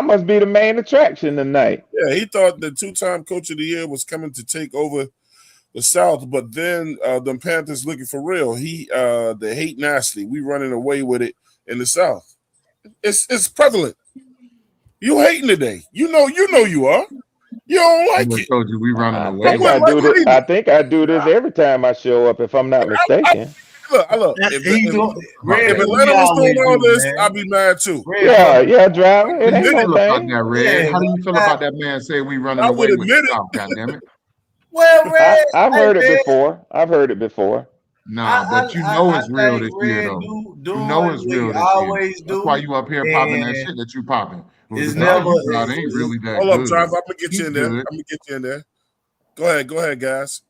Speaker 2: must be the main attraction tonight.
Speaker 4: Yeah, he thought the 2-time Coach of the Year was coming to take over the South, but then the Panthers looking for real. They hate nasty. We running away with it in the South. It's prevalent. You hating today. You know you are. You don't like it.
Speaker 7: Told you we running away.
Speaker 2: I think I do this every time I show up, if I'm not mistaken.
Speaker 4: Look. If Atlanta was doing all this, I'd be mad too.
Speaker 2: Yeah, driver. It ain't no thing.
Speaker 7: How do you feel about that man saying we running away with the South? Goddammit.
Speaker 6: Well, Red,
Speaker 2: I've heard it before.
Speaker 7: Nah, but you know it's real this year, though. You know it's real this year. That's why you up here popping that shit that you popping.
Speaker 4: It's
Speaker 7: never. It ain't really that.
Speaker 4: Hold
Speaker 7: good.
Speaker 4: up, driver. I'm gonna get you in there. Go ahead, guys.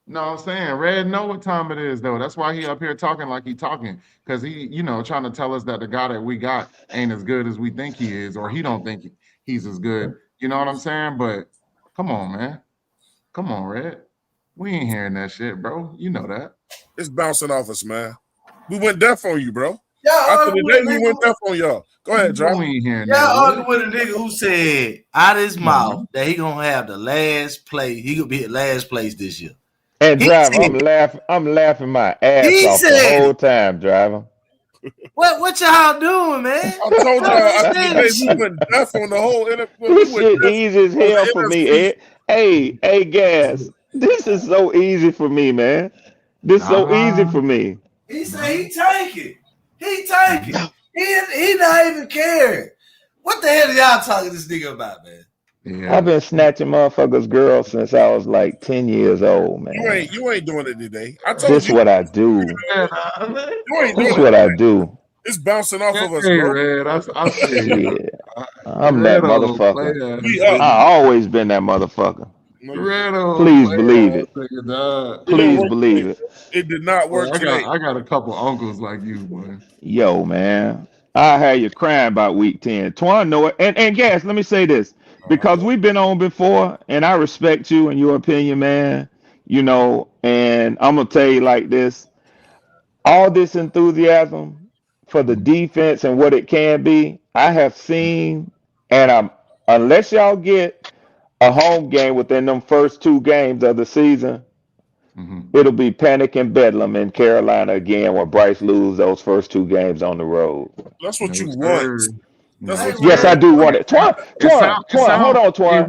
Speaker 7: No, I'm saying Red know what time it is, though. That's why he up here talking like he talking, because he, trying to tell us that the guy that we got ain't as good as we think he is, or he don't think he's as good. You know what I'm saying? But come on, man. Come on, Red. We ain't hearing that shit, bro. You know that.
Speaker 4: It's bouncing off us, man. We went deaf on you, bro.
Speaker 6: Yeah,
Speaker 4: after the day, we went deaf on y'all. Go ahead, John.
Speaker 6: Y'all arguing with a nigga who said out of his mouth that he gonna have the last place. He gonna be at last place this year.
Speaker 2: And driver, I'm laughing my ass off the whole time, driver.
Speaker 6: What y'all doing, man?
Speaker 4: I told y'all after the day we went deaf on the whole NFL.
Speaker 2: This shit easy as hell for me, Ed. Hey, Gas. This is so easy for me, man. This is so easy for me.
Speaker 6: He said he take it. He not even caring. What the hell are y'all talking to this nigga about, man?
Speaker 7: Yeah.
Speaker 2: I've been snatching motherfuckers' girls since I was like 10 years old, man.
Speaker 4: You ain't doing it today. I told
Speaker 2: This
Speaker 4: you.
Speaker 2: what I do. This what I do.
Speaker 4: It's bouncing off of us,
Speaker 7: Hey,
Speaker 4: bro.
Speaker 7: Red, I
Speaker 2: Yeah. I'm that motherfucker. I always been that motherfucker. Please believe it. Please believe it.
Speaker 4: It did not work today.
Speaker 7: I got a couple uncles like you, man.
Speaker 2: Yo, man. I had you crying about week 10. Twan know it. And Gas, let me say this. Because we've been on before, and I respect you and your opinion, man. And I'm going to tell you like this. All this enthusiasm for the defense and what it can be, I have seen, and unless y'all get a home game within them first 2 games of the season, it'll be panic and bedlam in Carolina again when Bryce loses those first 2 games on the road.
Speaker 4: That's what you want.
Speaker 2: Yes, I do want it. Twan, hold on, Twan.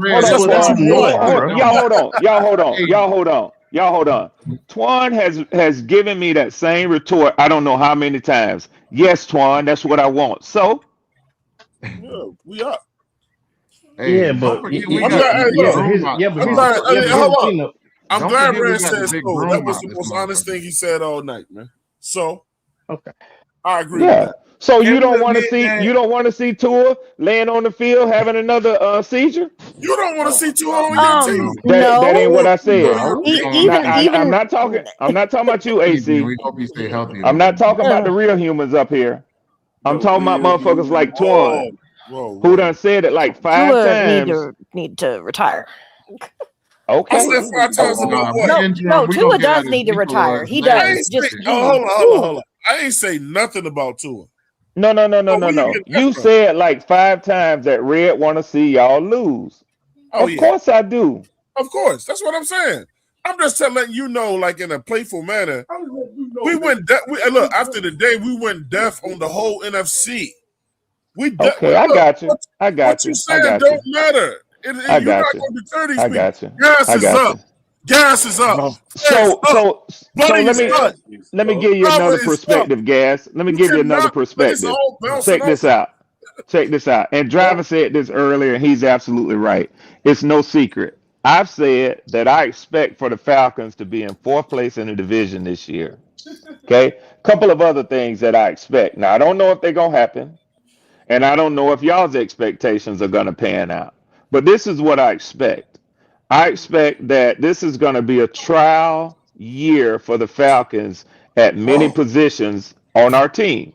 Speaker 2: Y'all hold on. Twan has given me that same retort I don't know how many times. Yes, Twan, that's what I want. So
Speaker 4: yeah, we up.
Speaker 5: Hey, yeah, but
Speaker 4: I'm glad Red said so. That was the most honest thing he said all night, man. So
Speaker 5: okay,
Speaker 4: I agree with that.
Speaker 2: So you don't want to see Tua laying on the field having another seizure?
Speaker 4: You don't want to see Tua on your team.
Speaker 2: That ain't what I said.
Speaker 8: Even
Speaker 2: I'm not talking about you, AC.
Speaker 7: We hope you stay healthy.
Speaker 2: I'm not talking about the real humans up here. I'm talking about motherfuckers like Twan, who done said it like 5
Speaker 8: Tua
Speaker 2: times.
Speaker 8: need to retire.
Speaker 2: Okay.
Speaker 4: I said 5 times about what?
Speaker 8: No, Tua does need to retire. He does.
Speaker 4: Hold on. I ain't say nothing about Tua.
Speaker 2: No.
Speaker 4: where you get that
Speaker 2: You
Speaker 4: from?
Speaker 2: said like 5 times that Red want to see y'all lose.
Speaker 4: Oh,
Speaker 2: Of
Speaker 4: yeah.
Speaker 2: course I do.
Speaker 4: Of course. That's what I'm saying. I'm just letting you know, like in a playful manner, we went look, after the day, we went deaf on the whole NFC.
Speaker 2: Okay, I got you. I got
Speaker 4: What
Speaker 2: you.
Speaker 4: you
Speaker 2: I
Speaker 4: saying
Speaker 2: got
Speaker 4: don't
Speaker 2: you.
Speaker 4: matter.
Speaker 2: I
Speaker 4: You're
Speaker 2: got
Speaker 4: not
Speaker 2: you.
Speaker 4: going to deter these
Speaker 2: I
Speaker 4: people.
Speaker 2: got you.
Speaker 4: Gas
Speaker 2: I
Speaker 4: is
Speaker 2: got
Speaker 4: up.
Speaker 2: you.
Speaker 4: Gas is up.
Speaker 2: So
Speaker 4: Money
Speaker 2: let
Speaker 4: is up.
Speaker 2: me give you
Speaker 4: Power
Speaker 2: another
Speaker 4: is up.
Speaker 2: perspective, Gas. Let me
Speaker 4: You
Speaker 2: give you another
Speaker 4: cannot, but it's
Speaker 2: perspective.
Speaker 4: all bouncing
Speaker 2: Check this
Speaker 4: off.
Speaker 2: out. Check this out. And Driver said this earlier, and he's absolutely right. It's no secret. I've said that I expect for the Falcons to be in 4th place in the division this year. Okay? Couple of other things that I expect. Now, I don't know if they're going to happen, and I don't know if y'all's expectations are going to pan out. But this is what I expect. I expect that this is going to be a trial year for the Falcons at many positions on our team.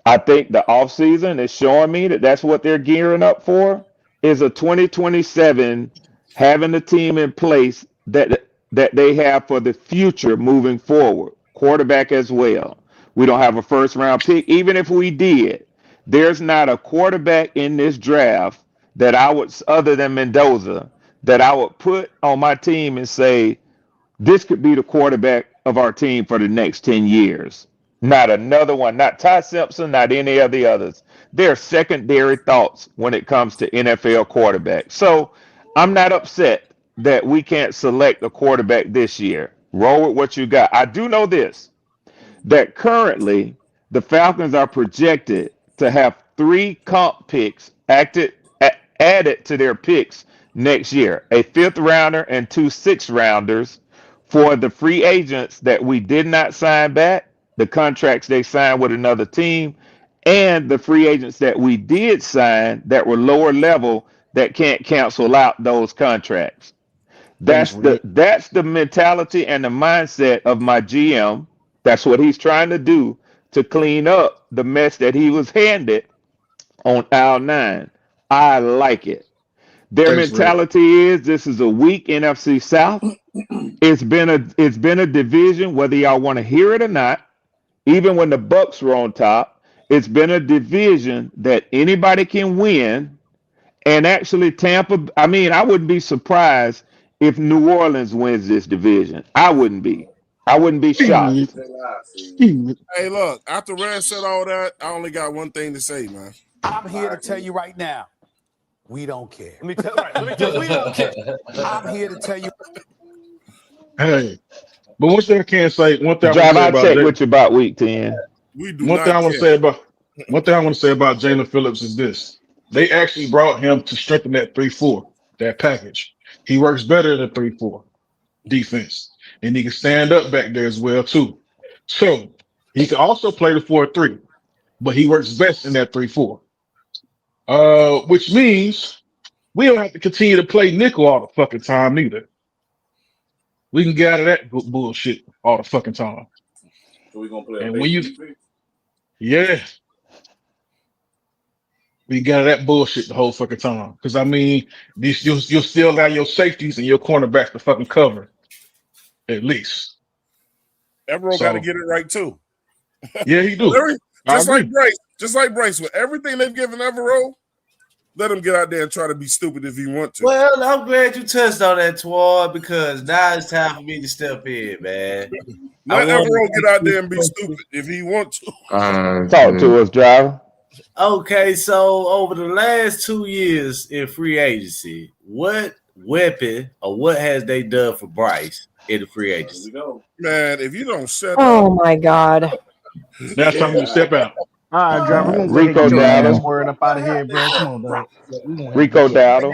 Speaker 2: I think the offseason is showing me that that's what they're gearing up for is a 2027 having the team in place that they have for the future moving forward. Quarterback as well. We don't have a first round pick. Even if we did, there's not a quarterback in this draft that I would, other than Mendoza, that I would put on my team and say, this could be the quarterback of our team for the next 10 years. Not another one, not Ty Simpson, not any of the others. They're secondary thoughts when it comes to NFL quarterbacks. So I'm not upset that we can't select a quarterback this year. Roll with what you got. I do know this, that currently the Falcons are projected to have 3 comp picks added to their picks next year, a 5th rounder and 2 6th rounders for the free agents that we did not sign back, the contracts they signed with another team, and the free agents that we did sign that were lower level that can't cancel out those contracts. That's the mentality and the mindset of my GM. That's what he's trying to do to clean up the mess that he was handed on aisle 9. I like it. Their mentality is this is a weak NFC South. It's been a division, whether y'all want to hear it or not. Even when the Bucks were on top, it's been a division that anybody can win. And actually, Tampa. I mean, I wouldn't be surprised if New Orleans wins this division. I wouldn't be. I wouldn't be shocked.
Speaker 4: Hey, look, after Rand said all that, I only got one thing to say, man.
Speaker 18: I'm here to tell you right now, we don't care. Let me tell you, we don't care. I'm here to tell you.
Speaker 10: Hey, but one thing I can say, one thing
Speaker 2: Drive, I'll check with you about week 10.
Speaker 4: We do
Speaker 10: One
Speaker 4: not
Speaker 10: thing I want
Speaker 4: care.
Speaker 10: to say about Jaylen Phillips is this: they actually brought him to strengthen that 3-4, that package. He works better than 3-4 defense, and he can stand up back there as well too. So he can also play the 4-3, but he works best in that 3-4. Which means we don't have to continue to play nickel all the fucking time either. We can get out of that bullshit all the fucking time.
Speaker 9: So we're gonna play
Speaker 10: And
Speaker 9: a
Speaker 10: when
Speaker 9: base defense?
Speaker 10: yeah, we get out of that bullshit the whole fucking time. Because I mean, you'll still allow your safeties and your cornerbacks to fucking cover, at least.
Speaker 4: Everett got to get it right too.
Speaker 10: Yeah, he do.
Speaker 4: Just like Bryce, with everything they've given Everett, let him get out there and try to be stupid if he want to.
Speaker 6: Well, I'm glad you touched on that, Tward, because now it's time for me to step in, man.
Speaker 4: Let Everett get out there and be stupid if he wants to.
Speaker 2: Talk to us, Driver.
Speaker 6: Okay, so over the last 2 years in free agency, what weapon or what has they done for Bryce in the free agency?
Speaker 4: Man, if you don't shut
Speaker 8: Oh my God.
Speaker 10: Now it's time to step out.
Speaker 5: All right, driver. We're gonna
Speaker 2: Rico
Speaker 5: go ahead and get your ass
Speaker 2: Dowdle.
Speaker 5: word up out of here, bro. Come on, dog.
Speaker 2: Rico Dowdle.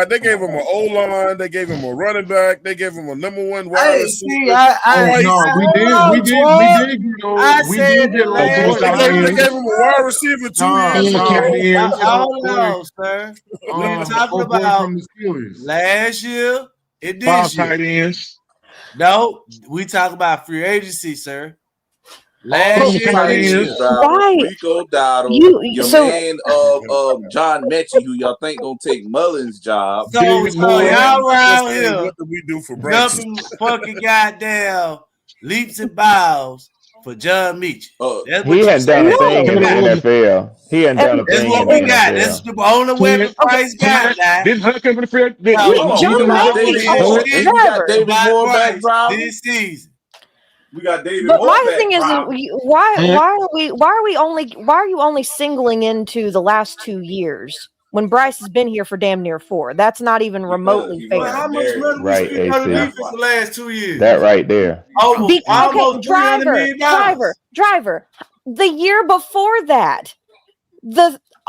Speaker 4: They gave him an O-line, they gave him a running back, they gave him a number 1 wide
Speaker 6: Hey,
Speaker 4: receiver.
Speaker 6: see,
Speaker 4: We
Speaker 6: said
Speaker 4: gave him a wide receiver 2 years ago.
Speaker 6: Hold on, sir. We're talking about last year and this
Speaker 10: 5
Speaker 6: year.
Speaker 10: tight ends.
Speaker 6: No, we talk about free agency, sir. Last year,
Speaker 9: driver, Rico Dottle, your man of John Metchie, who y'all think gonna take Mullins' job.
Speaker 6: So y'all around here,
Speaker 4: what do we do for breakfast?
Speaker 6: nothing fucking goddamn leaps and bounds for John Metchie. That's what
Speaker 2: He
Speaker 6: you
Speaker 2: hadn't done a thing in the
Speaker 6: got.
Speaker 2: NFL. He hadn't done a
Speaker 6: That's
Speaker 2: thing
Speaker 6: what
Speaker 2: in
Speaker 6: we
Speaker 2: the
Speaker 6: got.
Speaker 2: NFL.
Speaker 6: That's the only weapon Price got now.
Speaker 10: Didn't Hunt come from the field?
Speaker 6: This season.
Speaker 9: We got David
Speaker 8: But
Speaker 9: Moore
Speaker 8: my
Speaker 9: back
Speaker 8: thing is,
Speaker 9: driving.
Speaker 8: why are we singling into the last 2 years when Bryce has been here for damn near 4? That's not even remotely fair.
Speaker 6: How much money we spent on the defense the last 2 years?
Speaker 2: That right there.
Speaker 6: Almost $300 million.
Speaker 8: Driver. The year before that,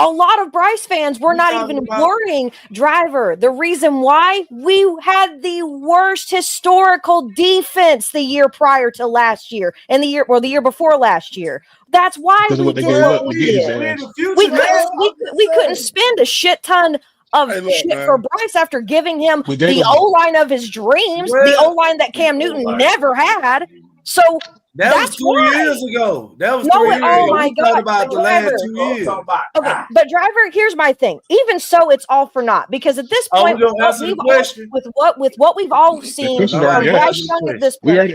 Speaker 8: a lot of Bryce fans were not even worrying Driver. The reason why, we had the worst historical defense the year prior to last year, and the year before last year. That's why we did what we did. We couldn't spend a shit ton of shit for Bryce after giving him the O-line of his dreams, the O-line that Cam Newton never had. So
Speaker 6: that was 2 years ago. That was 3 years ago.
Speaker 8: Oh my God!
Speaker 6: About the last 2 years.
Speaker 8: Okay, but Driver, here's my thing. Even so, it's all for naught because at this point, with what we've all seen from Bryce Young at this point,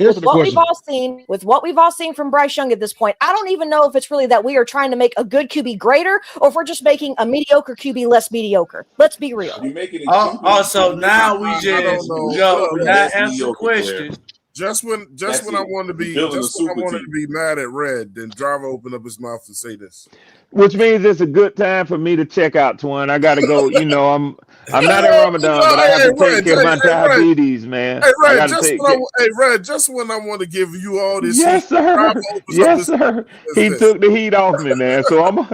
Speaker 8: with what we've all seen from Bryce Young at this point, I don't even know if it's really that we are trying to make a good QB greater or if we're just making a mediocre QB less mediocre. Let's be real.
Speaker 6: Also, now we just not answer questions.
Speaker 4: Just when I wanted to be mad at Red, then Driver opened up his mouth and say this.
Speaker 2: Which means it's a good time for me to check out, Twin. I gotta go. I'm not in Ramadan, but I have to take care of my diabetes, man.
Speaker 4: Hey, Red, just when I want to give you all this.
Speaker 2: Yes, sir. Yes, sir. He took the heat off me, man. So I'm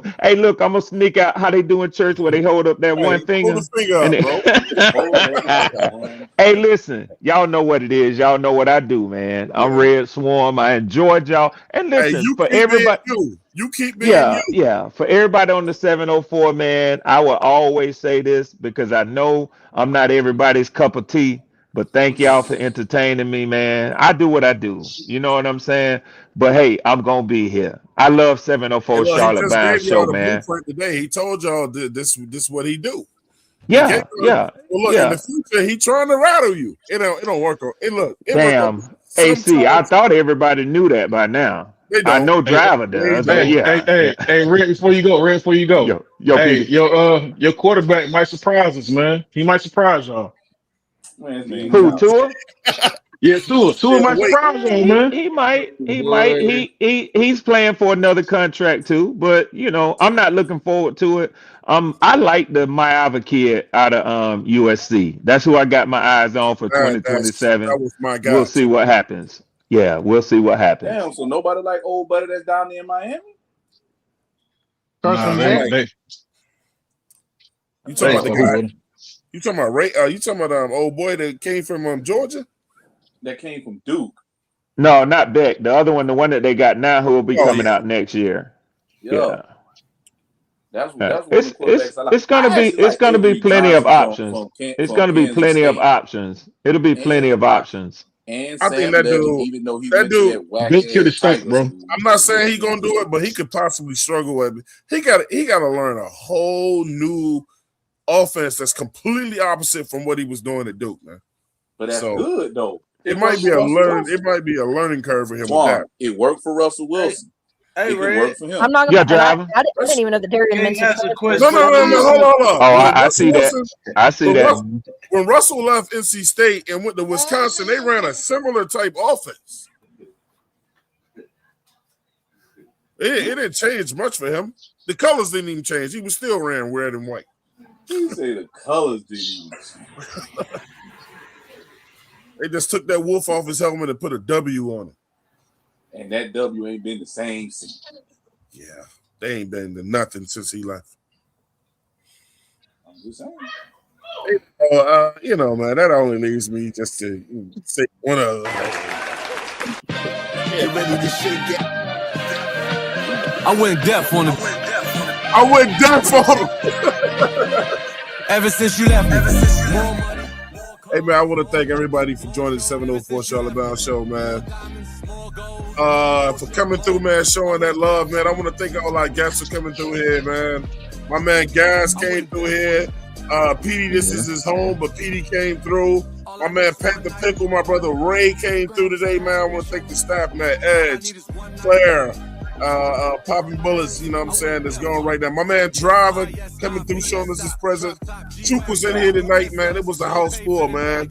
Speaker 2: gonna sneak out how they do in church where they hold up that one finger. Hey, listen, y'all know what it is. Y'all know what I do, man. I'm Red Swarm. I enjoyed y'all. And listen, for everybody.
Speaker 4: You keep being you.
Speaker 2: Yeah. For everybody on the 704, man, I will always say this because I know I'm not everybody's cup of tea, but thank y'all for entertaining me, man. I do what I do. You know what I'm saying? But hey, I'm gonna be here. I love 704 Charlotte Bound Show, man.
Speaker 4: Today he told y'all this what he do.
Speaker 2: Yeah.
Speaker 4: Well, look, in the future, he trying to rattle you. It don't work.
Speaker 2: Damn. AC, I thought everybody knew that by now. I know Driver does.
Speaker 10: Hey, Red, before you go. Your quarterback might surprise us, man. He might surprise y'all.
Speaker 2: Who, Tua?
Speaker 10: Yeah, Tua might surprise y'all, man.
Speaker 2: He might. He's playing for another contract too, but I'm not looking forward to it. I like the Maiava kid out of USC. That's who I got my eyes on for 2027.
Speaker 4: That was my guy.
Speaker 2: We'll see what happens. Yeah, we'll see what happens.
Speaker 9: Damn, so nobody like old buddy that's down there in Miami?
Speaker 4: You talking about the guy? You talking about Ray? You talking about old boy that came from Georgia?
Speaker 9: That came from Duke.
Speaker 2: No, not Beck. The other one, the one that they got now, who will be coming out next year.
Speaker 9: Yeah.
Speaker 2: It's gonna be plenty of options. It's gonna be plenty of options. It'll be plenty of options.
Speaker 9: And
Speaker 4: I think that dude,
Speaker 9: even though
Speaker 10: Big to the state, bro.
Speaker 4: I'm not saying he's gonna do it, but he could possibly struggle with it. He got to learn a whole new offense that's completely opposite from what he was doing at Duke, man.
Speaker 9: But that's good though.
Speaker 4: It might be a learning curve for him with that.
Speaker 9: It worked for Russell Wilson.
Speaker 6: Hey,
Speaker 9: Ray.
Speaker 8: I'm not gonna. I didn't even know that Darian mentioned.
Speaker 4: No, hold on.
Speaker 2: Oh, I see that. I see that.
Speaker 4: When Russell left NC State and went to Wisconsin, they ran a similar type offense. It didn't change much for him. The colors didn't even change. He was still ran red and white.
Speaker 9: You say the colors didn't.
Speaker 4: They just took that wolf off his helmet and put a W on it.
Speaker 14: And that W ain't been the same since.
Speaker 4: Yeah, they ain't been to nothing since he left.
Speaker 14: I'm just saying.
Speaker 4: Man, that only leaves me just to say one of them.
Speaker 18: Get ready to shake it. I went deaf on him. Ever since you left me.
Speaker 4: Hey, man, I want to thank everybody for joining the 704 Charlotte Bound Show, man. for coming through, man, showing that love, man. I want to thank all our guests for coming through here, man. My man Gas came through here. PD, this is his home, but PD came through. My man Pat the Pickle, my brother Ray came through today, man. I want to thank the staff, man. Edge, Claire, Popping Bullets, you know what I'm saying, that's going right now. My man Driver coming through, showing us his presence. Chook was in here tonight, man. It was a house full, man.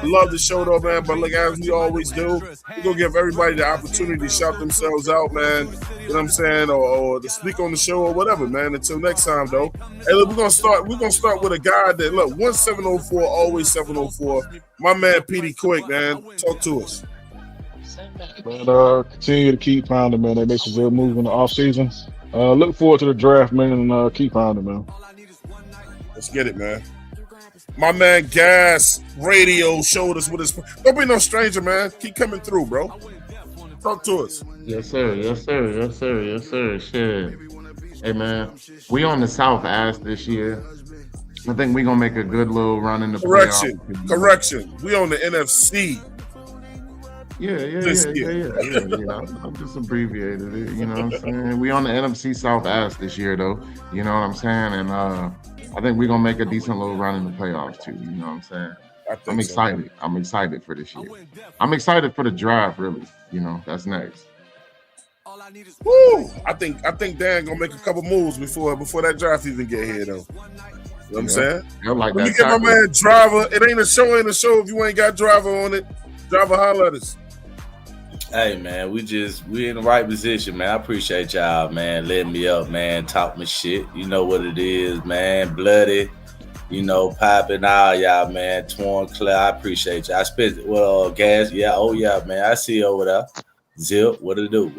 Speaker 4: Love the show, though, man. But look, as we always do, we're going to give everybody the opportunity to shout themselves out, man. You know what I'm saying? Or to speak on the show or whatever, man. Until next time, though. Hey, look, we're gonna start with a guy that, look, 1704, always 704. My man PD Quick, man. Talk to us.
Speaker 10: But continue to keep pounding, man. They make some good moves in the offseason. Look forward to the draft, man, and keep pounding, man.
Speaker 4: Let's get it, man. My man Gas Radio showed us what his. Don't be no stranger, man. Keep coming through, bro. Talk to us.
Speaker 7: Yes, sir. Yes, sir. Yes, sir. Yes, sir. Shit. Hey, man. We on the South ass this year. I think we're going to make a good little run in the
Speaker 4: Correction.
Speaker 7: playoffs.
Speaker 4: Correction. We on the NFC.
Speaker 7: Yeah. I just abbreviated it. You know what I'm saying? We on the NFC South ass this year, though. You know what I'm saying? And I think we're going to make a decent little run in the playoffs, too. You know what I'm saying? I'm excited. So. I'm excited for this year. I'm excited for the draft, really. You know, that's next.
Speaker 4: Woo! I think Dan gonna make a couple moves before that draft even get here, though. You know what I'm saying?
Speaker 7: Like
Speaker 4: Let me get my man Driver. It ain't a show if you ain't got Driver on it. Driver, holler at us.
Speaker 6: Hey, man, we in the right position, man. I appreciate y'all, man, letting me up, man, talk my shit. You know what it is, man. Bloody, you know, popping all y'all, man. Torn Clay, I appreciate y'all. I spent, Gas, yeah, oh, yeah, man. I see you over there. Zip, what it do?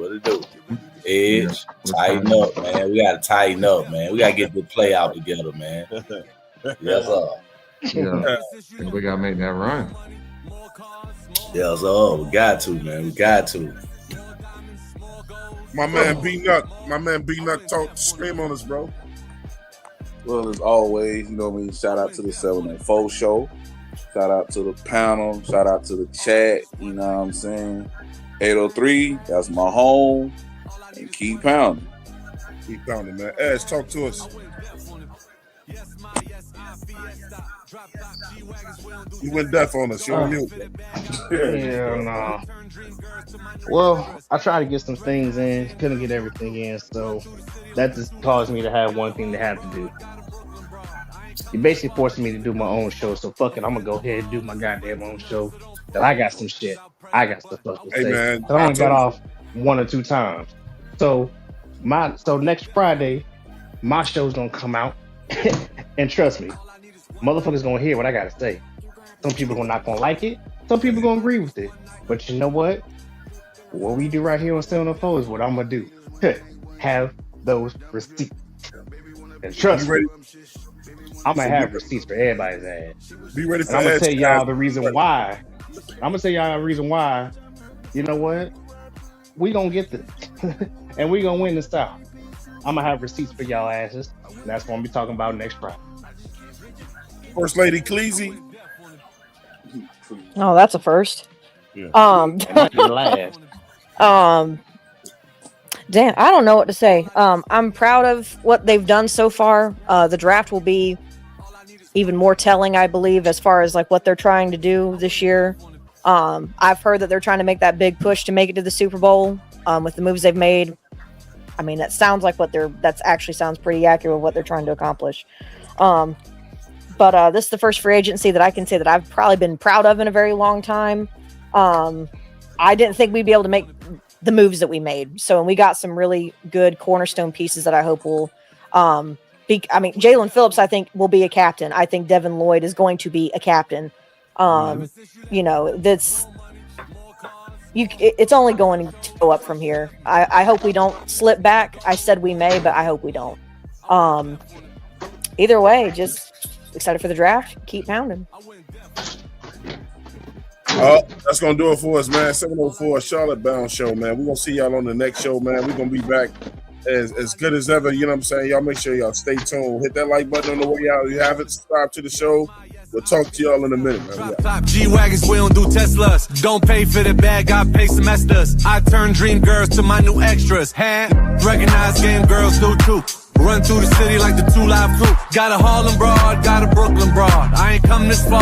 Speaker 6: Edge, tighten up, man. We got to tighten up, man. We got to get the play out together, man. Yes, sir.
Speaker 7: Yeah, we got to make that run.
Speaker 6: Yes, sir. We got to, man. We got to.
Speaker 4: My man B-Nut talk, scream on us, bro.
Speaker 9: Well, as always, you know what I mean? Shout out to the 704 show. Shout out to the panel. Shout out to the chat. You know what I'm saying? 803, that's my home. And keep pounding.
Speaker 4: Keep pounding, man. Edge, talk to us. You went deaf on us. You're on mute.
Speaker 5: Yeah, no. Well, I tried to get some things in, couldn't get everything in, so that just caused me to have one thing to have to do. You basically forced me to do my own show, so fuck it, I'm gonna go ahead and do my goddamn own show. That I got some shit. I got stuff to say.
Speaker 4: Man,
Speaker 5: I only got off 1 or 2 times. So next Friday, my show's gonna come out, and trust me, motherfuckers gonna hear what I gotta say. Some people are not gonna like it. Some people gonna agree with it. But you know what? What we do right here on 704 is what I'm gonna do. Have those receipts. And trust me, I'm gonna have receipts for everybody's ass.
Speaker 4: Be ready for
Speaker 5: I'm gonna tell y'all the reason why. You know what? We gonna get this. And we gonna win the South. I'm gonna have receipts for y'all asses. And that's what I'm gonna be talking about next Friday.
Speaker 4: First Lady Cleasy.
Speaker 8: Oh, that's a first.
Speaker 4: Yeah.
Speaker 8: Damn, I don't know what to say. I'm proud of what they've done so far. The draft will be even more telling, I believe, as far as like what they're trying to do this year. I've heard that they're trying to make that big push to make it to the Super Bowl with the moves they've made. I mean, that sounds like that's actually sounds pretty accurate with what they're trying to accomplish. But this is the first free agency that I can say that I've probably been proud of in a very long time. I didn't think we'd be able to make the moves that we made. So, and we got some really good cornerstone pieces that I hope will Jaylen Phillips, I think, will be a captain. I think Devin Lloyd is going to be a captain. You know, it's only going to go up from here. I hope we don't slip back. I said we may, but I hope we don't. Either way, just excited for the draft. Keep pounding.
Speaker 4: That's gonna do it for us, man. 704 Charlotte Bound Show, man. We're gonna see y'all on the next show, man. We're gonna be back as good as ever. You know what I'm saying? Y'all make sure y'all stay tuned. Hit that like button on the way out. If you haven't, subscribe to the show. We'll talk to y'all in a minute, man.
Speaker 18: Top G-Wagons, we don't do Teslas. Don't pay for the bag, I pay semesters. I turn dream girls to my new extras. Hand recognize game girls do too. Run through the city like the 2 Live Crew. Got a Harlem broad, got a Brooklyn broad. I ain't come this far.